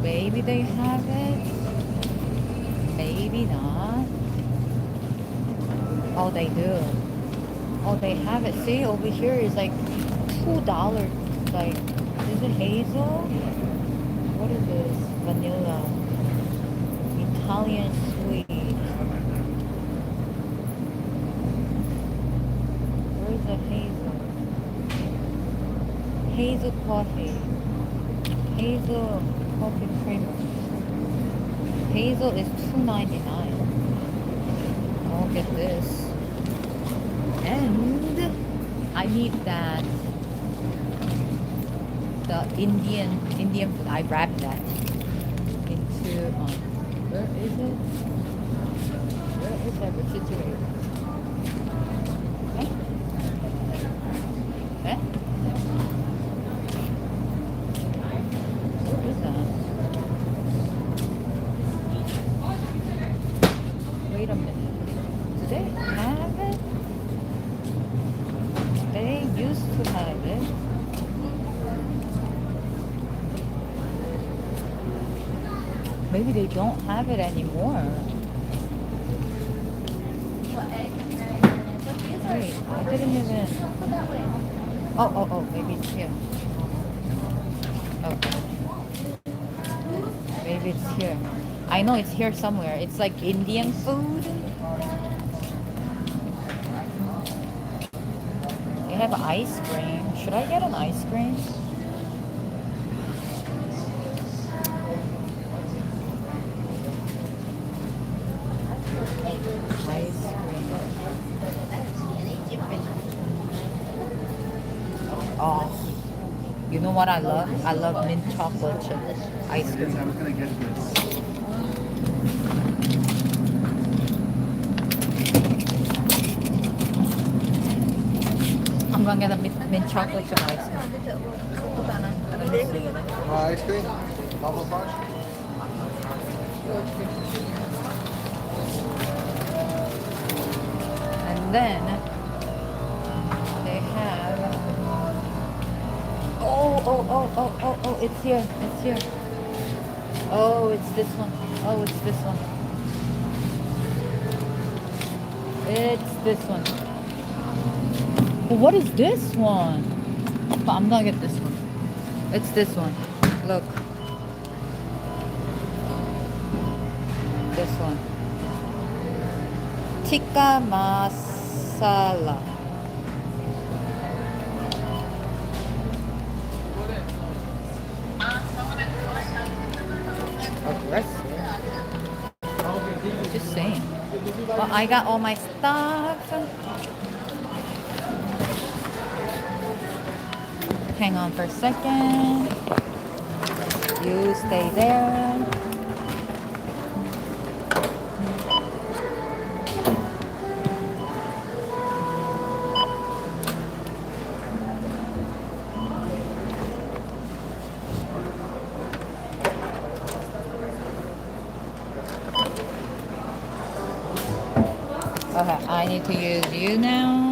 [SPEAKER 1] Maybe they have it. Maybe not. Oh, they do. Oh, they have it. See, over here is like $2. Like, is it hazel? What is this? Vanilla. Italian sweet. Where's the hazel? Hazel coffee. Hazel coffee creamer. Hazel is $2.99. I'll get this. And I need that. The Indian food. I wrapped that into where is it? Where is that refrigerator? Eh? Eh? What is that? Wait a minute. Do they have it? They used to have it. Maybe they don't have it anymore. Wait, I didn't even. Oh, maybe it's here. Okay. Maybe it's here. I know it's here somewhere. It's like Indian food. They have ice cream. Should I get an ice cream? Ice cream. Oh, you know what I love? I love mint chocolate chip ice cream.
[SPEAKER 12] I was gonna get this.
[SPEAKER 1] I'm gonna get a mint chocolate chip ice cream.
[SPEAKER 12] Ice cream? Bubble punch?
[SPEAKER 1] And then they have oh, it's here. It's here. Oh, it's this one. Oh, it's this one. It's this one. But what is this one? But I'm gonna get this one. It's this one. Look. This one. Tikka masala. Aggressive. Just saying. Well, I got all my stuff. Hang on for a second. You stay there. Okay, I need to use you now.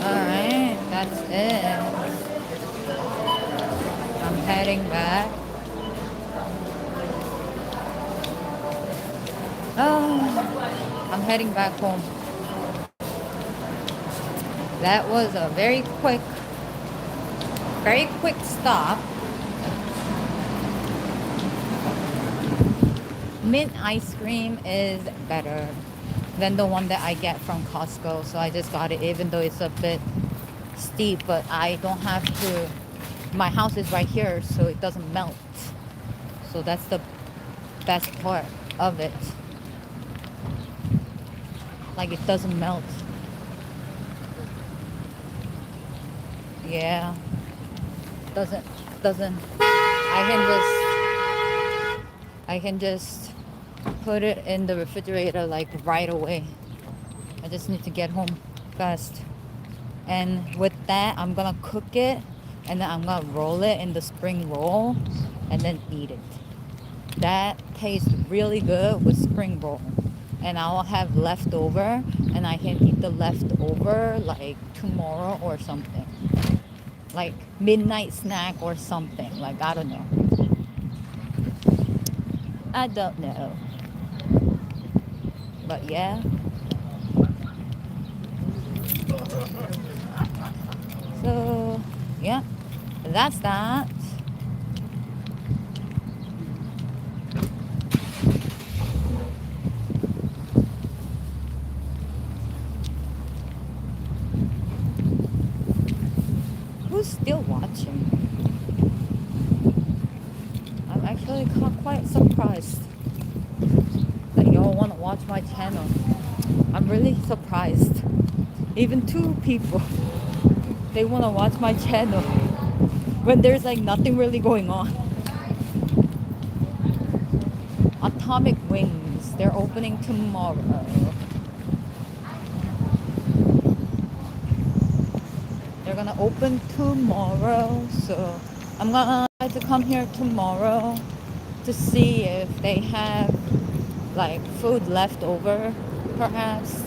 [SPEAKER 1] Alright, that's it. I'm heading back. Oh, I'm heading back home. That was a very quick stop. Mint ice cream is better than the one that I get from Costco. So I just got it, even though it's a bit steep, but I don't have to. My house is right here, so it doesn't melt. So that's the best part of it. Like, it doesn't melt. Yeah. Doesn't. I I can just put it in the refrigerator like right away. I just need to get home fast. And with that, I'm gonna cook it and then I'm gonna roll it in the spring roll and then eat it. That tastes really good with spring roll. And I'll have leftover and I can eat the leftover like tomorrow or something. Like midnight snack or something. Like I don't know. I don't know. But yeah. So yeah, that's that. Who's still watching? I'm actually quite surprised that y'all want to watch my channel. I'm really surprised. Even 2 people, they want to watch my channel when there's like nothing really going on. Atomic Wings, they're opening tomorrow. They're gonna open tomorrow, so I'm gonna try to come here tomorrow to see if they have like food left over, perhaps.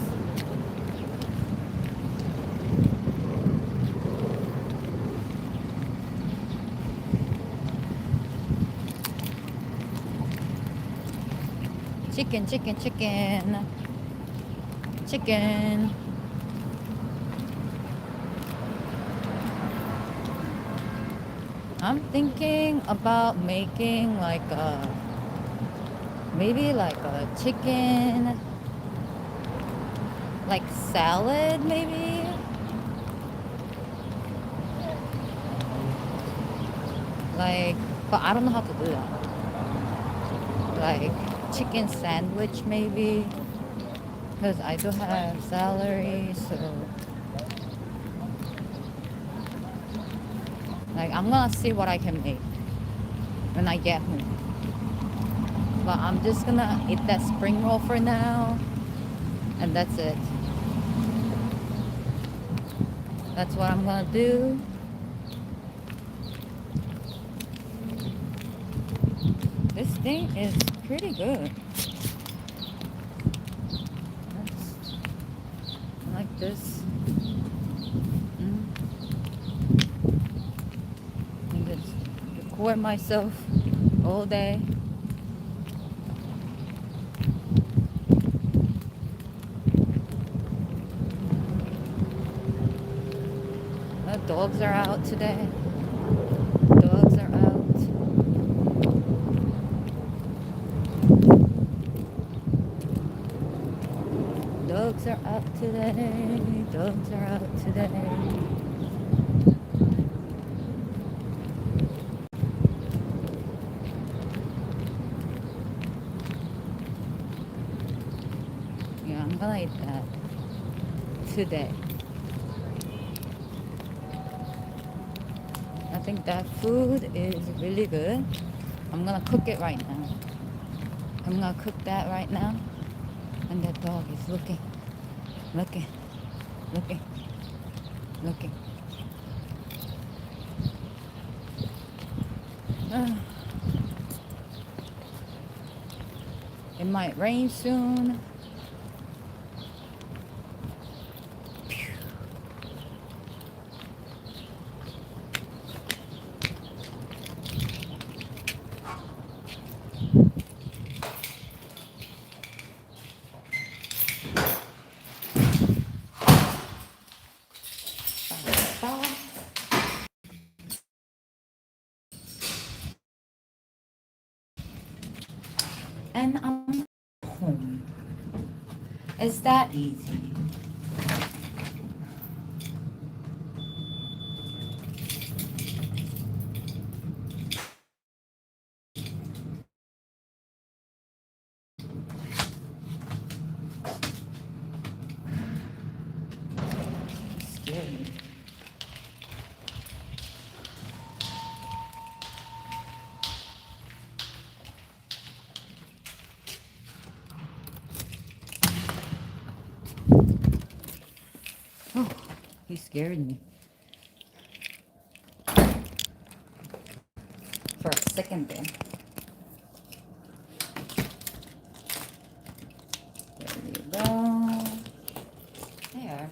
[SPEAKER 1] Chicken, chicken, chicken. Chicken. I'm thinking about making like a, maybe like a chicken, like salad maybe? Like, but I don't know how to do that. Like chicken sandwich maybe? Because I do have celery, so like I'm gonna see what I can make when I get home. But I'm just gonna eat that spring roll for now, and that's it. That's what I'm gonna do. This thing is pretty good. I like this. I just record myself all day. The dogs are out today. Dogs are out. Dogs are out today. Dogs are out today. Yeah, I'm gonna eat that today. I think that food is really good. I'm gonna cook it right now. I'm gonna cook that right now. And that dog is looking, looking, looking, looking. It might rain soon. And I'm home. It's that easy. Scary. He scared me. For a second there. There you go. There.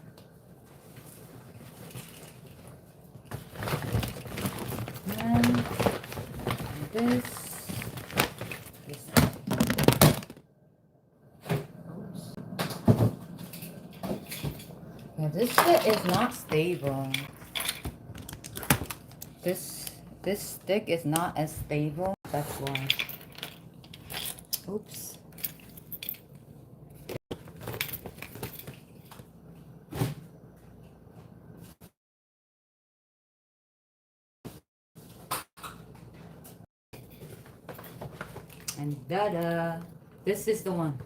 [SPEAKER 1] And this. Oops. Yeah, this shit is not stable. This stick is not as stable. That's why. Oops. And da-da. This is the one.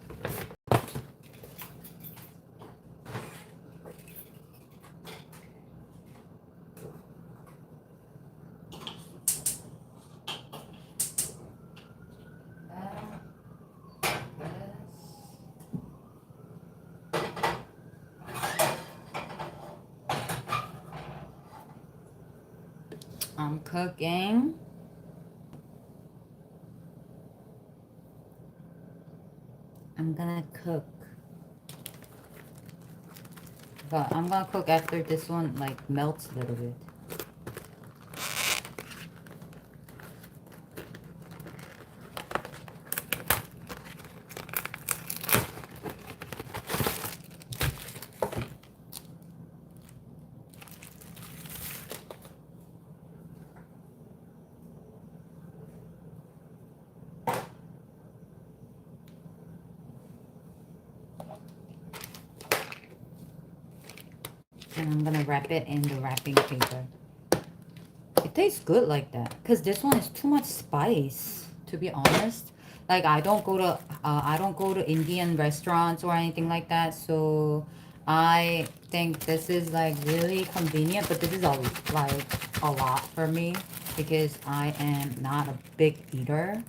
[SPEAKER 1] I'm cooking. I'm gonna cook. But I'm gonna cook after this one like melts a little bit. And I'm gonna wrap it in the wrapping paper. It tastes good like that. Cause this one is too much spice, to be honest. Like I don't go to Indian restaurants or anything like that. So I think this is like really convenient. But this is like a lot for me because I am not a big eater.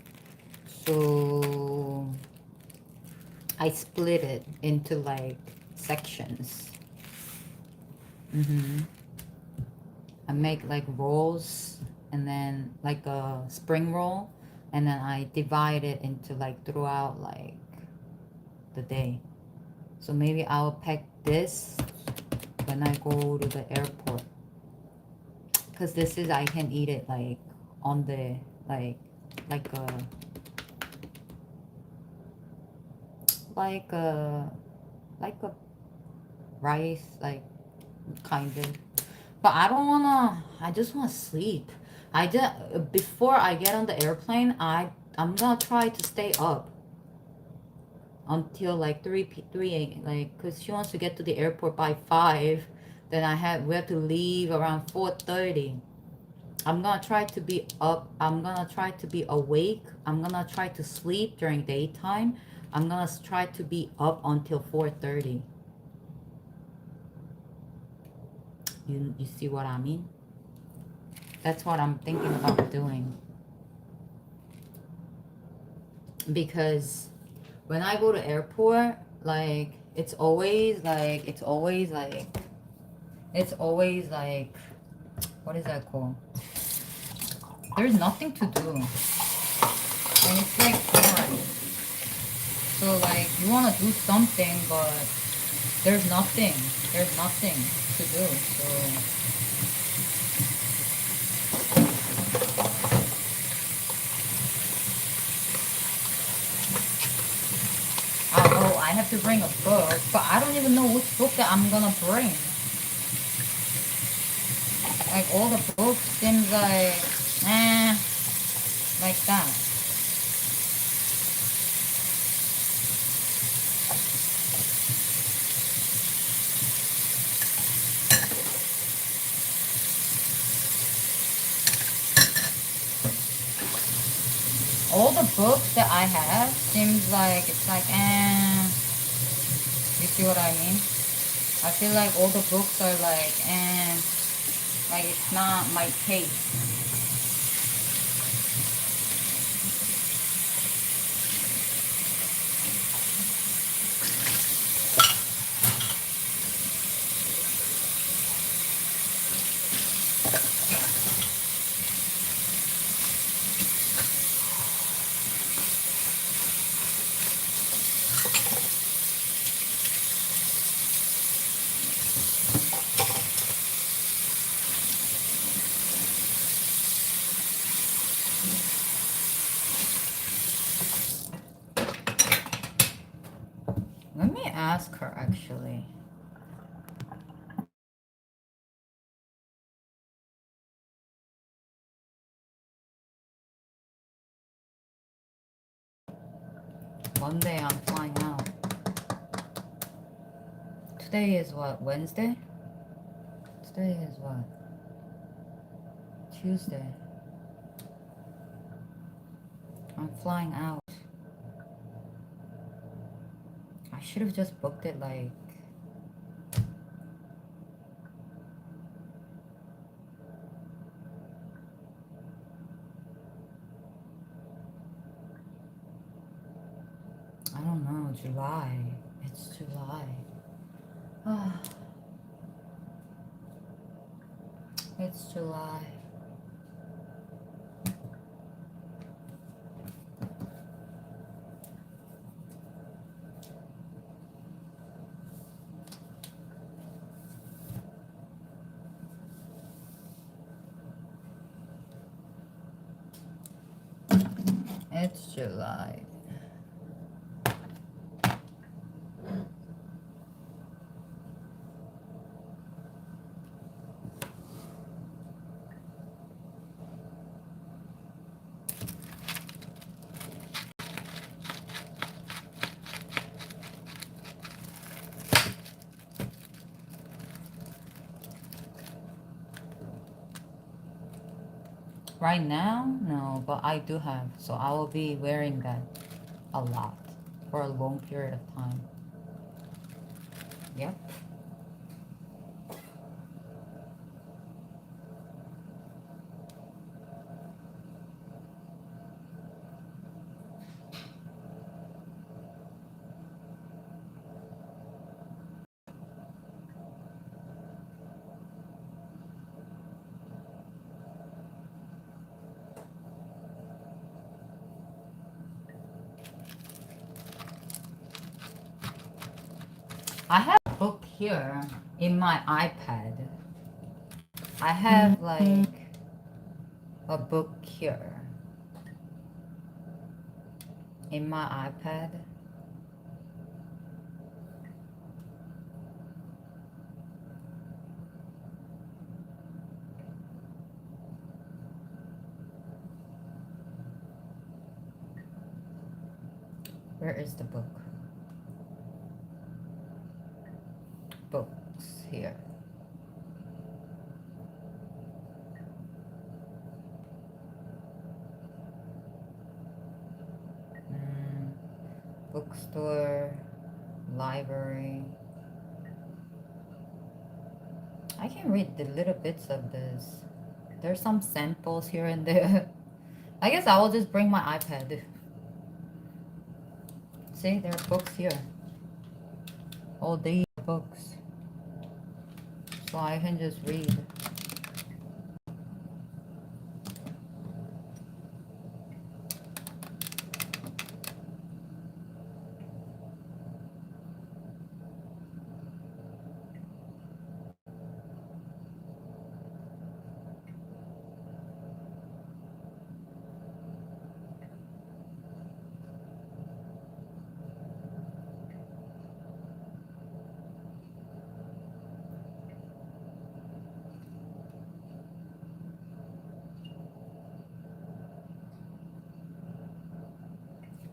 [SPEAKER 1] So I split it into like sections. I make like rolls and then like a spring roll, and then I divide it into like throughout like the day. So maybe I'll pack this when I go to the airport, because this is I can eat it like on the like a rice, like kind of. But I don't wanna. I just wanna sleep. Before I get on the airplane, I'm gonna try to stay up until like 3 like, cause she wants to get to the airport by 5. Then we have to leave around 4:30. I'm gonna try to be up. I'm gonna try to be awake. I'm gonna try to sleep during daytime. I'm gonna try to be up until 4:30. You see what I mean? That's what I'm thinking about doing. Because when I go to airport, like it's always like what is that called? There's nothing to do. And it's like hard. So like you wanna do something, but there's nothing. There's nothing to do. So I have to bring a book, but I don't even know which book that I'm gonna bring. Like all the books seems like, like that. All the books that I have seems like it's like, you see what I mean? I feel like all the books are like, like it's not my taste. Monday I'm flying out. Today is what, Wednesday? Today is what? Tuesday. I'm flying out. I should have just booked it like... I don't know, July. It's July. It's July. It's July. Right now, no, but I do have, so I will be wearing that a lot for a long period of time. Yep. I have a book here in my iPad. I have like a book here in my iPad. Where is the book? Books here. Bookstore, library. I can read the little bits of this. There's some samples here and there. I guess I will just bring my iPad. See, there are books here. All these books. So I can just read.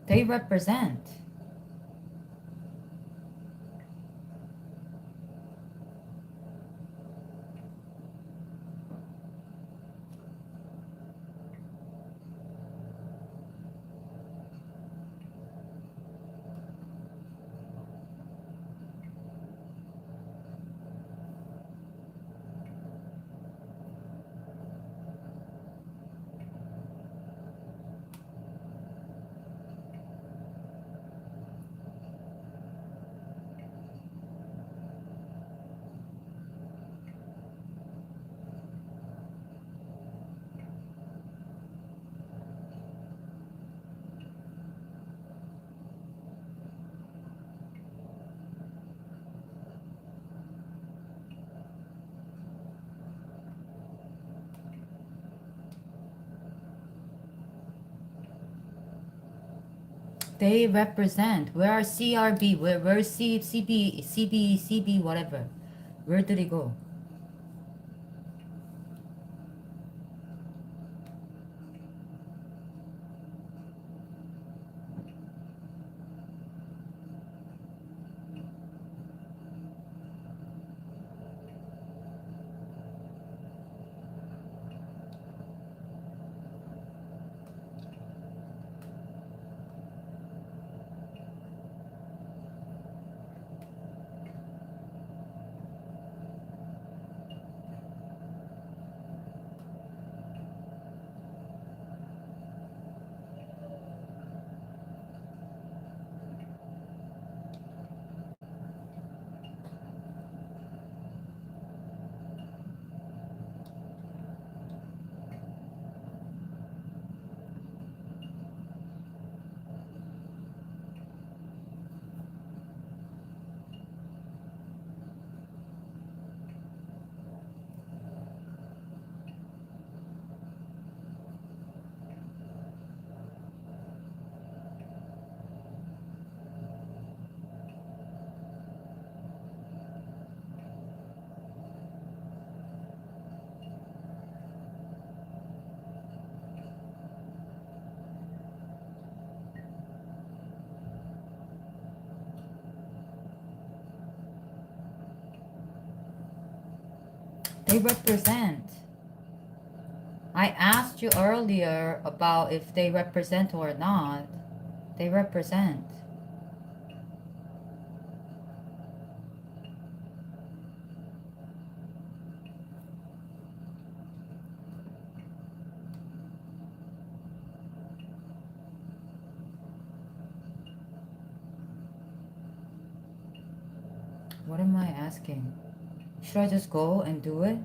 [SPEAKER 1] They represent. They represent. Where are CRB? Where's CB, whatever? Where did it go? They represent. I asked you earlier about if they represent or not. They represent. What am I asking? Should I just go and do it?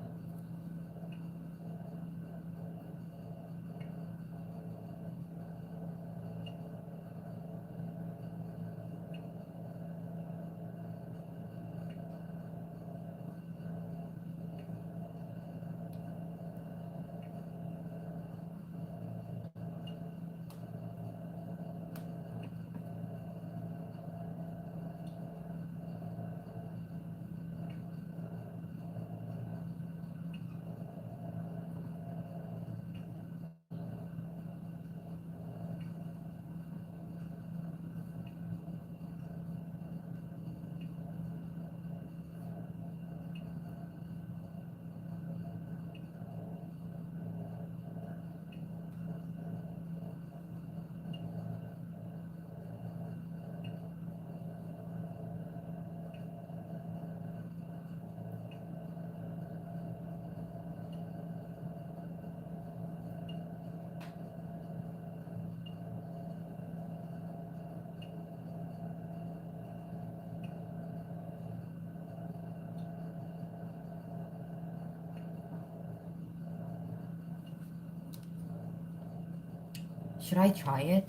[SPEAKER 1] Should I try it?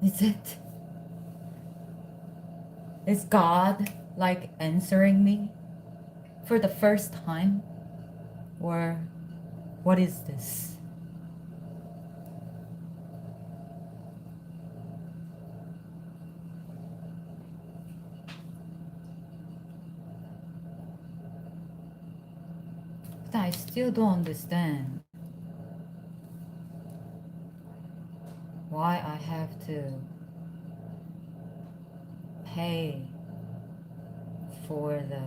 [SPEAKER 1] Is it? Is God like answering me for the first time? Or what is this? But I still don't understand why I have to pay for the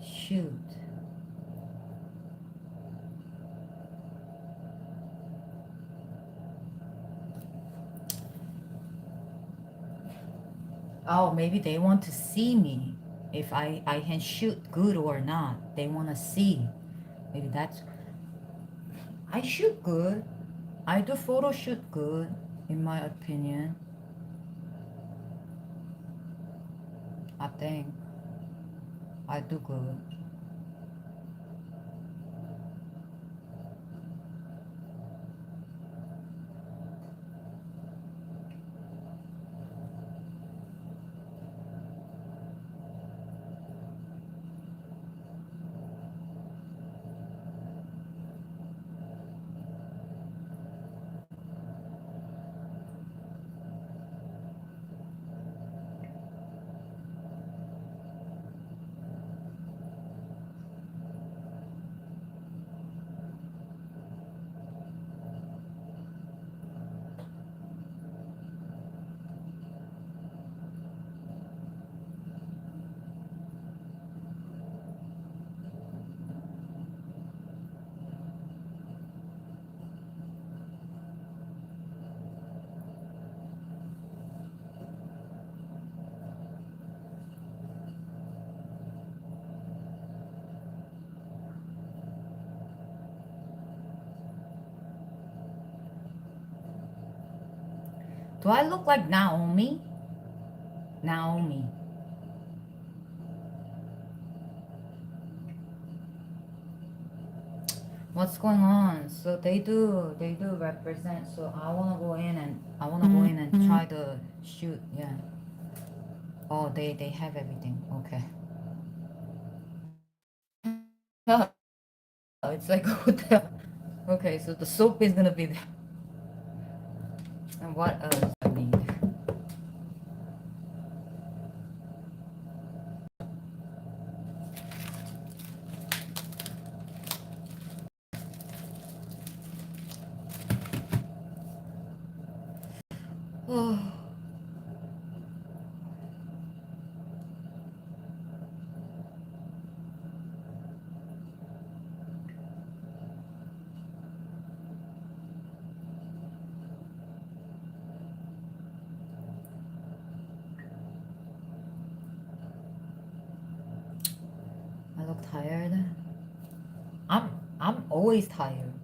[SPEAKER 1] shoot. Oh, maybe they want to see me. If I can shoot good or not. They want to see. Maybe that's... I shoot good. I do photo shoot good, in my opinion. I think I do good. Do I look like Naomi? Naomi. What's going on? So they do represent. So I wanna go in and try to shoot. Yeah. Oh, they have everything. Okay. Oh, it's like a hotel. Okay, so the soap is gonna be there. And what else I need? Oh. I look tired. I'm always tired.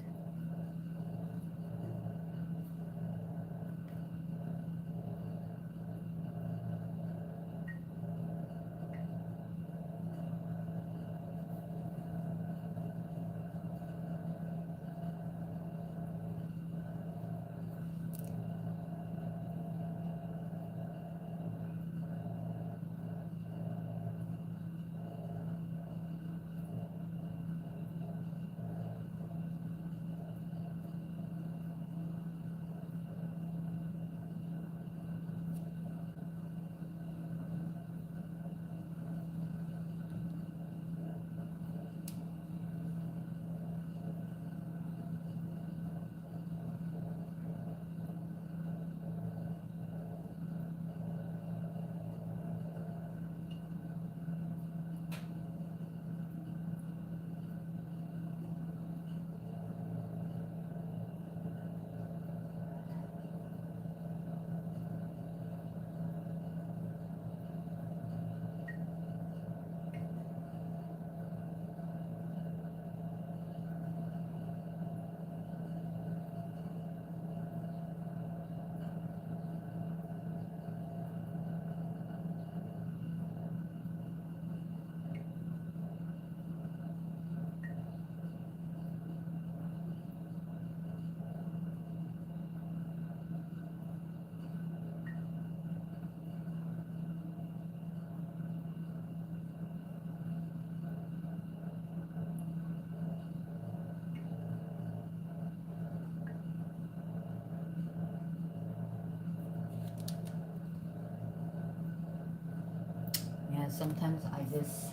[SPEAKER 1] Sometimes I just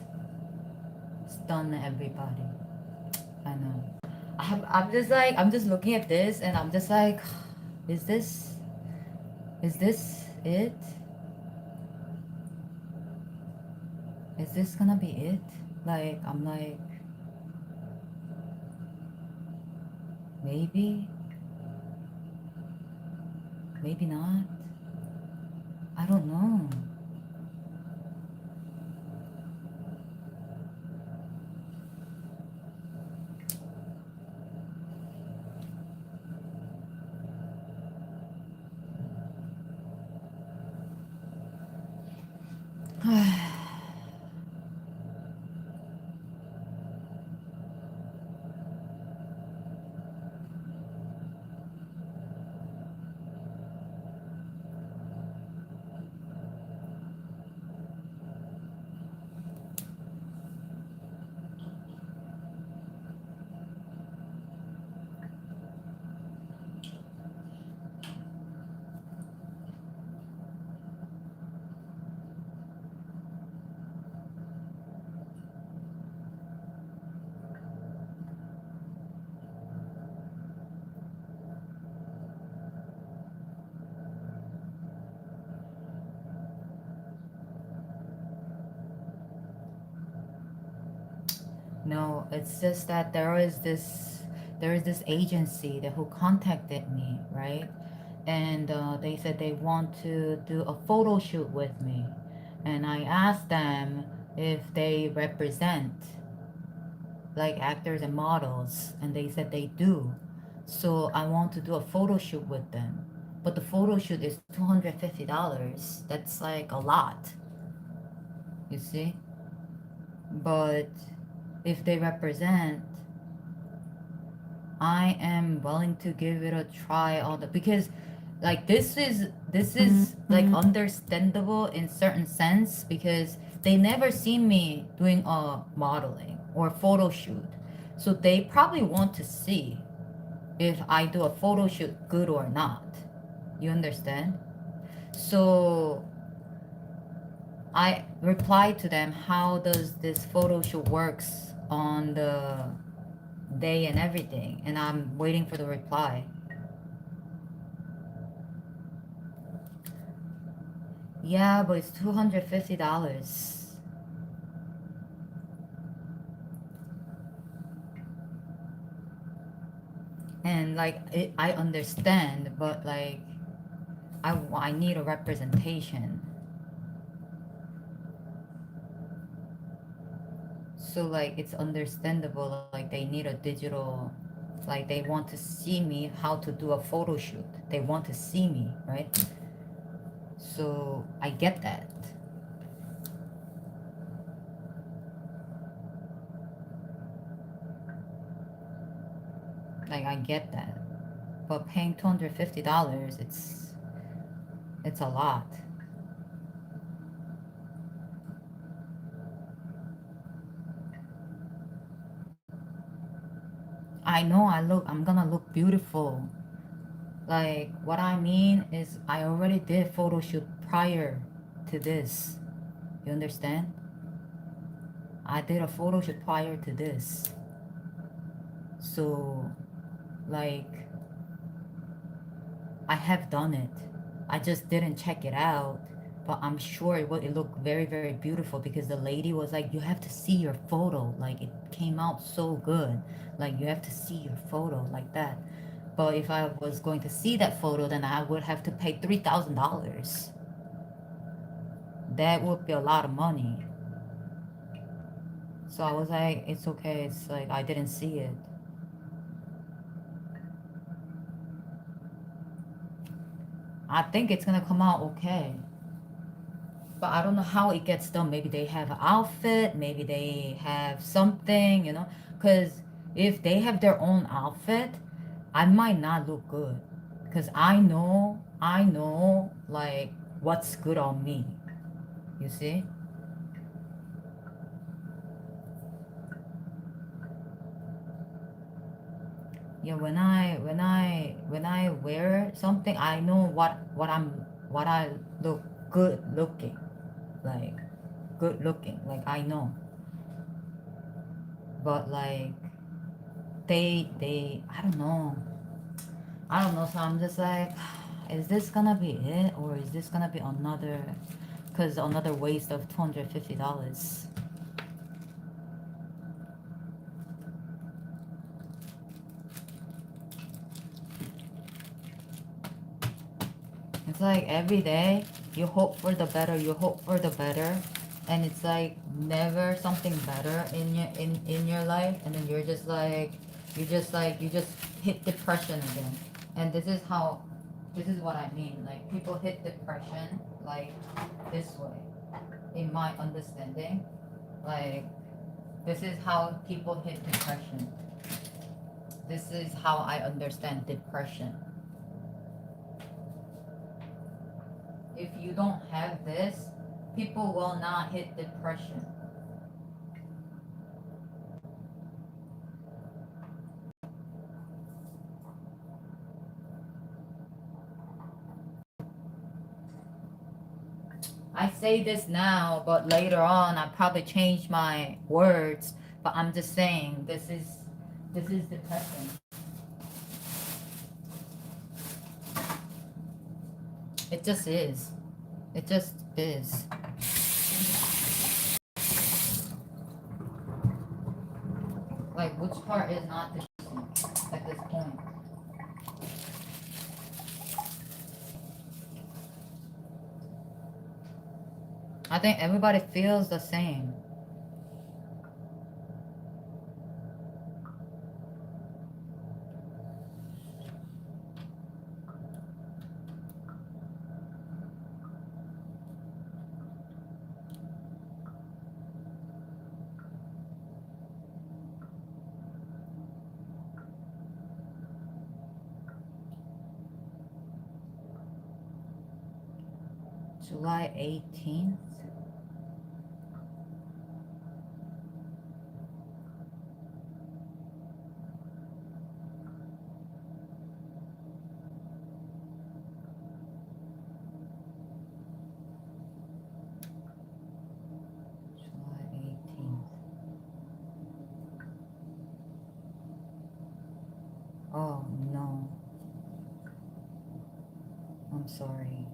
[SPEAKER 1] stun everybody. I know. I'm just looking at this and I'm just like, is this it? Is this gonna be it? Like, I'm like, maybe, maybe not. I don't know. No, it's just that there is this agency that who contacted me, right? And they said they want to do a photo shoot with me, and I asked them if they represent like actors and models, and they said they do. So I want to do a photo shoot with them, but the photo shoot is $250. That's like a lot, you see. But if they represent, I am willing to give it a try on the because like this is like understandable in certain sense because they never seen me doing a modeling or photo shoot. So they probably want to see if I do a photo shoot good or not. You understand? So I replied to them, how does this photo shoot works on the day and everything, and I'm waiting for the reply. Yeah, but it's $250. And like I understand, but like I need a representation. So like it's understandable like they need a digital, like they want to see me how to do a photo shoot. They want to see me, right? So I get that. Like I get that. But paying $250, it's a lot. I know I'm gonna look beautiful. Like, what I mean is, I already did photo shoot prior to this. You understand? I did a photo shoot prior to this. So, like, I have done it. I just didn't check it out. But I'm sure it looked very, very beautiful because the lady was like, you have to see your photo. Like, it came out so good. Like, you have to see your photo like that. But if I was going to see that photo, then I would have to pay $3,000. That would be a lot of money. So I was like, it's okay. It's like, I didn't see it. I think it's gonna come out okay. But I don't know how it gets done. Maybe they have an outfit. Maybe they have something, you know? Because if they have their own outfit, I might not look good. Because I know, like, what's good on me. You see? Yeah, when I wear something, I know what I look good looking, like good looking, like I know, but like they I don't know, so I'm just like, is this gonna be it, or is this gonna be another waste of $250? It's like every day you hope for the better, and it's like never something better in your life, and then you're just like you just hit depression again. And this is what I mean. Like people hit depression like this way, in my understanding. Like this is how people hit depression. This is how I understand depression. If you don't have this, people will not hit depression. I say this now, but later on I probably change my words. But I'm just saying this is depression. It just is. It just is. Like which part is not depressing at this point? I think everybody feels the same. July 18th. July 18th. Oh no. I'm sorry.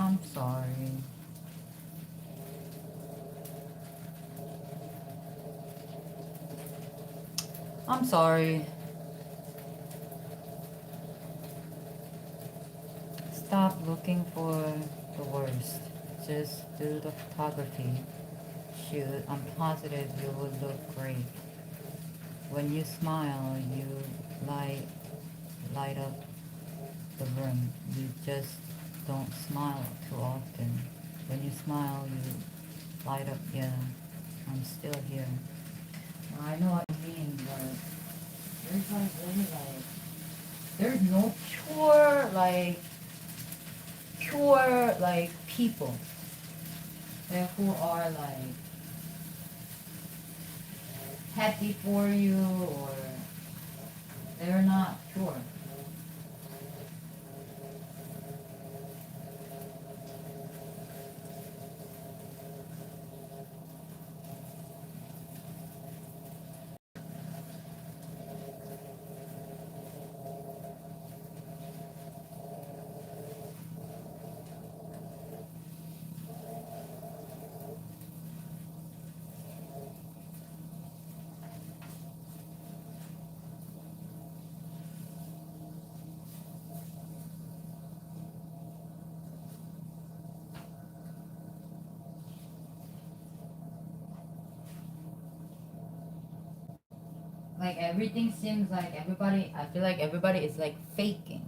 [SPEAKER 1] I'm sorry. I'm sorry. Stop looking for the worst. Just do the photography. Shoot, I'm positive you will look great. When you smile, you light up the room. You just don't smile too often. When you smile, you light up. Yeah, I'm still here. I know what you mean, but there's like really like there's no pure like people like, who are like happy for you or they're not pure. Like everything seems like everybody. I feel like everybody is like faking.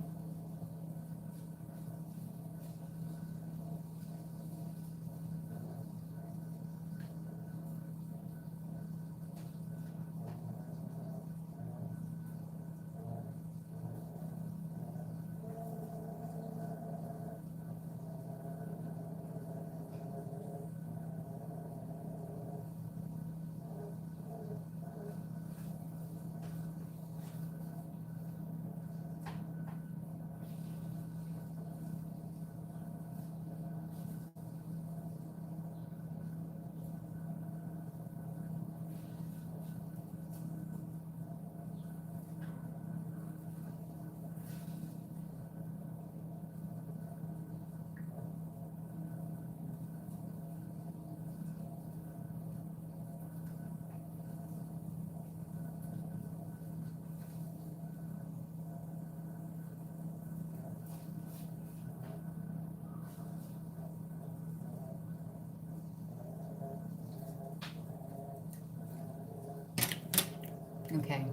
[SPEAKER 1] Okay,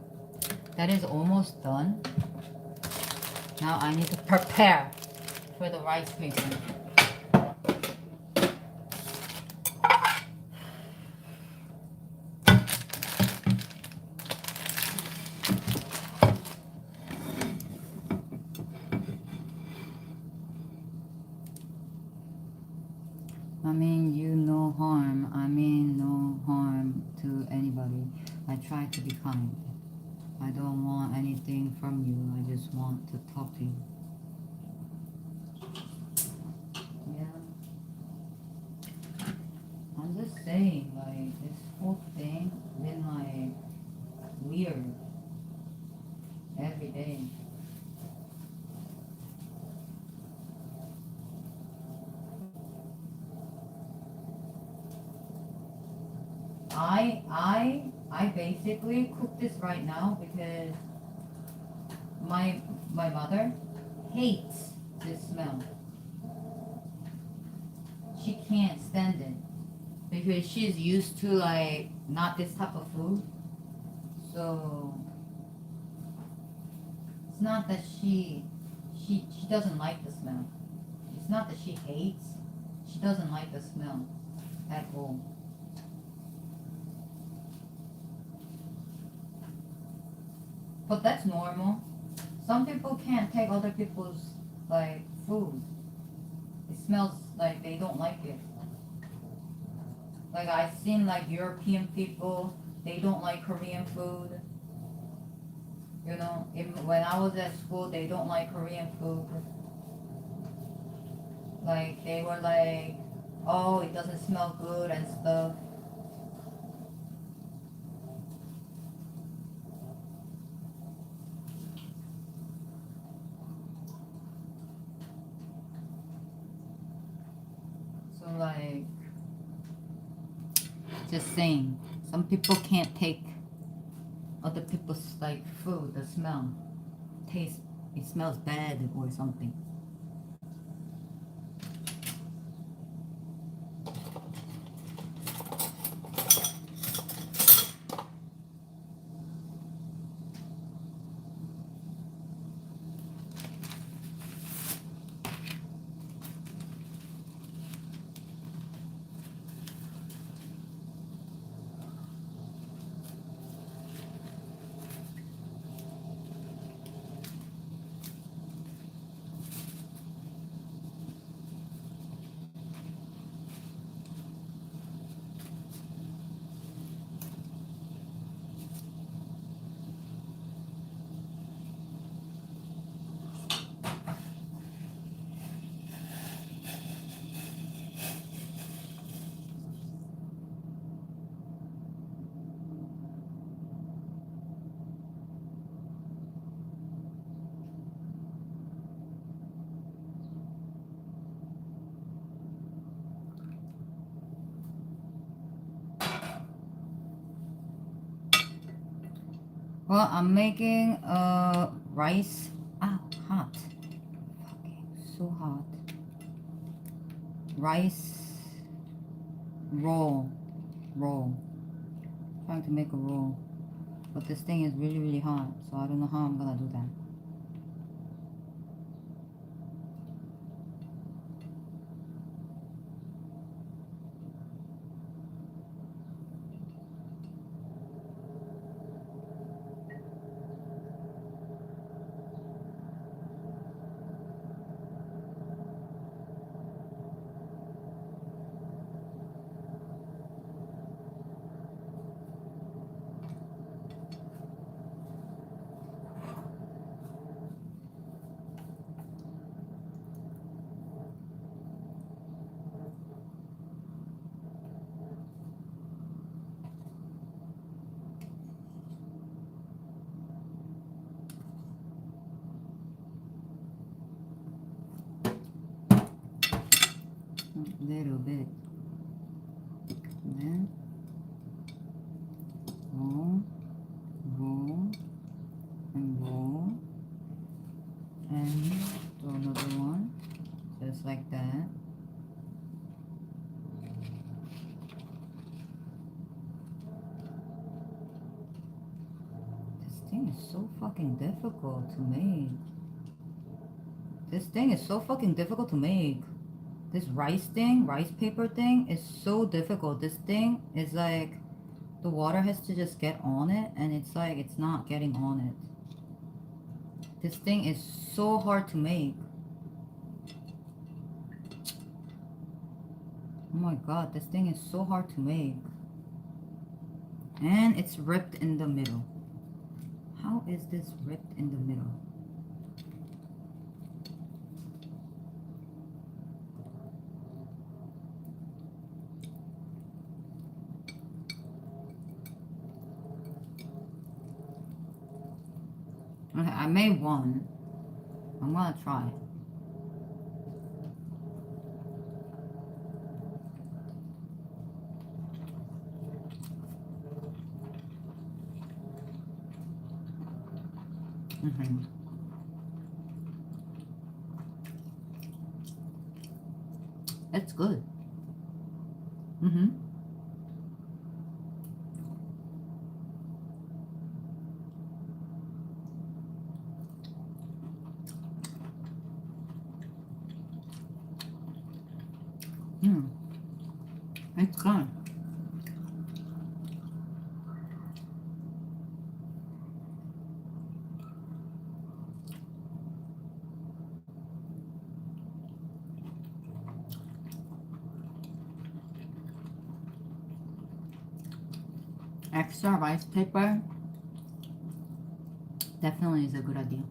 [SPEAKER 1] that is almost done. Now I need to prepare for the rice making. I mean, no harm. I mean, no harm to anybody. I try to be kind. I don't want anything from you. I just want to talk to you. Yeah. I'm just saying, like, this whole thing been like weird every day. I basically cook this right now because my mother hates this smell. She can't stand it because she's used to like not this type of food. So it's not that she doesn't like the smell. It's not that she hates. She doesn't like the smell at all. But that's normal. Some people can't take other people's like food. It smells like they don't like it. Like I've seen like European people, they don't like Korean food. You know, when I was at school, they don't like Korean food. Like they were like, oh, it doesn't smell good and stuff. Just saying. Some people can't take other people's like food, the smell. Taste, it smells bad or something. Well, I'm making rice. Ah, hot. Fucking so hot. Rice roll. Trying to make a roll. But this thing is really, really hot, so I don't know how I'm gonna do that. A little bit. And then roll, and roll. And do another one. Just like that. This thing is so fucking difficult to make. This thing is so fucking difficult to make. This rice paper thing is so difficult. This thing is like, the water has to just get on it, and it's like, it's not getting on it. This thing is so hard to make. Oh my god, this thing is so hard to make. And it's ripped in the middle. How is this ripped in the middle? Okay, I made one. I'm gonna try. It's good. It's good. Extra rice paper definitely is a good idea.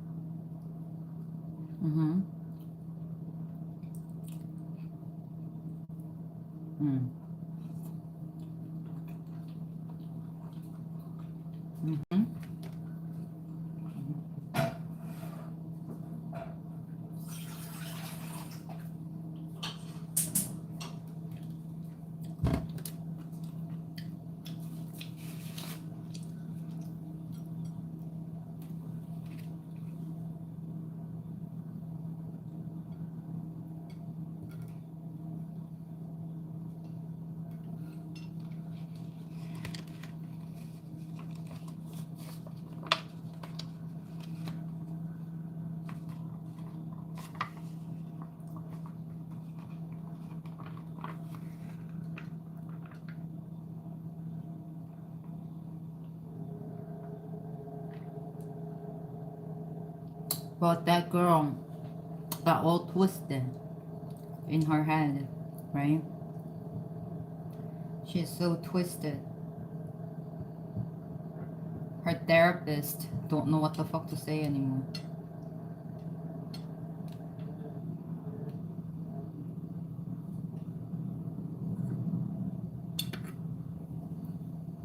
[SPEAKER 1] But that girl got all twisted in her head, right? She's so twisted. Her therapist don't know what the fuck to say anymore.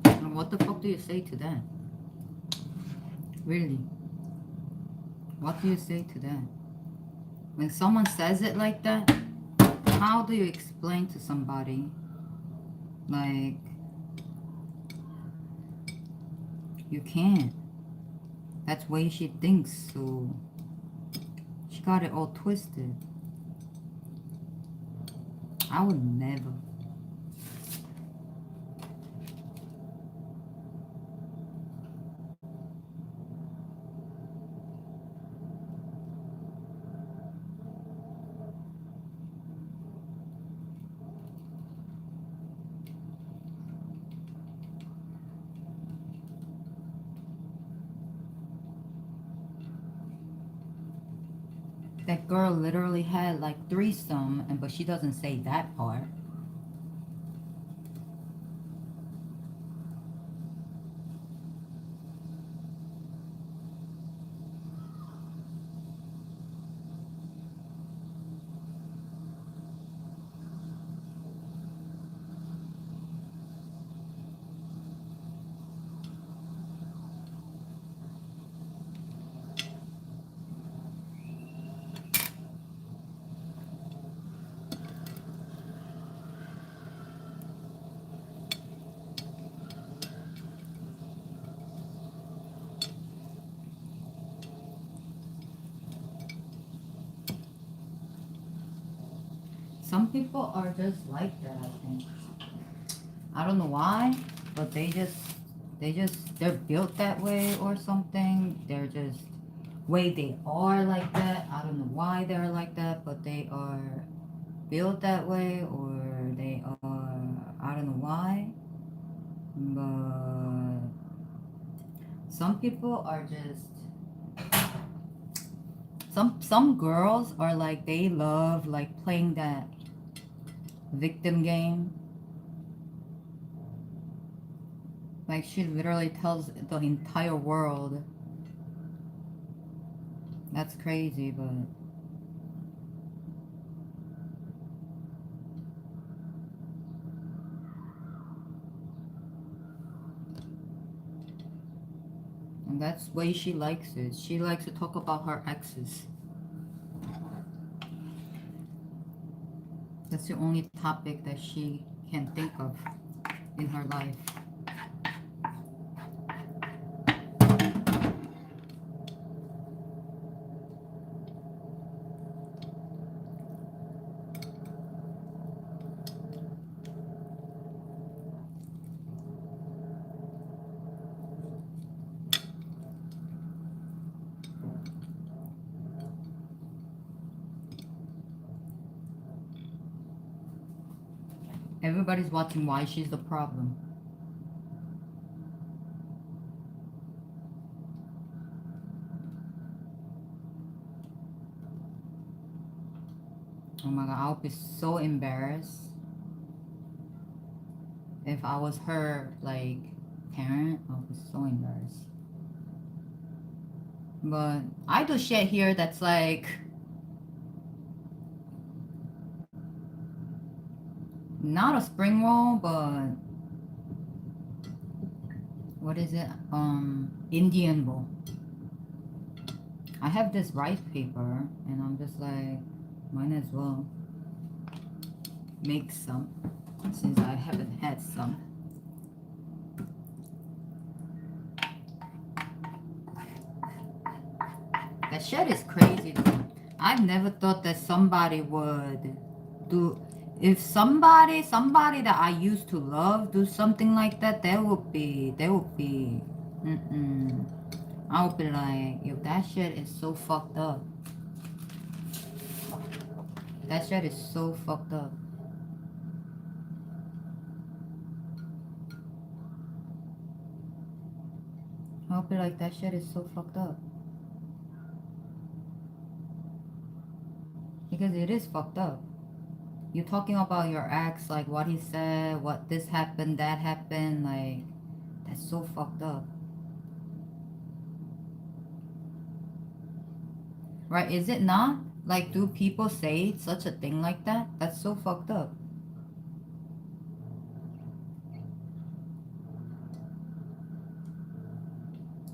[SPEAKER 1] And what the fuck do you say to that? Really? What do you say to that? When someone says it like that, how do you explain to somebody, like, you can't. That's the way she thinks, so she got it all twisted. I would never. That girl literally had like threesome, but she doesn't say that part. Some people are just like that, I think. I don't know why, but they're built that way or something. They're just way they are like that. I don't know why they're like that, but they are built that way, or they are, I don't know why, but some people are just, some girls are like, they love like playing that victim game. Like, she literally tells the entire world. That's crazy, but and that's the way she likes it. She likes to talk about her exes. That's the only topic that she can think of in her life. Everybody's watching why she's the problem. Oh my god, I would be so embarrassed if I was her, like, parent. I would be so embarrassed. But I do shit here that's like not a spring roll, but what is it? Indian bowl. I have this rice paper, and I'm just like, might as well make some since I haven't had some. That shit is crazy though. I've never thought that somebody would do. If somebody that I used to love do something like that, they would be, I would be like, yo, that shit is so fucked up. That shit is so fucked up. I would be like, that shit is so fucked up. Because it is fucked up. You're talking about your ex, like what he said, what this happened, that happened, like that's so fucked up. Right? Is it not? Like, do people say such a thing like that? That's so fucked up.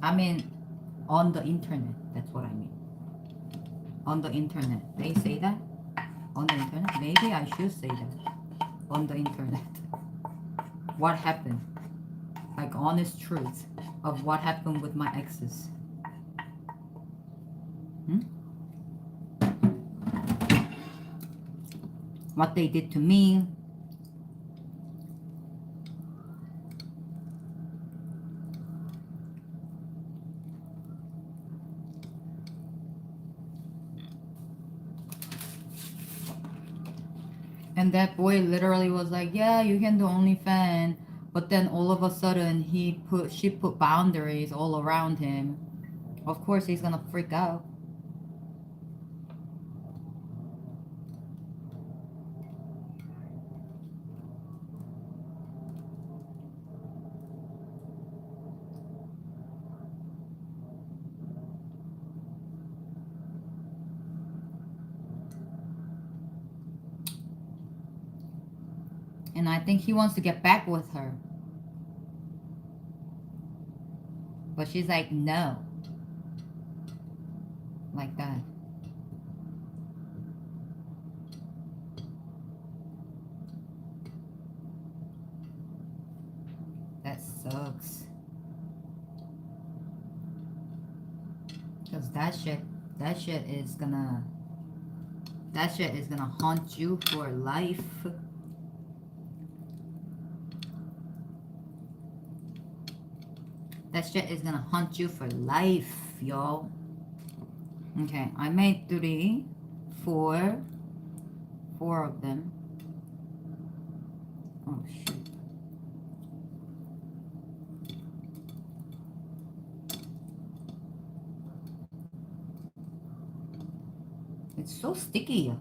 [SPEAKER 1] I mean, on the internet. That's what I mean. On the internet. They say that? On the internet? Maybe I should say that. On the internet. What happened? Like, honest truth of what happened with my exes. What they did to me. And that boy literally was like, yeah, you can do OnlyFans. But then all of a sudden she put boundaries all around him. Of course he's gonna freak out. And I think he wants to get back with her. But she's like, no. Like that. That sucks. Because that shit is gonna haunt you for life. That shit is gonna haunt you for life, y'all. Okay, I made 4 of them. Oh shit. It's so sticky.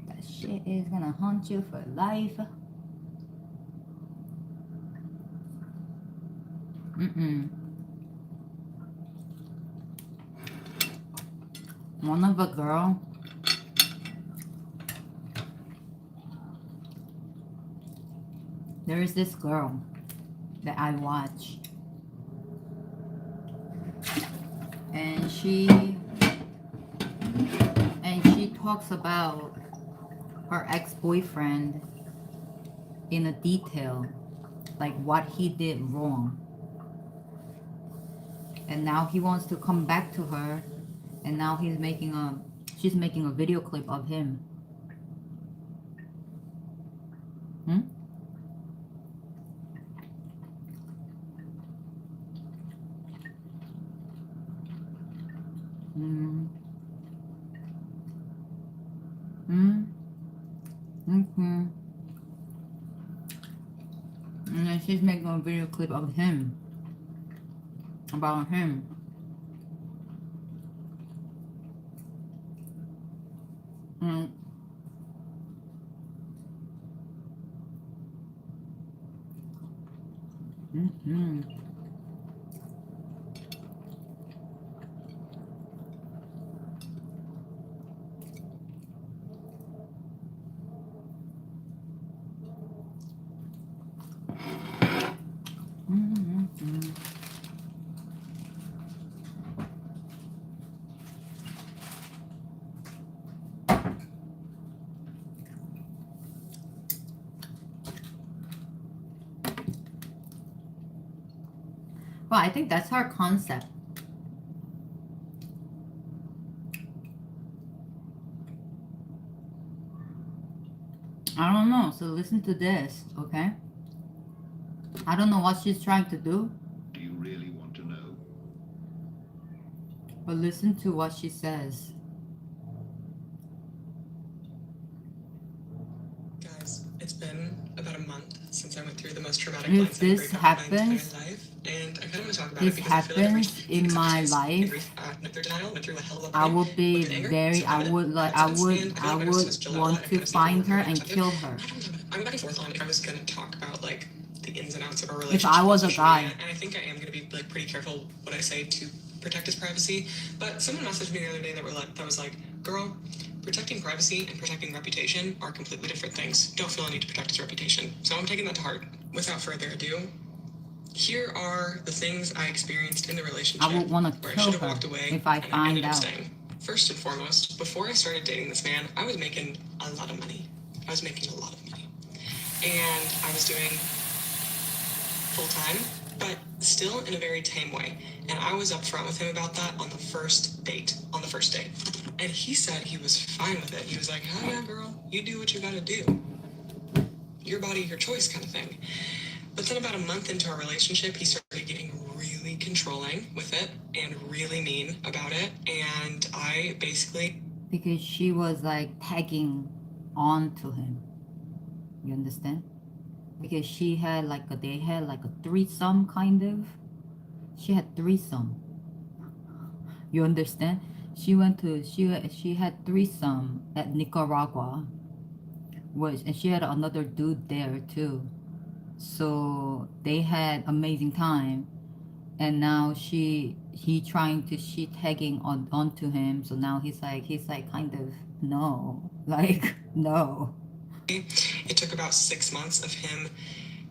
[SPEAKER 1] That shit is gonna haunt you for life. One of a girl. There is this girl that I watch. And she talks about her ex-boyfriend in a detail, like what he did wrong. And now he wants to come back to her, and now she's making a video clip of him. And then she's making a video clip of him. About him. Well, I think that's her concept. I don't know, so listen to this, okay? I don't know what she's trying to do.
[SPEAKER 9] Do you really want to know?
[SPEAKER 1] But listen to what she says.
[SPEAKER 14] Guys, it's been about a month since I went most traumatic
[SPEAKER 1] If
[SPEAKER 14] blindsided
[SPEAKER 1] this
[SPEAKER 14] breakup of my entire
[SPEAKER 1] happens,
[SPEAKER 14] life. And I kind of want to talk about
[SPEAKER 1] this
[SPEAKER 14] it because I feel like I've
[SPEAKER 1] happens
[SPEAKER 14] reached
[SPEAKER 1] in
[SPEAKER 14] peak
[SPEAKER 1] my
[SPEAKER 14] acceptance and
[SPEAKER 1] life,
[SPEAKER 14] grief through denial. Went through a hell of a
[SPEAKER 1] I
[SPEAKER 14] point.
[SPEAKER 1] would be
[SPEAKER 14] Looked at anger,
[SPEAKER 1] very, I
[SPEAKER 14] survived it,
[SPEAKER 1] would like,
[SPEAKER 14] acceptance, and
[SPEAKER 1] I
[SPEAKER 14] feel like my nervous
[SPEAKER 1] would
[SPEAKER 14] system
[SPEAKER 1] want to find her and kill her.
[SPEAKER 14] I'm back and forth on if I was going to talk about like the ins and outs of our
[SPEAKER 1] If
[SPEAKER 14] relationship.
[SPEAKER 1] I was
[SPEAKER 14] on
[SPEAKER 1] a
[SPEAKER 14] social
[SPEAKER 1] guy.
[SPEAKER 14] media, and I think I am going to be like pretty careful what I say to protect his privacy. But someone messaged me the other day that was like, girl, protecting privacy and protecting reputation are completely different things. Don't feel a need to protect his reputation. So I'm taking that to heart. Without further ado, here are the things I experienced in the relationship
[SPEAKER 1] I would want to
[SPEAKER 14] where I
[SPEAKER 1] kill
[SPEAKER 14] should have
[SPEAKER 1] her
[SPEAKER 14] walked away
[SPEAKER 1] if I
[SPEAKER 14] and I
[SPEAKER 1] find
[SPEAKER 14] ended up
[SPEAKER 1] out.
[SPEAKER 14] staying. First and foremost, before I started dating this man, I was making a lot of money. I was making a lot of money. And I was doing full-time, but still in a very tame way. And I was upfront with him about that on the first date. And he said he was fine with it. He was like, hell yeah, girl, you do what you gotta do. Your body, your choice kind of thing. But then about a month into our relationship, he started getting really controlling with it and really mean about it. And I basically...
[SPEAKER 1] Because she was like tagging on to him. You understand? Because she had like they had like a threesome kind of. She had threesome. You understand? She had threesome at Nicaragua. And she had another dude there too. So they had amazing time. And now she tagging onto him. So now he's like kind of no. Like no.
[SPEAKER 14] It took about 6 months of him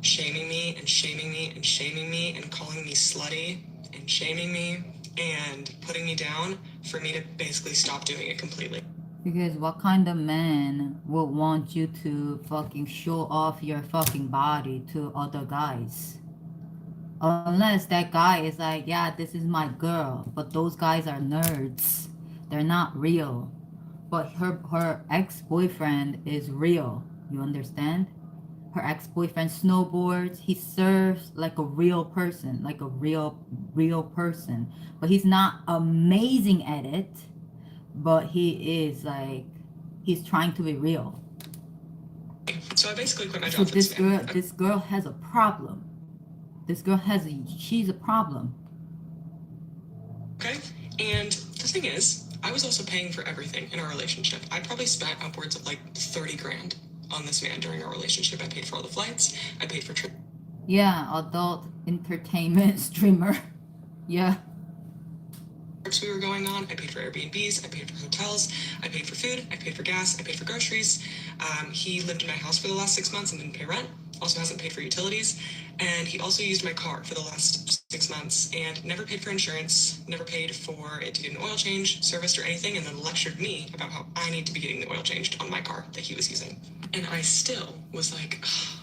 [SPEAKER 14] shaming me and shaming me and shaming me and calling me slutty and shaming me and putting me down for me to basically stop doing it completely.
[SPEAKER 1] Because what kind of man would want you to fucking show off your fucking body to other guys? Unless that guy is like, yeah, this is my girl. But those guys are nerds. They're not real. But her ex-boyfriend is real. You understand? Her ex-boyfriend snowboards. He surfs like a real person. Like a real person. But he's not amazing at it. But he is like, he's trying to be real.
[SPEAKER 14] So I basically quit my
[SPEAKER 1] So
[SPEAKER 14] job for this man.
[SPEAKER 1] this girl has a problem. She's a problem.
[SPEAKER 14] Okay? And the thing is, I was also paying for everything in our relationship. I probably spent upwards of like 30 grand on this man during our relationship. I paid for all the flights. I paid for trips.
[SPEAKER 1] Yeah, adult entertainment streamer. Yeah.
[SPEAKER 14] We were going on. I paid for Airbnbs. I paid for hotels. I paid for food. I paid for gas. I paid for groceries. He lived in my house for the last 6 months and didn't pay rent. Also hasn't paid for utilities. And he also used my car for the last 6 months and never paid for insurance, never paid for it to get an oil change, serviced or anything, and then lectured me about how I need to be getting the oil changed on my car that he was using. And I still was like, oh,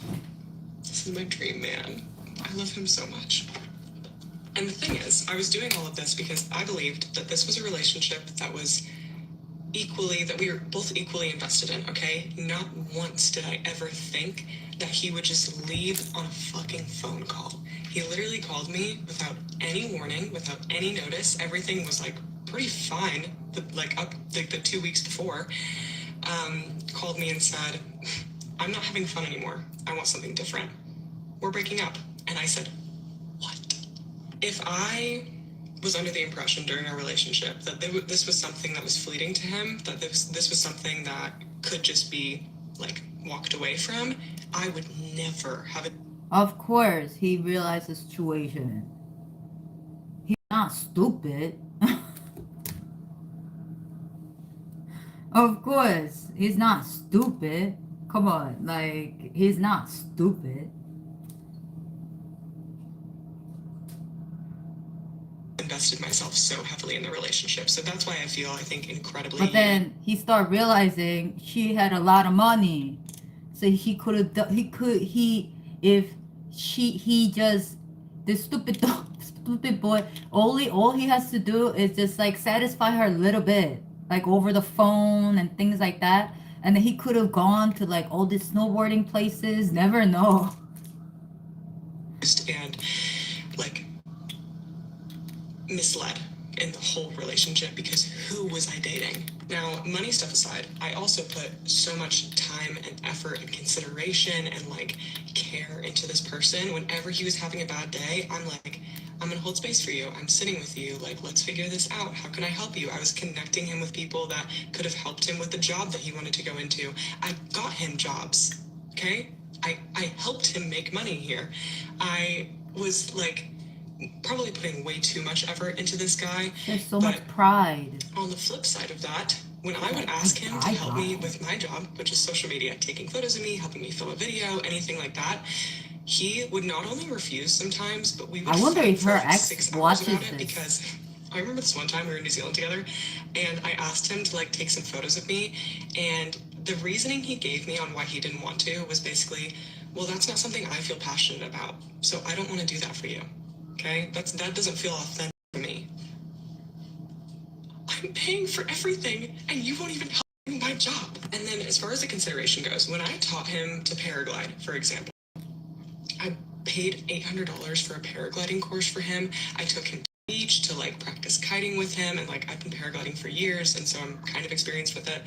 [SPEAKER 14] this is my dream man. I love him so much. And the thing is, I was doing all of this because I believed that this was a relationship that we were both equally invested in, okay? Not once did I ever think that he would just leave on a fucking phone call. He literally called me without any warning, without any notice. Everything was like pretty fine, the 2 weeks before. Called me and said, I'm not having fun anymore. I want something different. We're breaking up. And I said, if I was under the impression during our relationship that this was something that was fleeting to him, that this was something that could just be like walked away from, I would never have it.
[SPEAKER 1] Of course, he realized the situation. He's not stupid. Of course, he's not stupid. Come on, like, he's not stupid.
[SPEAKER 14] Invested myself so heavily in the relationship, so that's way I think incredibly.
[SPEAKER 1] But then he started realizing she had a lot of money, so he this stupid boy. All he has to do is just like satisfy her a little bit, like over the phone and things like that, and then he could have gone to like all these snowboarding places. Never know.
[SPEAKER 14] And like misled in the whole relationship because who was I dating? Now, money stuff aside, I also put so much time and effort and consideration and like care care into this person. Whenever he was having a bad day, I'm like, I'm gonna hold space for you. I'm sitting with you. Like, let's figure this out. How can I help you? I was connecting him with people that could have helped him with the job that he wanted to go into. I got him jobs. Okay? I helped him make money here. I was like probably putting way too much effort into this guy.
[SPEAKER 1] There's so much pride.
[SPEAKER 14] On the flip side of that, when I would ask him to help me with my job, which is social media, taking photos of me, helping me film a video, anything like that, he would not only refuse sometimes, but we would
[SPEAKER 1] I wonder
[SPEAKER 14] fight
[SPEAKER 1] if
[SPEAKER 14] for
[SPEAKER 1] her
[SPEAKER 14] like
[SPEAKER 1] ex
[SPEAKER 14] 6 hours
[SPEAKER 1] watches
[SPEAKER 14] about it
[SPEAKER 1] this.
[SPEAKER 14] because I remember this one time we were in New Zealand together and I asked him to like take some photos of me, and the reasoning he gave me on why he didn't want to was basically, well, that's not something I feel passionate about, so I don't want to do that for you. Okay? That doesn't feel authentic to me. I'm paying for everything and you won't even help me with my job. And then as far as the consideration goes, when I taught him to paraglide, for example, I paid $800 for a paragliding course for him. I took him to the beach to like practice kiting with him, and like I've been paragliding for years, and so I'm kind of experienced with it,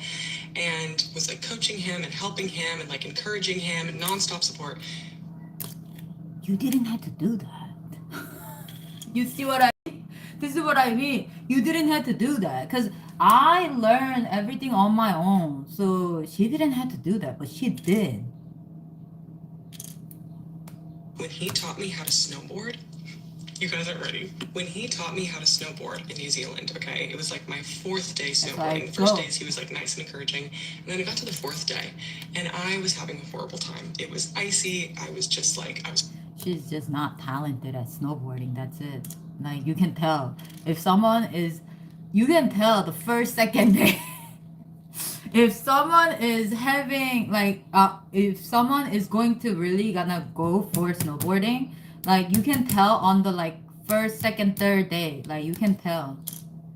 [SPEAKER 14] and was like coaching him and helping him and like encouraging him and nonstop support.
[SPEAKER 1] You didn't have to do that. You see what I mean? This is what I mean. You didn't have to do that. Because I learned everything on my own. So she didn't have to do that, but she did.
[SPEAKER 14] When he taught me how to snowboard, you guys aren't ready. When he taught me how to snowboard in New Zealand, okay, it was like my 4th day snowboarding. The first days he was like nice and encouraging, and then it got to the 4th day, and I was having a horrible time. It was icy. I was just like,
[SPEAKER 1] She's just not talented at snowboarding. That's it. Like, you can tell. If someone is... You can tell the first, second day. If someone is having, like... if someone is going to really gonna go for snowboarding, like, you can tell on the, like, first, second, third day. Like, you can tell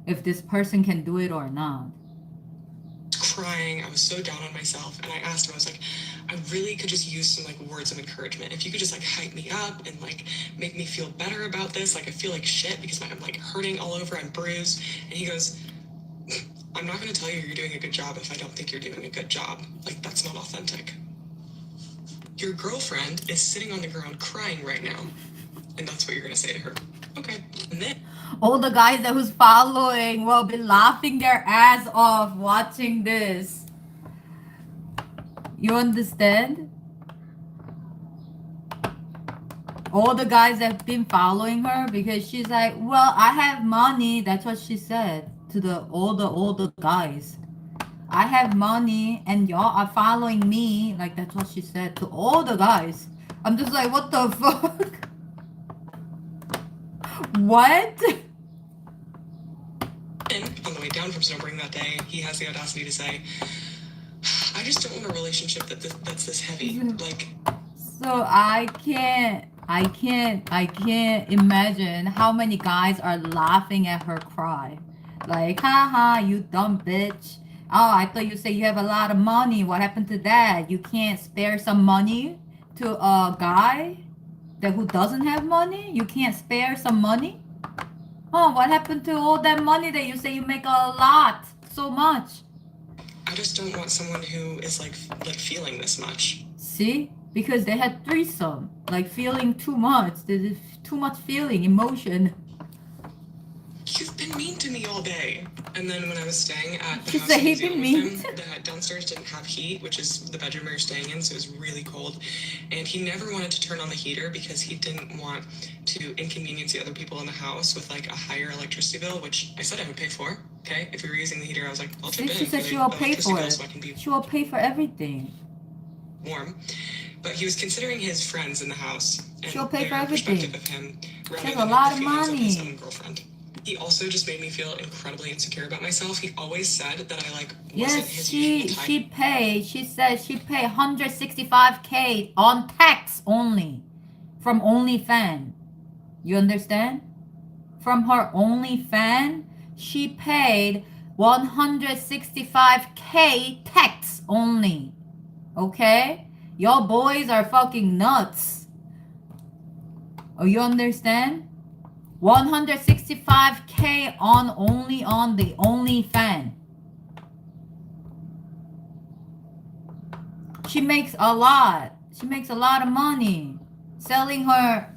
[SPEAKER 1] if this person can do it or not.
[SPEAKER 14] Crying. I was so down on myself, and I asked him, I was like, I really could just use some like words of encouragement. If you could just like hype me up and like make me feel better about this. Like I feel like shit because I'm like hurting all over. I'm bruised. And he goes, I'm not going to tell you you're doing a good job if I don't think you're doing a good job. Like that's not authentic. Your girlfriend is sitting on the ground crying right now, and that's what you're going to say to her. Okay. And then
[SPEAKER 1] all the guys that was following will be laughing their ass off watching this. You understand? All the guys that have been following her, because she's like, well, I have money. That's what she said to all the guys. I have money and y'all are following me. Like, that's what she said to all the guys. I'm just like, what the fuck? What?
[SPEAKER 14] And on the way down from snowboarding that day, he has the audacity to say, I just don't want a relationship that's this heavy. Like,
[SPEAKER 1] so I can't imagine how many guys are laughing at her cry. Like, haha, you dumb bitch. Oh, I thought you said you have a lot of money. What happened to that? You can't spare some money to a guy who doesn't have money? You can't spare some money? Oh, what happened to all that money that you say you make a lot? So much.
[SPEAKER 14] I just don't want someone who is like feeling this much.
[SPEAKER 1] See? Because they had threesome. Like feeling too much. There's too much feeling, emotion.
[SPEAKER 14] You've been mean to me all day. And then when I was staying at the
[SPEAKER 1] She
[SPEAKER 14] house
[SPEAKER 1] said
[SPEAKER 14] in New
[SPEAKER 1] he
[SPEAKER 14] Zealand
[SPEAKER 1] been
[SPEAKER 14] with him, the downstairs didn't have heat, which is the bedroom we were staying in, so it was really cold. And he never wanted to turn on the heater because he didn't want to inconvenience the other people in the house with like a higher electricity bill, which I said I would pay for. Okay, if we were using the heater, I was like, I'll chip in.
[SPEAKER 1] She said she will pay for it. She will pay for everything.
[SPEAKER 14] Warm. But he was considering his friends in the house and
[SPEAKER 1] She'll pay for
[SPEAKER 14] their
[SPEAKER 1] everything.
[SPEAKER 14] perspective of him rather
[SPEAKER 1] She has
[SPEAKER 14] than
[SPEAKER 1] a lot
[SPEAKER 14] the
[SPEAKER 1] of
[SPEAKER 14] feelings of his
[SPEAKER 1] money.
[SPEAKER 14] own girlfriend. He also just made me feel incredibly insecure about myself. He always said that I like wasn't
[SPEAKER 1] Yes,
[SPEAKER 14] his usual type.
[SPEAKER 1] she said she paid 165K on tax only from OnlyFans. You understand? From her OnlyFans, she paid 165K tax only. Okay? Y'all boys are fucking nuts. Oh, you understand? 165K only on the OnlyFans. She makes a lot. She makes a lot of money selling her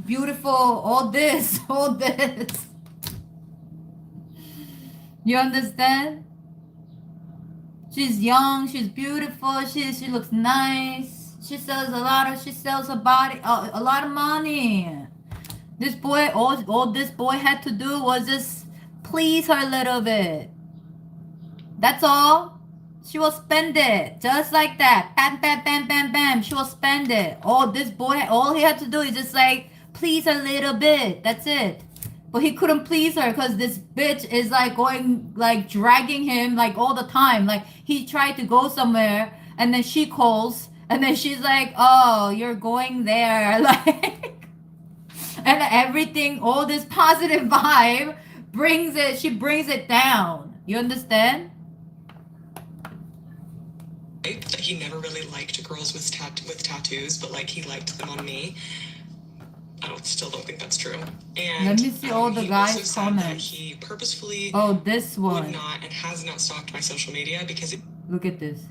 [SPEAKER 1] beautiful, all this, all this. You understand? She's young, she's beautiful, she looks nice. She sells her body, a lot of money. This boy, all this boy had to do was just please her a little bit. That's all. She will spend it just like that. Bam, bam, bam, bam, bam. She will spend it. Oh, this boy, all he had to do is just like please her a little bit. That's it. But he couldn't please her because this bitch is like going, like dragging him like all the time. Like he tried to go somewhere and then she calls and then she's like, oh, you're going there. Like, and everything, all this positive vibe she brings it down. You understand?
[SPEAKER 14] That he never really liked girls with tattoos, but like he liked them on me. Still don't think that's true. And
[SPEAKER 1] let me see all the
[SPEAKER 14] he
[SPEAKER 1] guys'
[SPEAKER 14] also said
[SPEAKER 1] comments.
[SPEAKER 14] that he purposefully
[SPEAKER 1] this one
[SPEAKER 14] would not and has not stalked my social media because
[SPEAKER 1] look at this.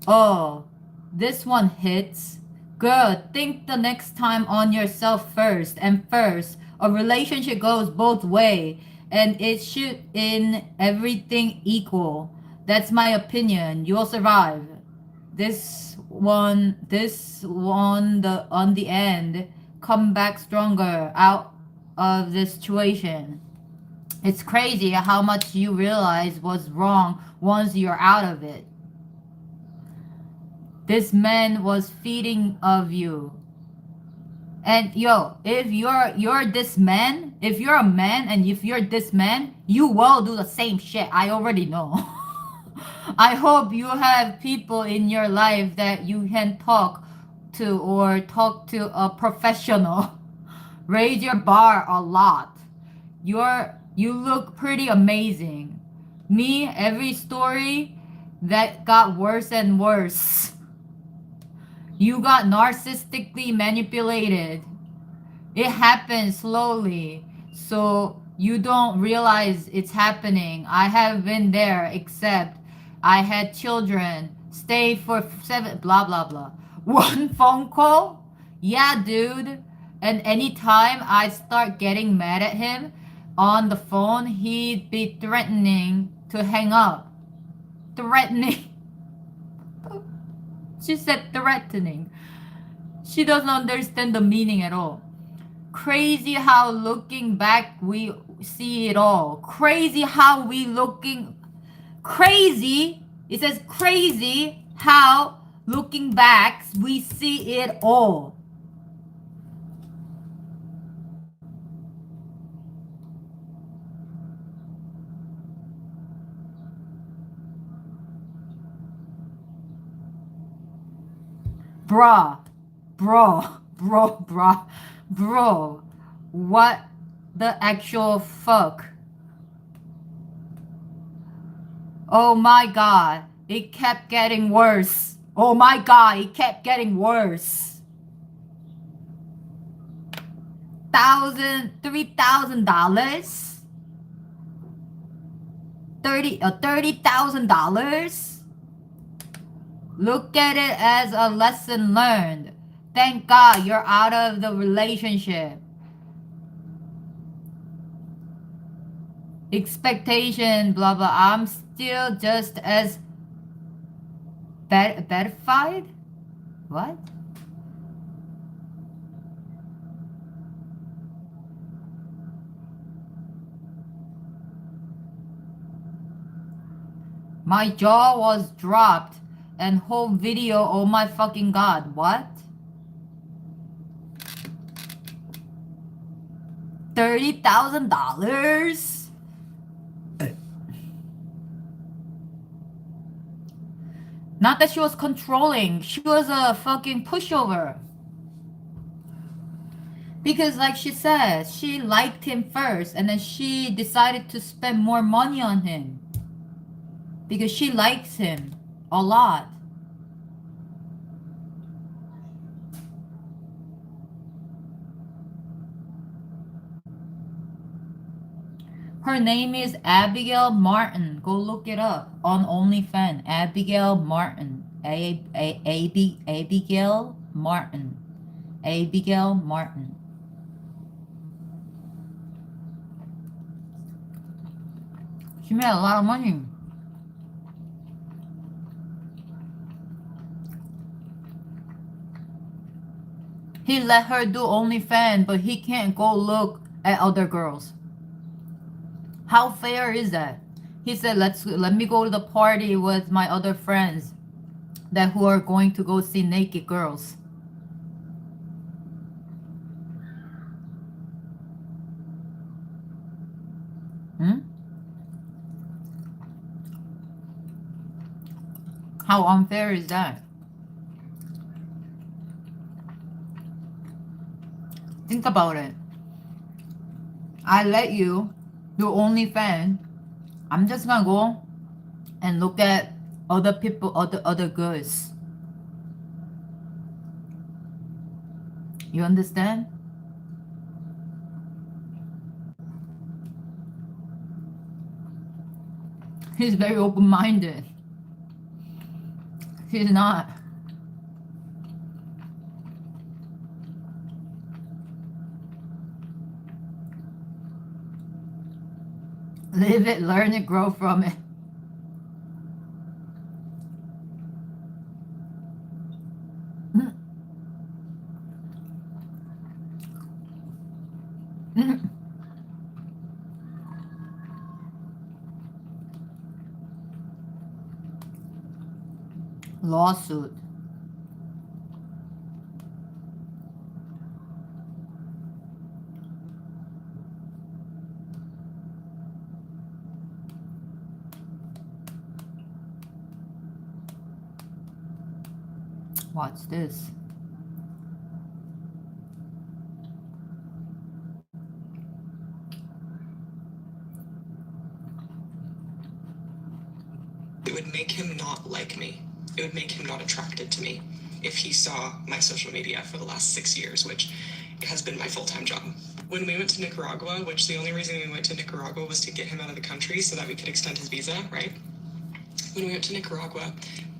[SPEAKER 1] Oh, this one hits. Girl, think the next time on yourself first. And first, a relationship goes both way, and it should in everything equal. That's my opinion. You'll survive. This one, on the end, come back stronger out of this situation. It's crazy how much you realize was wrong once you're out of it. This man was feeding of you. And yo, if you're this man, if you're a man and if you're this man, you will do the same shit. I already know. I hope you have people in your life that you can talk to or talk to a professional. Raise your bar a lot. You look pretty amazing. Me, every story that got worse and worse. You got narcissistically manipulated. It happens slowly, so you don't realize it's happening. I have been there, except I had children, stayed for 7, blah, blah, blah. One phone call? Yeah, dude. And anytime I start getting mad at him on the phone, he'd be threatening to hang up. Threatening. She said threatening. She doesn't understand the meaning at all. Crazy how looking back we see it all. Crazy how we looking. Crazy. It says crazy how looking back we see it all. Bruh, bro, what the actual fuck? Oh my god, it kept getting worse. Oh my god, it kept getting worse. $3,000? $30,000? Look at it as a lesson learned. Thank God you're out of the relationship. Expectation, blah blah. I'm still just as beatified? What? My jaw was dropped and whole video, oh my fucking god, what? $30,000? Not that she was controlling, she was a fucking pushover. Because like she says, she liked him first and then she decided to spend more money on him. Because she likes him a lot. Her name is Abigail Martin. Go look it up on OnlyFans. Abigail Martin. Abigail Martin. Abigail Martin. She made a lot of money. He let her do OnlyFans, but he can't go look at other girls. How fair is that? He said, let me go to the party with my other friends that who are going to go see naked girls. Hmm? How unfair is that? Think about it. I let you do OnlyFans. I'm just gonna go and look at other people, other girls. You understand? He's very open-minded. He's not. Live it, learn it, grow from it. Lawsuit. Watch this.
[SPEAKER 14] It would make him not like me. It would make him not attracted to me if he saw my social media for the last 6 years, which has been my full-time job. When we went to Nicaragua, which the only reason we went to Nicaragua was to get him out of the country so that we could extend his visa, right? When we went to Nicaragua,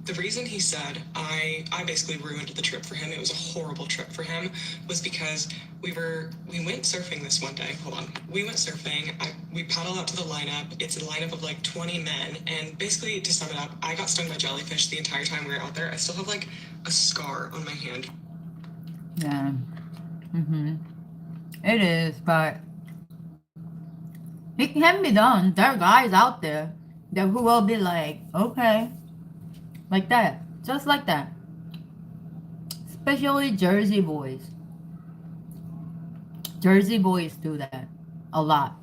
[SPEAKER 14] the reason he said I basically ruined the trip for him, it was a horrible trip for him, was because we went surfing this one day. Hold on. We went surfing. We paddle out to the lineup. It's a lineup of like 20 men. And basically, to sum it up, I got stung by jellyfish the entire time we were out there. I still have like a scar on my hand.
[SPEAKER 1] Yeah. It is, but it can be done. There are guys out there that who will be like, okay, like that, just like that. Especially Jersey boys. Jersey boys do that a lot.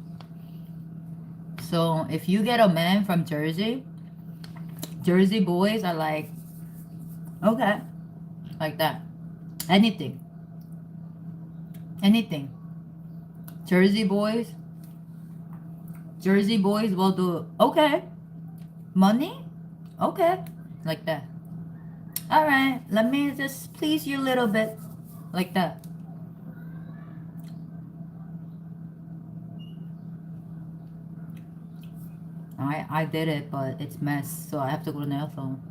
[SPEAKER 1] So if you get a man from Jersey, Jersey boys are like, okay, like that. Anything. Jersey boys will do, okay, money, okay, like that. All right, let me just please you a little bit, like that. I did it, but it's mess, so I have to go to nail salon.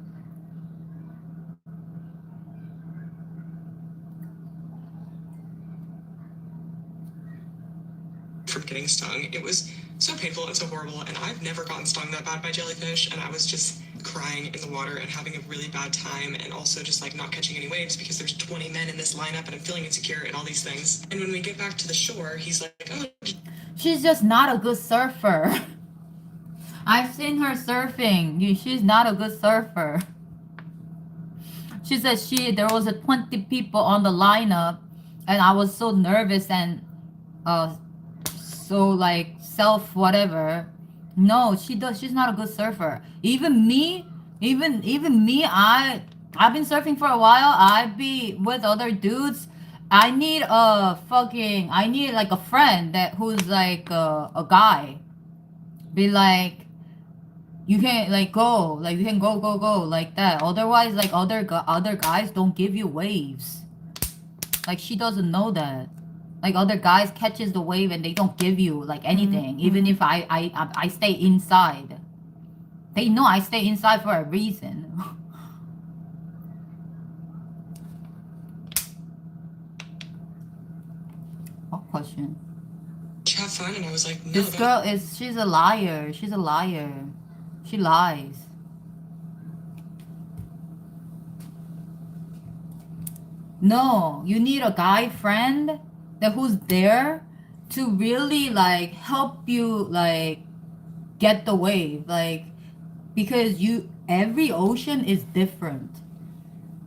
[SPEAKER 14] From getting stung, it was so painful and so horrible, and I've never gotten stung that bad by jellyfish, and I was just crying in the water and having a really bad time, and also just like not catching any waves because there's 20 men in this lineup and I'm feeling insecure and all these things. And when we get back to the shore, he's like, oh,
[SPEAKER 1] She's just not a good surfer. I've seen her surfing. She's not a good surfer. She said there was a 20 people on the lineup, and I was so nervous and so like self whatever. No, she's not a good surfer. Even me, I've been surfing for a while. I be with other dudes. I need like a friend who's like a guy. Be like, you can like go, like you can go like that. Otherwise, like other guys don't give you waves. Like she doesn't know that. Like other guys catches the wave and they don't give you like anything. Even if I stay inside. They know I stay inside for a reason. question.
[SPEAKER 14] Have fun, and I was like, no.
[SPEAKER 1] This girl she's a liar. She's a liar. She lies. No, you need a guy friend who's there to really like help you like get the wave, like, because every ocean is different.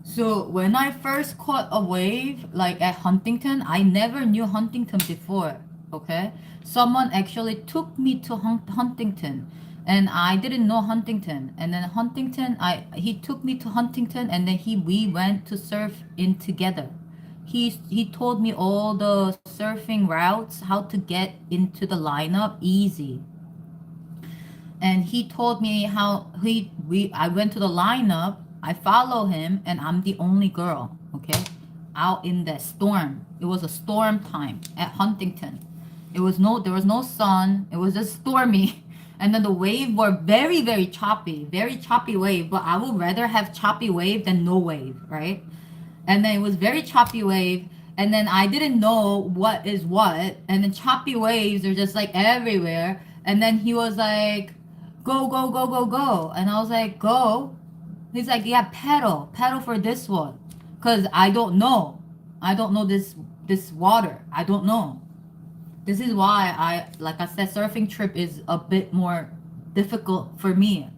[SPEAKER 1] So when I first caught a wave like at Huntington, I never knew Huntington before. Okay, someone actually took me to Huntington, and I didn't know Huntington. And then Huntington, he took me to Huntington, and then we went to surf in together. He told me all the surfing routes, how to get into the lineup easy. And he told me how I went to the lineup, I follow him, and I'm the only girl, okay, out in the storm. It was a storm time at Huntington. There was no sun, it was just stormy. And then the wave were very, very choppy wave, but I would rather have choppy wave than no wave, right? And then it was very choppy wave, and then I didn't know what is what, and then choppy waves are just like everywhere. And then he was like, go, go, go, go, go. And I was like, go? He's like, yeah, pedal for this one. Because I don't know this water. I don't know. This is why like I said, surfing trip is a bit more difficult for me,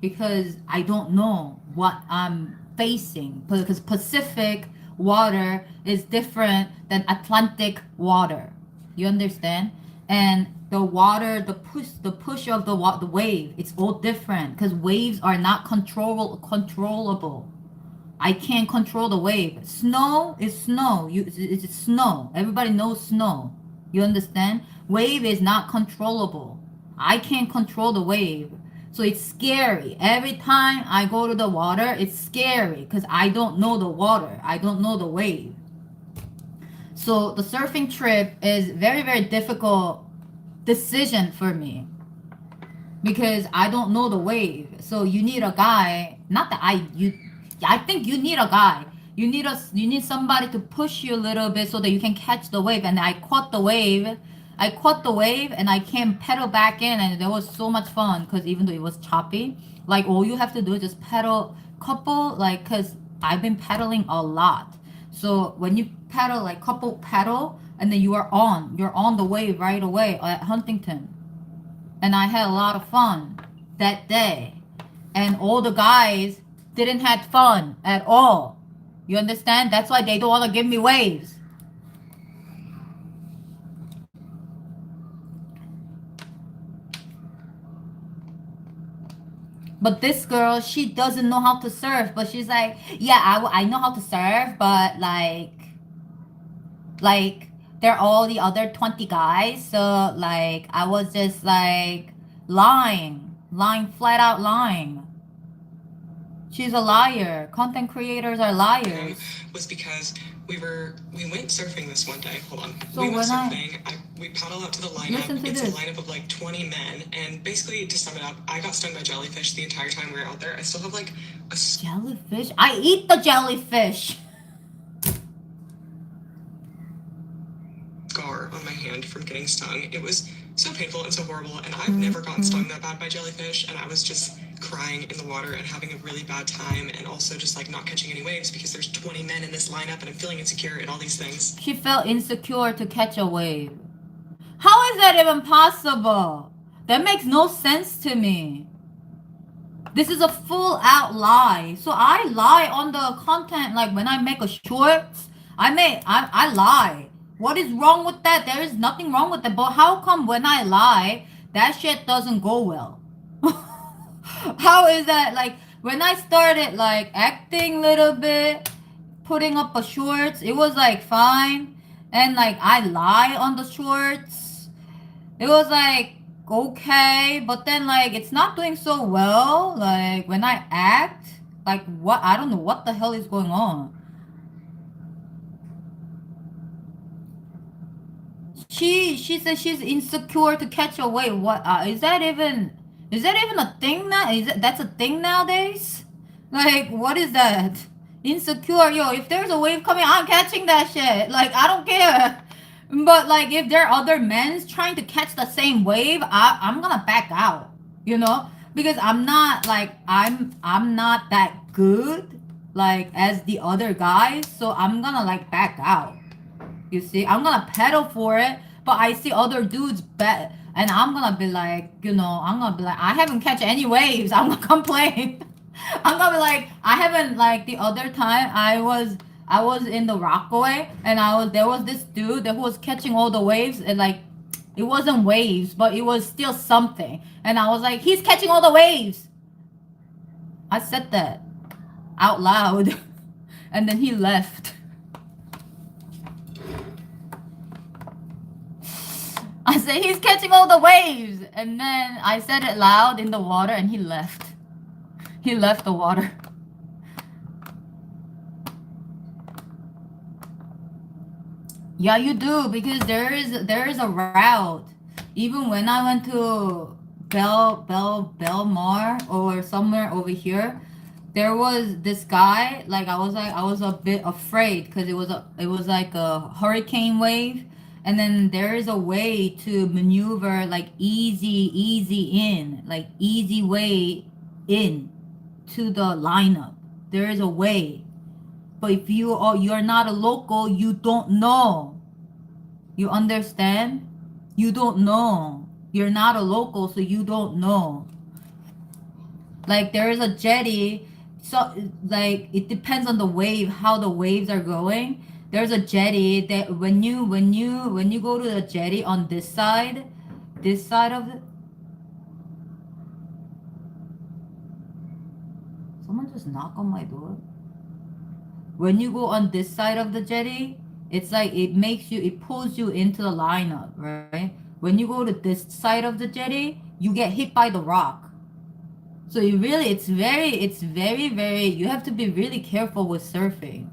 [SPEAKER 1] because I don't know what I'm facing, because Pacific water is different than Atlantic water. You understand? And the water, the push of the wave, it's all different, because waves are not controllable. I can't control the wave. Snow is snow. It's snow. Everybody knows snow. You understand? Wave is not controllable. I can't control the wave. So it's scary. Every time I go to the water, it's scary because I don't know the water. I don't know the wave. So the surfing trip is very, very difficult decision for me, because I don't know the wave. So you need a guy. Not that I think you need a guy. You need somebody to push you a little bit so that you can catch the wave. And I caught the wave. And I came pedal back in, and there was so much fun, because even though it was choppy, like all you have to do is just pedal couple, like, because I've been pedaling a lot. So when you pedal, like couple pedal, and then you're on the wave right away at Huntington. And I had a lot of fun that day. And all the guys didn't have fun at all. You understand? That's why they don't want to give me waves. But this girl, she doesn't know how to surf. But she's like, yeah, I know how to surf, but like they're all the other 20 guys. So like I was just like lying, flat out lying. She's a liar. Content creators are liars.
[SPEAKER 14] Was because we went surfing this one day. Hold on.
[SPEAKER 1] So
[SPEAKER 14] we went
[SPEAKER 1] when
[SPEAKER 14] surfing. We paddle out to the lineup. It's
[SPEAKER 1] this.
[SPEAKER 14] a lineup of like 20 men. And basically, to sum it up, I got stung by jellyfish the entire time we were out there. I still have like a
[SPEAKER 1] jellyfish. I eat the jellyfish.
[SPEAKER 14] Scar on my hand from getting stung. It was so painful and so horrible. And I've never gotten stung that bad by jellyfish. And I was just crying in the water and having a really bad time, and also just like not catching any waves because there's 20 men in this lineup and I'm feeling insecure and all these things.
[SPEAKER 1] She felt insecure to catch a wave. How is that even possible? That makes no sense to me. This is a full out lie. So I lie on the content, like when I make a shorts, I lie. What is wrong with that? There is nothing wrong with that. But how come when I lie, that shit doesn't go well? How is that? Like when I started like acting a little bit, putting up a shorts, it was like fine. And like I lie on the shorts, it was like okay. But then like it's not doing so well. Like when I act, like what, I don't know what the hell is going on. She says she's insecure to catch a wave. What is that even a thing now? That's a thing nowadays? Like what is that? Insecure, yo, if there's a wave coming, I'm catching that shit. Like I don't care. But like if there are other men trying to catch the same wave, I'm gonna back out, you know, because I'm not like I'm not that good like as the other guys, so I'm gonna like back out. You see, I'm gonna pedal for it, but I see other dudes bet, and I'm gonna be like, you know, I'm gonna be like, I haven't catch any waves. I'm gonna complain. I'm gonna be like, I haven't like the other time I was in the Rockaway and there was this dude that was catching all the waves and like it wasn't waves, but it was still something. And I was like, he's catching all the waves. I said that out loud, and then he left. I said, he's catching all the waves. And then I said it loud in the water and he left. He left the water. Yeah, you do, because there is a route. Even when I went to Belmar or somewhere over here, there was this guy, like I was a bit afraid because it was like a hurricane wave, and then there is a way to maneuver like easy in, like easy way in to the lineup. There is a way. But if you're not a local, you don't know. You understand? You don't know. You're not a local, so you don't know. Like there is a jetty, so like it depends on the wave, how the waves are going. There's a jetty that when you go to the jetty on this side of the, someone just knock on my door. When you go on this side of the jetty, it's like it pulls you into the lineup, right? When you go to this side of the jetty, you get hit by the rock. So it's very, you have to be really careful with surfing.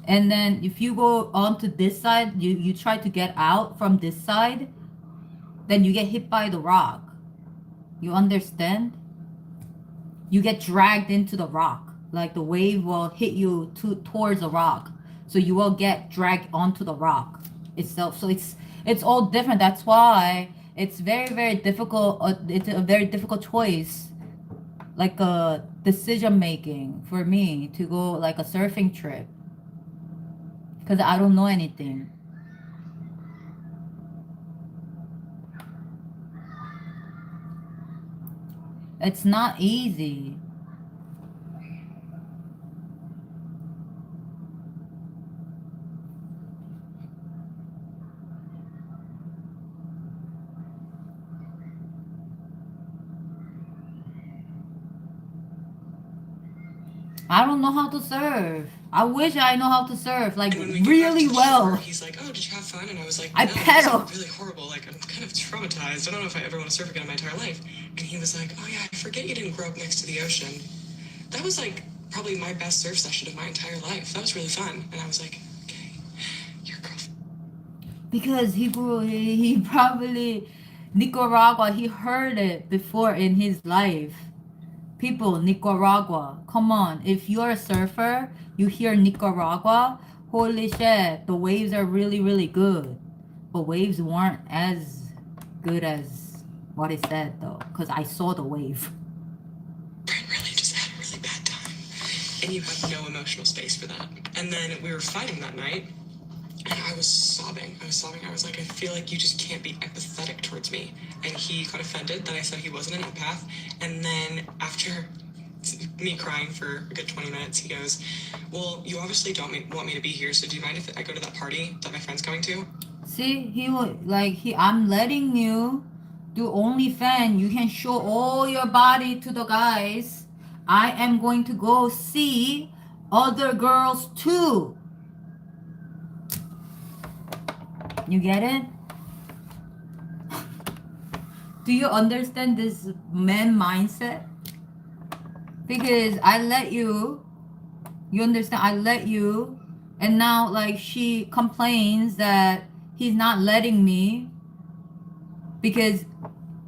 [SPEAKER 1] And then if you go onto this side, you try to get out from this side, then you get hit by the rock. You understand? You get dragged into the rock. Like the wave will hit you towards the rock. So you will get dragged onto the rock itself. So it's all different. That's why it's very difficult. It's a very difficult choice, like a decision making for me to go like a surfing trip, because I don't know anything. It's not easy. I don't know how to surf. I wish I know how to surf, like really well.
[SPEAKER 14] He's like, oh, did you have fun? And I was like,
[SPEAKER 1] I
[SPEAKER 14] no,
[SPEAKER 1] pedal.
[SPEAKER 14] It's really horrible. Like, I'm kind of traumatized. I don't know if I ever want to surf again in my entire life. And he was like, oh yeah, I forget you didn't grow up next to the ocean. That was like probably my best surf session of my entire life. That was really fun. And I was like, okay, your girlfriend.
[SPEAKER 1] Because he probably, Nicaragua, he heard it before in his life. People, Nicaragua, come on. If you're a surfer, you hear Nicaragua, holy shit, the waves are really good. But waves weren't as good as what it said though, because I saw the wave.
[SPEAKER 14] Really just had a really bad time. And you have no emotional space for that. And then we were fighting that night, and I was sobbing. I was like, I feel like you just can't be empathetic towards me. And he got offended that I said he wasn't an empath. And then after me crying for a good 20 minutes, he goes, well, you obviously don't want me to be here, so do you mind if I go to that party that my friend's coming to?
[SPEAKER 1] See, I'm letting you do OnlyFans. You can show all your body to the guys. I am going to go see other girls too. You get it? Do you understand this man mindset? Because I let you understand, I let you, and now like she complains that he's not letting me, because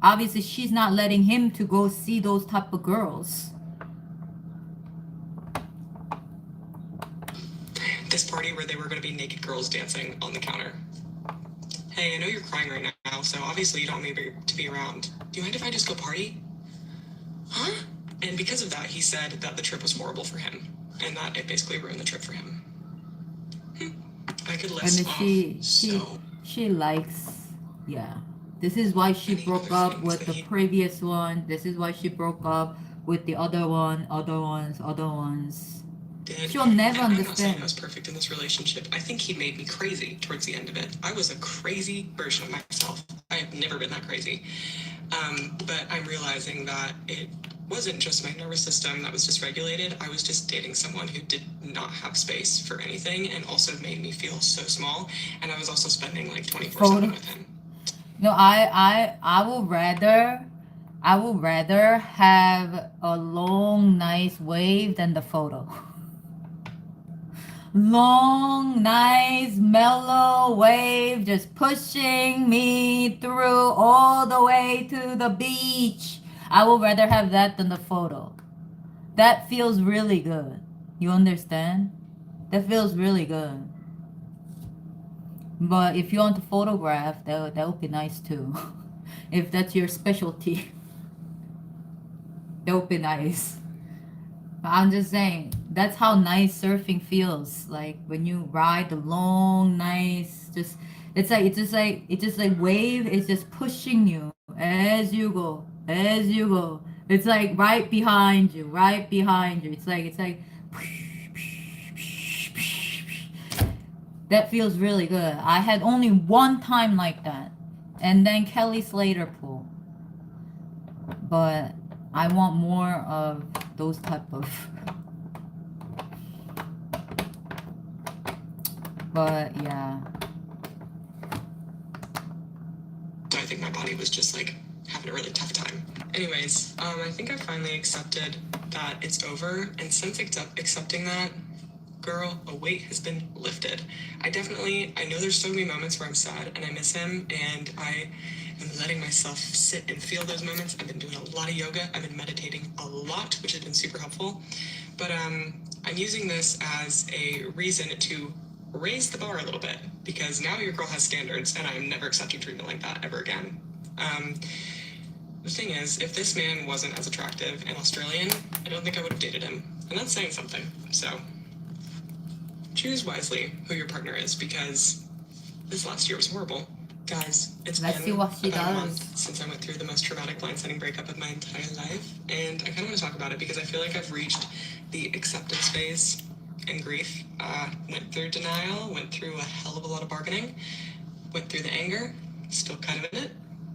[SPEAKER 1] obviously she's not letting him to go see those type of girls.
[SPEAKER 14] This party where they were going to be naked girls dancing on the counter. hey, I know you're crying right now, so obviously you don't want me to be around. Do you mind if I just go party? Huh? And because of that, he said that the trip was horrible for him, and that it basically ruined the trip for him. I could list
[SPEAKER 1] And
[SPEAKER 14] off
[SPEAKER 1] she likes, yeah. This is why she broke up with the previous one. This is why she broke up with the other one, other ones. She'll never
[SPEAKER 14] and I'm not saying
[SPEAKER 1] understand.
[SPEAKER 14] I was perfect in this relationship. I think he made me crazy towards the end of it. I was a crazy version of myself. I have never been that crazy. But I'm realizing that it wasn't just my nervous system that was dysregulated. I was just dating someone who did not have space for anything and also made me feel so small. And I was also spending like 24/7 with him.
[SPEAKER 1] No, I would rather have a long, nice wave than the photo. Long, nice, mellow wave just pushing me through all the way to the beach. I would rather have that than the photo. That feels really good. You understand? That feels really good. But if you want to photograph, that would be nice too. If that's your specialty, that would be nice. But I'm just saying, that's how nice surfing feels. Like when you ride the long, nice, it's just like wave is just pushing you as you go, as you go. It's like right behind you, right behind you. It's like that feels really good. I had only one time like that, and then Kelly Slater pool. But I want more of those type of. But yeah.
[SPEAKER 14] So I think my body was just like having a really tough time. Anyways, I think I finally accepted that it's over, and since accepting that, girl, a weight has been lifted. I know there's so many moments where I'm sad and I miss him, and I am letting myself sit and feel those moments. I've been doing a lot of yoga. I've been meditating a lot, which has been super helpful. But I'm using this as a reason to raise the bar a little bit, because now your girl has standards, and I'm never accepting treatment like that ever again. The thing is, if this man wasn't as attractive and Australian, I don't think I would have dated him. And that's saying something. So choose wisely who your partner is, because this last year was horrible. Guys, it's been about a month since I went through the most traumatic blindsiding breakup of my entire life, and I kind of want to talk about it because I feel like I've reached the acceptance phase and grief. Went through denial, went through a hell of a lot of bargaining, went through the anger, still kind of in it.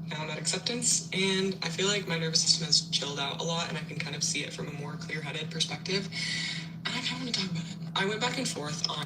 [SPEAKER 14] Now I'm at acceptance, and I feel like my nervous system has chilled out a lot, and I can kind of see it from a more clear-headed perspective, and I kind of want to talk about it. I went back and forth on...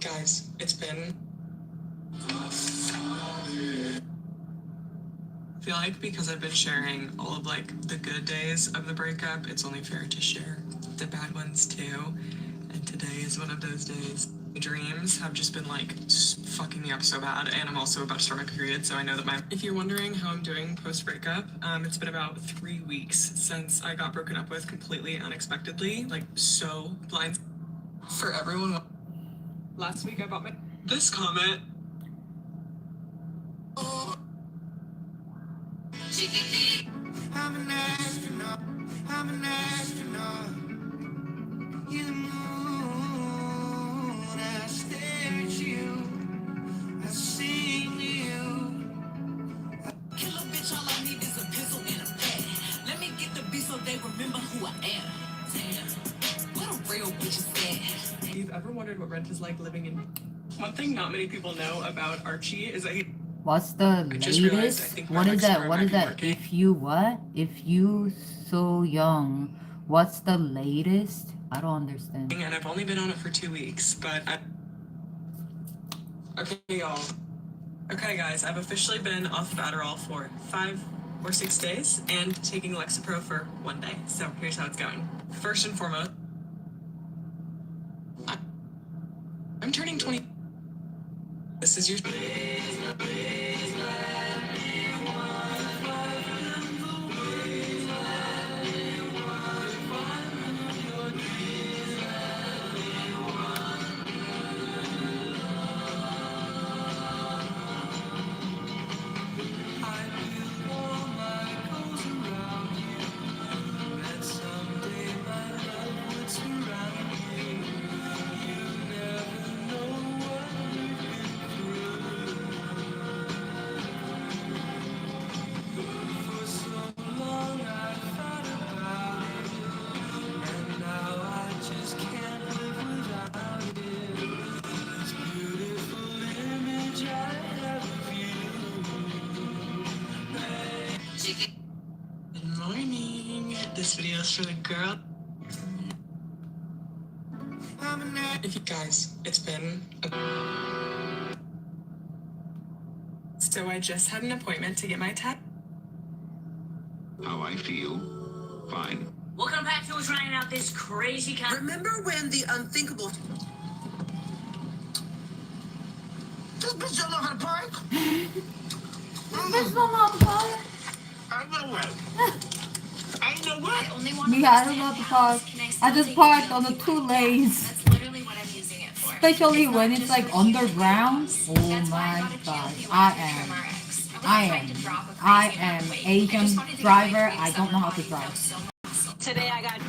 [SPEAKER 14] Guys, it's been... I feel like because I've been sharing all of like the good days of the breakup, it's only fair to share the bad ones too. And today is one of those days. Dreams have just been like fucking me up so bad, and I'm also about to start my period, so I know that if you're wondering how I'm doing post-breakup, it's been about 3 weeks since I got broken up with completely unexpectedly, like so blind. For everyone, last week I bought this comment.
[SPEAKER 9] I'm an astronaut. I'm an astronaut. In the moon, I stare at you. I sing to you. Kill a bitch, all I need is a pencil and a pad. Let me get the beat so they remember who I am. Damn, what a real bitch is that.
[SPEAKER 14] If you've ever wondered what rent is like living in... One thing not many people know about Archie is that he...
[SPEAKER 1] What's the latest? What is that? What is that? If you so young. What's the latest? I don't understand.
[SPEAKER 14] And I've only been on it for 2 weeks, but Okay, y'all. Okay, guys, I've officially been off of Adderall for 5 or 6 days and taking Lexapro for 1 day. So here's how it's going. First and foremost, I'm turning 20. This is your. Good morning. This video is for the girl. If you guys, it's been so I just had an appointment to get my test.
[SPEAKER 6] How I feel? Fine.
[SPEAKER 3] Welcome back to us running out this crazy kind.
[SPEAKER 8] Remember when the unthinkable.
[SPEAKER 6] This bitch don't know how to park.
[SPEAKER 1] This don't know how to park.
[SPEAKER 6] I know what. I know what.
[SPEAKER 1] Yeah, I don't know how to park. I just parked on the 2 lanes.
[SPEAKER 3] That's literally what I'm using it for.
[SPEAKER 1] Especially when it's like underground. Oh my god. I am Asian driver. I don't know how to drive.
[SPEAKER 8] Today I got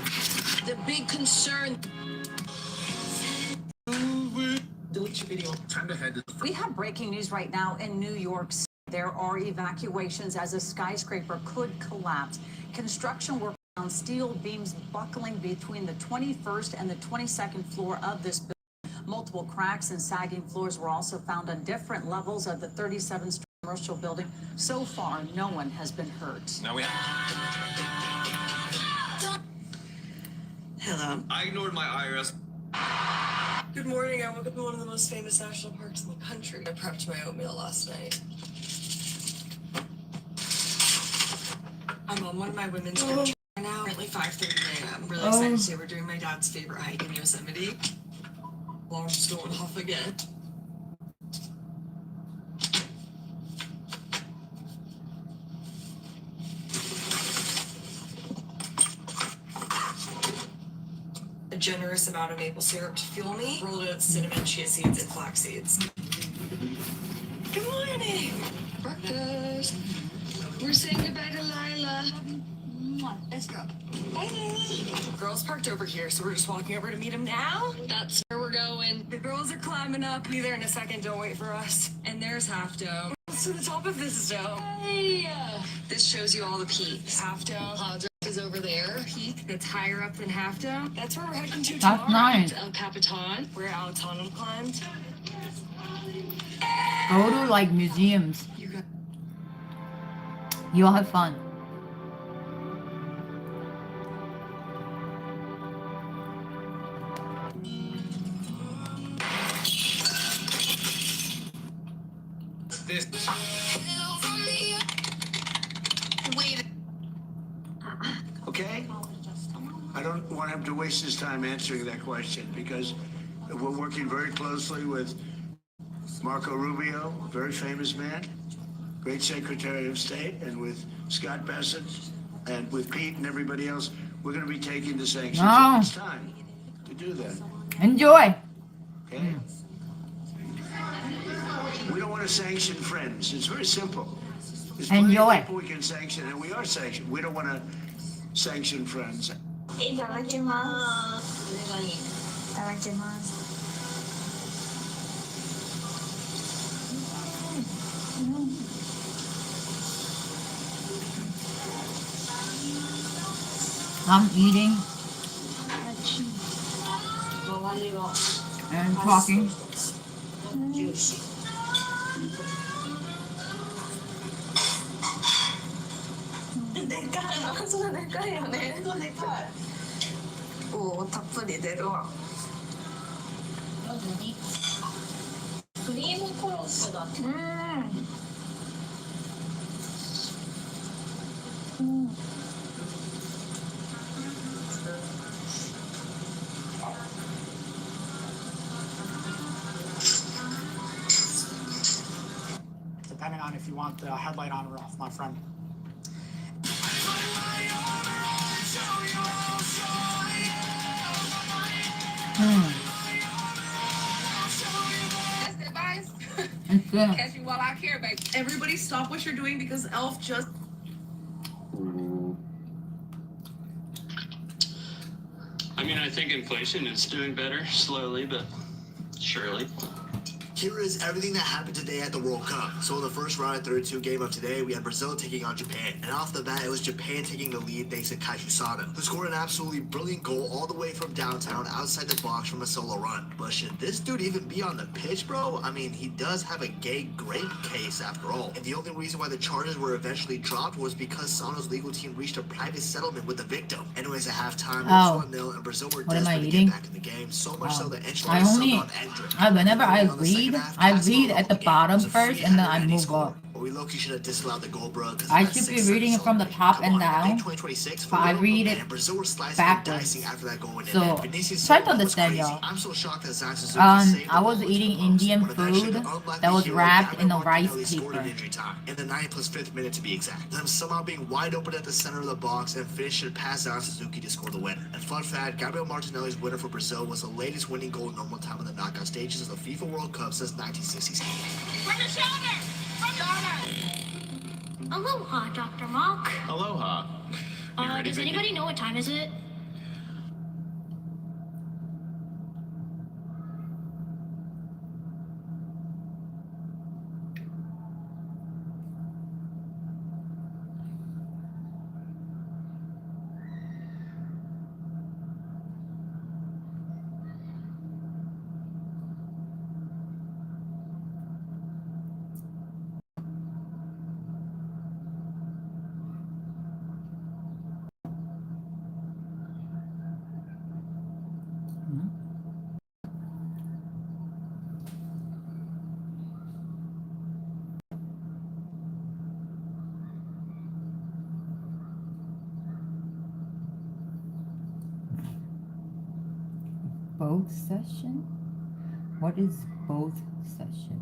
[SPEAKER 8] the big concern.
[SPEAKER 14] Delete your video.
[SPEAKER 6] Time to head to
[SPEAKER 22] We have breaking news right now in New York City. There are evacuations as a skyscraper could collapse. Construction work on steel beams buckling between the 21st and the 22nd floor of this building. Multiple cracks and sagging floors were also found on different levels of the 37th commercial building. So far, no one has been hurt.
[SPEAKER 6] Now we
[SPEAKER 14] Hello.
[SPEAKER 6] I ignored my IRS.
[SPEAKER 14] Good morning. I woke up in one of the most famous national parks in the country. I prepped my oatmeal last night. I'm on one of my women's group right now. Currently 5:30 a.m. Really excited to say we're doing my dad's favorite hike in Yosemite. Alarm's going off again. A generous amount of maple syrup to fuel me. Rolled out cinnamon, chia seeds, and flax seeds. Good morning. Breakfast. We're saying goodbye to Lila. Let's go. Hey. Girls parked over here, so we're just walking over to meet them now. That's where we're going. The girls are climbing up. Be there in a second. Don't wait for us. And there's Half Dome. To the top of this dome. Hey. This shows you all the peaks. Half Dome. Hot Dome is over there. Peak that's higher up than Half Dome. That's where we're heading to tomorrow.
[SPEAKER 1] That's nice.
[SPEAKER 14] El Capitan, where Alex Honnold climbed.
[SPEAKER 1] Go to like museums. You'll have fun.
[SPEAKER 6] This.
[SPEAKER 11] Okay? I don't want him to waste his time answering that question because we're working very closely with Marco Rubio, a very famous man, great Secretary of State, and with Scott Bassett and with Pete and everybody else. We're going to be taking the sanctions.
[SPEAKER 1] No.
[SPEAKER 11] It's time to do that.
[SPEAKER 1] Enjoy.
[SPEAKER 11] Okay? We don't want to sanction friends. It's very simple. There's plenty of people we can sanction, and we are sanctioned. We don't want to sanction friends.
[SPEAKER 19] いただきます。いただきます。
[SPEAKER 1] I'm eating and talking.
[SPEAKER 19] おー、たっぷり出るわ。クリーム
[SPEAKER 4] Depending on if you want the headlight on or off, my friend.
[SPEAKER 10] That's the advice.
[SPEAKER 1] Okay.
[SPEAKER 10] Catch me while I care, baby. Everybody stop what you're doing because Elf just.
[SPEAKER 6] I mean, I think inflation is doing better, slowly, but surely.
[SPEAKER 23] Here is everything that happened today at the World Cup. So in the first round of 32 game of today, we had Brazil taking on Japan. And off the bat, it was Japan taking the lead thanks to Kaiju Sada, who scored an absolutely brilliant goal all the way from downtown outside the box from a solo run. But should this dude even be on the pitch, bro? I mean, he does have a gay grape case after all. And the only reason why the charges were eventually dropped was because Sano's legal team reached a private settlement with the victim. Anyways, at halftime, it was 1-0, and Brazil were desperate to get back in the game. So much so that Enchilada subbed on Endrick.
[SPEAKER 1] Whenever I read at the bottom first and then I move up.
[SPEAKER 23] We low-key should have disallowed the goal, bro.
[SPEAKER 1] I should be reading it from the top and down, but I read it backwards. So try to understand, y'all.
[SPEAKER 23] I'm so shocked that Zach Suzuki saved
[SPEAKER 1] I was eating Indian food that was wrapped in a rice paper.
[SPEAKER 23] In the 9th plus 5th minute to be exact. Them somehow being wide open at the center of the box and finished it past Zach Suzuki to score the winner. And fun fact, Gabriel Martinelli's winner for Brazil was the latest winning goal in normal time in the knockout stages of the FIFA World Cup since 1966.
[SPEAKER 10] From the shoulder! From the shoulder!
[SPEAKER 24] Aloha, Dr. Mock.
[SPEAKER 6] Aloha. You ready,
[SPEAKER 24] Does
[SPEAKER 6] Vicky?
[SPEAKER 24] anybody know what time is it?
[SPEAKER 1] Both session? What is both session?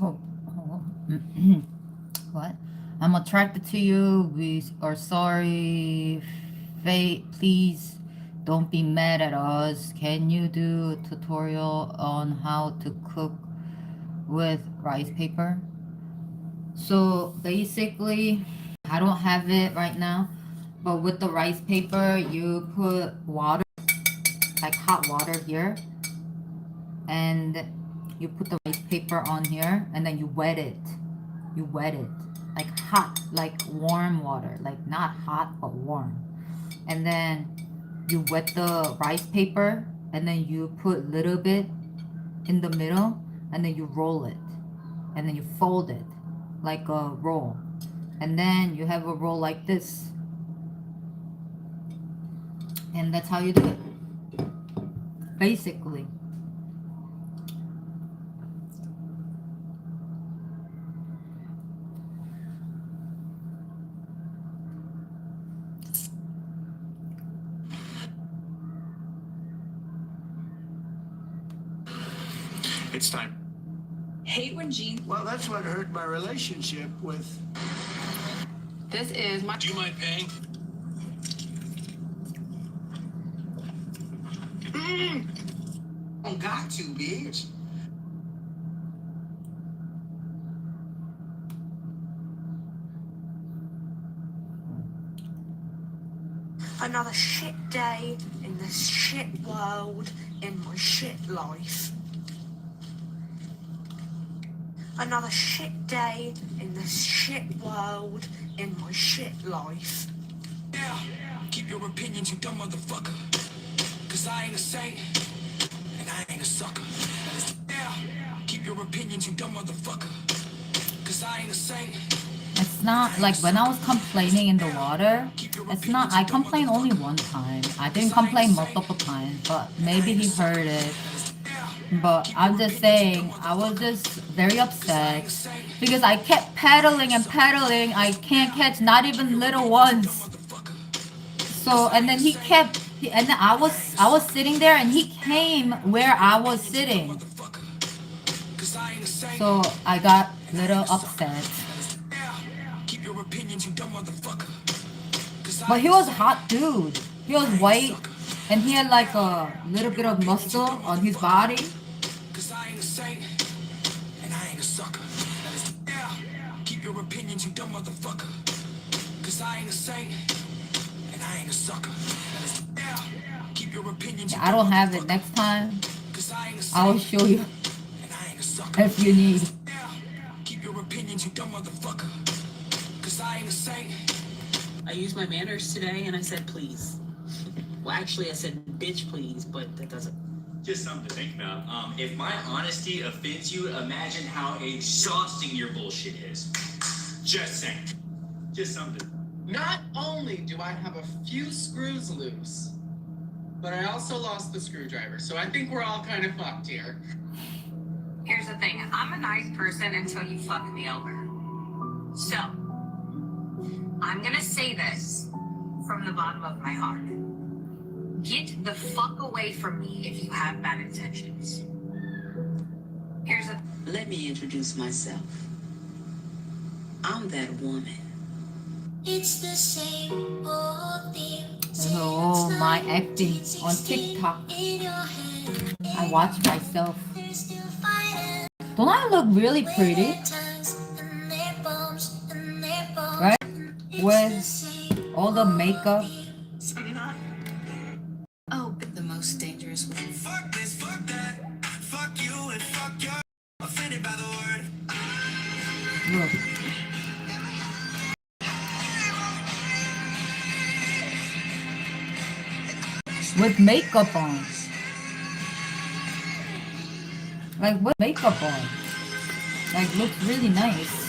[SPEAKER 1] Oh, what? I'm attracted to you. We are sorry. Fate, please don't be mad at us. Can you do a tutorial on how to cook with rice paper? So basically, I don't have it right now, but with the rice paper, you put water, like hot water here, and you put the rice paper on here, and then you wet it. You wet it like hot, like warm water, like not hot but warm. And then you wet the rice paper, and then you put a little bit in the middle, and then you roll it, and then you fold it like a roll, and then you have a roll like this, and that's how you do it basically.
[SPEAKER 11] It's time.
[SPEAKER 10] Hate when Gene.
[SPEAKER 11] Well, that's what hurt my relationship with.
[SPEAKER 10] This is my.
[SPEAKER 6] Do you mind paying?
[SPEAKER 9] Don't got to, bitch.
[SPEAKER 24] Another shit day in this shit world in my shit life. Another shit day in this shit world in my shit life.
[SPEAKER 9] Yeah, keep your opinions, you dumb motherfucker. Cause I ain't a saint, and I ain't a sucker. Yeah, keep your opinions, you dumb motherfucker. Cause I ain't a saint.
[SPEAKER 1] It's not like when I was complaining in the water, it's not, I complained only one time. I didn't complain multiple times, but maybe he heard it. But I'm just saying, I was just very upset because I kept paddling and paddling. I can't catch not even little ones. So, and then he kept, and then I was sitting there and he came where I was sitting. So I got a little upset. But he was a hot dude. He was white and he had like a little bit of muscle on his body.
[SPEAKER 9] Cause I ain't a saint, and I ain't a sucker. Yeah, keep your opinions, you dumb motherfucker. Cause I ain't a saint, and I ain't a sucker. Yeah, keep your opinions.
[SPEAKER 1] I don't have it. Next time I will show you if you need.
[SPEAKER 9] Keep your opinions, you dumb motherfucker. Cause I ain't a saint.
[SPEAKER 5] I used my manners today and I said please. Well, actually I said bitch please, but that doesn't.
[SPEAKER 15] Just something to think about. If my honesty offends you, imagine how exhausting your bullshit is. Just saying. Just something.
[SPEAKER 18] Not only do I have a few screws loose, but I also lost the screwdriver, so I think we're all kind of fucked here.
[SPEAKER 20] Here's the thing, I'm a nice person until you fuck me over. So, I'm gonna say this from the bottom of my heart. Get the fuck away from me if you have bad intentions. Here's a...
[SPEAKER 25] Let me introduce myself. I'm that woman.
[SPEAKER 24] It's the same old thing.
[SPEAKER 1] Oh, my acting on TikTok. I watch myself. Don't I look really pretty? Right? With all the makeup.
[SPEAKER 10] Oh, the most dangerous one.
[SPEAKER 9] Fuck this, fuck that. Fuck you and fuck your. Offended by the word.
[SPEAKER 1] Look. With makeup on. Like, with makeup on. Like, looks really nice.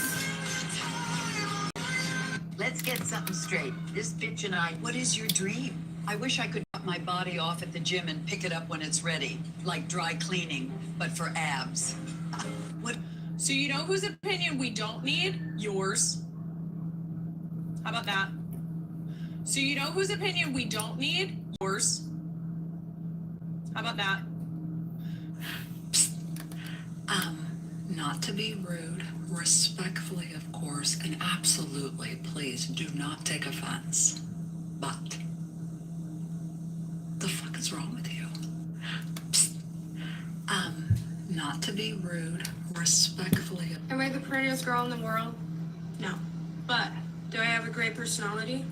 [SPEAKER 25] Let's get something straight. This bitch and I, what is your dream? I wish I could cut my body off at the gym and pick it up when it's ready. Like dry cleaning, but for abs. What?
[SPEAKER 10] So you know whose opinion we don't need? Yours. How about that? So you know whose opinion we don't need? Yours. How about that?
[SPEAKER 25] Not to be rude, respectfully, of course, and absolutely, please do not take offense. But the fuck is wrong with you? Not to be rude, respectfully.
[SPEAKER 24] Am I the prettiest girl in the world? No. But do I have a great personality?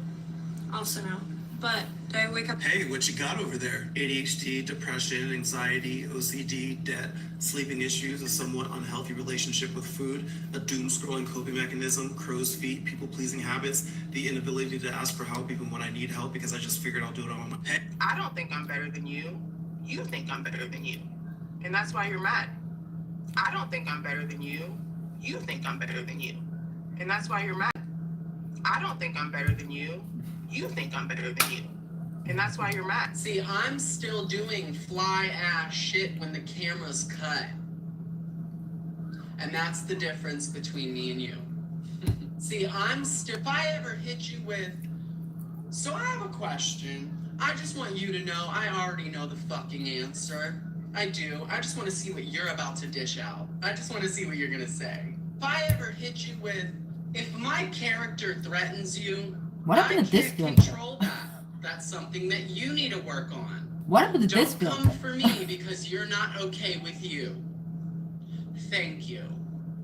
[SPEAKER 24] Also no. But do I wake up?
[SPEAKER 26] Hey, what you got over there? ADHD, depression, anxiety, OCD, debt, sleeping issues, a somewhat unhealthy relationship with food, a doom-scrolling coping mechanism, crow's feet, people-pleasing habits, the inability to ask for help even when I need help because I just figured I'll do it on my own.
[SPEAKER 27] I don't think I'm better than you. You think I'm better than you. And that's why you're mad. I don't think I'm better than you. You think I'm better than you. And that's why you're mad. I don't think I'm better than you. You think I'm better than you. And that's why you're mad.
[SPEAKER 18] See, I'm still doing fly-ass shit when the camera's cut. And that's the difference between me and you. See, if I ever hit you with, so I have a question. I just want you to know I already know the fucking answer. I do. I just want to see what you're about to dish out. I just want to see what you're gonna say. If I ever hit you with, if my character threatens you,
[SPEAKER 1] What happened
[SPEAKER 18] I
[SPEAKER 1] to this
[SPEAKER 18] can't
[SPEAKER 1] filter?
[SPEAKER 18] control that. That's something that you need to work on.
[SPEAKER 1] What happened to this
[SPEAKER 18] Don't come
[SPEAKER 1] filter?
[SPEAKER 18] for me because you're not okay with you. Thank you.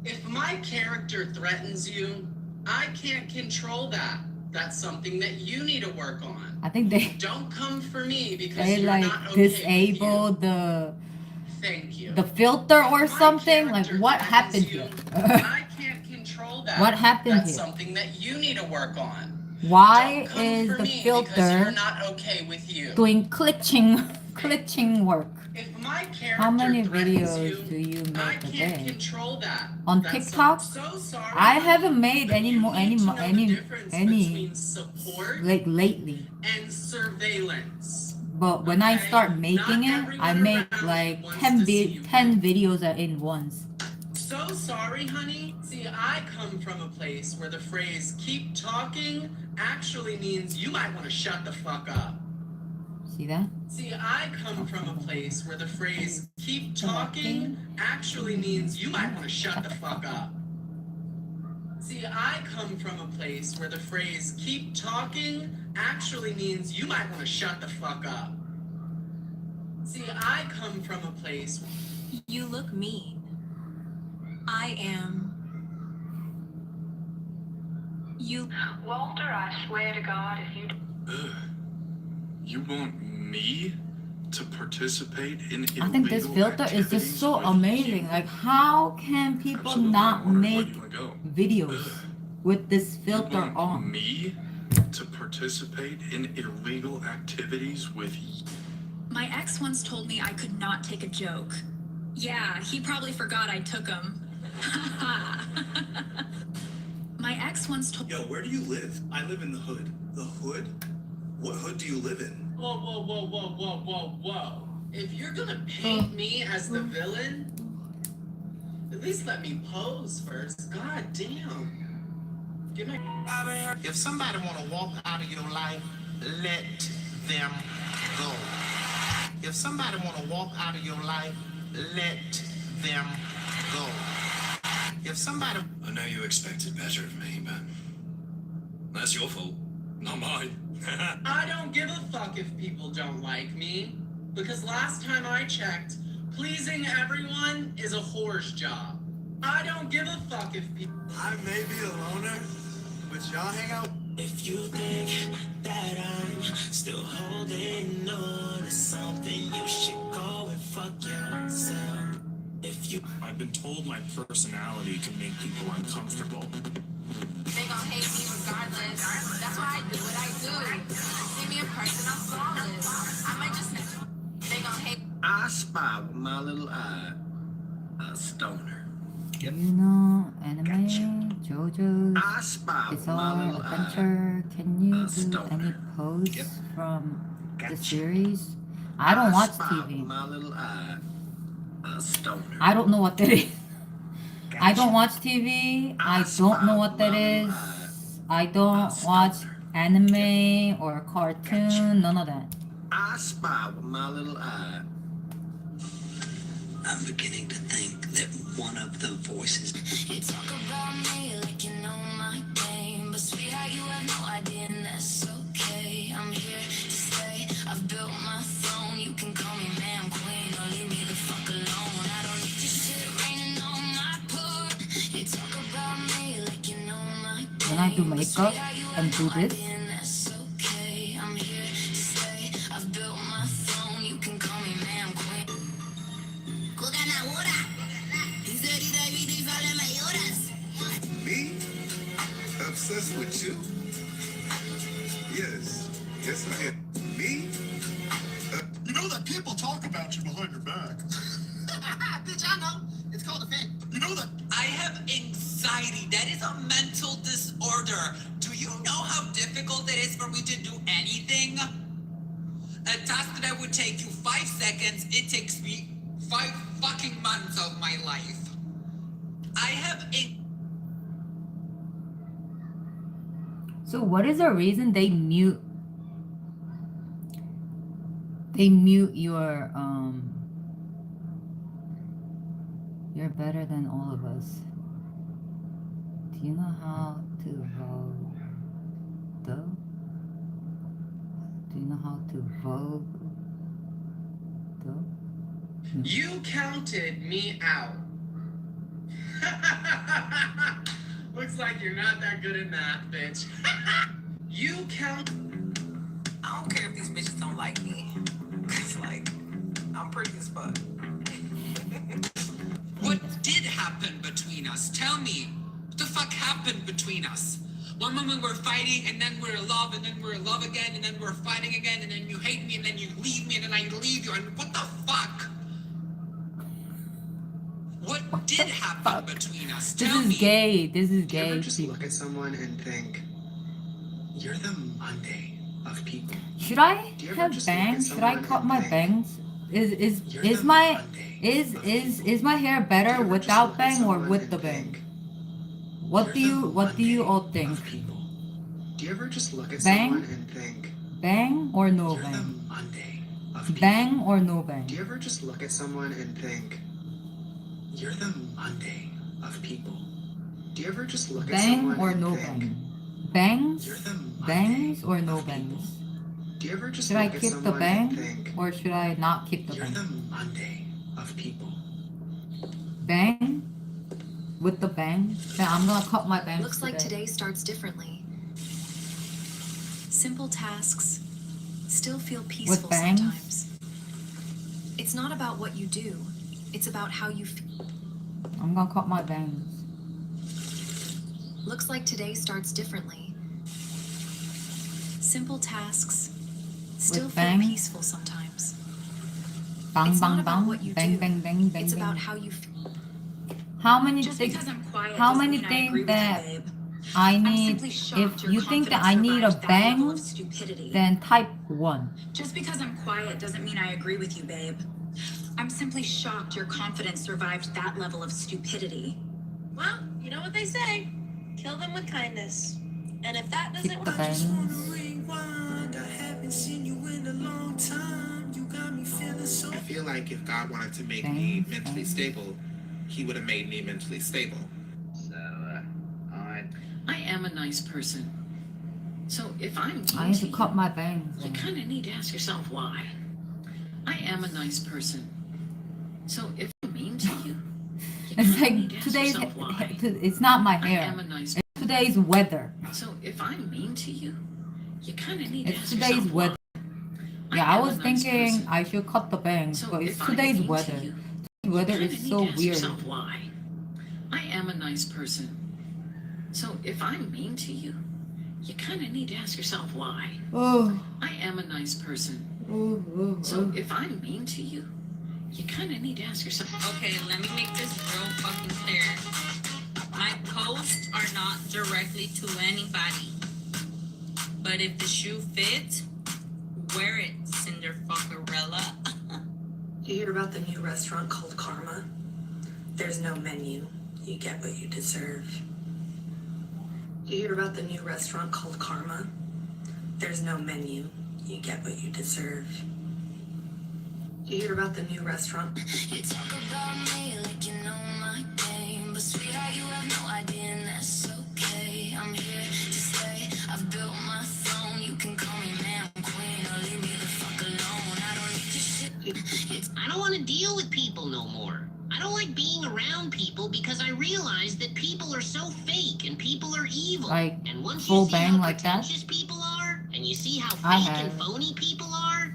[SPEAKER 18] If my character threatens you, I can't control that. That's something that you need to work on.
[SPEAKER 1] I think they
[SPEAKER 18] Don't come for me because
[SPEAKER 1] they
[SPEAKER 18] you're
[SPEAKER 1] like
[SPEAKER 18] not okay with you.
[SPEAKER 1] disable the
[SPEAKER 18] Thank you.
[SPEAKER 1] filter or something. Like what happened
[SPEAKER 18] you,
[SPEAKER 1] here?
[SPEAKER 18] I can't control that.
[SPEAKER 1] What happened
[SPEAKER 18] That's
[SPEAKER 1] here?
[SPEAKER 18] something that you need to work on.
[SPEAKER 1] Why
[SPEAKER 18] Don't come
[SPEAKER 1] is
[SPEAKER 18] for
[SPEAKER 1] the
[SPEAKER 18] me because
[SPEAKER 1] filter
[SPEAKER 18] you're not okay with you.
[SPEAKER 1] doing glitching work?
[SPEAKER 18] If my
[SPEAKER 1] How many
[SPEAKER 18] character threatens
[SPEAKER 1] videos do you
[SPEAKER 18] I
[SPEAKER 1] make a
[SPEAKER 18] can't
[SPEAKER 1] day?
[SPEAKER 18] control that.
[SPEAKER 1] On
[SPEAKER 18] That's
[SPEAKER 1] TikTok?
[SPEAKER 18] so sorry.
[SPEAKER 1] I haven't made any more any
[SPEAKER 18] Between support
[SPEAKER 1] like lately.
[SPEAKER 18] and surveillance.
[SPEAKER 1] But when I start making it, I make like 10 videos in once.
[SPEAKER 18] So sorry, honey. See, I come from a place where the phrase keep talking actually means you might want to shut the fuck up.
[SPEAKER 1] See that?
[SPEAKER 18] See, I come from a place where the phrase keep talking actually means you might want to shut the fuck up. See, I come from a place where the phrase keep talking actually means you might want to shut the fuck up. See, I come from a place.
[SPEAKER 2] You look mean. I am. You.
[SPEAKER 20] Walter, I swear to God, if you.
[SPEAKER 7] You want me to participate in
[SPEAKER 1] I think this filter is just so amazing. Like, how can people not make videos with this filter on?
[SPEAKER 7] Me to participate in illegal activities with you?
[SPEAKER 2] My ex once told me I could not take a joke. Yeah, he probably forgot I took him. My ex once told.
[SPEAKER 12] Yo, where do you live? I live in the hood. The hood? What hood do you live in?
[SPEAKER 18] Whoa, whoa, whoa, whoa, whoa, whoa, whoa. If you're gonna paint me as the villain, at least let me pose first. God damn. Give me.
[SPEAKER 27] If somebody want to walk out of your life, let them go. If somebody want to walk out of your life, let them go. If somebody...
[SPEAKER 13] I know you expected better of me, but that's your fault, not mine.
[SPEAKER 18] I don't give a fuck if people don't like me. Because last time I checked, pleasing everyone is a whore's job. I don't give a fuck if people...
[SPEAKER 12] I may be a loner, but y'all hang out.
[SPEAKER 9] If you think that I'm still holding on to something, you should go and fuck yourself. If you...
[SPEAKER 13] I've been told my personality can make people uncomfortable.
[SPEAKER 3] They gon' hate me regardless. That's why I do what I do. See me in person, I'm flawless. I might just... They gon' hate...
[SPEAKER 27] I spy with my little eye a stoner.
[SPEAKER 1] You know, anime, JoJo's,
[SPEAKER 27] I spy with my
[SPEAKER 1] Bizarre
[SPEAKER 27] little
[SPEAKER 1] Adventure. Can you do any posts from the series? I don't watch TV.
[SPEAKER 27] My little eye a stoner.
[SPEAKER 1] I don't know what that is. I don't watch TV. I don't know what that is. I don't watch anime or cartoon. None of that.
[SPEAKER 27] I spy with my little eye.
[SPEAKER 9] I'm beginning to think that one of the voices.
[SPEAKER 3] You talk about me like you know my game, but sweetheart, you have no idea, and that's okay. I'm here to stay. I've built my throne. You can call me man, queen, or leave me the fuck alone. I don't need your shit raining on my parade. You talk about me like you know my game.
[SPEAKER 1] When I do makeup and do this,
[SPEAKER 3] That's okay. I'm here to stay. I've built my throne. You can call me man, queen.
[SPEAKER 12] Me? Obsessed with you? Yes. Yes, I am. Me? You know that people talk about you behind your back.
[SPEAKER 27] Bitch, I know. It's called a fan.
[SPEAKER 12] You know that
[SPEAKER 16] I have anxiety. That is a mental disorder. Do you know how difficult it is for me to do anything? A task that would take you 5 seconds, it takes me 5 fucking months of my life. I have
[SPEAKER 1] so what is the reason they mute your You're better than all of us. Do you know how to vote? Though? Do you know how to vote? Though?
[SPEAKER 18] You counted me out. Looks like you're not that good in math, bitch. You count.
[SPEAKER 25] I don't care if these bitches don't like me. Cause like, I'm pretty as fuck.
[SPEAKER 16] What did happen between us? Tell me. What the fuck happened between us? One moment we're fighting, and then we're in love, and then we're in love again, and then we're fighting again, and then you hate me, and then you leave me, and then I leave you, and what the fuck? What did happen between us?
[SPEAKER 1] This
[SPEAKER 16] Tell
[SPEAKER 1] is
[SPEAKER 16] me.
[SPEAKER 1] gay. This is
[SPEAKER 26] Do you ever
[SPEAKER 1] gay.
[SPEAKER 26] just look at someone and think, you're the Monday of people?
[SPEAKER 1] Should I
[SPEAKER 26] Do you ever
[SPEAKER 1] have
[SPEAKER 26] just look at
[SPEAKER 1] bangs? Should I
[SPEAKER 26] someone
[SPEAKER 1] cut
[SPEAKER 26] and
[SPEAKER 1] my
[SPEAKER 26] think,
[SPEAKER 1] bangs? Is
[SPEAKER 26] you're
[SPEAKER 1] is
[SPEAKER 26] the
[SPEAKER 1] my
[SPEAKER 26] Monday of
[SPEAKER 1] is my hair better
[SPEAKER 26] ever just
[SPEAKER 1] without
[SPEAKER 26] look at
[SPEAKER 1] bang or
[SPEAKER 26] someone
[SPEAKER 1] with
[SPEAKER 26] and
[SPEAKER 1] the bang?
[SPEAKER 26] think,
[SPEAKER 1] What do
[SPEAKER 26] you're the
[SPEAKER 1] you all
[SPEAKER 26] Monday
[SPEAKER 1] think?
[SPEAKER 26] of people? Do you ever just look at
[SPEAKER 1] Bang?
[SPEAKER 26] someone and think,
[SPEAKER 1] Bang or no
[SPEAKER 26] you're the
[SPEAKER 1] bang?
[SPEAKER 26] Monday of people?
[SPEAKER 1] Bang or no bang?
[SPEAKER 26] Do you ever just look at someone and think, you're the Monday of people? Do you ever just look at
[SPEAKER 1] Bang
[SPEAKER 26] someone
[SPEAKER 1] or
[SPEAKER 26] and
[SPEAKER 1] no
[SPEAKER 26] think,
[SPEAKER 1] bang? Bangs?
[SPEAKER 26] you're the Monday
[SPEAKER 1] Bangs or no
[SPEAKER 26] of people?
[SPEAKER 1] bangs?
[SPEAKER 26] Do you ever just
[SPEAKER 1] Should I
[SPEAKER 26] look at
[SPEAKER 1] keep the
[SPEAKER 26] someone and
[SPEAKER 1] bang
[SPEAKER 26] think,
[SPEAKER 1] or should I not keep the
[SPEAKER 26] you're
[SPEAKER 1] bang?
[SPEAKER 26] the Monday of people?
[SPEAKER 1] Bang with the bang. Then I'm gonna cut my bangs
[SPEAKER 2] Looks like today starts differently. Simple tasks still feel peaceful
[SPEAKER 1] bangs?
[SPEAKER 2] sometimes. It's not about what you do, it's about how you feel.
[SPEAKER 1] I'm gonna cut my bangs.
[SPEAKER 2] Looks like today starts differently. Simple tasks still
[SPEAKER 1] With
[SPEAKER 2] feel
[SPEAKER 1] bang?
[SPEAKER 2] peaceful sometimes.
[SPEAKER 1] Bang
[SPEAKER 2] It's
[SPEAKER 1] bang
[SPEAKER 2] not about
[SPEAKER 1] bang.
[SPEAKER 2] what you
[SPEAKER 1] Bang
[SPEAKER 2] do,
[SPEAKER 1] bang bang bang
[SPEAKER 2] it's
[SPEAKER 1] bang.
[SPEAKER 2] about how you feel.
[SPEAKER 1] How many
[SPEAKER 2] Just
[SPEAKER 1] things?
[SPEAKER 2] because I'm quiet
[SPEAKER 1] How
[SPEAKER 2] doesn't
[SPEAKER 1] many
[SPEAKER 2] mean I agree
[SPEAKER 1] things
[SPEAKER 2] with you,
[SPEAKER 1] that
[SPEAKER 2] babe.
[SPEAKER 1] I
[SPEAKER 2] I'm
[SPEAKER 1] need?
[SPEAKER 2] simply shocked
[SPEAKER 1] If
[SPEAKER 2] your
[SPEAKER 1] you think that I
[SPEAKER 2] confidence
[SPEAKER 1] need a
[SPEAKER 2] survived that level
[SPEAKER 1] bang,
[SPEAKER 2] of stupidity.
[SPEAKER 1] then type 1.
[SPEAKER 2] Just because I'm quiet doesn't mean I agree with you, babe. I'm simply shocked your confidence survived that level of stupidity.
[SPEAKER 24] Well, you know what they say. Kill them with kindness. And if that doesn't
[SPEAKER 1] Keep the
[SPEAKER 24] work,
[SPEAKER 1] bangs.
[SPEAKER 27] I feel like if God wanted to make me mentally stable, he would have made me mentally stable.
[SPEAKER 15] So, I am a nice person. So if I'm
[SPEAKER 1] I need to cut my bangs.
[SPEAKER 15] you kind of need to ask yourself why. I am a nice person. So if I'm mean to you,
[SPEAKER 1] It's
[SPEAKER 15] kinda need
[SPEAKER 1] like
[SPEAKER 15] to ask
[SPEAKER 1] today's.
[SPEAKER 15] yourself why.
[SPEAKER 1] It's not my
[SPEAKER 15] I
[SPEAKER 1] hair.
[SPEAKER 15] am a nice
[SPEAKER 1] It's today's weather.
[SPEAKER 15] So if I'm mean to you, you kind of need to
[SPEAKER 1] It's
[SPEAKER 15] ask
[SPEAKER 1] today's
[SPEAKER 15] yourself why.
[SPEAKER 1] weather. Yeah, I
[SPEAKER 15] am a
[SPEAKER 1] was
[SPEAKER 15] nice
[SPEAKER 1] thinking
[SPEAKER 15] person.
[SPEAKER 1] I should cut the bangs,
[SPEAKER 15] So
[SPEAKER 1] but it's
[SPEAKER 15] if I'm
[SPEAKER 1] today's
[SPEAKER 15] mean to
[SPEAKER 1] weather.
[SPEAKER 15] you,
[SPEAKER 1] Today's weather
[SPEAKER 15] kinda
[SPEAKER 1] is
[SPEAKER 15] need
[SPEAKER 1] so
[SPEAKER 15] to ask
[SPEAKER 1] weird.
[SPEAKER 15] yourself why. I am a nice person. So if I'm mean to you, you kind of need to ask yourself why.
[SPEAKER 1] Oh.
[SPEAKER 15] I am a nice person.
[SPEAKER 1] Oh.
[SPEAKER 15] So if I'm mean to you, you kind of need to ask yourself.
[SPEAKER 4] Okay, let me make this real fucking clear. My posts are not directly to anybody. But if the shoe fits, wear it, Cinder Fuckerella.
[SPEAKER 25] You hear about the new restaurant called Karma? There's no menu. You get what you deserve. You hear about the new restaurant called Karma? There's no menu. You get what you deserve. You hear about the new restaurant?
[SPEAKER 3] You talk about me like you know my game, but sweetheart, you have no idea, and that's okay. I'm here to stay. I've built my throne. You can call me man, queen, or leave me the fuck alone. I don't need your shit.
[SPEAKER 8] I don't want to deal with people no more. I don't like being around people because I realize that people are so fake and people are evil.
[SPEAKER 1] Like
[SPEAKER 8] and once
[SPEAKER 1] full
[SPEAKER 8] you see
[SPEAKER 1] bang
[SPEAKER 8] how
[SPEAKER 1] like that?
[SPEAKER 8] pretentious people are, and you see how
[SPEAKER 1] I
[SPEAKER 8] fake and
[SPEAKER 1] have.
[SPEAKER 8] phony people are,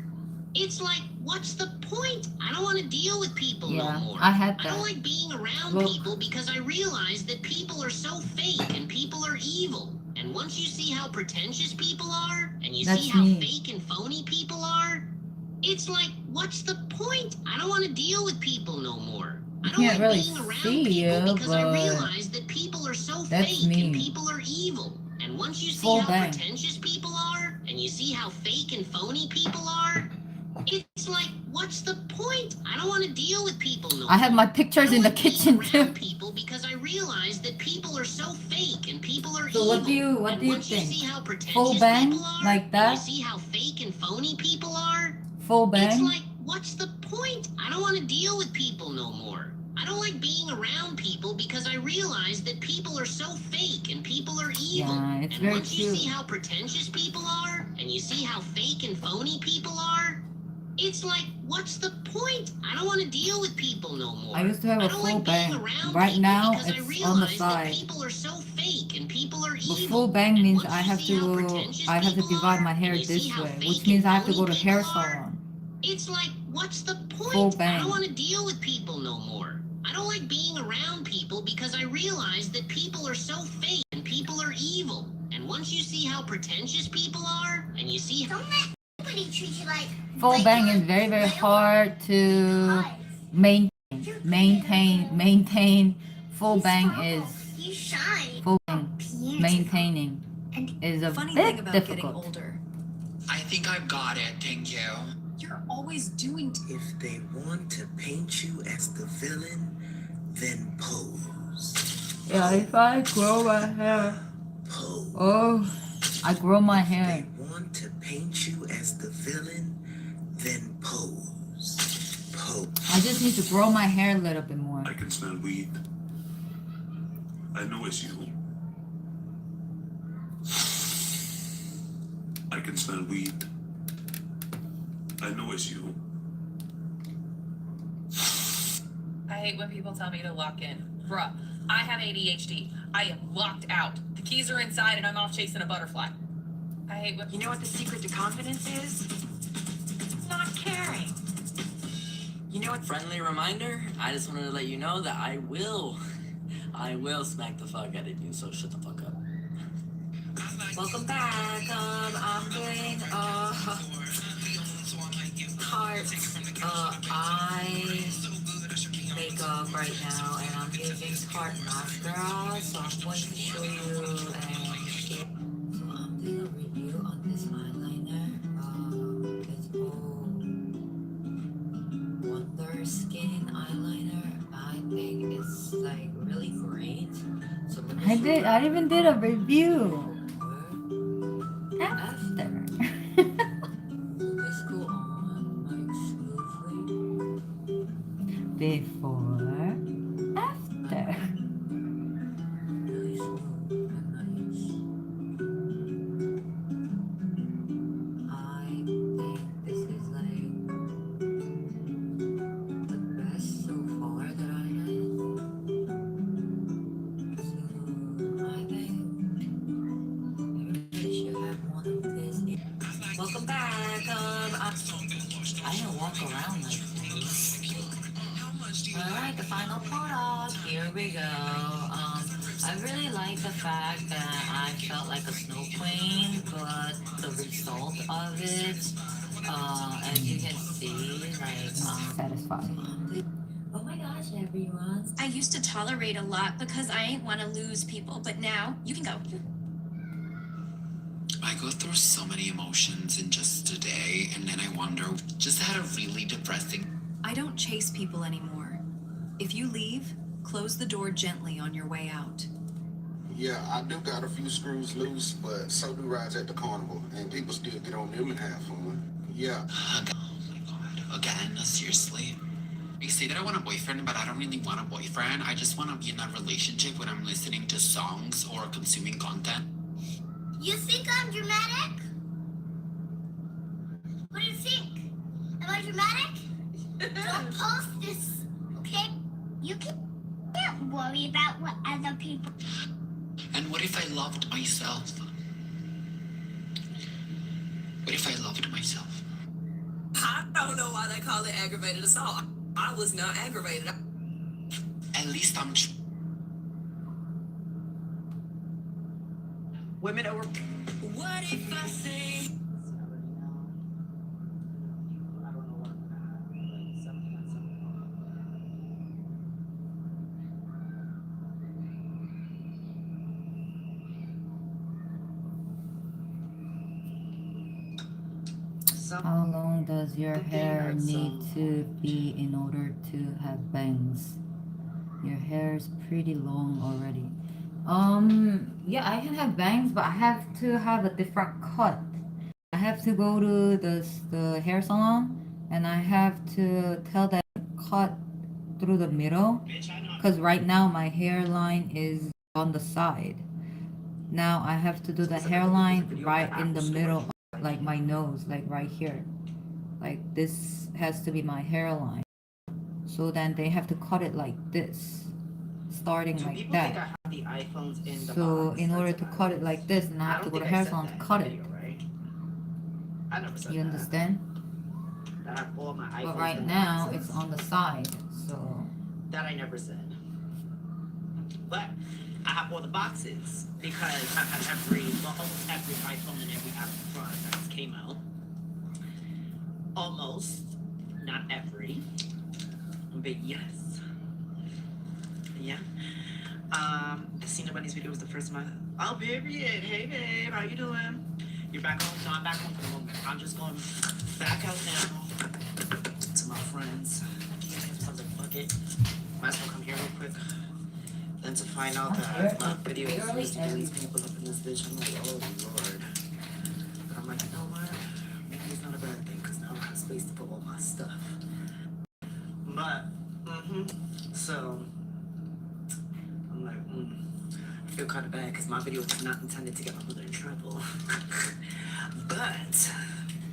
[SPEAKER 8] it's like, what's the point? I don't want to deal with people
[SPEAKER 1] Yeah,
[SPEAKER 8] no more.
[SPEAKER 1] I had
[SPEAKER 8] I
[SPEAKER 1] that.
[SPEAKER 8] don't like being around
[SPEAKER 1] Look.
[SPEAKER 8] people because I realize that people are so fake and people are evil. And once you see how pretentious people are, and you
[SPEAKER 1] That's
[SPEAKER 8] see how
[SPEAKER 1] me.
[SPEAKER 8] fake and phony people are, it's like, what's the point? I don't want to deal with people no more. I don't
[SPEAKER 1] Can't
[SPEAKER 8] like
[SPEAKER 1] really
[SPEAKER 8] being around
[SPEAKER 1] see
[SPEAKER 8] people
[SPEAKER 1] you,
[SPEAKER 8] because I
[SPEAKER 1] but
[SPEAKER 8] realize that people are so
[SPEAKER 1] that's
[SPEAKER 8] fake
[SPEAKER 1] me.
[SPEAKER 8] and people are evil. And once you see
[SPEAKER 1] Full
[SPEAKER 8] how
[SPEAKER 1] bang.
[SPEAKER 8] pretentious people are, and you see how fake and phony people are, it's like, what's the point? I don't want to deal with people no more.
[SPEAKER 1] I have my pictures in the kitchen too.
[SPEAKER 8] People because I realize that people are so fake and people are
[SPEAKER 1] So
[SPEAKER 8] evil.
[SPEAKER 1] what do you
[SPEAKER 8] And once you
[SPEAKER 1] think?
[SPEAKER 8] see how pretentious
[SPEAKER 1] Full bang
[SPEAKER 8] people are,
[SPEAKER 1] like
[SPEAKER 8] and
[SPEAKER 1] that?
[SPEAKER 8] you see how fake and phony people are,
[SPEAKER 1] Full
[SPEAKER 8] it's
[SPEAKER 1] bang.
[SPEAKER 8] like, what's the point? I don't want to deal with people no more. I I don't like being around people because I realize that people are so fake and people are evil.
[SPEAKER 1] Yeah, it's
[SPEAKER 8] and
[SPEAKER 1] very
[SPEAKER 8] once you
[SPEAKER 1] true.
[SPEAKER 8] see how pretentious people are, and you see how fake and phony people are, it's like, what's the point? I don't want to deal with people no more.
[SPEAKER 1] I used to have
[SPEAKER 8] I
[SPEAKER 1] a
[SPEAKER 8] don't
[SPEAKER 1] full
[SPEAKER 8] like being
[SPEAKER 1] bang.
[SPEAKER 8] around
[SPEAKER 1] Right
[SPEAKER 8] people
[SPEAKER 1] now,
[SPEAKER 8] because I
[SPEAKER 1] it's on the
[SPEAKER 8] realize that
[SPEAKER 1] side.
[SPEAKER 8] people are so fake and people are
[SPEAKER 1] But
[SPEAKER 8] evil.
[SPEAKER 1] full bang
[SPEAKER 8] And
[SPEAKER 1] means
[SPEAKER 8] once
[SPEAKER 1] I
[SPEAKER 8] you
[SPEAKER 1] have
[SPEAKER 8] see how
[SPEAKER 1] to
[SPEAKER 8] pretentious people
[SPEAKER 1] divide my
[SPEAKER 8] are,
[SPEAKER 1] hair
[SPEAKER 8] and you see
[SPEAKER 1] this
[SPEAKER 8] how
[SPEAKER 1] way,
[SPEAKER 8] fake
[SPEAKER 1] which means
[SPEAKER 8] and
[SPEAKER 1] I have to go
[SPEAKER 8] phony
[SPEAKER 1] to hair
[SPEAKER 8] people are,
[SPEAKER 1] salon.
[SPEAKER 8] it's like, what's the point?
[SPEAKER 1] Full
[SPEAKER 8] I
[SPEAKER 1] bang.
[SPEAKER 8] don't want to deal with people no more. I don't like being around people because I realize that people are so fake and people are evil. And once you see how pretentious people are, and you see how
[SPEAKER 3] Nobody treats you like
[SPEAKER 1] Full bang is very, very hard to maintain. Full bang is
[SPEAKER 3] you shine.
[SPEAKER 1] full bang. Maintaining is a
[SPEAKER 11] Funny
[SPEAKER 1] bit
[SPEAKER 11] thing about getting
[SPEAKER 1] difficult.
[SPEAKER 11] older.
[SPEAKER 16] I think I've got it, thank you.
[SPEAKER 11] You're always doing.
[SPEAKER 9] If they want to paint you as the villain, then pose.
[SPEAKER 1] Yeah, if I grow my hair. Oh, I grow my hair.
[SPEAKER 9] If they want to paint you as the villain, then pose. Pose.
[SPEAKER 1] I just need to grow my hair a little bit more.
[SPEAKER 7] I can smell weed. I know it's you. I can smell weed. I know it's you.
[SPEAKER 10] I hate when people tell me to lock in. Bruh, I have ADHD. I am locked out. The keys are inside and I'm off chasing a butterfly. I hate when...
[SPEAKER 11] You know what the secret to confidence is? Not caring. You know what?
[SPEAKER 14] Friendly reminder, I just wanted to let you know that I will smack the fuck out of you, so shut the fuck up.
[SPEAKER 11] Welcome back. I'm doing heart eye makeup right now, and I'm using Tarte mascara. So I'm going to show you and share. So I'm doing a review on this eyeliner. It's called Wonder Skin eyeliner. I think it's like really great. So
[SPEAKER 1] I even did a review. After.
[SPEAKER 11] This go on like smoothly.
[SPEAKER 1] Before. After.
[SPEAKER 11] Really smooth and nice. I think this is like the best so far that I had. So I think everybody should have one of this. Welcome back. I didn't walk around like this. Alright, the final product. Here we go. I really like the fact that I felt like a snow queen, but the result of it, as you can see, like,
[SPEAKER 1] satisfying.
[SPEAKER 11] oh my gosh, everyone.
[SPEAKER 24] I used to tolerate a lot because I ain't want to lose people, but now you can go.
[SPEAKER 16] I go through so many emotions in just a day, and then I wonder, just had a really depressing.
[SPEAKER 11] I don't chase people anymore. If you leave, close the door gently on your way out.
[SPEAKER 12] Yeah, I do got a few screws loose, but so do rides at the carnival, and people still get on them and have fun. Yeah.
[SPEAKER 16] Oh my god, again, seriously. I say that I want a boyfriend, but I don't really want a boyfriend. I just want to be in a relationship when I'm listening to songs or consuming content.
[SPEAKER 3] You think I'm dramatic? What do you think? Am I dramatic? Don't post this, okay? You can't worry about what other people.
[SPEAKER 16] And what if I loved myself? What if I loved myself?
[SPEAKER 10] I don't know why they call it aggravated assault. I was not aggravated.
[SPEAKER 16] At least I'm.
[SPEAKER 11] Women over. What if I say?
[SPEAKER 1] How long does your hair need to be in order to have bangs? Your hair is pretty long already. Yeah, I can have bangs, but I have to have a different cut. I have to go to the hair salon, and I have to tell them cut through the middle, because right now my hairline is on the side. Now I have to do the hairline right in the middle, like my nose, like right here. Like this has to be my hairline. So then they have to cut it like this, starting like that. So in order to cut it like this, then I have to go to hair salon to cut it.
[SPEAKER 14] I never said
[SPEAKER 1] You
[SPEAKER 14] that.
[SPEAKER 1] understand?
[SPEAKER 14] I have all my
[SPEAKER 1] But
[SPEAKER 14] iPhones
[SPEAKER 1] right
[SPEAKER 14] and
[SPEAKER 1] now
[SPEAKER 14] boxes.
[SPEAKER 1] it's on the side, so.
[SPEAKER 14] That I never said. But I have all the boxes because I've had almost every iPhone and every Apple product that came out. Almost, not every, but yes. Yeah. I seen nobody's video was the first time. Oh, period. Hey, babe, how you doing? You're back home? No, I'm back home for the moment. I'm just going back out now to my friends. I was like, fuck it. Might as well come here real quick. Then to find out that my video is used to delete people up in this bitch, I'm like, oh lord. But I'm like, you know what? Maybe it's not a bad thing because now I have space to put all my stuff. But, so, I'm like, I feel kind of bad because my video was not intended to get my mother in trouble. But,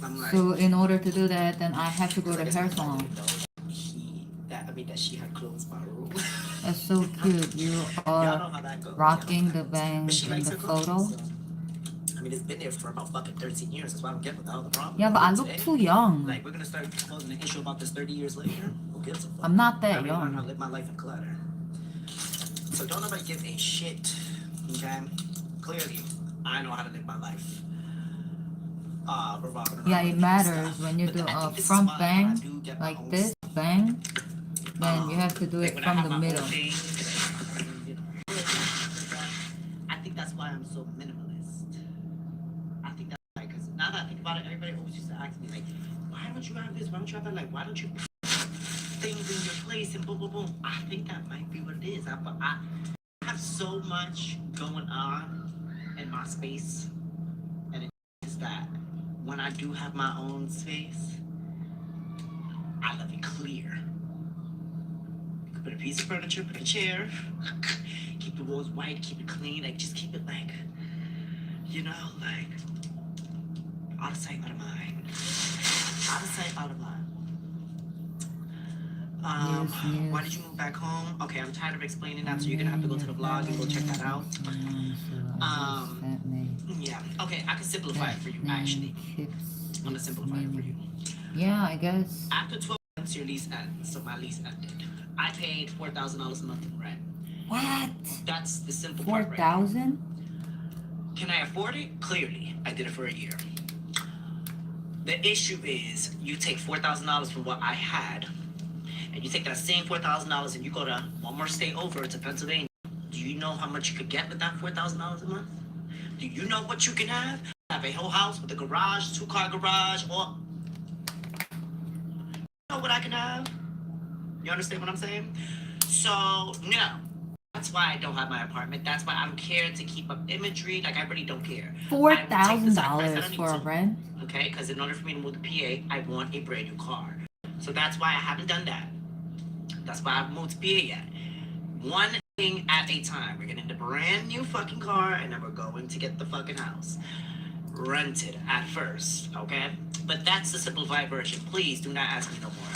[SPEAKER 14] I'm like.
[SPEAKER 1] So in order to do that, then I have to go to hair salon.
[SPEAKER 14] That she had closed my room.
[SPEAKER 1] That's so cute. You are rocking the bangs in the photo.
[SPEAKER 14] I mean, it's been there for about fucking 13 years. That's why I don't get without the problem.
[SPEAKER 1] Yeah, but I look too young.
[SPEAKER 14] Like, we're gonna start closing an issue about this 30 years later. Who gives a fuck?
[SPEAKER 1] I'm not that
[SPEAKER 14] I
[SPEAKER 1] young.
[SPEAKER 14] learn how to live my life in clutter. So don't nobody give a shit. Okay? Clearly, I know how to live my life.
[SPEAKER 1] Yeah, it matters when you do a front bang like this bang. Then you have to do it from the middle.
[SPEAKER 14] I think that's why I'm so minimalist. I think that's why, because now that I think about it, everybody always used to ask me, like, why don't you have this? Why don't you have that? Like, why don't you put things in your place and boom, boom, boom? I think that might be what it is. I have so much going on in my space, and it's that when I do have my own space, I love it clear. Put a piece of furniture, put a chair, keep the walls white, keep it clean, like just keep it like, you know, like out of sight, out of mind. Out of sight, out of mind. Why did you move back home? Okay, I'm tired of explaining that, so you're gonna have to go to the vlog and go check that out. Yeah, okay, I can simplify it for you, actually. I'm gonna simplify it for you.
[SPEAKER 1] Yeah, I guess.
[SPEAKER 14] After 12 months, your lease ends, so my lease ended. I paid $4,000 a month in rent.
[SPEAKER 1] What?
[SPEAKER 14] That's the simple part.
[SPEAKER 1] 4,000?
[SPEAKER 14] Can I afford it? Clearly, I did it for a year. The issue is, you take $4,000 from what I had, and you take that same $4,000 and you go to one more state over to Pennsylvania. Do you know how much you could get with that $4,000 a month? Do you know what you can have? Have a whole house with a garage, 2-car garage, or you know what I can have? You understand what I'm saying? So, no. That's why I don't have my apartment. That's why I don't care to keep up imagery. Like, I really don't care.
[SPEAKER 1] $4,000 for a rent?
[SPEAKER 14] Okay, because in order for me to move to PA, I want a brand new car. So that's why I haven't done that. That's why I haven't moved to PA yet. One thing at a time. We're getting the brand new fucking car, and then we're going to get the fucking house. Rented at first, okay? But that's the simplified version. Please do not ask me no more.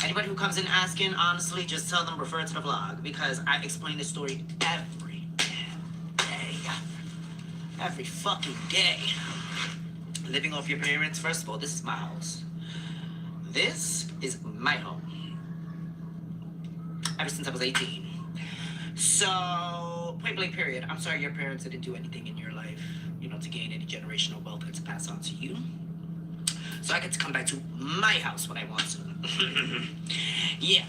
[SPEAKER 14] Anybody who comes in asking, honestly, just tell them refer to the vlog because I explain this story every day. Every fucking day. Living off your parents, first of all, this is my house. This is my home. Ever since I was 18. So, point blank period. I'm sorry your parents didn't do anything in your life, you know, to gain any generational wealth and to pass on to you. So I get to come back to my house when I want to. Yeah.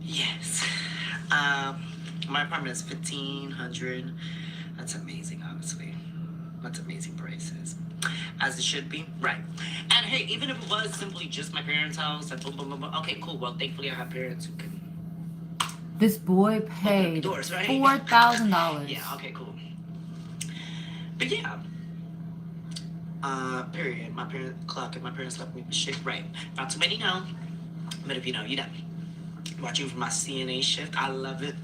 [SPEAKER 14] Yes. My apartment is $1,500. That's amazing, honestly. That's amazing prices. As it should be. Right. And hey, even if it was simply just my parents' house, and boom, boom, boom, boom. Okay, cool. Well, thankfully I have parents who can.
[SPEAKER 1] This boy paid
[SPEAKER 14] doors, right?
[SPEAKER 1] $4,000.
[SPEAKER 14] Yeah, okay, cool. But yeah. Period. My parents left me with shit. Right. Not too many now. But if you know, watching from my CNA shift, I love it.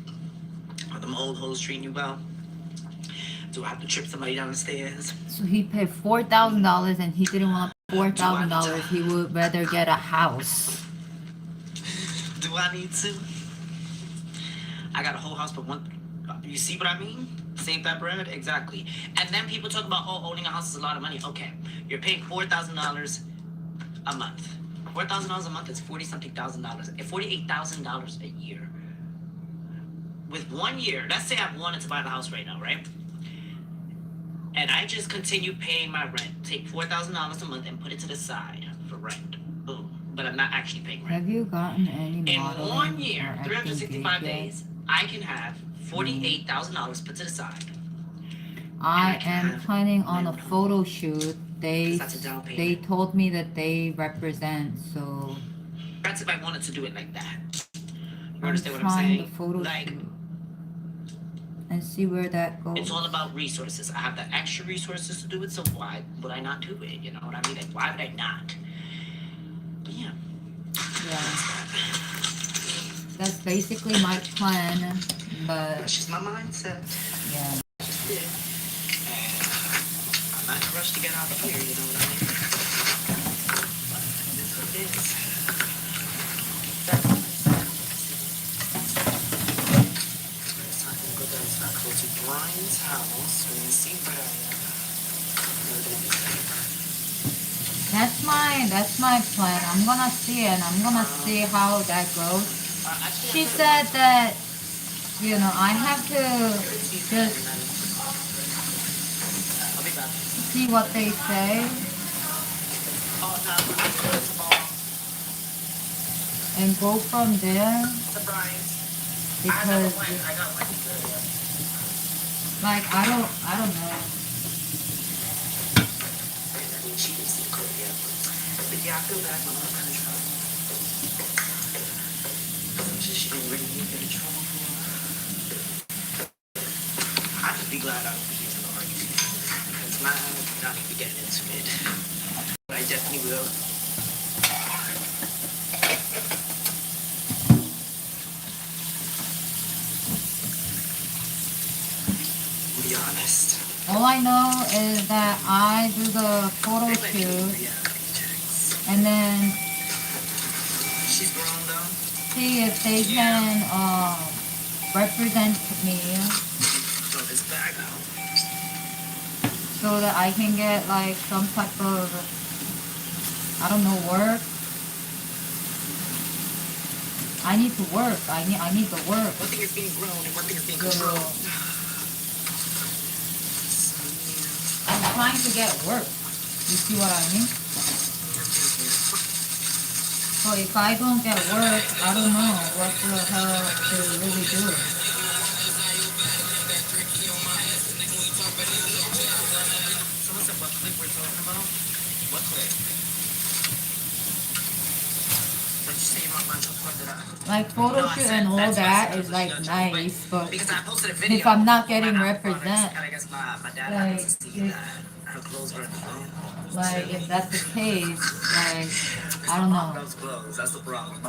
[SPEAKER 14] Are them old hoes treating you well? Do I have to trip somebody down the stairs?
[SPEAKER 1] So he paid $4,000 and he didn't want $4,000. He would rather get a house.
[SPEAKER 14] Do I need to? I got a whole house for one. You see what I mean? Save that bread? Exactly. And then people talk about, oh, owning a house is a lot of money. Okay. You're paying $4,000 a month. $4,000 a month is $40-something thousand. $48,000 a year. With 1 year, let's say I wanted to buy the house right now, right? And I just continue paying my rent. Take $4,000 a month and put it to the side for rent. Boom. But I'm not actually paying rent.
[SPEAKER 1] Have you gotten any
[SPEAKER 14] In
[SPEAKER 1] modeling
[SPEAKER 14] 1 year,
[SPEAKER 1] or
[SPEAKER 14] 365
[SPEAKER 1] acting
[SPEAKER 14] days, I can have $48,000 put to the side.
[SPEAKER 1] I am planning on a photo shoot. They told me that they represent, so
[SPEAKER 14] That's if I wanted to do it like that. You
[SPEAKER 1] I'm
[SPEAKER 14] understand what I'm
[SPEAKER 1] trying the
[SPEAKER 14] saying?
[SPEAKER 1] photo shoot and see where that goes.
[SPEAKER 14] It's all about resources. I have the extra resources to do it, so why would I not do it? You know what I mean? Like, why would I not? But yeah.
[SPEAKER 1] That's basically my plan, but
[SPEAKER 14] that's just my mindset.
[SPEAKER 1] Yeah.
[SPEAKER 14] Just it. And I'm not in a rush to get out of here, you know what I mean? But it is what it is. Brian's house. We're gonna see where
[SPEAKER 1] That's my plan. I'm gonna see it and I'm gonna see how that goes. She said that, you know, I have to just see what they say and go from there, because like I don't know.
[SPEAKER 14] But yeah, I feel bad. My mom got in trouble. She didn't really get in trouble for. I'd just be glad I don't be using the argument. Because I'm not even getting into it. But I definitely will. Be honest.
[SPEAKER 1] All I know is that I do the photo shoot and then
[SPEAKER 14] she's grown though.
[SPEAKER 1] See if they can represent me so that I can get like some type of, I don't know, work. I need to work. I need the work.
[SPEAKER 14] One thing is being grown and one thing is being controlled.
[SPEAKER 1] I'm trying to get work. You see what I mean? So if I don't get work, I don't know what the hell to really do.
[SPEAKER 14] So what's up, what clip we're talking about? What clip? What did you say about my clip?
[SPEAKER 1] Like photo shoot and all that is like nice, but if I'm not getting represent, like if that's the case, like I don't know.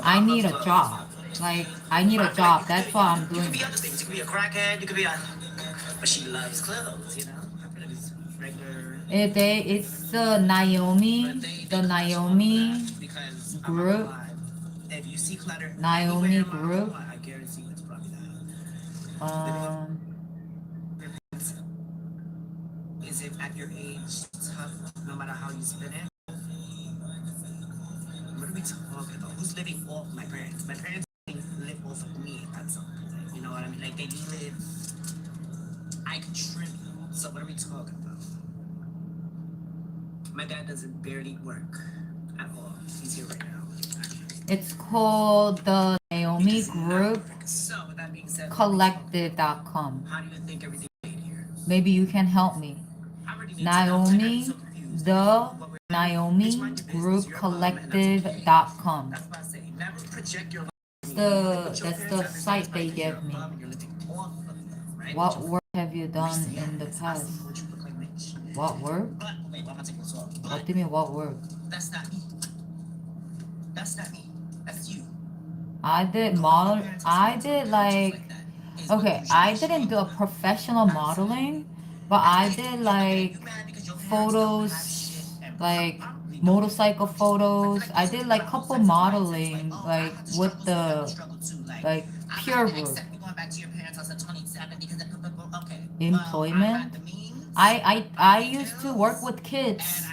[SPEAKER 1] I need a job. Like I need a job. That's why I'm doing
[SPEAKER 14] it. You could be other things. You could be a crackhead. You could be a. But she loves clothes, you know.
[SPEAKER 1] It's the Naomi group.
[SPEAKER 14] If you see clutter,
[SPEAKER 1] Naomi group.
[SPEAKER 14] I guarantee it's probably that. Is it at your age tough, no matter how you spin it? What are we talking about? Who's living off my parents? My parents live off of me. That's something. You know what I mean? Like they live. I contribute. So what are we talking about? My dad doesn't barely work at all. He's here right now.
[SPEAKER 1] It's called the Naomi Group
[SPEAKER 14] So with that being said,
[SPEAKER 1] Collective.com.
[SPEAKER 14] How do you think everything made here?
[SPEAKER 1] Maybe you can help me. Naomi Group Collective.com. That's the site they gave me. What work have you done in the past? What work? What do you mean what work?
[SPEAKER 14] That's not me. That's not me.
[SPEAKER 16] That's you.
[SPEAKER 1] I did model. I did like. Okay, I didn't do a professional modeling, but I did like photos, like motorcycle photos. I did like couple modeling, like with the like pure work employment. I used to work with kids,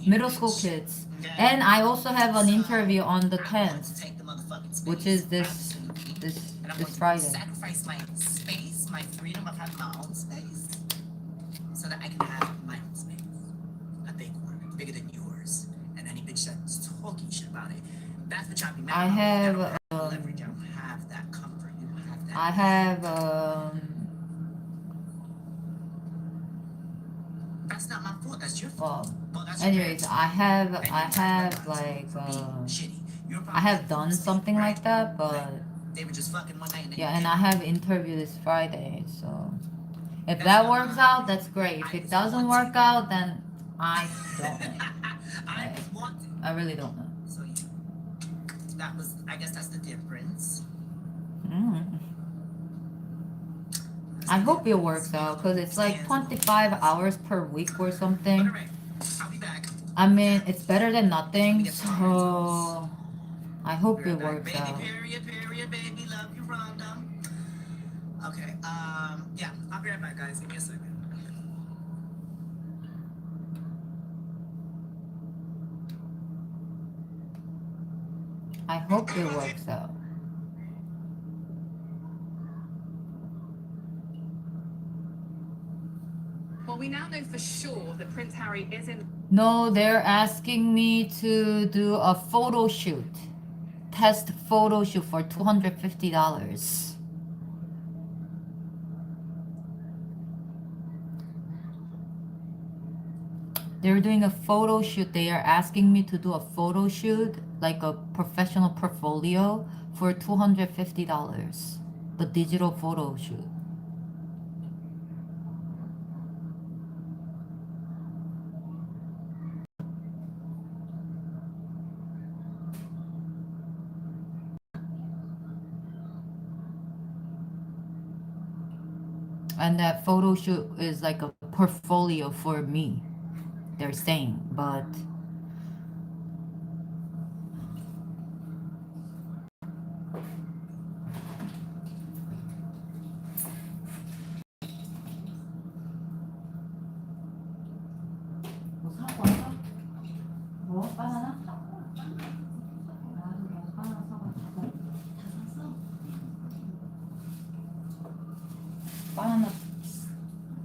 [SPEAKER 1] middle school kids, and I also have an interview on the 10th, which is this Friday.
[SPEAKER 16] Sacrifice my space, my freedom of having my own space, so that I can have my own space. A big one, bigger than yours. And any bitch that's talking shit about it, that's what y'all be mad
[SPEAKER 1] I
[SPEAKER 16] about.
[SPEAKER 1] have
[SPEAKER 16] Leverage. I don't have that comfort. You have that.
[SPEAKER 1] I have
[SPEAKER 16] That's not my fault. That's your fault.
[SPEAKER 1] well, anyways, I have like I have done something like that, but
[SPEAKER 16] They were just fucking one night. And
[SPEAKER 1] yeah, and I have interview this Friday, so if that works out, that's great. If it doesn't work out, then I don't know. I really don't know.
[SPEAKER 16] So yeah, that was. I guess that's the difference.
[SPEAKER 1] Mm. I hope it works out because it's like 25 hours per week or something. I mean, it's better than nothing, so I hope it works out.
[SPEAKER 16] Baby, love you, Rhonda. Okay, yeah, I'll be right back, guys. Give me a second.
[SPEAKER 1] I hope it works out.
[SPEAKER 10] Well, we now know for sure that Prince Harry is in.
[SPEAKER 1] No, they're asking me to do a photo shoot. Test photo shoot for $250. They're doing a photo shoot. They are asking me to do a photo shoot, like a professional portfolio, for $250. The digital photo shoot. And that photo shoot is like a portfolio for me, they're saying, but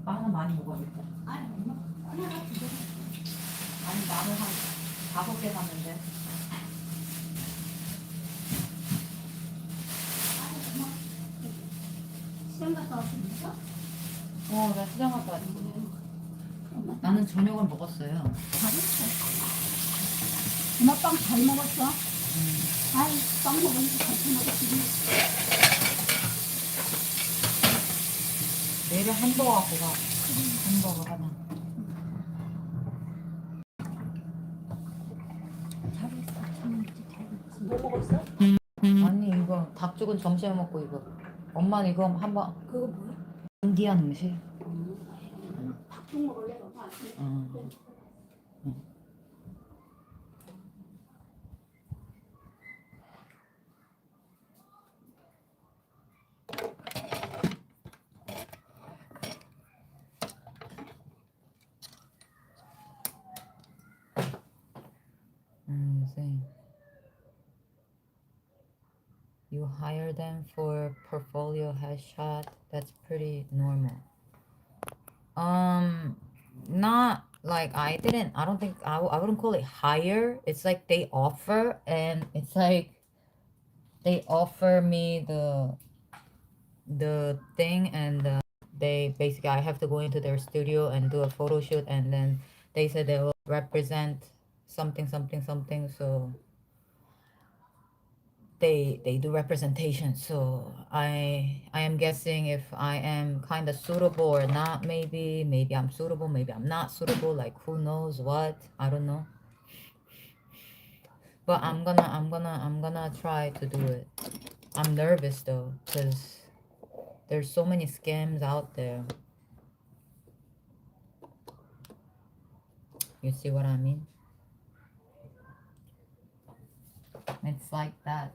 [SPEAKER 1] 바나나 많이 먹어야겠다. 아니 나는 한 5개 샀는데. 시장 갔다 왔습니까? 나 시장 갔다 왔지. 나는 저녁을 먹었어요.
[SPEAKER 5] 잘했어. 엄마 빵 잘 먹었어? 아이, 빵 먹으니까 같이 먹었지.
[SPEAKER 1] 내일 햄버거 갖고 가. 햄버거 하나.
[SPEAKER 5] 뭐 먹었어?
[SPEAKER 1] 아니 이거 닭죽은 점심에 먹고 이거. 엄마는 이거 한번.
[SPEAKER 5] 그거 뭐야?
[SPEAKER 1] 인디안 음식.
[SPEAKER 5] 닭죽 먹을래? 너무 아침에.
[SPEAKER 1] Same. You hire them for portfolio headshot. That's pretty normal. Not like I don't think I wouldn't call it hire. It's like they offer, and it's like they offer me the thing, and they basically I have to go into their studio and do a photo shoot, and then they said they will represent something, so they do representation, so I am guessing if I am kind of suitable or not. Maybe I'm suitable, maybe I'm not suitable, like who knows what, I don't know. But I'm gonna try to do it. I'm nervous though, because there's so many scams out there. You see what I mean? It's like that.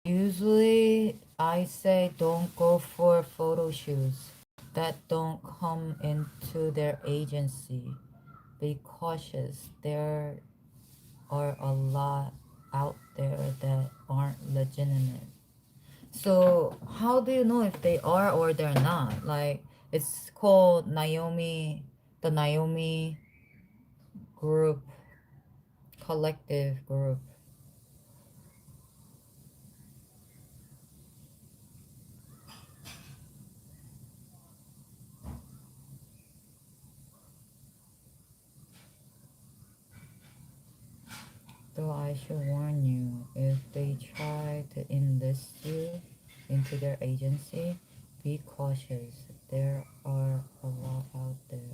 [SPEAKER 1] Usually, I say don't go for photo shoots that don't come into their agency. Be cautious. There are a lot out there that aren't legitimate. So, how do you know if they are or they're not? Like, it's called Naomi, the Naomi group, collective group. Though I should warn you, if they try to enlist you into their agency, be cautious. There are a lot out there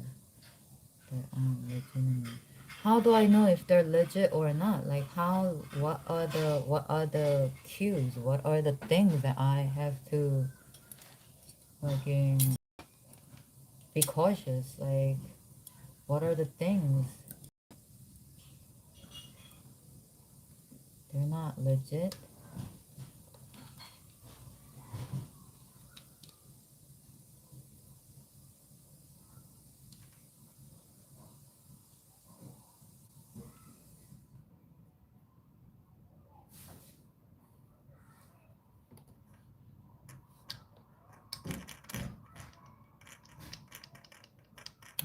[SPEAKER 1] that aren't legitimate. How do I know if they're legit or not? Like how what are the cues? What are the things that I have to fucking be cautious? Like what are the things? They're not legit.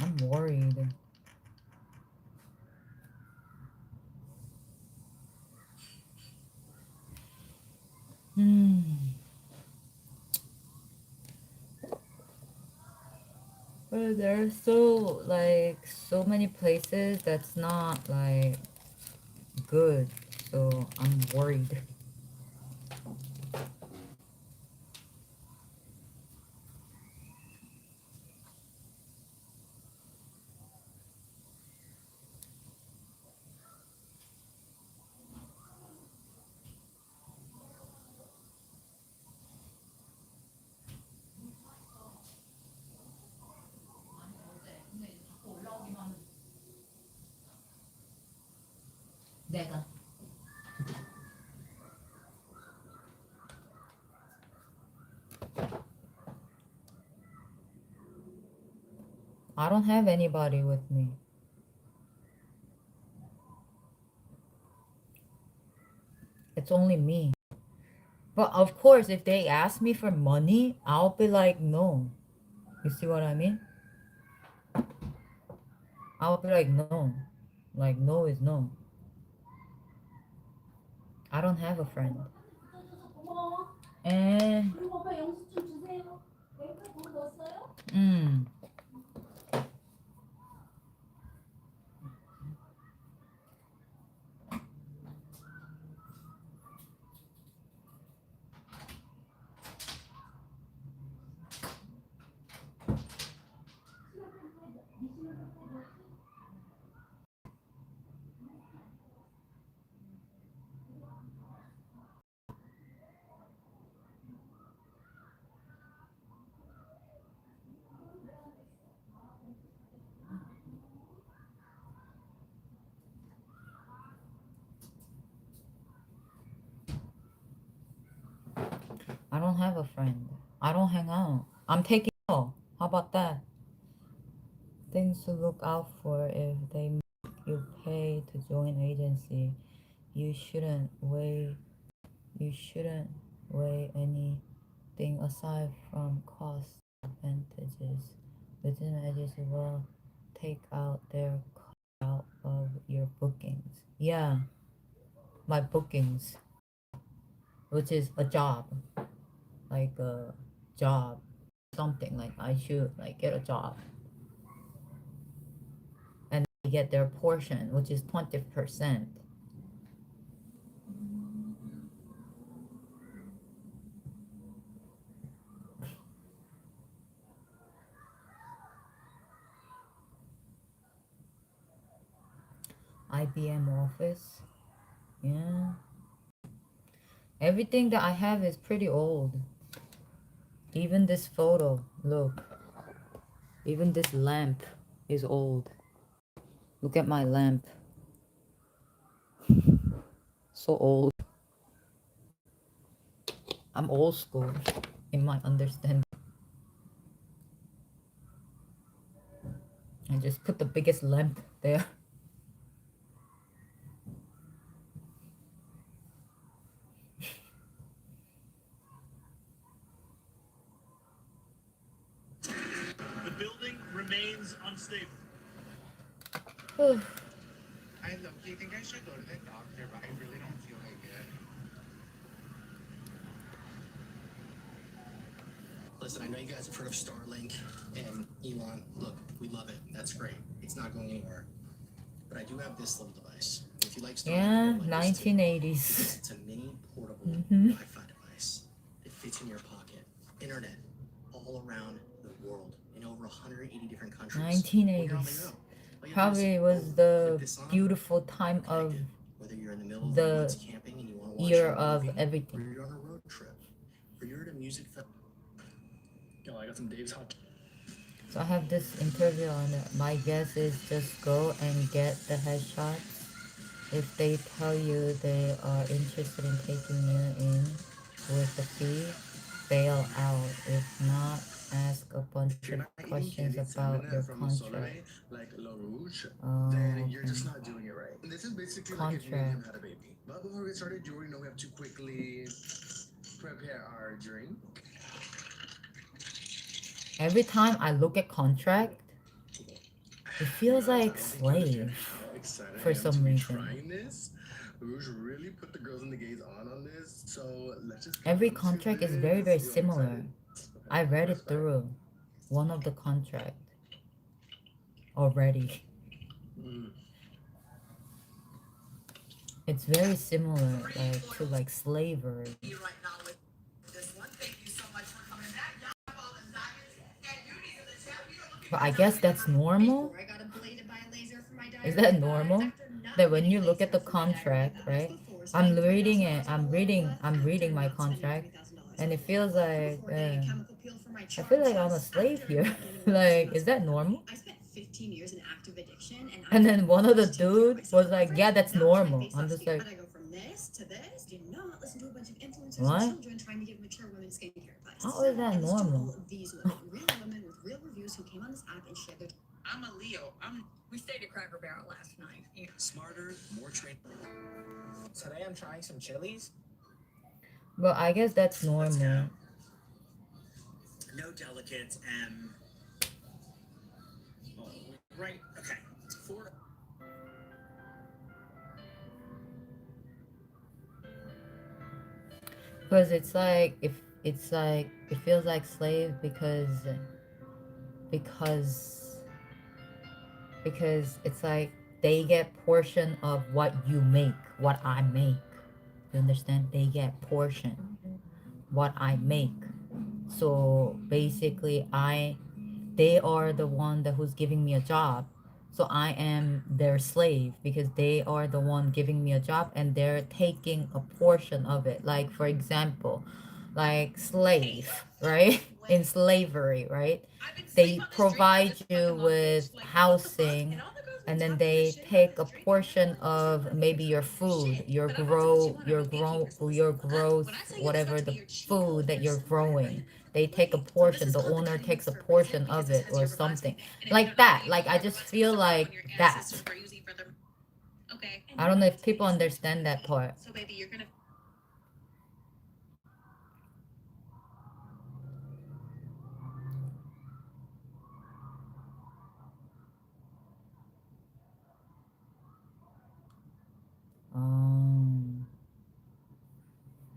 [SPEAKER 1] I'm worried. Hmm. But there's so like so many places that's not like good. So I'm worried. 내가. I don't have anybody with me. It's only me. But of course, if they ask me for money, I'll be like, no. You see what I mean? I'll be like, no. Like, no is no. I don't have a friend.
[SPEAKER 5] 고마워.
[SPEAKER 1] And,
[SPEAKER 5] 그리고 오빠 영수증 주세요. 웨이터 돈 넣었어요?
[SPEAKER 1] I don't have a friend. I don't hang out. I'm taking off. How about that? Things to look out for if they make you pay to join agency. You shouldn't weigh anything aside from cost advantages. Within agency will take out their cut out of your bookings. Yeah, my bookings, which is a job, like a job, something like I should like get a job, and they get their portion, which is 20%. IBM Office, yeah. Everything that I have is pretty old. Even this photo, look. Even this lamp is old. Look at my lamp. So old. I'm old school in my understanding. I just put the biggest lamp there.
[SPEAKER 6] The building remains unstable.
[SPEAKER 12] I low-key think I should go to the doctor, but I really don't feel like it.
[SPEAKER 17] Listen, I know you guys have heard of Starlink and Elon. Look, we love it. That's great. It's not going anywhere. But I do have this little device. If you like Starlink,
[SPEAKER 1] Yeah,
[SPEAKER 17] you'll like this too.
[SPEAKER 1] 1980s.
[SPEAKER 17] It's a mini portable
[SPEAKER 1] Mhm.
[SPEAKER 17] Wi-Fi device. It fits in your pocket. Internet all around the world in over 180 different countries.
[SPEAKER 1] 1980s. Probably was the beautiful time of
[SPEAKER 17] Whether you're in the middle of
[SPEAKER 1] the
[SPEAKER 17] the woods camping and you want to watch
[SPEAKER 1] year
[SPEAKER 17] a
[SPEAKER 1] of
[SPEAKER 17] movie, or
[SPEAKER 1] everything.
[SPEAKER 17] you're on a road trip, or you're at a music festival.
[SPEAKER 6] Yo, I got some Dave's hot.
[SPEAKER 1] So I have this interview on it. My guess is just go and get the headshots. If they tell you they are interested in taking you in with the fee, bail out. If not, ask a bunch of questions about your contract.
[SPEAKER 6] Like La Rouge,
[SPEAKER 1] Oh,
[SPEAKER 6] then you're
[SPEAKER 1] okay.
[SPEAKER 6] just not doing it right. This is basically like if me and him
[SPEAKER 1] Contract.
[SPEAKER 6] had a baby. But before we get started, you already know we have to quickly prepare our drink.
[SPEAKER 1] Every time I look at contract, it feels like slave
[SPEAKER 6] Excited
[SPEAKER 1] for
[SPEAKER 6] I am
[SPEAKER 1] some
[SPEAKER 6] to be
[SPEAKER 1] reason.
[SPEAKER 6] trying this. Rouge really put the girls and the gays on this. So let's just get
[SPEAKER 1] Every
[SPEAKER 6] into
[SPEAKER 1] contract is
[SPEAKER 6] this.
[SPEAKER 1] very, very
[SPEAKER 6] You are
[SPEAKER 1] similar.
[SPEAKER 6] excited?
[SPEAKER 1] I read it through. One of the contract already. It's very similar to like slavery. But I guess that's normal. Is that normal? That when you look at the contract, right? I'm reading it. I'm reading my contract, and it feels like I feel like I'm a slave here. Like, is that normal?
[SPEAKER 13] 15 years in active addiction,
[SPEAKER 1] And then one of the dude was like, yeah, that's normal. I'm just like,
[SPEAKER 13] I go from this to this, do not listen to a bunch of influencers
[SPEAKER 1] what?
[SPEAKER 13] and children trying to give mature women skincare advice.
[SPEAKER 1] How is that
[SPEAKER 13] And this to all
[SPEAKER 1] normal?
[SPEAKER 13] of these women, real women with real reviews who came on this app and shared their.
[SPEAKER 27] I'm a Leo.
[SPEAKER 13] We stayed at Cracker Barrel last night.
[SPEAKER 17] Smarter, more trained. Today I'm trying some chilies.
[SPEAKER 1] But I guess that's normal.
[SPEAKER 18] No delicates and right. Okay. Four.
[SPEAKER 1] Because it's like, if it's like, it feels like slave because it's like they get portion of what you make, what I make. You understand? They get portion what I make. So basically they are the one that who's giving me a job. So I am their slave because they are the one giving me a job and they're taking a portion of it. Like for example, like slave, right? In slavery, right? They provide you with housing and then they take a portion of maybe your food, your growth, whatever the food that you're growing. They take a portion, the owner takes a portion of it or something. Like that. Like I just feel like that. I don't know if people understand that part.
[SPEAKER 13] So baby, you're gonna.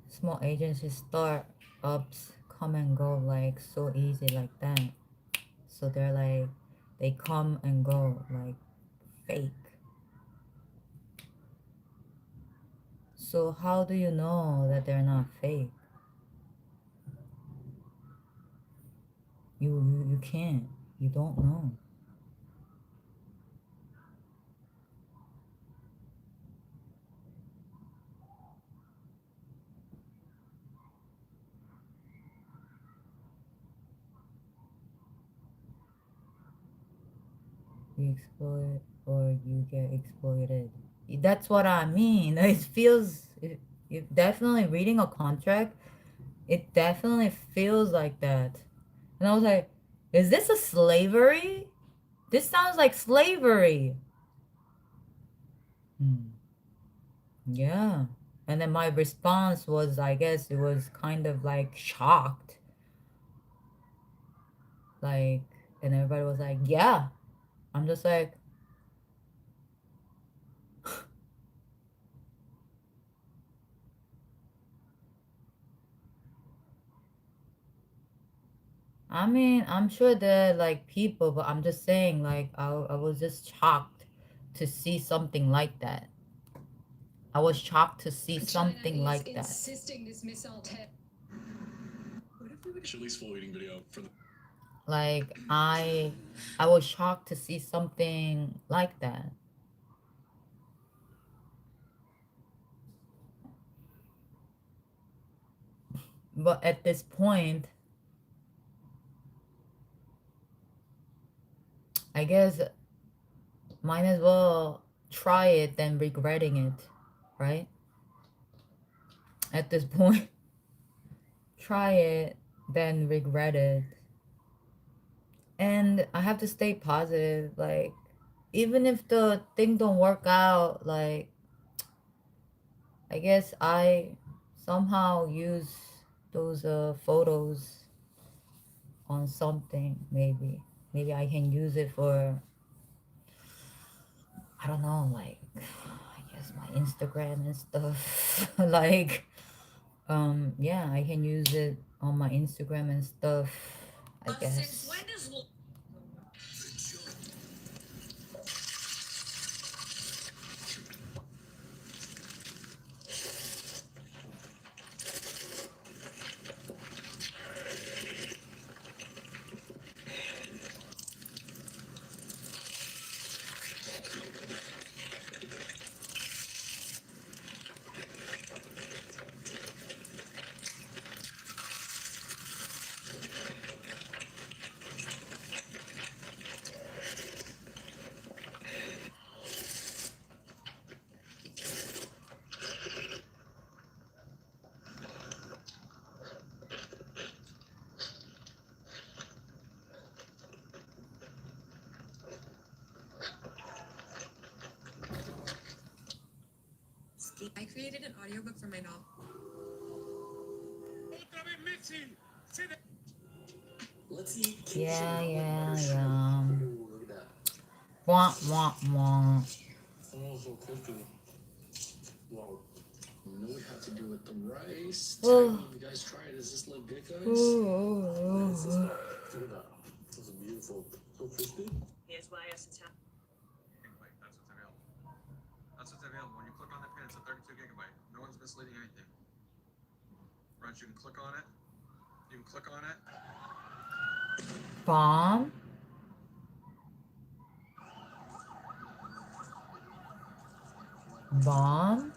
[SPEAKER 1] Small agencies, startups come and go like so easy like that. So they're like, they come and go like fake. So how do you know that they're not fake? You can't. You don't know. You exploit or you get exploited. That's what I mean. It feels, it definitely reading a contract, it definitely feels like that. And I was like, is this a slavery? This sounds like slavery. Yeah. And then my response was, I guess it was kind of like shocked. Like, and everybody was like, yeah. I'm just like, I mean, I'm sure they're like people, but I'm just saying, like, I was just shocked to see something like that. I was shocked to see something like that.
[SPEAKER 13] Insisting this missile test.
[SPEAKER 7] Chili's full eating video for the.
[SPEAKER 1] Like, I was shocked to see something like that. But at this point, I guess might as well try it than regretting it, right? At this point, try it then regret it. And I have to stay positive. Like, even if the thing don't work out, like, I guess I somehow use those photos on something. Maybe I can use it for, I don't know, like, I guess my Instagram and stuff. Like, yeah, I can use it on my Instagram and stuff, I guess.
[SPEAKER 13] Since when does audiobook for my novel.
[SPEAKER 17] Let's eat
[SPEAKER 1] Yeah,
[SPEAKER 17] kimchi.
[SPEAKER 1] yeah,
[SPEAKER 17] Shrimp.
[SPEAKER 1] yeah.
[SPEAKER 17] Ooh, look at that.
[SPEAKER 1] Wah, wah, wah.
[SPEAKER 17] Oh, so crispy. Wow. You know we have to do with the rice. Tell me, you guys try it. Does this look good, guys? That's this stuff. Look at that. This is beautiful. So crispy.
[SPEAKER 14] Here's why I should tell.
[SPEAKER 2] Gigabyte. That's what's available. That's what's available. When you click on the pin, it's a 32 gigabyte. No one's misleading anything. Right, you can click on it. You can click on it.
[SPEAKER 1] Bomb. Bomb.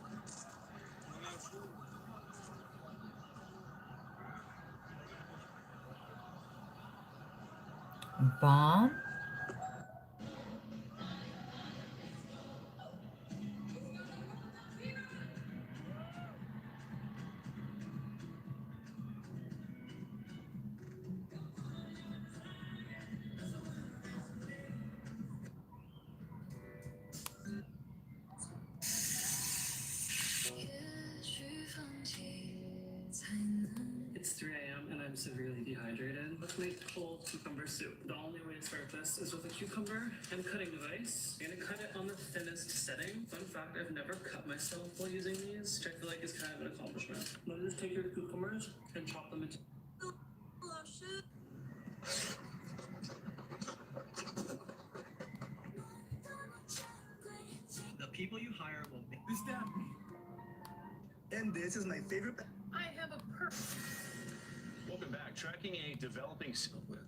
[SPEAKER 1] Bomb.
[SPEAKER 19] It's 3 a.m. and I'm severely dehydrated. Let's make cold cucumber soup. The only way to start this is with a cucumber and cutting device. I'm gonna cut it on the thinnest setting. Fun fact, I've never cut myself while using these, which I feel like is kind of an accomplishment. Now just take your cucumbers and chop them into...
[SPEAKER 18] The people you hire will make this down. And this is my favorite.
[SPEAKER 10] I have a
[SPEAKER 20] Welcome back. Tracking a developing with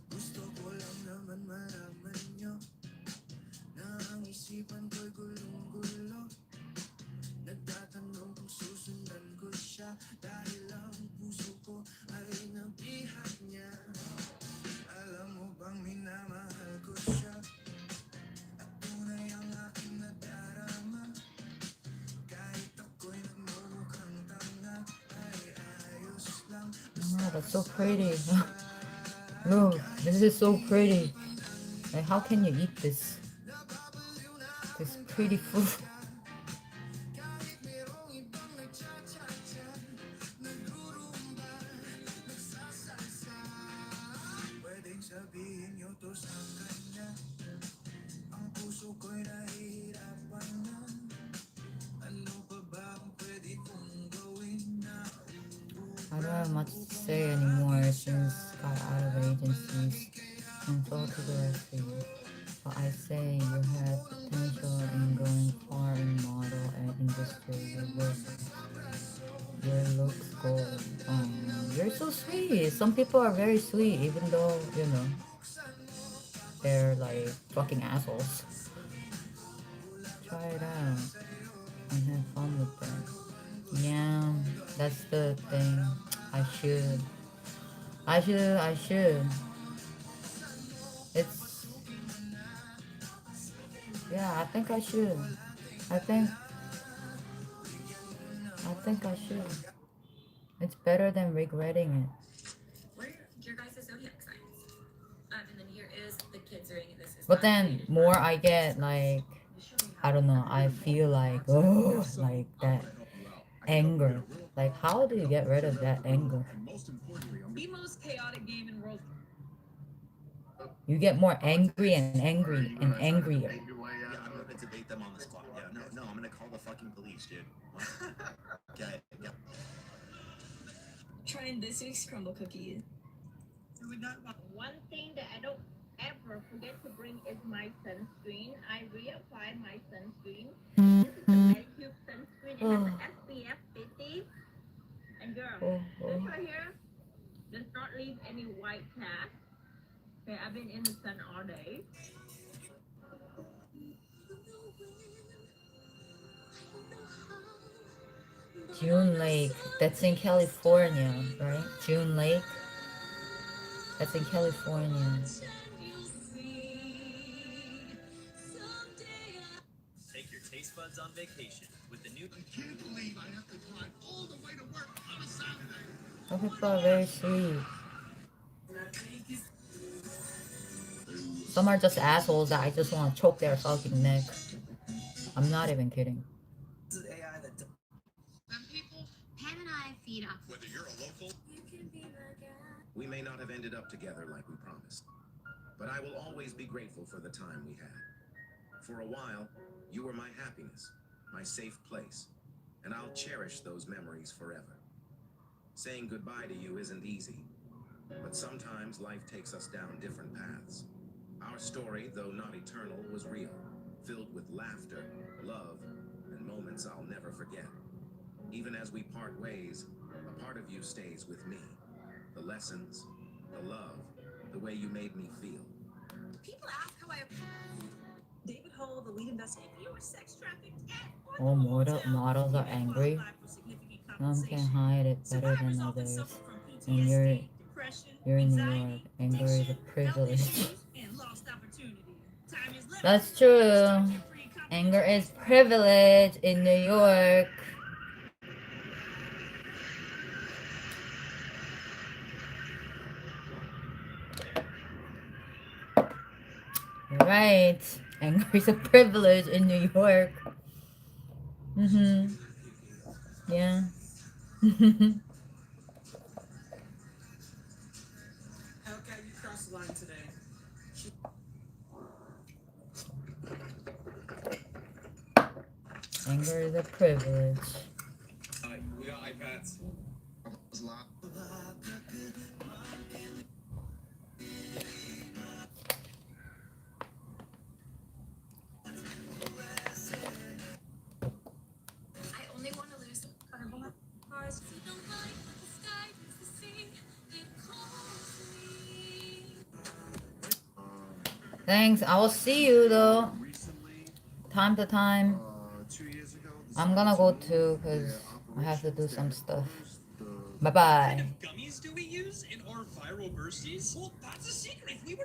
[SPEAKER 9] Gusto ko lang naman malaman nyo na ang isipan ko'y gulong-gulo. Nagtatanong kung susundan ko siya dahil ang puso ko ay nabihag niya. Alam mo bang minamahal ko siya at tunay ang aking nadarama. Kahit ako'y nagmumukhang tanga ay ayos lang.
[SPEAKER 1] Oh, that's so pretty. Look, this is so pretty. Like, how can you eat this? This pretty food.
[SPEAKER 9] Pwedeng sabihin nyo to sa kanya. Ang puso ko'y nahihirapan na. Ano pa ba ang pwede kong gawin na
[SPEAKER 1] I don't have much to say anymore since got out of agencies and fell to the rescue. But I say you have potential in going far in model and industry. Your looks gold. You're so sweet. Some people are very sweet, even though, you know, they're like fucking assholes. Try it out and have fun with it. Yeah, that's the thing. I should. It's, yeah, I think I should. I think I should. It's better than regretting it.
[SPEAKER 13] What are your guys' zodiac signs? And then here is the kids ring. This is
[SPEAKER 1] But then more I get, like, I don't know, I feel like, oh, like that anger. Like, how do you get rid of that anger?
[SPEAKER 10] The most chaotic game in world.
[SPEAKER 19] You get more angry and angry and angrier.
[SPEAKER 21] Yeah, I'm gonna debate them on the spot. Yeah, no, I'm gonna call the fucking police, dude. Okay, yeah.
[SPEAKER 10] Trying this week's crumble cookie.
[SPEAKER 22] One thing that I don't ever forget to bring is my sunscreen. I reapply my sunscreen. This is a Medicube sunscreen. It has an SPF 50. And girl, this right here does not leave any white cast. Okay, I've been in the sun all day.
[SPEAKER 1] June Lake. That's in California, right? June Lake. That's in California.
[SPEAKER 18] Take your taste buds on
[SPEAKER 21] vacation with the new.
[SPEAKER 12] I can't believe I have to drive all the way to work on a Saturday.
[SPEAKER 1] Some people are very sweet. Some are just assholes that I just want to choke their fucking neck. I'm not even kidding.
[SPEAKER 21] This is AI that.
[SPEAKER 3] Some people, Pam and I feed off.
[SPEAKER 12] Whether you're a local,
[SPEAKER 21] We may not have ended up together like we promised, but I will always be grateful for the time we had. For a while, you were my happiness, my safe place, and I'll cherish those memories forever. Saying goodbye to you isn't easy, but sometimes life takes us down different paths. Our story, though not eternal, was real, filled with laughter, love, and moments I'll never forget. Even as we part ways, a part of you stays with me. The lessons, the love, the way you made me feel.
[SPEAKER 4] People ask how I. David Hull, the lead investigator, you were sex trafficked at
[SPEAKER 1] All models are angry. Some can hide it better than others. And you're in New York. Anger is a privilege. That's true. Anger is privilege in New York. Right. Anger is a privilege in New York. Mm-hmm. Yeah.
[SPEAKER 14] Hellcat, you crossed the line today.
[SPEAKER 1] Anger is a privilege.
[SPEAKER 2] We got iPads.
[SPEAKER 13] I only want to lose cars.
[SPEAKER 1] Thanks. I will see you though. Time to time.
[SPEAKER 12] 2 years ago,
[SPEAKER 1] I'm gonna go too because I have to do some stuff. Bye bye.
[SPEAKER 8] Gummies do we use in our viral bursties? Well, that's a secret. If we were to